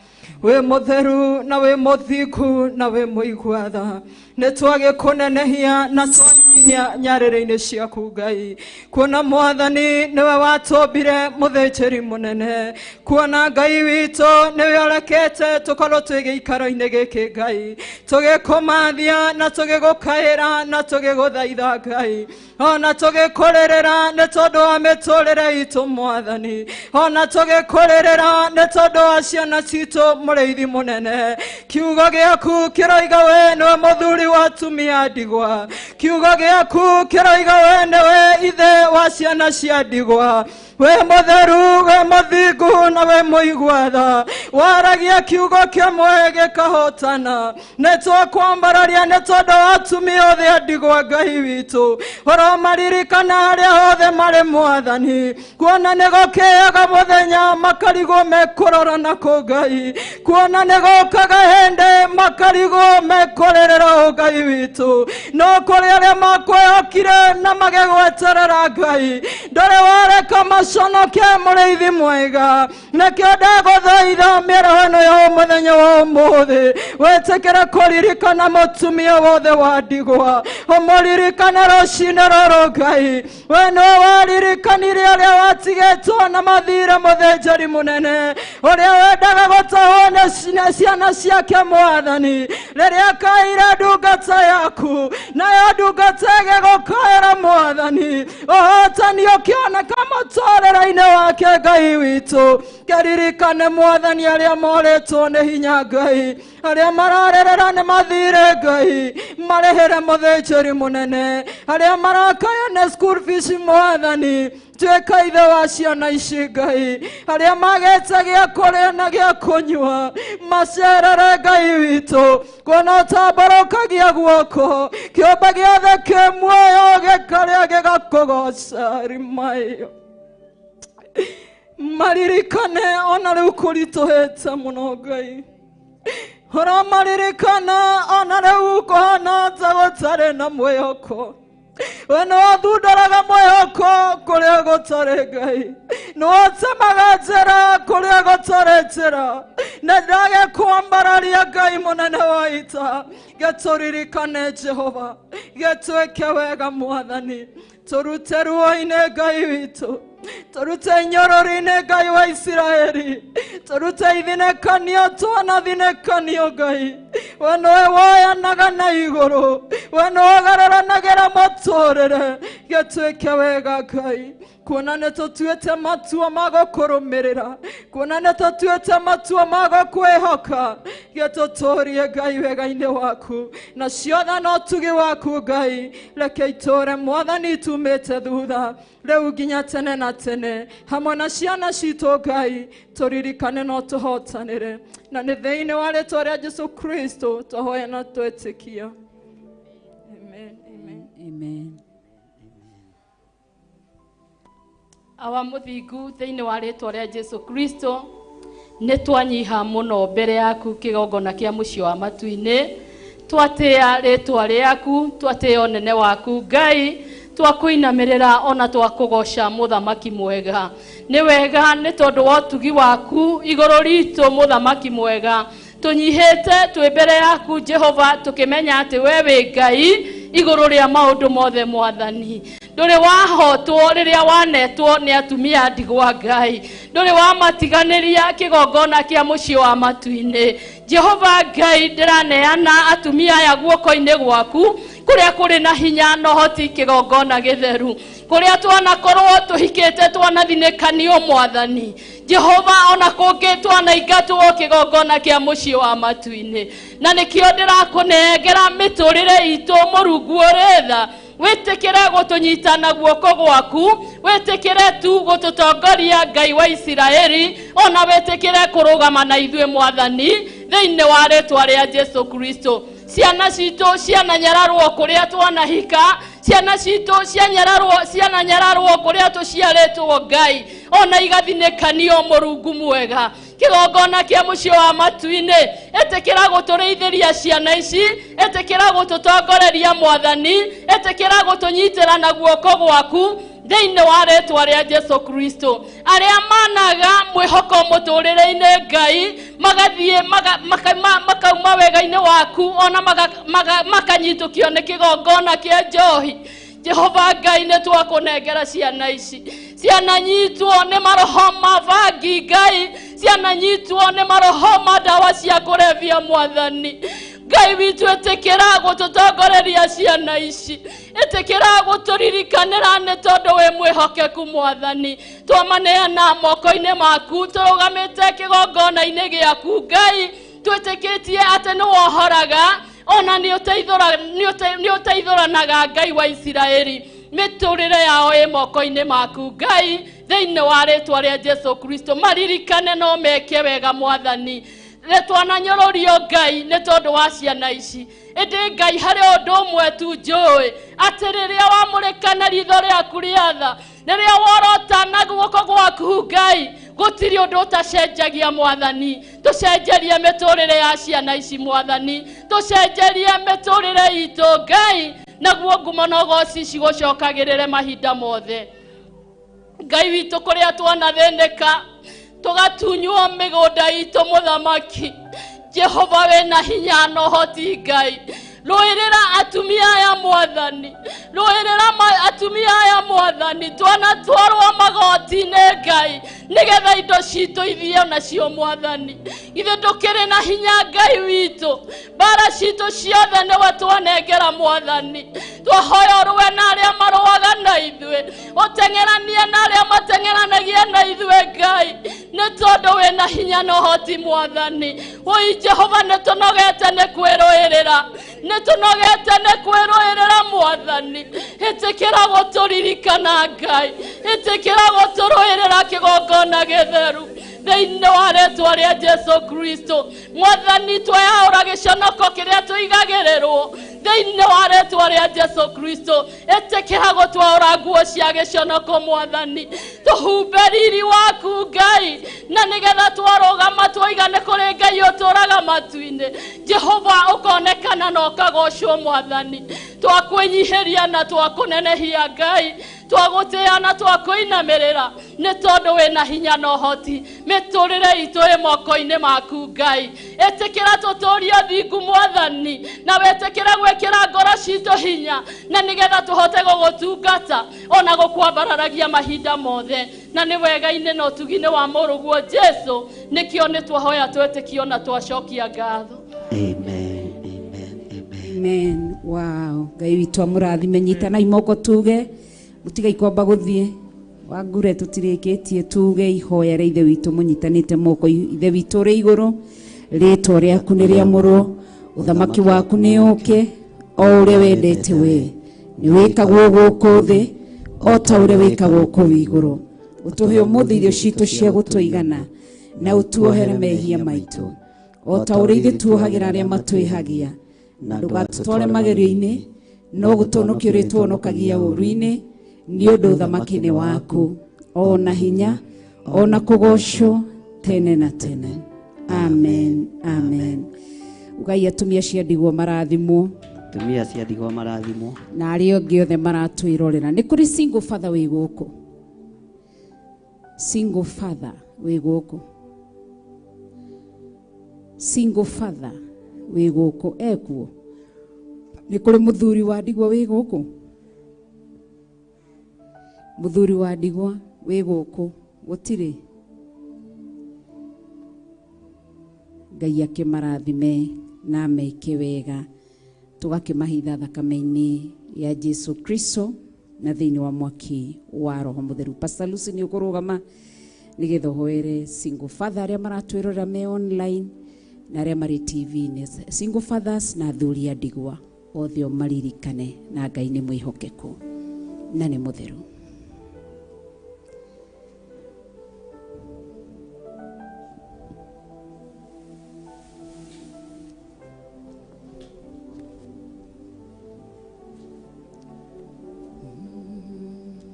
we mũtheru na we mũthingu na we mũigua tha. Nĩ twagĩkũnenehia na twanyihia nyarĩrĩ-inĩ ciaku Ngai, kuona Mwathani nĩwe watũmbire mũthĩnjĩri mũnene, kuona Ngai witũ nĩwe ũrekete tũkorwo twĩ gĩikaro-inĩ gĩkĩ Ngai, tũgĩkũmathia na tũgĩgũkaĩra na tũgĩgũthaitha Ngai, ona tũgĩkũrĩrĩra nĩ tondũ wa mĩtũrĩre itũ Mwathani, ona tũgĩkũrĩrĩra nĩ tondũ wa ciana citũ mũrĩithi mũnene. Kiugo gĩaku kĩroiga we nĩwe mũthuri wa atumia ndigwa, kiugo gĩaku kĩroiga we nĩwe ithe wa ciana cia ndigwa, we mũtheru we mũthingu na we mũigua tha. Waragia kiugo kĩmwe gĩkahotana. Nĩ twakwambararia nĩ tondũ wa atumia othe a ndigwa Ngai witũ, ũromaririkana arĩa othe marĩ Mwathani, kuona nĩ gũkĩaga mũthenya makarigwo mekũrora nakũ Ngai, kuona nĩ gũkaga hĩndĩ makarigwo mekũrĩrĩra Ngai witũ, no kũrĩ arĩa makwĩhokire na magĩgweterera Ngai, ndũrĩ wareka maconoke mũrĩithi mwega. Nĩkĩo ndagũthaitha mĩaraho ĩno ya mũthenya wa ũmũthĩ, wĩtĩkĩre kũririkana mũtumia wothe wa ndigwa, ũmũririkane rũciinĩ rũrũ Ngai. We nĩwe waririkanire arĩa watigĩtwo na mathire mũthĩnjĩri mũnene, ũrĩa wendaga gũtahwo nĩ ciana ciake Mwathani. mwathani rĩrĩa kaire ndungata yaku nayo ndungata ĩgĩgũkaĩra mwathani ũhotani ũkĩoneka mũtũrĩre-inĩ wake Ngai witũ kĩririkane mwathani arĩa morĩtwo nĩ hinya Ngai arĩa mararerera nĩ mathire Ngai marĩhĩre mũthĩnjĩri mũnene arĩa marakaya nĩ school fees mwathani tuĩka ithe wa ciana ici Ngai arĩa magĩte gĩa kũrĩa na gĩa kũnyua macerere Ngai witũ kuona ũtambũrũkagia guoko kĩũmbe gĩothe kĩ muoyo gĩkarĩa gĩgakũgoca rimayo maririkane ona rĩu kũritũhĩte mũno Ngai ũramaririkana ona rĩu kũhana ta gũtarĩ na mwĩhoko we nĩwathundũraga mwĩhoko kũrĩa gũtarĩ Ngai nĩwatemaga njĩra kũrĩa gũtarĩ njĩra nĩndagĩkwambararia Ngai mũnene wa ita gĩtũririkane Jehova gĩtwĩke wega mwathani tũrute ruo-inĩ Ngai witũ tũrute inyũrũri-inĩ Ngai wa Isiraeli tũrute ithinĩkanio twanathinĩkanio Ngai we nĩwe woyanaga na igũrũ we nĩwogarũranagĩra mũtũrĩre gĩtwĩke wega Ngai kuona nĩtũtuĩte matua ma gũkũrũmĩrĩra kuona nĩtũtuĩte matua ma gũkwĩhoka gĩtũtũrie Ngai wega-inĩ waku na ciothe no tugi waku Ngai reke itũre mwathani tumĩte thutha rĩu nginya tene na tene hamwe na ciana citũ Ngai tũririkane no tũhotanĩre na nĩ thĩinĩ wa rĩtwa rĩa Jesũ Kristo tũhoya na twĩtĩkia amen amen amen awa mũthingu thĩinĩ wa rĩtwa rĩa Jesũ Kristo nĩ twanyiha mũno mbere yaku kĩgongona kĩa mũciĩ wa matu-inĩ twatĩa rĩtwa rĩaku twatĩa ũnene waku Ngai twakwĩinamĩrĩra ona twakũgoca mũthamaki mwega nĩ wega nĩ tondũ wa ũtugi waku igũrũ ritũ mũthamaki mwega tũnyihĩte twĩ mbere yaku Jehova tũkĩmenya atĩ we wĩ Ngai igũrũ rĩa maũndũ mothe mwathani ndũrĩ wahotwo rĩrĩa wanetwo nĩ atumia ndigwa Ngai ndũrĩ wamatiganĩria kĩgongona kĩa mũciĩ wa matu-inĩ Jehova Ngai ndĩraneana atumia aya guoko-inĩ gwaku kũrĩa kũrĩ na hinya na ũhoti kĩgongona gĩtheru kũrĩa twanakorwo tũhikĩte twanathinĩkanio mwathani Jehova ona kũngĩ twanaingatwo kĩgongona kĩa mũciĩ wa matu-inĩ na nĩkĩo ndĩrakũnengera mĩtũrĩre itũ Mũrungu ũrĩ tha wĩtĩkĩre gũtũnyitana guoko gwaku wĩtĩkĩre tu gũtũtongoria Ngai wa Isiraeli ona wĩtĩkĩre kũrũgama na ithuĩ mwathani thĩinĩ wa rĩtwa rĩa Jesũ Kristo ciana citũ ciananyararwo kũrĩa twanahika ciana citũ ciananyararwo kũrĩa tũciarĩtwo Ngai ona igathinĩkanio Mũrungu mwega kĩgongona kĩa mũciĩ wa matu-inĩ ĩtĩkĩra gũtũrĩithĩria ciana ici ĩtĩkĩra gũtũtongoreria mwathani ĩtĩkĩra gũtũnyitĩra na guoko gwaku thĩinĩ wa rĩtwa rĩa Jesũ Kristo arĩa managa mwĩhoko mũtũrĩre-inĩ Ngai magathiĩ makauma wega-inĩ waku ona makanyitũkio nĩ kĩgongona kĩa njohi Jehova Ngai nĩ twakũnengera ciana ici ciana nyitwo nĩ maroho ma bangi Ngai ciana nyitwo nĩ maroho ma ndawa cia kũrebia mwathani Ngai witũ ĩtĩkĩra gũtũtongoreria ciana ici ĩtĩkĩra gũtũririkanĩra nĩ tondũ wĩ mwĩhokeku mwathani twamaneana moko-inĩ maku tũrũgamĩte kĩgongona-inĩ gĩaku Ngai twĩtĩkĩtie atĩ nĩ wohoraga ona nĩ ũteithũranaga Ngai wa Isiraeli mĩtũrĩre yao ĩ moko-inĩ maku Ngai thĩinĩ wa rĩtwa rĩa Jesũ Kristo maririkane no meke wega mwathani twananyũrũrio Ngai nĩ tondũ wa ciana ici ĩndĩ Ngai harĩ ũndũ ũmwe tu njũĩ atĩ rĩrĩa wamũrĩkana ritho rĩaku rĩa tha rĩrĩa worota na guoko gwaku Ngai gũtirĩ ũndũ ũtacenjagia mwathani tũcenjerie mĩtũrĩre ya ciana ici mwathani tũcenjerie mĩtũrĩre itũ Ngai naguo ngumo na ũgooci cigũcokagĩrĩre mahinda mothe Ngai witũ kũrĩa twanathĩnĩka tũgatunywo mĩgũnda itũ mũthamaki Jehova wĩna hinya na ũhoti Ngai Roerera atumia aya Mwathani, roerera atumia aya Mwathani, twanatwarwo magoti-inĩ Ngai nigetha indo citũ ithie nacio Mwathani. Ithe ndũkĩrĩ na hinya Ngai witũ, bara citũ ciothe nĩwe twanengera Mwathani. Twahoya ũrũe na arĩa marũaga na ithuĩ, ũteng'eranie na arĩa mateng'eranagia na ithuĩ Ngai, nĩ tondũ wĩna hinya na ũhoti Mwathani. Oi Jehova, nĩtũnogete nĩ kwĩrũĩrĩra, nĩtũnogete nĩ kwĩrũĩrĩra Mwathani. Ĩtĩkĩra gũtũririkana Ngai, ĩtĩkĩra gũtũrũĩrĩra kĩgongona gĩtheru thĩinĩ wa rĩĩtwa rĩa Jesu Kristo. Mwathani, tweyaũra gĩconoko kĩrĩa tũigagĩrĩrwo thĩinĩ wa rĩĩtwa rĩa Jesu Kristo. Ĩtĩkĩra gũtwaũra nguo cia gĩconoko Mwathani, tũhumbe riri waku Ngai, na nĩgetha twarũgama tũigane kũrĩ Ngai ũtũũraga matu-inĩ. Jehova, ũkonekana na ũkagocwo Mwathani. Twakwĩnyihĩria na twakũnenehia Ngai, twagũtĩĩa na twakũinamĩrĩra, nĩ tondũ wĩna hinya na ũhoti. Mĩtũrĩre itũ ĩ moko-inĩ maku Ngai. Ĩtĩkĩra tũtũũrie thingu Mwathani, na wĩtĩkĩre gwĩkĩra ngoro citũ hinya, na nĩgetha tũhote gũgũtungata ona gũkwambararagia mahinda mothe. Na nĩ wega-inĩ na ũtugi-inĩ wa mũrũguo Jesu, nĩkĩo nĩ twahoya twĩtĩkio na twacokia ngatho. Amen, amen, amen. Amen. Wow. Ngai witũ amũrathime, nyitana imoko tuge, mũtigai kwamba gũthiĩ. Wangure tũtirĩkĩtie tuge ihoyere ithe witũ mũnyitanĩte moko. Ithe witũ ũrĩ igũrũ, rĩĩtwa rĩaku nĩ rĩamũrwo, ũthamaki waku nĩ ũke, o ũrĩa wendete we. Nĩ wĩkagwo gũkũ thĩ, o ta ũrĩa wĩkagwo kũu igũrũ. Ũtũhe ũmũthĩ irio citũ cia gũtũigana, na ũtuohere mehia maitũ, o ta ũrĩa ithuĩ tuohagĩra arĩa matwĩhagia, na ndũgatũtware magerio-inĩ, no gũtũhonokia ũrĩa tũhonokagia ũũru-inĩ, nĩ ũndũ ũthamaki-inĩ waku, o na hinya, o na kũgocwo tene na tene. Amen, amen. Ngai atumia cia ndigwa marathimwo, Atumia cia ndigwa marathimwo, na arĩa angĩ othe maratwĩrorera. Nĩ kũrĩ single father wĩ gũkũ, single father wĩ gũkũ, single father wĩ gũkũ, ekuo. Nĩ kũrĩ mũthuri wa ndigwa wĩ gũkũ, mũthuri wa ndigwa wĩ gũkũ, gũtirĩ. Ngai akĩmarathime na meke wega, tũgakĩmahitha thakame-inĩ ya Jesu Kristo na thĩinĩ wa mwaki wa Roho Mũtheru. Pastor Lucy nĩ ũkũrũgama nĩgetha ũhoere single father arĩa maratwĩrora me online na arĩa marĩ TV-inĩ. Single fathers na athuri a ndigwa othe o maririkane na Ngai nĩ mwĩhokeku na nĩ mũtheru.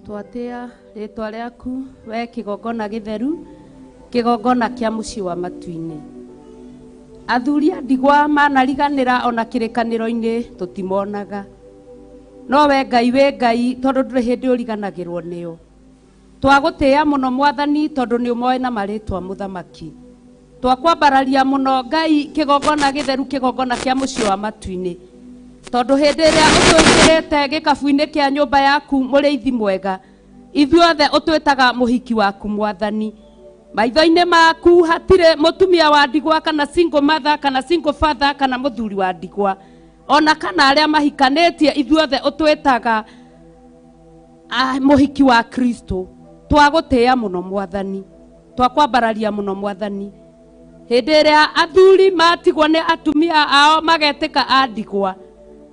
Twatia rĩtwa rĩaku we kĩgongona gĩtheru, kĩgongona kĩa mũciĩ wa matu-inĩ. Athuri a ndigwa manariganĩra ona kĩrĩkanĩro-inĩ tũtimonaga, no we Ngai wĩ Ngai tondũ ndũrĩ hĩndĩ ũriganagĩrwo nĩo. Twagũtĩĩa mũno Mwathani tondũ nĩ ũmoĩ na marĩtwa mũthamaki. Twakwambararia mũno Ngai kĩgongona gĩtheru, kĩgongona kĩa mũciĩ wa matu-inĩ, tondũ hĩndĩ ĩrĩa ũtwĩkĩrĩte gĩkabu-inĩ kĩa nyũmba yaku mũrĩithi mwega, ithuothe ũtwĩtaga mũhiki waku Mwathani. Maitho-inĩ maku hatirĩ mũtumia wa ndigwa kana single mother kana single father kana mũthuri wa ndigwa, ona kana arĩa mahikanĩtie, ithuothe ũtwĩtaga mũhiki wa Kristo. Twagũtĩĩa mũno Mwathani, twakwambararia mũno Mwathani. Hĩndĩ ĩrĩa athuri matigwo nĩ atumia ao magetĩka a ndigwa,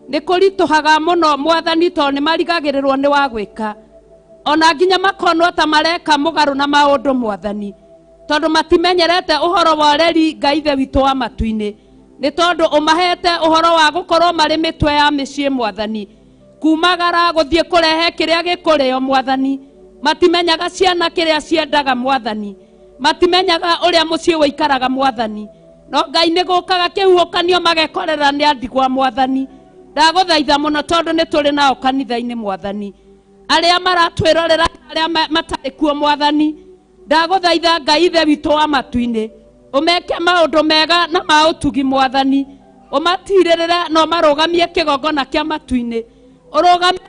nĩ kũritũhaga mũno Mwathani tondũ nĩ marigagĩrĩrwo nĩ wa gwĩka, ona nginya makonwo ta mareka mũgarũ na maũndũ Mwathani, tondũ matimenyerete ũhoro wa ũreri Ngai ithe witũ wa matu-inĩ. Nĩ tondũ ũmahete ũhoro wa gũkorwo marĩ mĩtwe ya mĩciĩ Mwathani, kumagara gũthiĩ kũrehe kĩrĩa gĩkũrĩo Mwathani. Matimenyaga ciana kĩrĩa ciendaga Mwathani, matimenyaga ũrĩa mũciĩ wĩikaraga Mwathani, no Ngai nĩ gũkaga kĩhuhũkanio magekorera nĩ andigwa Mwathani. Ndagũthaitha mũno tondũ nĩ tũrĩ nao kanitha-inĩ Mwathani, arĩa maratwĩrorera arĩa matarĩ kuo Mwathani, ndagũthaitha Ngai ithe witũ wa matu-inĩ, ũmeke maũndũ mega na ma ũtugi Mwathani, umatirĩrĩre no marogamie kĩgongona kĩa matu-inĩ ũrũgamie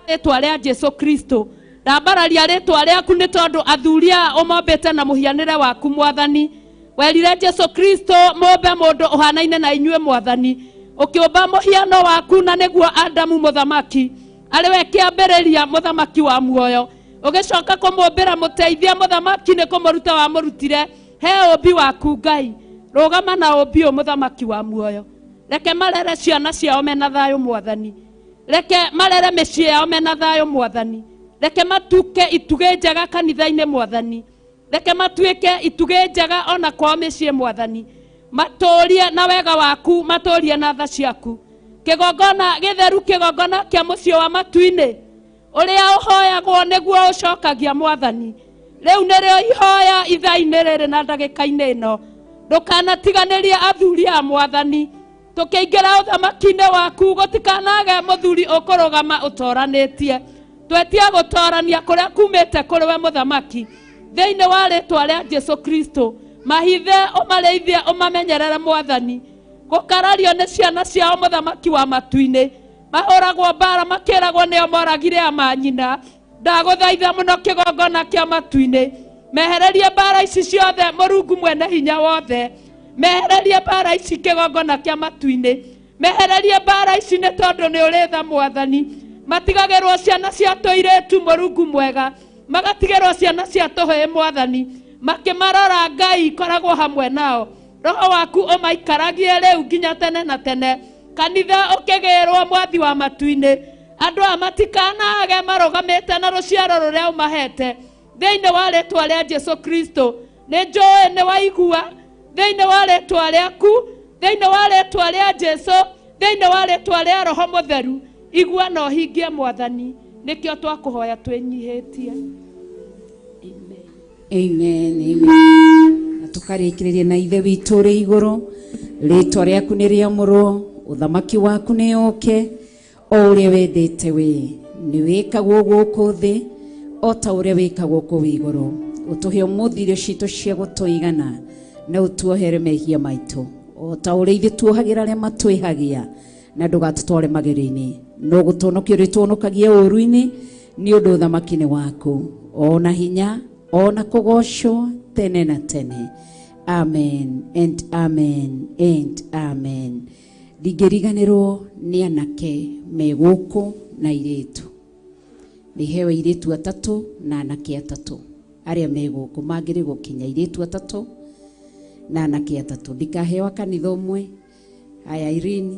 rĩtwa rĩa Jesu Kristo. Ndambararia rĩtwa rĩaku nĩ tondũ athuri aya ũmombĩte na mũhianĩre waku Mwathani. Werire Jesu Kristo mũmbe mũndũ ũhanaine na inyuĩ Mwathani, ũkĩũmba mũhiano waku na nĩguo Adamu mũthamaki arĩ we kĩambĩrĩria mũthamaki wa muoyo, ũgĩcoka kũmũmbĩra mũteithia mũthamaki nĩ kũmũruta wa mũrutire he ũmbi waku Ngai. Rũgama na ũmbi ũyũ mũthamaki wa muoyo, reke marere ciana ciao mena thayũ Mwathani, reke marere mĩciĩ yao mena thayũ Mwathani, reke matuke itugĩ njega kanitha-inĩ Mwathani, reke matuĩke itugĩ njega ona kwa mĩciĩ Mwathani, matũrie na wega waku, matũrie na tha ciaku. Kĩgongona gĩtheru, kĩgongona kĩa mũciĩ wa matu-inĩ ũrĩa ũhoyagwo nĩguo ũcokagia Mwathani, rĩu nĩrĩo ihoya ithaa-inĩ rĩrĩ na ndagĩka-inĩ ĩno. Ndũkanatiganĩrie athuri a Mwathani, tũkĩingĩra ũthamaki-inĩ waku gũtikanage mũthuri ũkũrũgama ũtoranĩtie. Twetia gũtorania kũrĩa kumĩte kũrĩ we mũthamaki thĩinĩ wa rĩtwa rĩa Jesu Kristo. Mahithe ũmarĩithie ũmamenyerere Mwathani, gũkarario nĩ ciana ciao mũthamaki wa matu-inĩ, mahũragwo mbara makĩragwo nĩo moragire a manyina. Ndagũthaitha mũno kĩgongona kĩa matu-inĩ, mehererie mbara ici ciothe Mũrungu mwene hinya wothe, mehererie mbara ici kĩgongona kĩa matu-inĩ, mehererie mbara ici nĩ tondũ nĩ ũrĩ tha Mwathani. Matigagĩrwo ciana cia tũirĩtu Mũrungu mwega, magatigĩrwo ciana cia tũhĩĩ Mwathani, makĩmarora Ngai koragwo hamwe nao. Roho waku ũmaikaragie rĩu nginya tene na tene. Kanitha ũkĩgĩrwo Mwathi wa matu-inĩ, andũ a matikanage marũgamĩte na rũciaro rũrĩa ũmahete thĩinĩ wa rĩtwa rĩa Jesu Kristo. Nĩ njũĩ nĩ waigua thĩinĩ wa rĩtwa rĩaku, thĩinĩ wa rĩtwa rĩa Jesu, thĩinĩ wa rĩtwa rĩa Roho Mũtheru. Igua na ũhingie Mwathani, nĩkĩo twakũhoya twĩnyihĩtie. Amen. Amen. Amen. Na tukarĩkĩrĩria na ithe witũ ũrĩ igũrũ, rĩtwa rĩaku nĩ rĩamũrwo, ũthamaki waku nĩ ũke, o ũrĩa wendete we nĩ wĩkagwo gũkũ thĩ o ta ũrĩa wĩkagwo kũu igũrũ. Ũtũhe ũmũthĩ irio citũ cia gũtũigana na ũtuohere mehia maitũ o ta ũrĩa ithuĩ tuohagĩra arĩa matwĩhagia, na ndũgatũtware magerio-inĩ, no gũtũhonokia ũrĩa tũhonokagia ũũru-inĩ nĩ ũndũ ũthamaki-inĩ waku ona hinya ona kũgocwo tene na tene. Amen and amen and amen. Ndingĩriganĩrwo nĩ anake me gũkũ na airĩtu. Nĩheo airĩtu atatũ na anake atatũ arĩa me gũkũ mangĩrĩ gũkinya, airĩtu atatũ na anake atatũ. Ndikaheo kanitha ũmwe. Aya Irene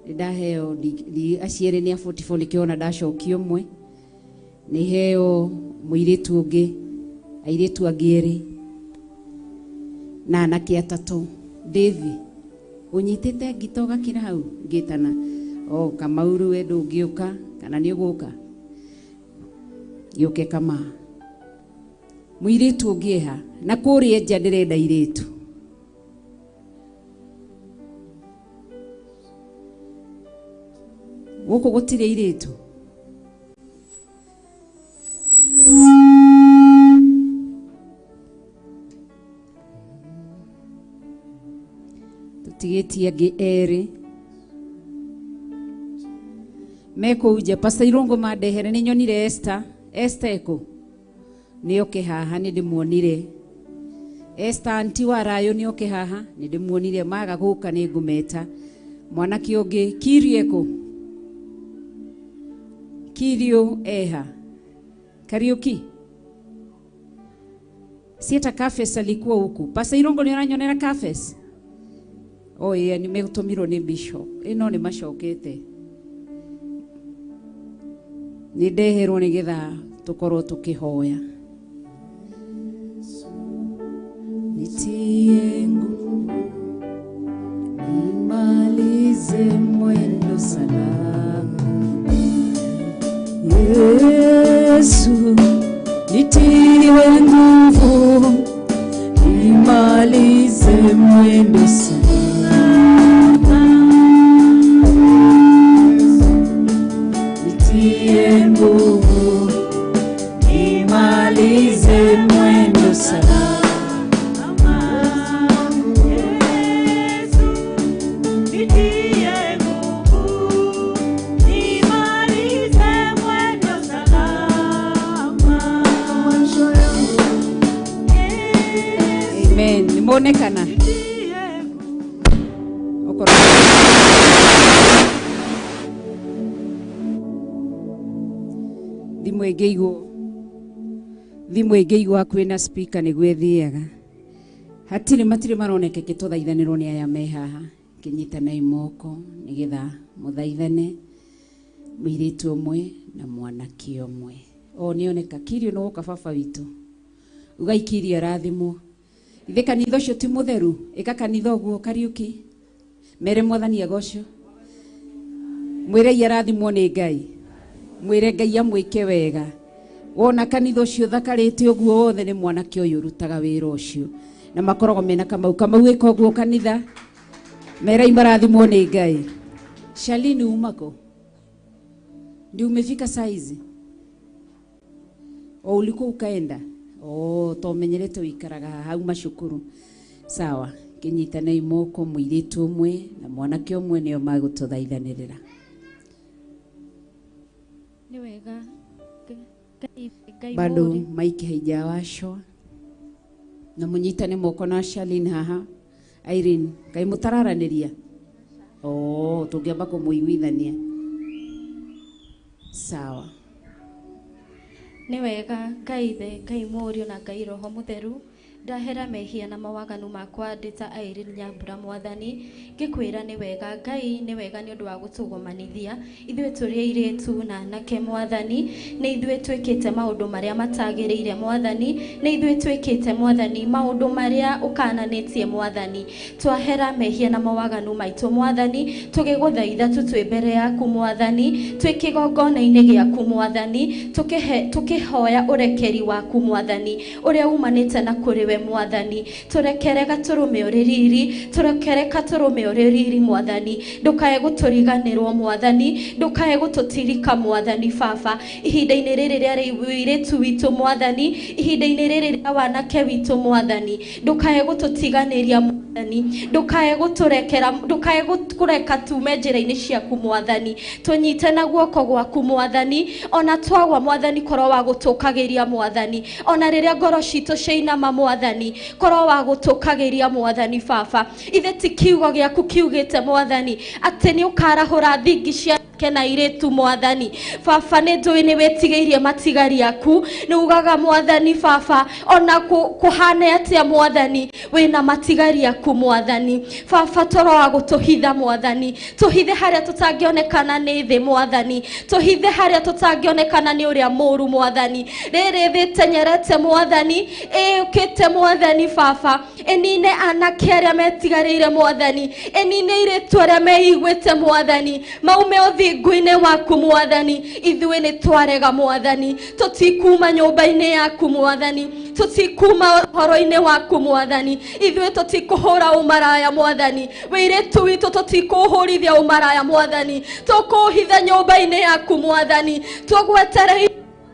ndaheo aciere ni a 44 nikiona ndacokio ũmwe. Nĩheo mũirĩtu ũngĩ, airĩtu angĩ erĩ na anake atatũ. Davi unyitĩte ngito gakira hau ngĩtana o Kamauru we ndũngĩũka kana nĩ ũgũka gĩũke kama mũirĩtu ũngĩ ha na kũrĩa nja ndĩrenda airĩtu. Gũkũ gũtirĩ airĩtu. Tũtigĩtie angĩ erĩ mekũu nja. Pastor Irũngũ mandehere nĩ nyonire Esther. Esther eko nĩ oke haha nĩ ndĩmuonire. Esther anti wa Rayo nĩ oke haha nĩ ndĩmuonire. Maga gũka nĩ ngũmeta. Mwanake ũngĩ Kirio eko. Kirio eha. Kariuki Sieta Cafes alikuwa huku. Pastor Irũngũ nĩ ũranyonera Cafes? Oh yeah, nimetumirwo ni bishop. Ino ni macokete. Ni ndeherwo ni getha tukorwo tukihoya. Nitie nguvu nimalize mwendo salama. Yesu nitie nguvu nimalize mwendo salama. Nitie nguvu nimalize mwendo salama. Amen. Nimonekana. Okoro. Thimũ ĩngĩ igwa kwĩna speaker nĩguo ĩthiaga. Matirĩ maronekeke tũthaithanĩrwo nĩ aya me haha kĩnyitanai moko nĩgetha mũthaithane mũirĩtu ũmwe na mwanake ũmwe. Nĩoneka Kirio no gũka baba witũ. Ugai Kirio arathimwo. Ithe kanitha ũcio ti mũtheru, ĩka kanitha ũguo Kariuki. Mere Mwathani agocwo. Mwĩre arathimwo nĩ Ngai. Mwĩre Ngai amwĩke wega. Wona kanitha ũcio thakarĩte ũguo wothe nĩ mwanake ũyũ ũrutaga wĩra ũcio. Na makoragwo mena Kamau ĩka ũguo kanitha. Mere imarathimwo nĩ Ngai. Shalini umako. Ndio umefika saizi. Ulikuwa ukaenda. Tomenyerete uikaraga hau macukuru. Sawa. Kinyitanai moko mũirĩtu ũmwe na mwanake ũmwe nĩo magũtũthaithanĩrĩra. Nĩ wega. Bado maiki haijawashwa. Na munyitane moko na Shalini haha. Irene, kai mutararanĩria. Tũngĩamba kũmũiguithania. Sawa. Nĩ wega Ngai Ithe, Ngai Mũriũ na Ngai Roho Mũtheru, ndahera mehia na mawaganu makwa ndĩta Irene Nyambura Mwathani, ngĩkwĩra nĩ wega Ngai, nĩ wega nĩ ũndũ wa gũtũgomanithia ithuĩ tũrĩ airĩtu na anake Mwathani, nĩ ithuĩ twĩkĩte maũndũ marĩa matagĩrĩire Mwathani, nĩ ithuĩ twĩkĩte Mwathani maũndũ marĩa ũkananĩtie Mwathani, twahera mehia na mawaganu maitũ Mwathani, tũgĩgũthaitha tũtwĩ mbere yaku Mwathani, twĩ kĩgongona-inĩ gĩaku Mwathani, tũkĩhoya ũrekeri waku Mwathani, ũrĩa umanĩte na kũrĩ we Mwathani, tũrekere gatũrũme ũrĩriri, tũrekere katũrũme ũrĩriri Mwathani, ndũkae gũtũriganĩrwo Mwathani, ndũkae gũtũtirika Mwathani Baba, ihinda-inĩ rĩrĩ rĩa ũirĩtu witũ Mwathani, ihinda-inĩ rĩrĩ rĩa wanake witũ Mwathani, ndũkae gũtũtiganĩria Mwathani, ndũkae gũtũrekera, ndũkae kũreka tume njĩra-inĩ ciaku Mwathani, tũnyite na guoko gwaku Mwathani, ona twagwa Mwathani korwo wa gũtũkagĩria Mwathani, ona rĩrĩa ngoro citũ ciainama Mwathani, korwo wa gũtũkagĩria Mwathani Baba, ithe ti kiugo gĩaku kiugĩte Mwathani, atĩ nĩ ũkarahũra thingi cia kena iretu Mwathani Baba, nĩ ndũĩ nĩ wĩtigĩirie matigari yaku, nĩ ugaga Mwathani Baba, ona kũhane atĩa Mwathani wĩna matigari yaku Mwathani Baba, toro wa gũtũhitha Mwathani, tũhithe harĩa tũtangĩonekana nĩ thĩ Mwathani, tũhithe harĩa tũtangĩonekana nĩ ũrĩa mũũru Mwathani, rĩrĩ thĩ tenyerete Mwathani, ĩũkĩte Mwathani Baba, ĩnine anake arĩa metigarĩire Mwathani, ĩnine airĩtu arĩa meiguĩte Mwathani, maume ũthingu-inĩ waku Mwathani, ithuĩ nĩ twarega Mwathani, tũtikuma nyũmba-inĩ yaku Mwathani, tũtikuma horo-inĩ waku Mwathani, ithuĩ tũtikũhũra ũmaraya Mwathani, wĩirĩtu witũ tũtikũhũrithia ũmaraya Mwathani, tũkũhitha nyũmba-inĩ yaku Mwathani, tũgwetereire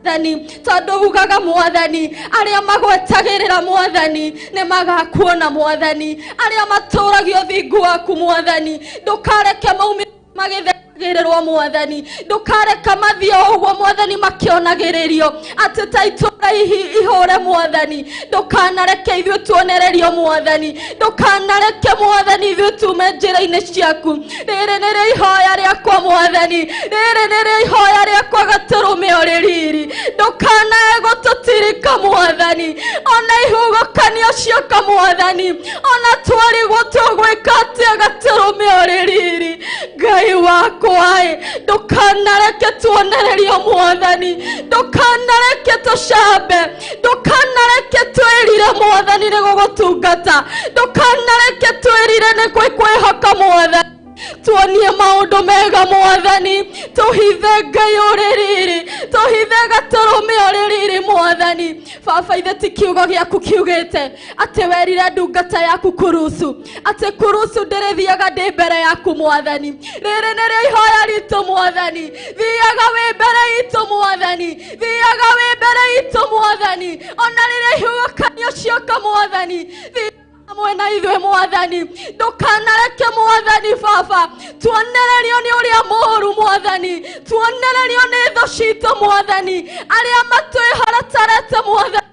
Mwathani, tondũ ugaga Mwathani, arĩa magwetagĩrĩra Mwathani nĩ magakuona Mwathani, arĩa matũragio thingu waku Mwathani, ndũkareke maume magĩthegĩrĩrwo Mwathani, ndũkareka mathio ũguo Mwathani makĩonagĩrĩrio atĩ ta itũra ihũre Mwathani, ndũkanareke ithuĩ tuonererio Mwathani, ndũkanareke Mwathani ithuĩ tume njĩra-inĩ ciaku, rĩrĩ nĩrĩo ihoya rĩakwa Mwathani, rĩrĩ nĩrĩo ihoya rĩakwa gatũrũme ũrĩriri, ndũkanae gũtũtirika Mwathani, ona ihuhũkanio cioka Mwathani, ona twarigwo tũgwĩka atĩa gatũrũme ũrĩriri, Ngai wakwa ndũkanareke tuonererio Mwathani, ndũkanareke tũcambe, ndũkanareke twĩrire Mwathani nĩ gũgũtungata, ndũkanareke twĩrire nĩ kwĩhoka Mwathani, tuonie maũndũ mega Mwathani, tũhithe Ngai ũrĩriri, tũhithe gatũrũme ũrĩriri Mwathani Baba, ithe ti kiugo gĩaku kiugĩte atĩ werire ndungata yaku Kurusu atĩ Kurusu ndĩrĩthiaga ndĩ mbere yaku Mwathani, rĩrĩ nĩrĩo ihoya ritũ Mwathani, thiaga wĩ mbere itũ Mwathani, thiaga wĩ mbere itũ Mwathani, ona rĩrĩa ihuhũkanio cioka Mwathani, hamwe na ithuĩ Mwathani, ndũkanareke Mwathani Baba, tuonererio nĩ ũrĩa mũũru Mwathani, tuonererio nĩ thũ citũ Mwathani, arĩa matwĩhoreterete Mwathani,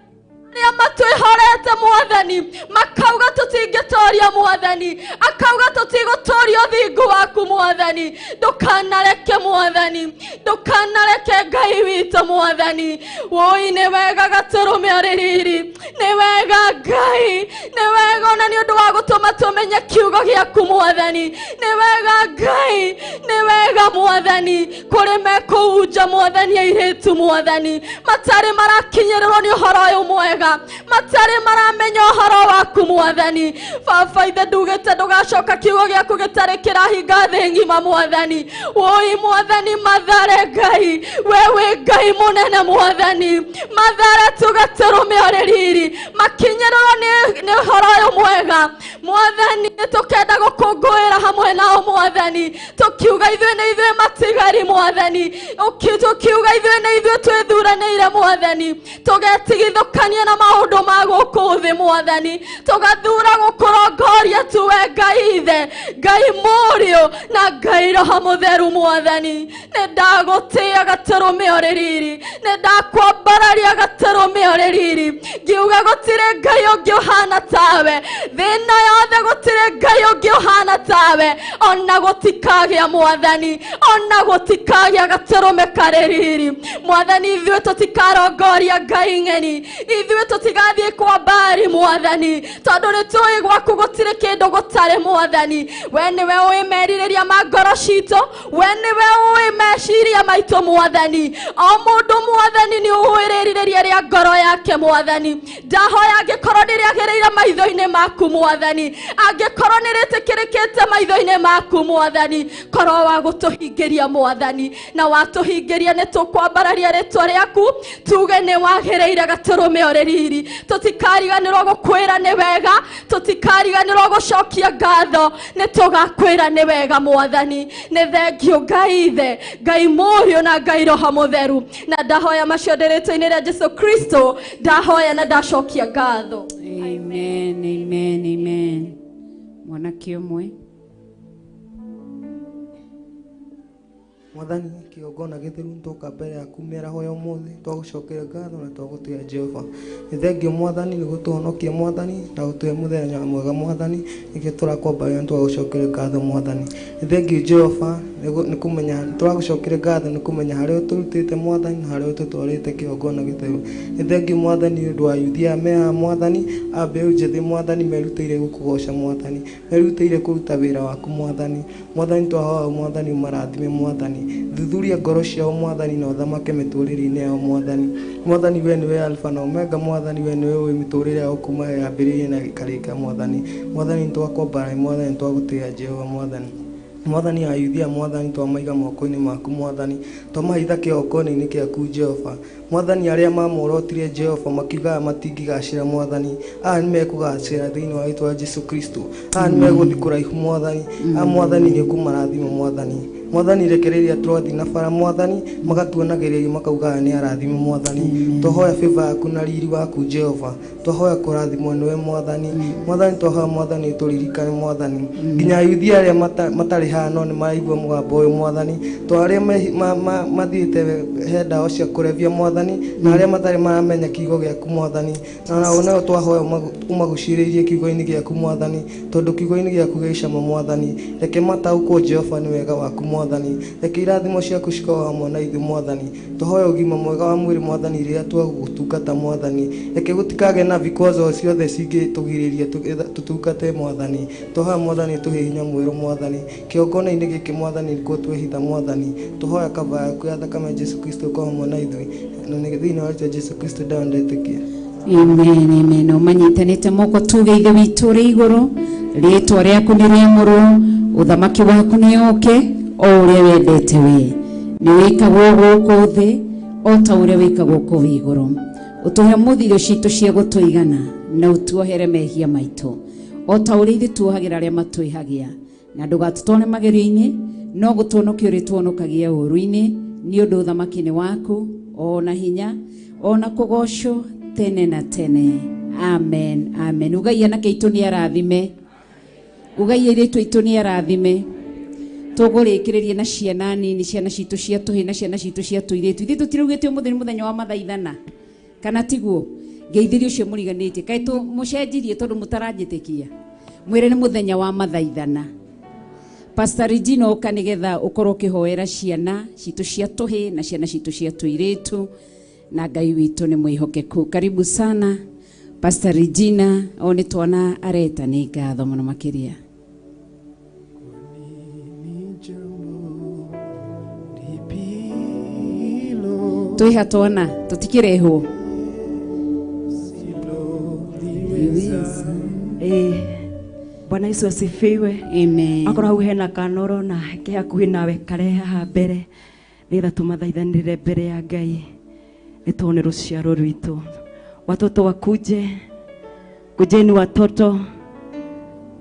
arĩa matwĩhoreterete mendete mwathani makauga tutingitoria mwathani akauga tutigotoria thingu waku mwathani ndukanareke mwathani ndukanareke Ngai witũ mwathani woi nĩ wega gaturume rĩrĩ nĩ wega Ngai nĩ wega ona nĩ ũndũ wa gũtũma tũmenye kiugo gĩaku mwathani nĩ wega Ngai nĩ wega mwathani kũrĩ mekũunja mwathani airĩtu mwathani matarĩ marakinyĩrĩrwo nĩ ũhoro ũyũ mwega matarĩ maramenya ũhoro waku mwathani baba ithe ndugĩte ndũgacoka kiugo gĩaku gĩtarĩ kĩrahinga thĩ ng'ima mwathani woi mwathani Mathare Ngai wewe Ngai mũnene mwathani Mathare tugatũrũme rĩrĩ makinyĩrĩrwo nĩ ũhoro ũyũ mwega mwathani tũkenda gũkũngũĩra hamwe nao mwathani tũkiuga ithuĩ nĩ ithuĩ matigari mwathani tũkiuga ithuĩ nĩ ithuĩ twĩthuranĩire mwathani tũgetigithũkania na maũndũ ma gũkũ thĩ mwathani tũgathura gũkũrongoria tuwe Ngai ithe Ngai mũriũ na Ngai Roho Mũtheru mwathani nĩ ndagũtĩĩa gatũrũme rĩrĩ nĩ ndakwambararia gatũrũme rĩrĩ ngiuga gũtirĩ Ngai ũngĩ ũhana tawe thĩna yothe gũtirĩ Ngai ũngĩ ũhana tawe ona gũtikagĩa mwathani ona gũtikagĩa gatũrũme karĩrĩ mwathani ithuĩ tũtikarongoria Ngai ng'eni ithuĩ tũtigathiĩ kwa Baali mwathani tondũ nĩ tũĩ gwaku gũtirĩ kĩndũ gũtarĩ mwathani we nĩwe ũĩ merirĩria ma ngoro citũ we nĩwe ũĩ meciria maitũ mwathani o mũndũ mwathani nĩ ũĩ rĩrirĩria rĩa ngoro yake mwathani ndahoya angĩkorwo nĩ rĩagĩrĩire maitho-inĩ maku mwathani angĩkorwo nĩ rĩtĩkĩrĩkĩte maitho-inĩ maku mwathani korwo wa gũtũhingĩria mwathani na watũhingĩria nĩ tũkwambararia rĩtwa rĩaku tuge nĩ wagĩrĩire gatũrũme rĩrĩ tũtikariganĩrwo gũkwĩra nĩ wega tũtikariganĩrwo gũcokia ngatho nĩ tũgakwĩra nĩ wega mwathani nĩ thengio Ngai ithe Ngai mũriũ na Ngai Roho Mũtheru na ndahoya macio rĩtwa-inĩ rĩa Jesũ Kristo ndahoya na ndacokia ngatho. Amen, amen, amen. Mwanake ũmwe Mwathani kĩgongona gĩtheru nĩtũka mbere yaku mĩaraho ya ũmũthĩ twagũcokera ngatho na twagũtĩĩa Jehova nĩ thengio Mwathani nĩ gũtũhonokia Mwathani na gũtũhe mũthenya mwega Mwathani nĩkĩo tũrakwambararia na twagũcokera ngatho Mwathani nĩ thengio Jehova nĩ kũmenya twagũcokera ngatho nĩ kũmenya harĩa ũtũrutĩte Mwathani na harĩa ũtũtwarĩte kĩgongona gĩtheru nĩ thengio Mwathani nĩ ũndũ wa yuthi aya me Mwathani a mbeũ njĩthĩ Mwathani merutĩire gũkũgoca Mwathani merutĩire kũruta wĩra waku Mwathani Mwathani twahoya Mwathani marathime Mwathani thuthuria ngoro ciao Mwathani na ũthamake mĩtũrĩre-inĩ yao Mwathani Mwathani we nĩwe Alpha na Omega Mwathani we nĩwe ũĩ mĩtũrĩre yao kuma yambĩrĩrie na gĩkarĩka Mwathani Mwathani nĩtwakwambararia Mwathani twagũtĩĩa Jehova Mwathani Mwathani ayuthia Mwathani twamaiga moko-inĩ maku Mwathani twamahitha kĩgongona-inĩ gĩaku Jehova Mwathani arĩa mamorotire Jehova makiugaga matingĩgacĩra Mwathani aya nĩmekũgacĩra thĩinĩ wa rĩĩtwa rĩa Jesũ Kristo aya nĩmegũthiĩ kũraihu Mwathani Mwathani nĩũkũmarathima Mwathani Mwathani rekereria twathi na bara Mwathani magatuonagĩrĩria makauga nĩ arathime Mwathani twahoya favor yaku na riri waku Jehova twahoya kũrathimwo nĩwe Mwathani Mwathani twahoya Mwathani tũririkane Mwathani nginya yuthi arĩa matarĩ haha no nĩ maraigua mũgambo ũyũ Mwathani twarĩa mathiĩte he ndawa cia kũrebia Mwathani na arĩa matarĩ maramenya kiugo gĩaku Mwathani na nao twahoya umagucĩrĩirie kiugo-inĩ gĩaku Mwathani tondũ kiugo-inĩ gĩaku gĩ cama Mwathani reke mataũkwo Jehova nĩ wega waku Mwathani reke irathimo ciaku cikorwo hamwe na ithuĩ Mwathani tũhoya ũgima mwega wa mwĩrĩ Mwathani rĩrĩa twagũtungata Mwathani reke gũtikagĩe na vikwazo ciothe cingĩtũgirĩria tũtungate Mwathani tũhoya Mwathani tũhe hinya mwerũ Mwathani kĩgongona-inĩ gĩkĩ Mwathani nĩkuo twĩhitha Mwathani tũhoya kaba yaku ya thakame Jesũ Kristo ĩkorwo hamwe na ithuĩ na nĩ thĩinĩ wa rĩĩtwa Jesũ Kristo ndawa ndetĩkia. Amen, amen. Ũmanyitanĩte moko tuge ithe witũ rĩ igũrũ rĩĩtwa rĩaku nĩ rĩamũrwo ũthamaki waku nĩ ũke o ũrĩa wendete we nĩ wĩkagwo gũkũ thĩ o ta ũrĩa wĩkagwo kũu igũrũ ũtũhe mũthithũ citũ cia gũtũigana na ũtuohere mehia maitũ o ta ũrĩa ithuĩ tuohagĩra arĩa matwĩhagia na ndũgatũtware magerio-inĩ no gũtuonokia ũrĩa tuonokagia ũũru-inĩ nĩ ũndũ ũthamaki nĩ waku o na hinya o na kũgocwo tene na tene. Amen, amen. Ugai anake aitũ nĩ arathime ugai airĩtu aitũ nĩ arathime tũgũrĩkĩrĩrie na ciana nini ciana citũ cia tũhĩ na ciana citũ cia tũirĩtu ithuĩ tũtiraugĩte ũmũthĩ nĩ mũthenya wa mathaithana kana tiguo ngeithiri ucio muriganite kai tu mucenjirie tondu mutaranjitikia mwire ni muthenya wa mathaithana. Pastor Regina uka nigetha ukorwo ukihoera ciana citu cia tuhi na ciana citu cia tuiritu na Ngai witu ni mwihokeku. Karibu sana Pastor Regina, oni twana areta ni ngatho muno makiria. Tuiha twana tutikirehwo. Bwana Yesu asifiwe. Amen. Akora hau hena kanoro na ke hakuhi nawe kare haha mbere nitha tumathaithanire mbere ya Ngai nitone ruciaro rwitu. Watoto wakuje, kujeni watoto,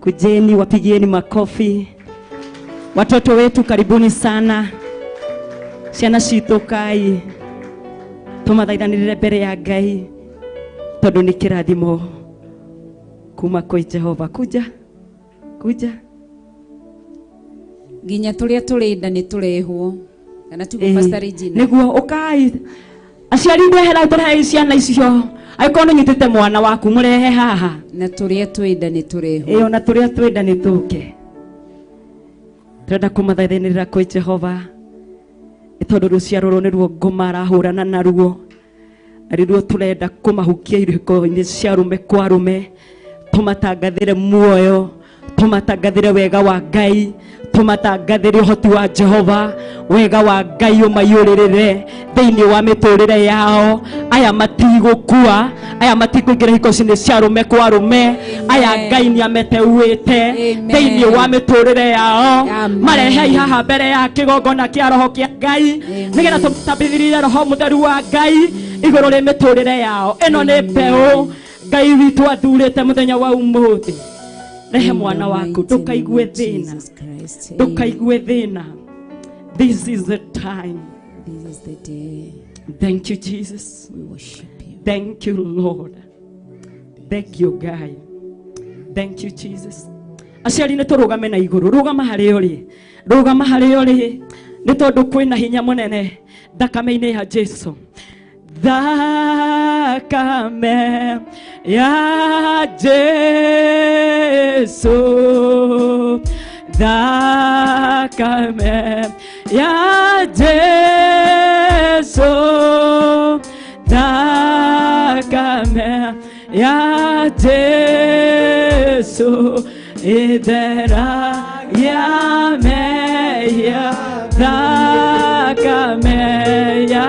kujeni wapigieni makofi. Watoto wetu karibuni sana. Ciana citu kai tumathaithanire mbere ya Ngai tondu ni kirathimo kuma kwa Jehova. Kuja nginya turia turinda ni turehwo kana tugo Pastor Regina niguo ukai aciari ndehera turehe ciana icio aikono nyitite mwana waku murehe haha na turia twenda ni turehwo ona turia twenda ni tuke turenda kumathaithanirira kwa Jehova tondu ruciaro ru niruo ngoma arahurana naruo ariruo turenda kumahukia iriko-ini cia rume kwa rume tumatangathire muoyo tumatangathire wega wa Ngai tumatangathire uhoti wa Jehova wega wa Ngai umayuririre thiini wa miturire yao aya matigukua aya matikuingira hiko-ini cia rume kwa rume aya Ngai ni ameteuite thiini wa miturire yao marehe haha mbere ya kigongona kia roho kia Ngai nigetha tutabithirire roho mutheru wa Ngai iguru ri miturire yao. Ino ni mbeu Ngai witu athurite muthenya wa umuthi. Rehe mwana waku ndukaigue thina, ndukaigue thina. This is the time. This is the day. Thank you Jesus. We worship you. Thank you Lord. Thank you Ngai. Thank you Jesus. Aciari ni turugame na iguru, rugama hari uri, rugama hari uri ni tondu kwina hinya munene thakame-ini ya Jesu. Thakame ya Jesu, thakame ya Jesu, thakame ya Jesu, idera ya meya, thakame ya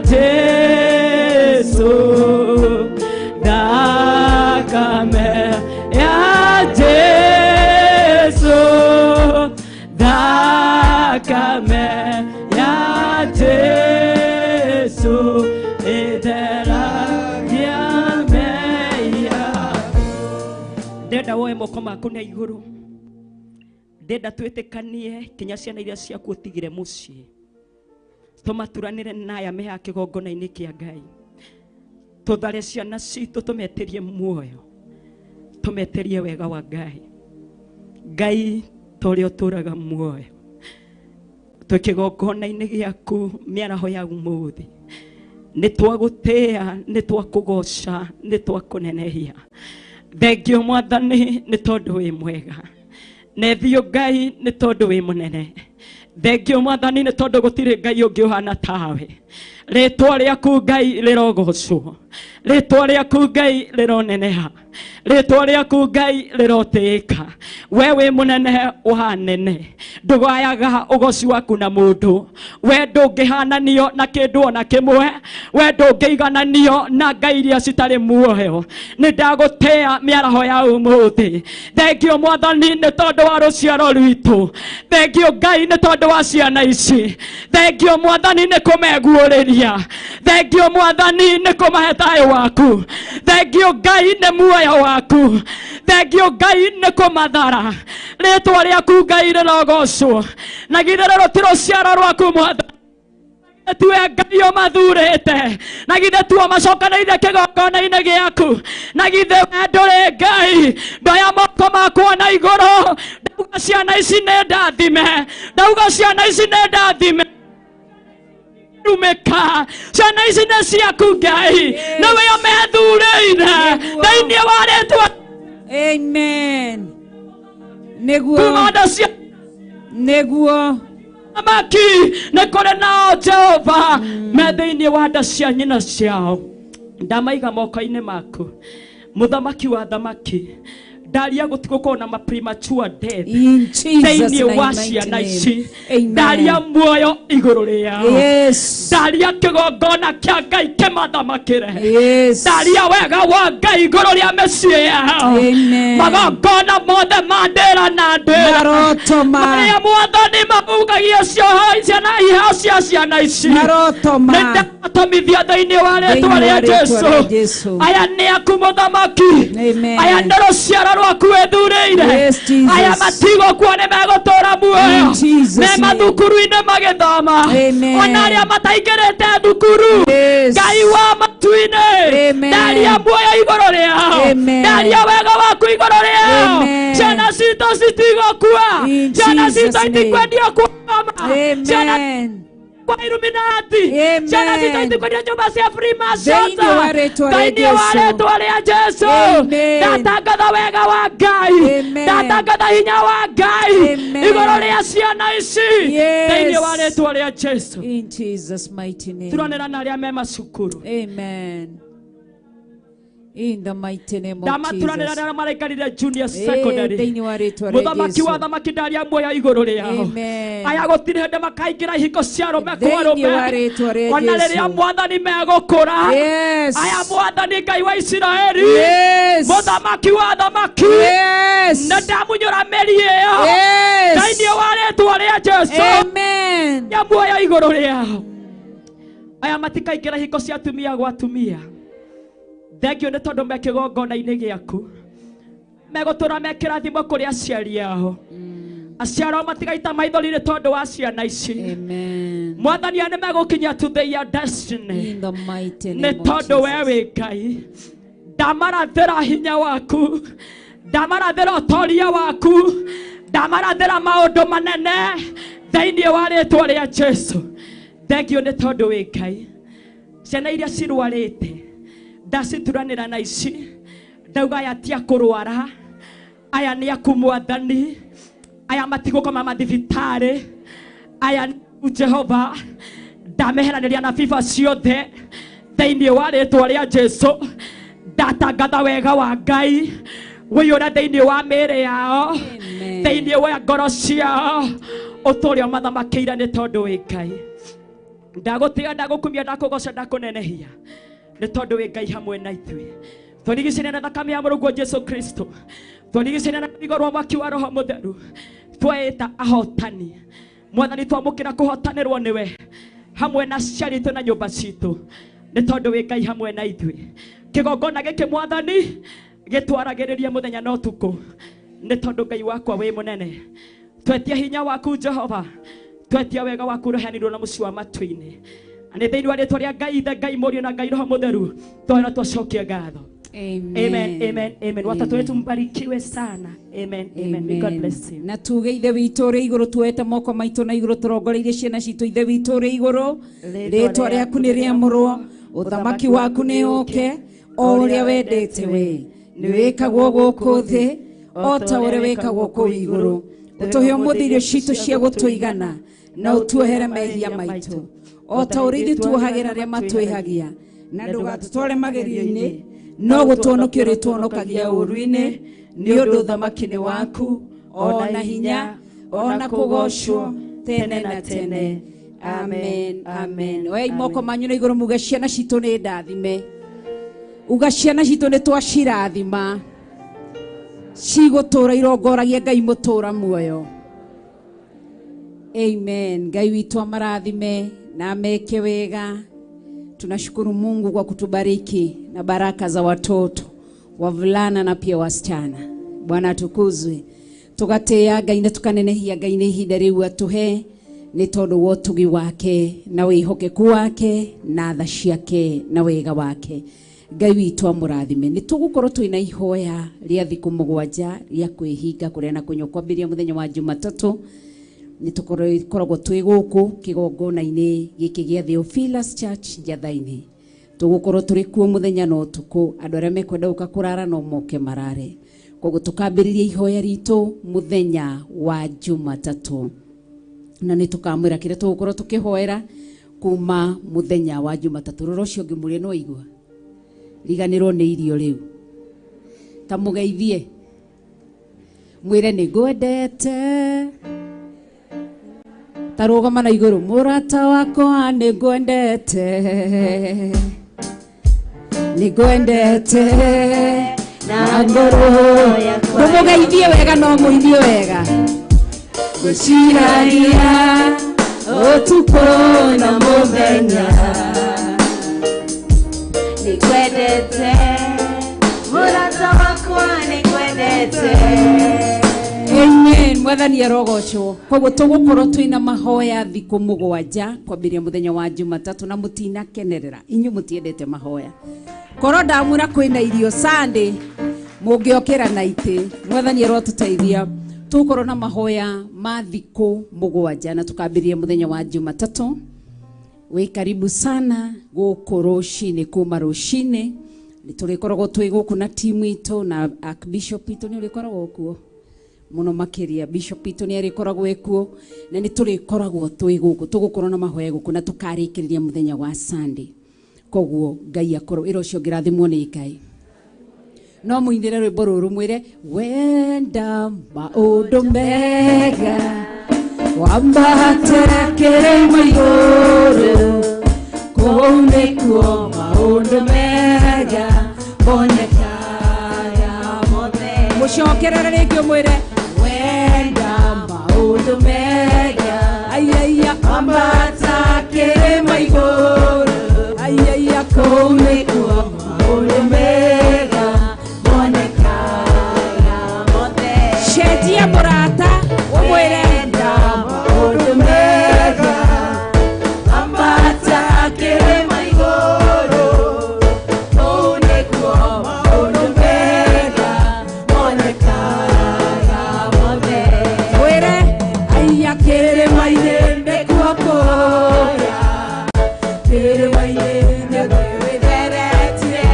Jesu, thakame ya Jesu, thakame ya Jesu, idera ya meya. Ndenda woe moko maku na iguru, ndenda twitikanie kinya ciana iria ciaku utigire mucii tumaturanire naya meha kigongona-ini kia Ngai tuthare ciana citu tumeterie muoyo tumeterie wega wa Ngai. Ngai turi uturaga muoyo tukigongona-ini giaku miaraho ya umuthi nitwagutia nitwakugoca nitwakunenehia. Thengio Mwathani ni tondu wi mwega, nethio Ngai ni tondu wi munene. Thengio Mwathani ni tondu gutire Ngai ungi uhana tawe. Ritwa riaku Ngai rirogocwo, ritwa riaku Ngai rironeneha, ritwa riaku Ngai rirotika. Wewe munene uhanene, ndugayaga ugoci waku na mundu. We ndungihananio na kindu ona kimwe, we ndungiigananio na ngai iria citari muoyo. Ni ndagutia miaraho ya umuthi. Thengio Mwathani ni tondu wa ruciaro rwitu, thengio Ngai ni tondu wa ciana ici, thengio Mwathani ni kumeguuriria, thengio Mwathani ni kumahe thayo waku, thengio Ngai ni muoyo waku, thengio Ngai ni kumathara. Ritwa riaku Ngai rirogocwo, na githero ti ruciaro rwaku Mwathani. Tuwe Ngai umathurite, na githe tuo macokanĩire kĩgongona-inĩ gĩaku, na githe we ndũrĩ Ngai. Ndoya moko makwa na igũrũ, ndauga ciana ici nĩ ndathime, ndauga ciana ici nĩ ndathime. numeka ciana ici nĩ ciaku Ngai nawe ũmethurĩire thĩinĩ wa rĩtwa amen nĩguo kuma nda cia nĩguo Thamaki nĩ kũrĩ nao Jehova me thĩinĩ wa nda cia nyina ciao ndamaiga moko-inĩ maku mũthamaki wa thamaki ndaria gũtigũkorwo na premature death thĩinĩ wa ciana ici ndaria muoyo igũrũ rĩao ndaria kĩgongona kĩa Ngai kĩmathamakĩre ndaria wega wa Ngai igũrũ rĩa mĩciĩ yao magongona mothe ma ndĩra na ndĩra marĩa Mwathani mabugagia cioho ciana iheo cia ciana ici nĩndatomithia thĩinĩ wa rĩtwa rĩa Jesũ aya nĩ aku mũthamaki aya nĩ rũciaro rwaku wĩthurĩire aya matigũkua nĩ megũtũũra muoyo me mathukuru-inĩ magĩthoma ona arĩa mataingĩrĩte thukuru Ngai wa matu-inĩ ndaria muoyo igũrũ rĩao ndaria wega waku igũrũ rĩao ciana citũ citigũkua ciana citũ itikwendio kuoma ciana kwa Illuminati ciana citũ itikwendio nyũmba cia Freemasons thĩinĩ wa rĩtwa rĩa Jesũ ndatangatha wega wa Ngai ndatangatha hinya wa Ngai igũrũ rĩa ciana ici thĩinĩ wa rĩtwa rĩa Jesũ in Jesus mighty name turanĩra na arĩa me macukuru amen in the mighty name of ndamaturanĩra na arĩa maraikarire junior secondary mũthamaki wa thamaki ndaria muoyo igũrũ rĩao aya gũtirĩ hĩndĩ makaingĩra ihiko cia arũme kwa arũme ona rĩrĩa Mwathani megũkũra aya Mwathani Ngai wa Isiraeli mũthamaki wa thamaki na ndamunyũra mĩri ĩyo thĩinĩ wa rĩtwa rĩa Jesũ ya muoyo igũrũ rĩao aya matikaingĩra ihiko cia atumia gwa atumia thengio nĩ tondũ me kĩgongona-inĩ gĩaku megũtũra me kĩrathimo kũrĩ aciari ao aciari ao matigaita maithori nĩ tondũ wa ciana ici Mwathani nĩ megũkinya to their destiny nĩ tondũ we wĩ Ngai ndamarathĩra hinya waku ndamarathĩra ũtoria waku ndamarathĩra maũndũ manene thĩinĩ wa rĩtwa rĩa Jesũ thengio nĩ tondũ wĩ Ngai ciana iria cirwarĩte ndacituranĩra na ici ndauga aya ti akũrwara aya nĩ aku Mwathani aya matigũkoma mathibitarĩ aya Jehova ndameheranĩria na fifa ciothe thĩinĩ wa rĩtwa rĩa Jesũ ndatangatha wega wa Ngai wĩyũra thĩinĩ wa mĩĩrĩ yao thĩinĩ wa ngoro ciao ũtũũria mathamakĩire nĩ tondũ wĩ Ngai ndagũtĩĩa ndagũkumia ndakũgoca ndakũnenehia nĩ tondũ wĩ Ngai hamwe na ithuĩ tũrigicĩria na thakame ya mũrũguo Jesũ Kristo tũrigicĩria na rũthingo rwa mwaki wa Roho Mũtheru tweta ahotani Mwathani twamũkĩra kũhotanĩrwo nĩwe hamwe na ciari itũ na nyũmba citũ nĩ tondũ wĩ Ngai hamwe na ithuĩ kĩgongona gĩkĩ Mwathani gĩtwaragĩrĩria mũthenya na ũtukũ nĩ tondũ Ngai wakwa wĩ mũnene twetia hinya waku Jehova twetia wega waku ũrehanirwo na mũciĩ wa matu-inĩ nĩ thĩinĩ wa rĩtwa rĩa Ngai Ithe Ngai Mũriũ na Ngai Roho Mũtheru twahera twacokia ngatho amen amen amen watoto wetu mbarikiwe sana amen amen may God bless you na tuge ithe witũ rĩ igũrũ tuoete moko maitũ na igũrũ tũrongoreirie ciana citũ ithe witũ rĩ igũrũ rĩtwa rĩaku nĩ rĩamũrwo ũthamaki waku nĩ ũke o ũrĩa wendete we nĩ wĩkagwo gũkũ thĩ o ta ũrĩa wĩkagwo kũu igũrũ ũtũhe ũmũthĩ irio citũ cia gũtũigana na ũtuohere mehia maitũ o ta ũrĩa ithuĩ tuohagĩra arĩa matwĩhagia na ndũgatũtware magerio-inĩ no gũtũhonokia ũrĩa tũhonokagia ũũru-inĩ nĩ ũndũ ũthamaki nĩ waku ona hinya ona kũgocwo tene na tene amen amen oya moko manyu na igũrũ muge ciana citũ nĩ ndathime uga ciana citũ nĩ twacirathima cigũtũũra irongoragia Ngai mũtũũra muoyo amen Ngai witũ amarathime na ameke wega. Tunashukuru Mungu kwa kutubariki na baraka za watoto wavulana na pia wasichana. Bwana atukuzwe. Tugateya Ngai na tukanenehia Ngai nĩ ihinda rĩu atuhe nĩ tondũ wa ũtugi wake na wĩhokeku wake na tha ciake na wega wake. Ngai witũ amũrathime. Nĩ tũgũkorwo twĩna ihoya rĩa thikũ mũgwanja rĩa kwĩhinga kũrĩa na kũnyua kwambĩrĩria mũthenya wa Jumatatu nĩ tũkoragwo twĩ gũkũ kĩgongona-inĩ gĩkĩ gĩa Theophilus Church Njatha-inĩ. Tũgũkorwo tũrĩ kuo mũthenya na ũtukũ, andũ arĩa mekwenda gũka kũrara no moke marare. Koguo tukambĩrĩria ihoya ritũ mũthenya wa Jumatatũ, na nĩ tũkamwĩra kĩrĩa tũgũkorwo tũkĩhoera kuma mũthenya wa Jumatatũ. Rũrũ ũcio ũngĩ mũrĩ no igua riganĩrwo nĩ irio rĩu, ta mũgeithie mwĩre nĩ ngwendete, ta rũgama na igũrũ, mũrata wakwa nĩ ngwendete, nĩ ngwendete na ngoro yakwa. Mũgeithie wega, no mũithie wega. Gũciragia ũtukũ na mũthenya, nĩ ngwendete, mũrata wakwa nĩ ngwendete. Amen. Mwathani arogocwo. Koguo tũgũkorwo twĩna mahoya thikũ mũgwanja kwambĩrĩria mũthenya wa Jumatatũ, na mũtinakenerera, inyuĩ mũtiendete mahoya. Korwo ndamwĩra kwĩna irio Sunday, mũngĩokĩra na itĩ. Mwathani arotũteithia. Tũgũkorwo na mahoya ma thikũ mũgwanja na tukambĩrĩria mũthenya wa Jumatatũ. Wĩ karibu sana gũkũ rũcinĩ, kuma rũcinĩ. Nĩ tũrĩkoragwo twĩ gũkũ na timu itũ, na Archbishop itũ nĩ ũrĩkoragwo kuo mũno makĩria. Bishop itũ nĩ arĩkoragwo ekuo, na nĩ tũrĩkoragwo twĩ gũkũ. Tũgũkorwo na mahoya gũkũ na tũkarĩkĩrĩria mũthenya wa Sunday. Koguo Ngai akorwo wĩra ũcio ngĩrathimwo nĩ Ngai. No mũinĩre rwĩmbo rũrũ mwĩre, wenda maũndũ mega wambate kĩrĩma igũrũ, kũu nĩkuo maũndũ mega monekaga mothe. Mũcokerere rĩngĩ mwĩre, wenda maũndũ mega aiya wambata kĩrĩma igũrũ, aiya kũu nĩkuo maũndũ mega monekaga mothe. Cenjia mũrata ũmwĩre, wenda maũndũ mega wambata kĩrĩma igũrũ, kũu nĩkuo maũndũ mega monekaga mothe. Mwĩre, aiya kĩrĩma-inĩ nĩkuo kũrĩa, kĩrĩma-inĩ nĩkuo wĩtheretie,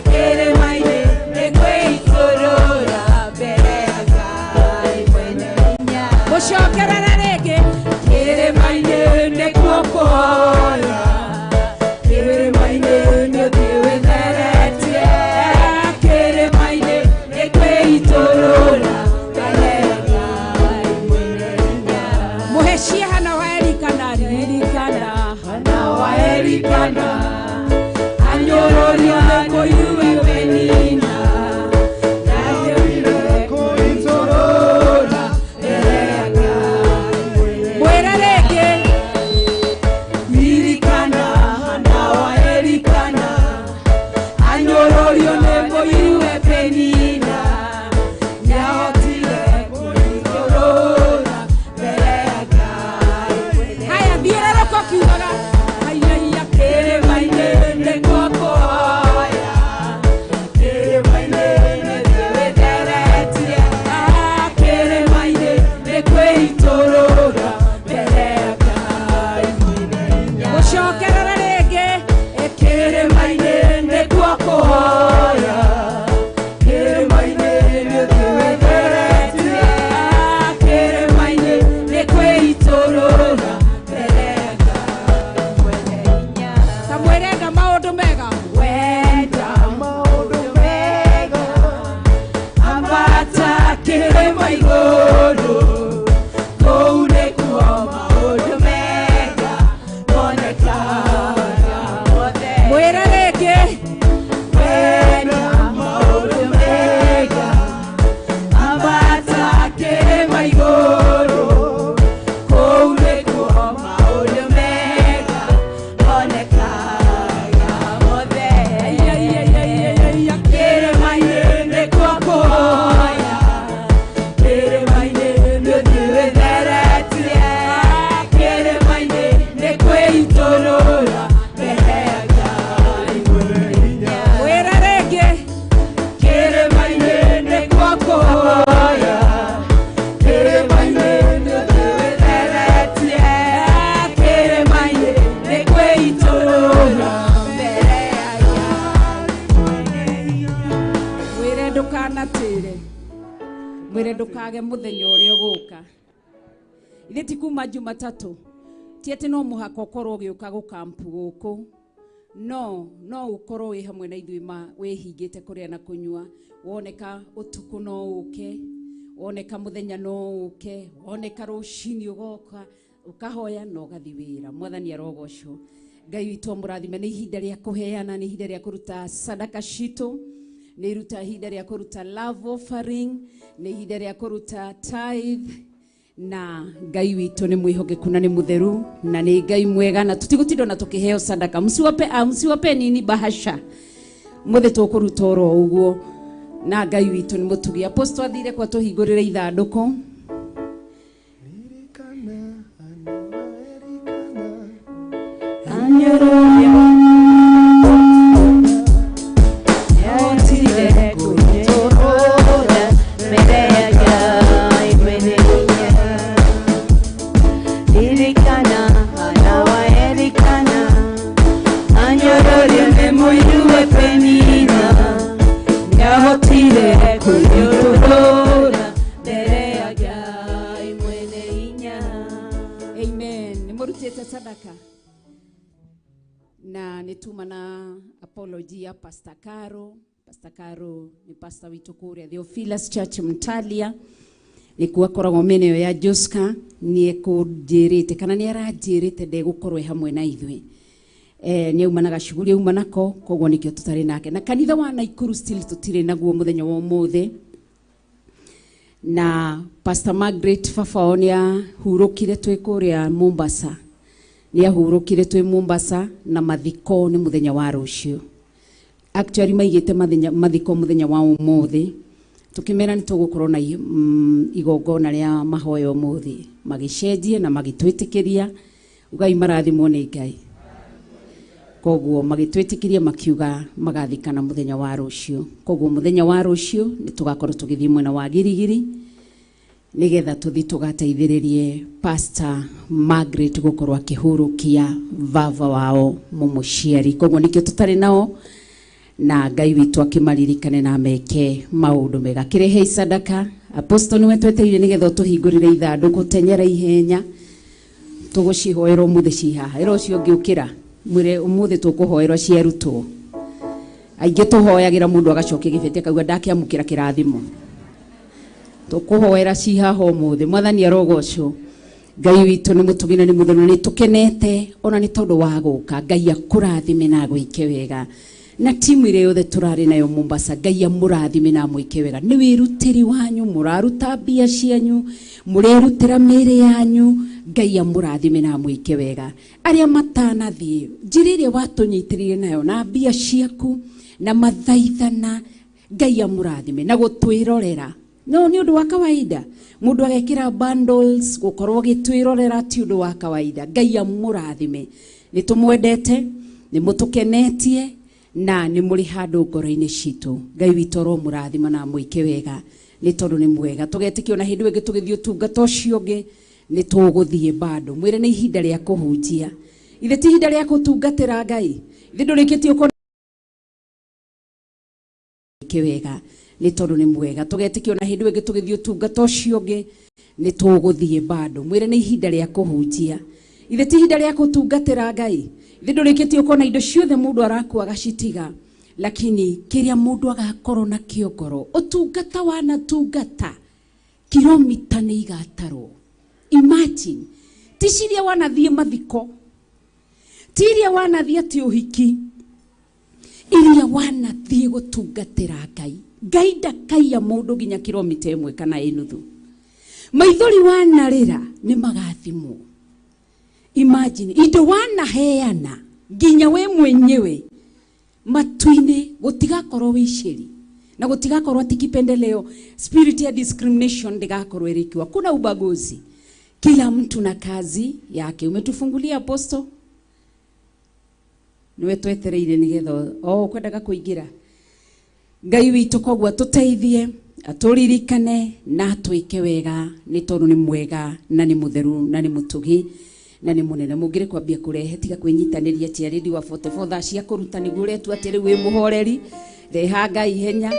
kĩrĩma-inĩ nĩkuo ikũrũra mbere ya Ngai mwene hinya. Mũcokerere rĩngĩ, kĩrĩma-inĩ nĩkuo kũrĩa, kĩrĩma-inĩ nĩkuo wĩtheretie, kĩrĩma-inĩ nĩkuo itũrũra mbere ya Ngai mwene hinya. Mũhecie Hana wa Elikana, ririkana Hana wa Elikana, anyororio nĩkũigue penina, nathĩũire kũitũrũra mbere ya Ngai mwene. Mwĩre rĩngĩ, ririkana Hana wa Elikana, anyororio nĩkũigue penina, nĩahotire kũitũrũra mbere ya Ngai mwene. Haya, thiũrũrũka ũkiugaga, aiya kĩrĩma-inĩ nĩkuo kũhoya, kĩrĩma-inĩ nĩkuo wĩtheretie, kĩrĩma-inĩ nĩkuo itũrũra mbere ya Ngai mwene hinya. Mũcokerere rĩngĩ, kĩrĩma-inĩ nĩkuo kũhoya, kĩrĩma-inĩ nĩkuo wĩtheretie, kĩrĩma-inĩ nĩkuo itũrũra mbere ya Ngai mwene hinya. Ta mwĩrenda maũndũ mega, wenda maũndũ mega ambata kĩrĩma igũrũ, kũu nĩkuo maũndũ mega monekaga mothe. Mwĩre rĩngĩ, wenda maũndũ mega ambata kĩrĩma igũrũ, kũu nĩkuo maũndũ mega monekaga mothe. Kĩrĩma-inĩ nĩkuo kũhoya, kĩrĩma-inĩ ndukanatire mwire ndukage muthenya uria uguka ithe ti kuma Jumatatu ti ati no muhaka ukorwo ugiuka gukampu guku no ukorwo wi hamwe na ithui wihingite kuria na kunyua woneka utuku no uke woneka muthenya no uke woneka rucini ugoka ukahoya no gathi wira mwathani arogocwo Ngai witũ mũrathime nĩ ihinda rĩa kũheana nĩ ihinda rĩa kũruta sadaka citũ nĩ ihinda rĩa kũruta love offering nĩ ihinda rĩa kũruta tithe na Ngai witũ nĩ mwĩhokeku na nĩ mũtheru na nĩ Ngai mwega na tũtigũtinda na tũkĩheo sadaka msiwape nini bahasha mũthĩ tũkũruta oro ũguo na Ngai witũ nĩ mũtugi apostle athire kwa tũhingũrĩre ithandũkũ sadaka na nituma na apology ya Pastor Caro ni pastor witu kuria Theophilus Church Mtalia ni kuakoragwo meneo ya Joska ni ekujirite kana ni arajirite ndegukorwo hamwe na ithui ni umanaga shughuli umanako kogwo nikio tutari nake na kanitha wa Naikuru still tutire naguo muthenya wa muthe na Pastor Margaret Fafaonia hurukire twikuria Mombasa ni ahurukire twi Mombasa na mathiko ni muthenya wa rucio actually maigite mathiko muthenya wa umuthi tukimera ni tugukorwo na igongona ria mahoyo umuthi magicenjie na magitwitikiria Ngai marathimwo ni Ngai kogwo magitwitikiria makiuga magathikana muthenya wa rucio kogwo muthenya wa rucio ni tugakorwo tugithie mwena wa girigiri nigetha tuthi tugateithiririe Pastor Margaret gukorwo akihurukia vava wao mumuciari kogwo nikio tutari nao na Ngai witu akimaririkane na meke maundu mega kirehe sadaka apostle ni wetweteire nigetha tuhingurire ithanduku tenyera ihenya tugucihoerwo muthe cihaha ero cio ngiukira mwire umuthi tukuhoerwo ciarutwo aingi tuhoyagira mundu agacokia gibete akauga ndakiamukira kirathimo tukuhoera cihaha umuthi mwathani arogocwo Ngai witu ni mutugina ni muthoni ni tukenete ona ni tondu wa guka Ngai akurathime na gwike wega na timu ile yothe turari nayo Mombasa Ngai amurathime na mwike wega ni wirutiri wanyu muraruta bia cianyu murerutira mere yanyu Ngai amurathime na mwike wega aria matanathie njirire watunyitirire nayo na bia ciaku na mathaithana Ngai amurathime na gutwirorera no ni undu wa kawaida mundu agekira bundles gukorwo gitwirorera ti undu wa kawaida Ngai amurathime ni tumwendete ni mutukenetie na ni muri handu ngoro-ini citu Ngai witoro murathima na mwike wega ni tondu ni mwega tugetikio na hindu ingi tugithio tungata ucio ungi ni tuguthie bado mwire ni ihinda ria kuhunjia ithe ti ihinda ria kutungatira Ngai ithe ndurikitio ko wega ni tondu ni mwega tugetikio na hindu ingi tugithio tungata ucio ungi ni tuguthie bado mwire ni ihinda ria kuhunjia ithe ti ihinda ria kutungatira Ngai ithe ndurikitio ko na indo ciothe mundu araku agacitiga lakini kiria mundu agakorwo na kiongoro utungata wana tungata kilomita ni igataro imagine ticiria wanathie mathiko tiria wanathie ti uhiki iria wanathie gutungatira Ngai Ngai ndakaiya mundu ginya kilomita 1 kana 1.5 maithori wanarira ni magathimo imagine indo wanaheana ginya we mwenyewe matuini gutigakorwo wiciri na gutigakorwo atikipendeleo spirit ya discrimination ndigakorwo irikiwa kuna ubaguzi kila mtu na kazi yake umetufungulia apostle niwe twetereire nigetho kwendaga kuingira Ngai witu kogwo tuteithie aturirikane na twike wega ni tondu ni mwega na ni mutheru na ni mutugi na ni munene mungire kwambia kurehe tiga kwinyitaniria ciaridi wa 44 thaa cia kuruta niguo retu atiri wi muhoreri reha Ngai ihenya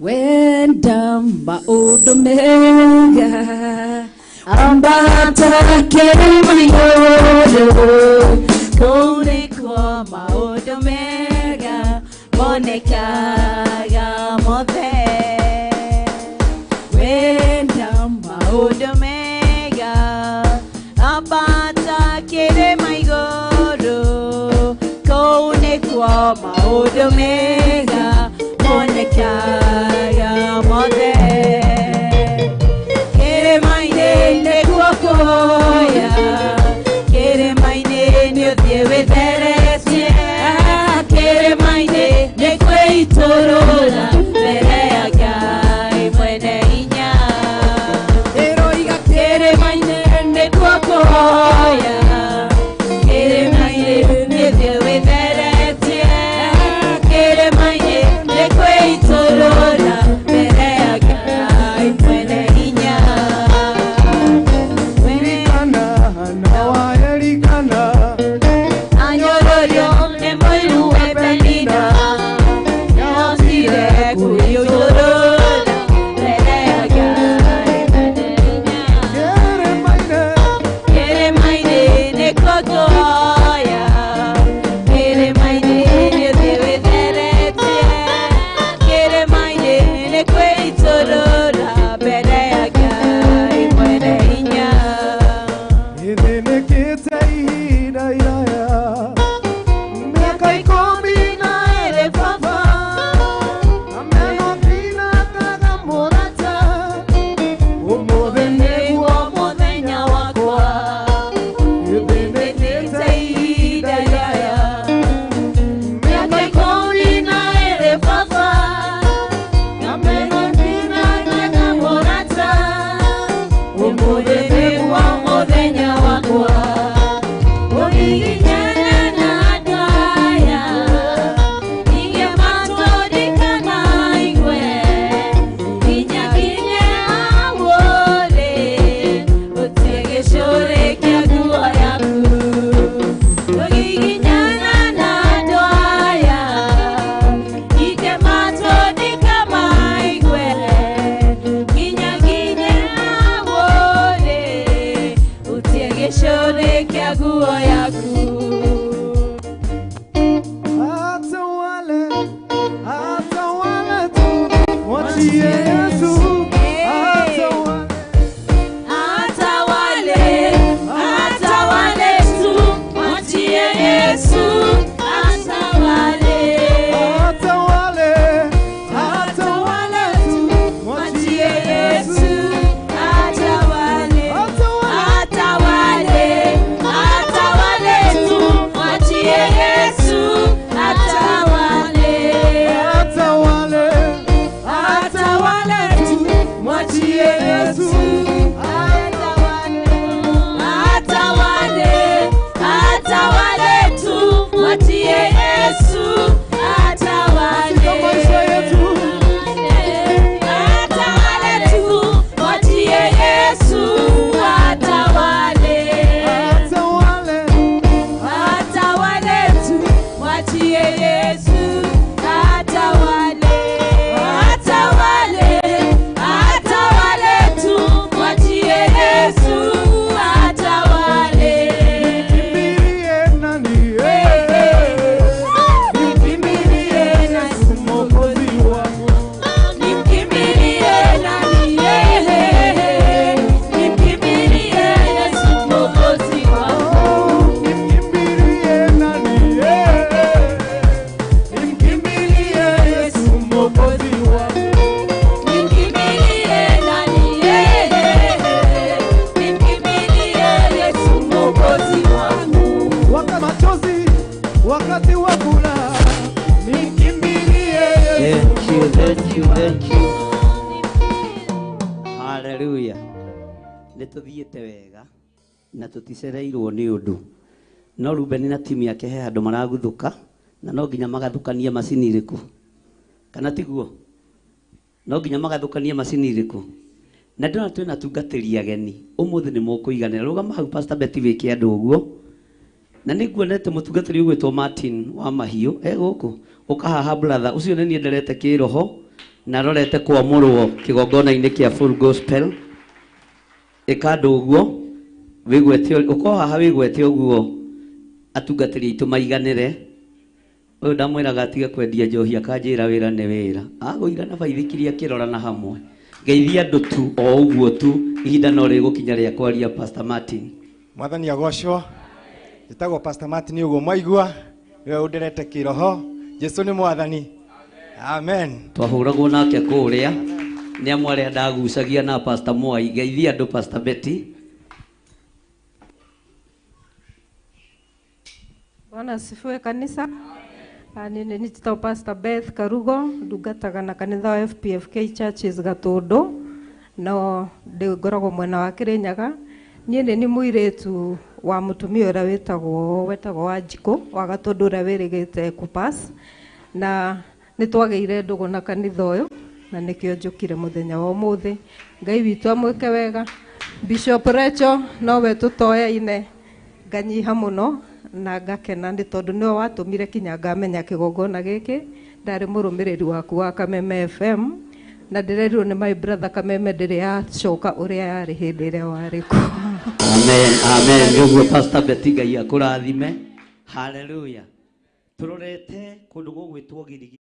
wenda maundu mega ambata kĩrĩma igũrũ kũu nĩkuo maũndũ mega monekaga mothe wenda maũndũ mega ambata kĩrĩma igũrũ kũu nĩkuo maũndũ mega monekaga mothe kĩrĩma-inĩ nĩkuo kuoya kĩrĩma-inĩ nĩũthiĩ wĩtheretie kĩrĩma-inĩ nĩkuo itũrũra mbere ya Ngai mwene hinya kĩrĩma-inĩ nĩkuo kuoya kĩrĩma-inĩ nĩũthiĩ wĩtheretie kĩrĩma-inĩ nĩkuo itũrũra mbere ya Ngai mwene hinya anyororio nĩ mũiru we Penina nĩahotire kwĩyũrũra mbere ya Ngai mwene hinya kĩrĩma-inĩ nĩkuo kuoya kĩrĩma-inĩ nĩũthiĩ wĩtheretie kĩrĩma-inĩ nĩkuo itũrũra mbere ya Ngai mwene hinya Nĩthĩnĩkĩte ihinda iraya mĩaka 12 baba na meno ndinakaga mũrata ũmũthĩ nĩguo mũthenya wakwa nĩthĩnĩkĩte ihinda iraya mĩaka 12 baba na meno ndinakaga mũrata ũmũthĩ nĩguo mũthenya wakwa ũgiginyana na andũ aya ingĩmatũrĩkana igwe nginyaginye awũrĩ ũtige gĩcũrĩ kĩa nguo yaku ũgiginyana na andũ aya ingĩmatũrĩkana igwe nginyaginye awũrĩ utie gĩcũrĩ kĩa nguo yaku Atawale tu mwachie Yesu atawale atawale tu mwachie Yesu atawale atawale atawale tu mwachie Yesu atawale atawale atawale tu mwachie Yesu atawale atawale atawale tu mwachie Yesu atawale atawale tu mwachie Yesu atawale atawale tu mwachie Yesu atawale atawale tu mwachie Yesu atawale atawale atawale tu mwachie Yesu atawale Kimbilie nani nikimbilie nani Mwokozi wangu nikimbilie nani nikimbilie Yesu Mwokozi wangu Kimbilie nani Kimbilie Yesu Mwokozi wangu nikimbilie nani nikimbilie Yesu Mwokozi wangu Wakati machozi wakati wa furaha nikimbilie Yesu Thank you. Hallelujah. Nĩtũthiĩte wega na tũticereirwo nĩ ũndũ no Rubeni na timu yake he handũ maraguthũka na no nginya magathũkanie macini ĩrĩkũ kana tiguo no nginya magathũkanie macini ĩrĩkũ na ndona twĩna tungatĩri ageni ũmũthĩ nĩ mũkũiganĩra rũgama hau Pastor Betty wĩke andũ ũguo na nĩguonete mũtungatĩri ũgwĩtwo Martin wa Mahiũ gũkũ ũkahaha brother ũcio nĩ niĩ nderete kĩroho narorete kwamũrwo kĩgongona-inĩ kĩa Full Gospel ĩkandũ ũguo wĩgwete ũkorwo haha wĩgwete ũguo atungatĩri aitũ maiganĩre. Ũyũ ndamwĩraga atige kwendia njohi akanjĩra wĩra nĩ wĩra, agũira na baithikiri akĩrorana hamwe. Geithia andũ tu o ũguo tu, ihinda no rĩgũkinya rĩa kwaria Pastor Martin. Mwathani agocwo. Njĩtagwo Pastor Martin ũguo mwaigua we ũnderete kĩroho. Jesu nĩ mwathani. Amen. Twahũragwo nake kũrĩa nĩ amwe arĩa ndagucagia na Pastor Mwai. Geithia andũ Pastor Betty. Bwana asifiwe kanisa. Nini nitwa Pastor Beth Karugo, ndungataga na kanitha wa FPFK Churches Gatũndũ, no ndĩngoragwo mwena wa Kĩrĩnyaga. Niĩ nĩ mũirĩtu wa mũtumia ũrĩa wetagwo Wanjikũ wa Gatũndũ ũrĩa wĩrĩgĩte Kupas, na nĩ twagĩire ndũgũ na kanitha ũyũ na nĩkĩo njũkire mũthenya wa ũmũthĩ. Ngai witũ amwĩke wega. Bishop Rachel nowe tũtoyaine, nganyiha mũno na ngakena nĩ tondũ nĩwe watũmire kinya ngamenya kĩgongona gĩkĩ. Ndarĩ mũrũmĩrĩri waku wa Kameme FM na ndĩrerirwo nĩ my brother Kameme ndĩrĩ yacoka ũrĩa yarĩ hĩndĩ ĩrĩa warĩ kuo. Amen, amen. Nĩguo Pastor Betty, Ngai akũrathime. Hallelujah. Tũrorete kũndũ gũgwĩtwo Gĩrigiri.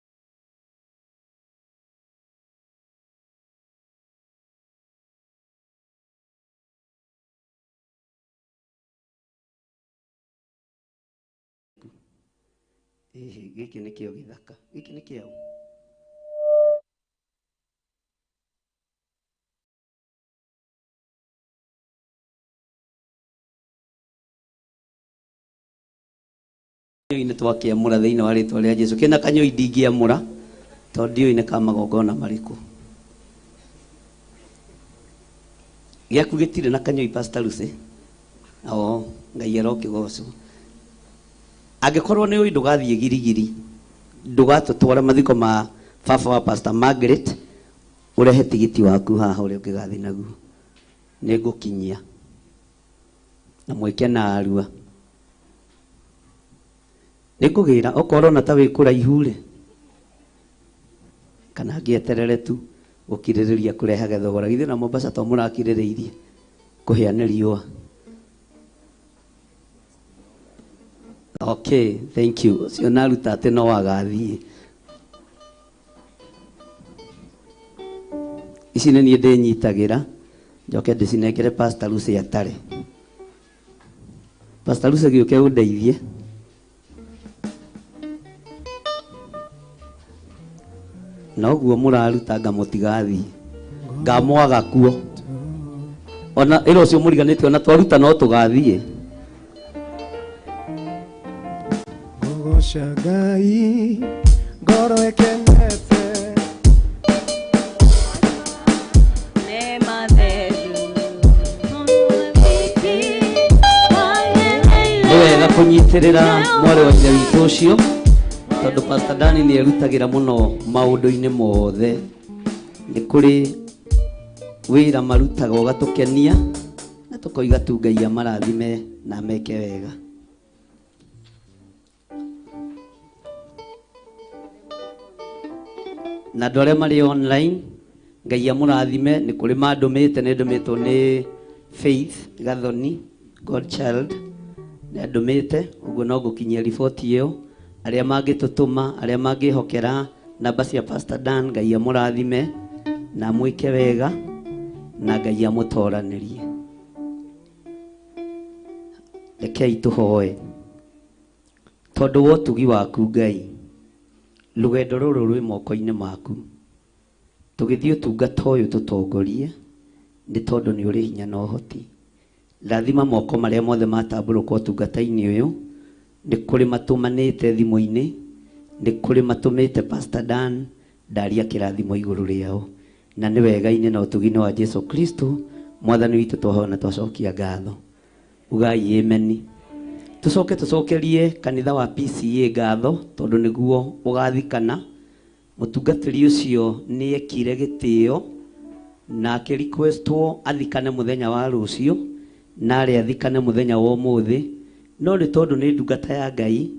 Gĩkĩ nĩ kĩo gĩthaka, gĩkĩ nĩ kĩao. Nĩ twakĩamũra thĩinĩ wa rĩtwa rĩa Jesũ. Kĩna kanyoi ndingĩamũra tondũ ndiũĩ nĩ ka magongona marĩkũ. Gĩaku gĩtirĩ na kanyoi Pastor Lucy? Ngai arokĩgocwo. Angĩkorwo nĩ ũĩ ndũgathiĩ Girigiri, ndũgatũtwara mathiko ma baba wa Pastor Margaret, ũrehe tigiti waku haha ũrĩa ũngĩgathiĩ naguo. Nĩ ngũkinyia na mwĩke na arua. Nĩ ngũgĩra okorwo na ta wĩ kũraihu rĩ, kana ngĩeterere tu gũkirĩrĩria kũrehaga thogora. Githĩ na Mombasa to mũrakirĩrĩirie kũhĩa nĩ riũa. Okay, thank you. Ũcio naruta atĩ no wagathiĩ. Ici nĩ niĩ ndĩnyitagĩra njoke ndĩcinengere Pastor Lucy atarĩ. Pastor Lucy gĩũke ũndeithie. Na ũguo mũraruta ngamũtigathiĩ, ngamwaga kuo. Ona ĩro ũcio mũriganĩte ona twaruta no tũgathiĩ. Gogoca Ngai ngoro ĩkenete, nĩ wega kũnyitĩrĩra mwarĩ wa ithe witũ ũcio tondũ Pastor Dani nĩ erutagĩra mũno maũndũ-inĩ mothe. Nĩ kũrĩ wĩra marutaga ũgatũkenia na tũkoiga tu Ngai amarathime na meke wega. Na andũ arĩa marĩ online, Ngai amũrathime. Nĩ kũrĩ mandũmĩte, nĩ ndũmĩtwo nĩ Faith Gathoni Godchild, nĩ ndũmĩte, ũguo no gũkinyia riboti ĩyo. Arĩa mangĩtũtũma, arĩa mangĩhokera namba cia Pastor Dan, Ngai amũrathime na mwĩke wega na Ngai amũtoranĩrie. Rekei tũhoe. Tondũ wa ũtugi waku Ngai, rũgendo rũrũ rwĩ moko-inĩ maku. Tũgĩthiĩ ũtungata ũyũ tũtongorie nĩ tondũ nĩ ũrĩ hinya na ũhoti. Rathima moko marĩa mothe matambũrũka ũtungata-inĩ ũyũ. Nĩ kũrĩ matũmanĩte thimũ-inĩ, nĩ kũrĩ matũmĩte Pastor Dan, ndaria kĩrathimo igũrũ rĩao. Na nĩ wega-inĩ na ũtugi-inĩ wa Jesu Kristo, Mwathani witũ twahoya na twacokia ngatho. Ugai amen. Tũcokerie kanitha wa PCA ngatho tondũ nĩguo ũgathikana. Mũtungatĩri ũcio nĩ ekire gĩtĩo na akĩrequestwo athikane mũthenya wa rũciũ na arĩa athikane mũthenya wa ũmũthĩ. No nĩ tondũ nĩ ndungata ya Ngai,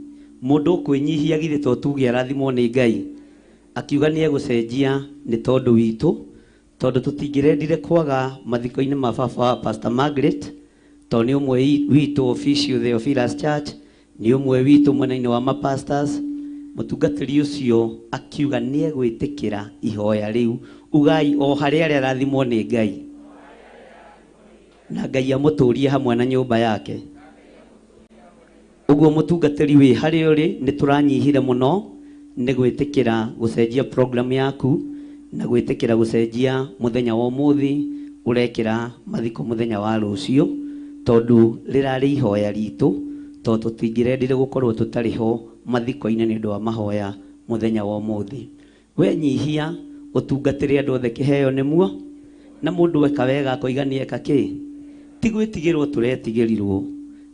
mũndũ ũkwĩnyihia githĩ to tuge arathimwo nĩ Ngai. akiuga nĩ egũcenjia nĩ tondũ witũ, tondũ tũtingĩrendire kwaga mathiko-inĩ ma baba Pastor Margaret, tondũ nĩ ũmwe witũ official Theophilus Church, nĩ ũmwe witũ mwena-inĩ wa mapastors. Mũtungatĩri ũcio akiuga nĩ egwĩtĩkĩra ihoya rĩu. Ugai o harĩa arĩa arathimwo nĩ Ngai, na Ngai amũtũrie hamwe na nyũmba yake. Ũguo mũtungatĩri wĩ harĩa ũrĩ, nĩ tũranyihire mũno nĩ gwĩtĩkĩra gũcenjia program yaku na gwĩtĩkĩra gũcenjia mũthenya wa ũmũthĩ ũrekĩra mathiko mũthenya wa rũciũ, tondũ rĩrarĩ ihoya ritũ, tondũ tũtingĩrendire gũkorwo tũtarĩ ho mathiko-inĩ nĩ ũndũ wa mahoya mũthenya wa ũmũthĩ. We nyihia ũtungatĩre andũ othe kĩheo nĩ muo, na mũndũ eka wega akoiga nĩ eka kĩ? Ti gwĩtigĩrwo tũretigĩrirwo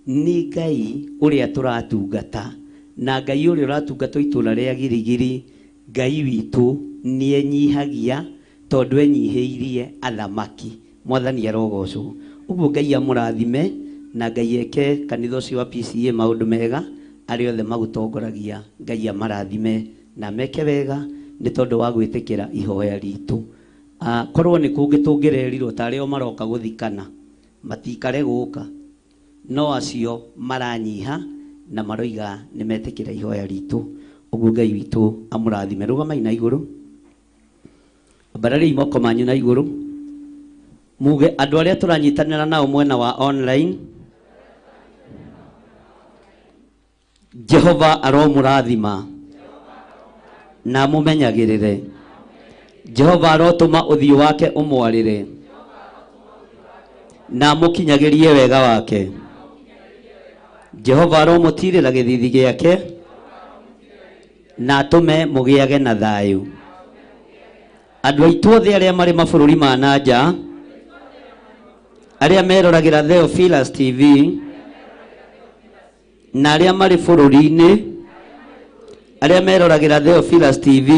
nĩ Ngai ũrĩa tũratungata, na Ngai ũrĩa ũratungatwo itũũra rĩa Girigiri, Ngai witũ nĩ enyihagia tondũ enyihĩirie athamaki. Mwathani arogocwo. Ũguo Ngai amũrathime na Ngai eke kanitha ũcio wa PCA maũndũ mega, arĩa othe magũtongoragia Ngai amarathime na meke wega nĩ tondũ wa gwĩtĩkĩra ihoya ritũ. Korwo nĩ kũngĩ tũngĩrerirwo ta arĩa maroka gũthikana matikare gũka, no acio maranyiha na maroiga nĩ metĩkĩra ihoya ritũ. Ũguo Ngai witũ amũrathime. Rũgamai na igũrũ, ambarariai moko manyu na igũrũ, muge andũ arĩa tũranyitanĩra nao mwena wa online, Jehova aromũrathima na mũmenyagĩrĩre. Jehova arotũma ũthiũ wake ũmwarĩre na mũkinyagĩrie wega wake. Jehova aromũtirĩra gĩthithi gĩake na atũme mũgĩage na thayũ. Andũ aitũ othe arĩa marĩ mabũrũri ma nanja, arĩa meroragĩra Theophilus TV, na arĩa marĩ bũrũri-inĩ, arĩa meroragĩra Theophilus TV,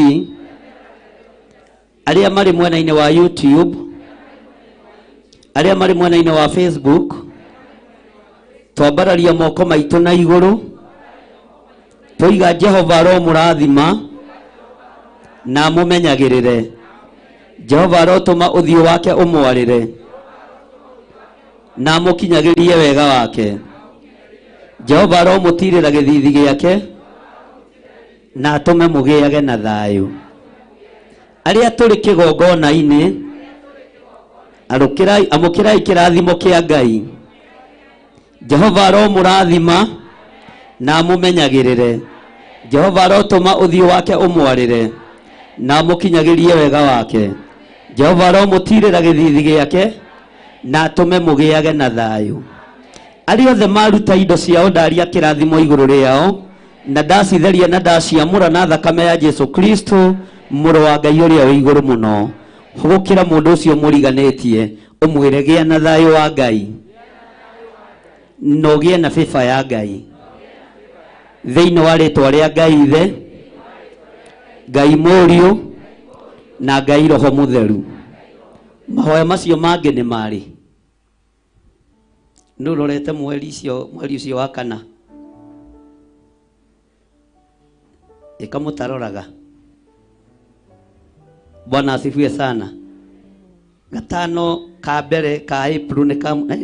arĩa marĩ mwena-inĩ wa YouTube, arĩa marĩ mwena-inĩ wa Facebook, twambararia moko maitũ na igũrũ, tũiga Jehova aromũrathima na mũmenyagĩrĩre. Jehova arotũma ũthiũ wake ũmwarĩre na mũkinyagĩrie wega wake. Jehova aromũtirĩra gĩthithi gĩake na atũme mũgĩage na thayũ. Arĩa tũrĩ kĩgongona-inĩ, amũkĩrai kĩrathimo kĩa Ngai. Jehova aromũrathima na mũmenyagĩrĩre. Jehova arotũma ũthiũ wake ũmwarĩre na mũkinyagĩrie wega wake. Jehova aromũtirĩra gĩthithi gĩake na atũme mũgĩage na thayũ. Arĩa othe maruta indo ciao ndaria kĩrathimo igũrũ rĩao, na ndacitheria na ndaciamũra na thakame ya Jesu Kristo, mũrũ wa Ngai ũrĩa wĩ igũrũ mũno, gũkĩra mũndũ ũcio mũriganĩtie, ũmwĩre gĩa na thayũ wa Ngai na ũgĩe na bĩba ya Ngai thĩinĩ wa rĩtwa rĩa Ngai Ithe, Ngai Mũriũ na Ngai Roho Mũtheru. Mahoya macio mangĩ nĩ marĩ. Nĩ ũrorete mweri ũcio wa kana, ĩkamũtaroraga. Bwana asifiwe sana. Gatano ka mbere ka April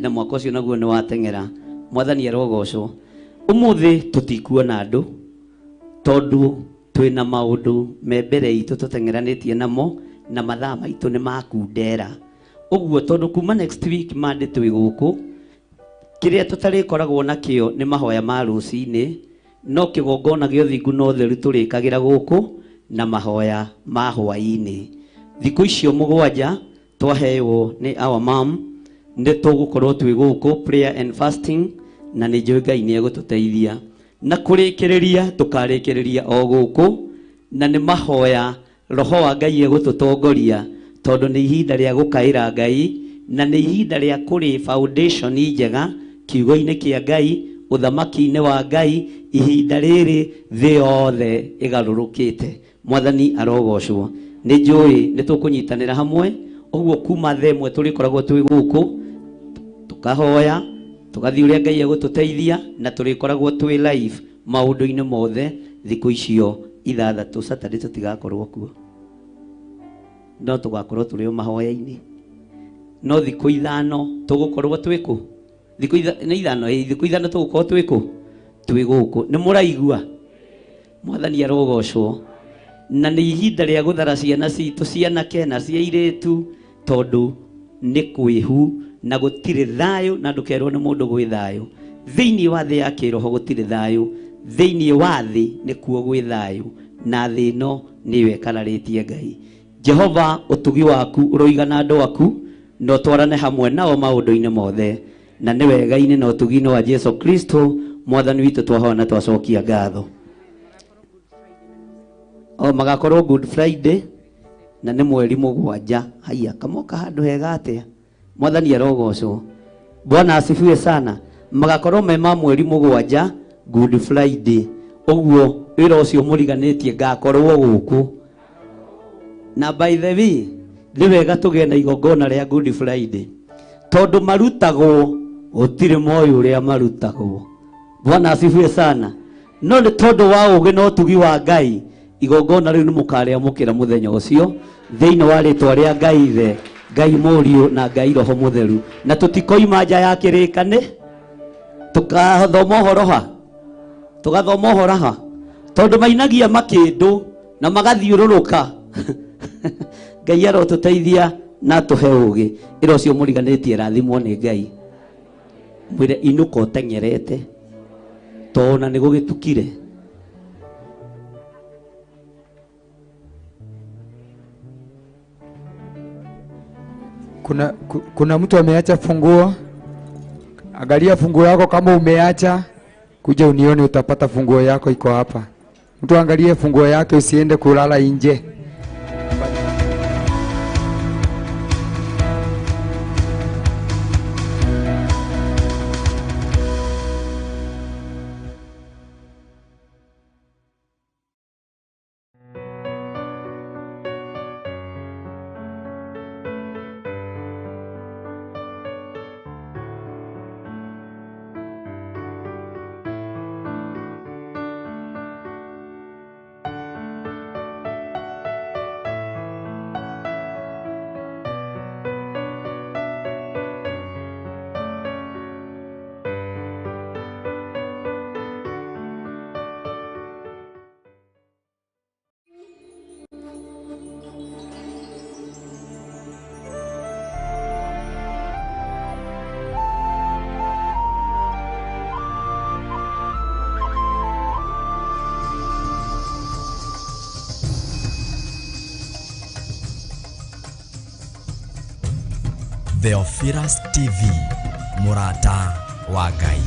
na mwaka ũcio naguo nĩ wateng'era. Mwathani arogocwo. Ũmũthĩ tũtikuona andũ tondũ twĩna maũndũ me mbere itũ tũteng'eranĩtie namo na mathaa maitũ nĩ makundera. Ũguo tondũ kuma next week Monday twĩ gũkũ, kĩrĩa tũtarĩkoragwo nakĩo nĩ mahoya ma rũcinĩ, no kĩgongona gĩa ũthingu na ũtheru tũrĩkagĩra gũkũ na mahoya ma hwaĩ-inĩ. Thikũ icio mũgwanja twaheo nĩ our mom, nĩ tũgũkorwo twĩ gũkũ prayer and fasting, na nĩ njũĩ Ngai nĩ egũtũteithia. Na kũrĩkĩrĩria tũkarĩkĩrĩria o gũkũ, na nĩ mahoya Roho wa Ngai egũtũtongoria, tondũ nĩ ihinda rĩa gũkaĩra Ngai na nĩ ihinda rĩa kũrĩ foundation njega kiugo-inĩ kĩa Ngai, ũthamaki-inĩ wa Ngai. Ihinda rĩrĩ thĩ yothe ĩgarũrũkĩte. Mwathani arogocwo. Nĩ njũĩ nĩ tũkũnyitanĩra hamwe, ũguo kuma thaa ĩmwe tũrĩkoragwo twĩ gũkũ tũkahoya, tũgathiĩ ũrĩa Ngai egũtũteithia, na tũrĩkoragwo twĩ live maũndũ-inĩ mothe thikũ icio ithathatũ Saturday tũtigakorwo kuo, no tũgakorwo tũrĩ o mahoya-inĩ, no thikũ ithano tũgũkorwo twĩkũ, thikũ ithano tũgũkorwo twĩkũ, twĩ gũkũ. Nĩ mũraigua? Mwathani arogocwo. Na nĩ ihinda rĩa gũthara ciana citũ, cianake na cia airĩtu, tondũ nĩ kwĩhu na gũtirĩ thayũ, na ndũkerwo nĩ mũndũ gwĩ thayũ. Thĩinĩ wa thĩ ya kĩroho gũtirĩ thayũ, thĩinĩ wa thĩ nĩkuo gwĩ thayũ, na thĩ ĩno nĩyo ĩkararĩtie Ngai. Jehova, ũtugi waku ũroigana andũ aku, na ũtwarane hamwe nao maũndũ-inĩ mothe, na nĩ wega-inĩ na ũtugi-inĩ wa Jesu Kristo Mwathani witũ twahoya na twacokia ngatho. Magakorwo Good Friday na nĩ mweri 7. Haya, kamoka handũ hega atĩa? Mwathani arogocwo. Bwana asifiwe sana. Magakorwo me ma mweri 7 Good Friday. Ũguo wĩra ũcio mũriganĩtie ngakorwo gũkũ. Na by the way, nĩ wega tũgĩe na igongona rĩa Good Friday, tondũ marutagwo gũtirĩ moĩ ũrĩa marutagwo. Bwana asifiwe sana. No nĩ tondũ wa ũgĩ na ũtugi wa Ngai, igongona rĩu nĩ mũkarĩamũkĩra mũthenya ũcio thĩinĩ wa rĩtwa rĩa Ngai Ithe, Ngai Mũriũ na Ngai Roho Mũtheru. Na tũtikoima nja ya kĩrĩkanĩro, tukathoma ũhoro ha, tugathoma ũhoro ha, tondũ mainagia makĩndũ na magathiũrũrũka. Ngai arotũteithia na tũhe ũgĩ. Ĩra ũcio mũriganĩtie rathimwo nĩ Ngai. Mwĩre inũka ũteng'erete, tona nĩ gũgĩtukire. Kuna mtu ameacha funguo. Angalia funguo yako, kama umeacha kuja unione, utapata funguo yako iko hapa. Mtu angalie funguo yake, usiende kulala nje. Theophilus TV, Murata wa Ngai.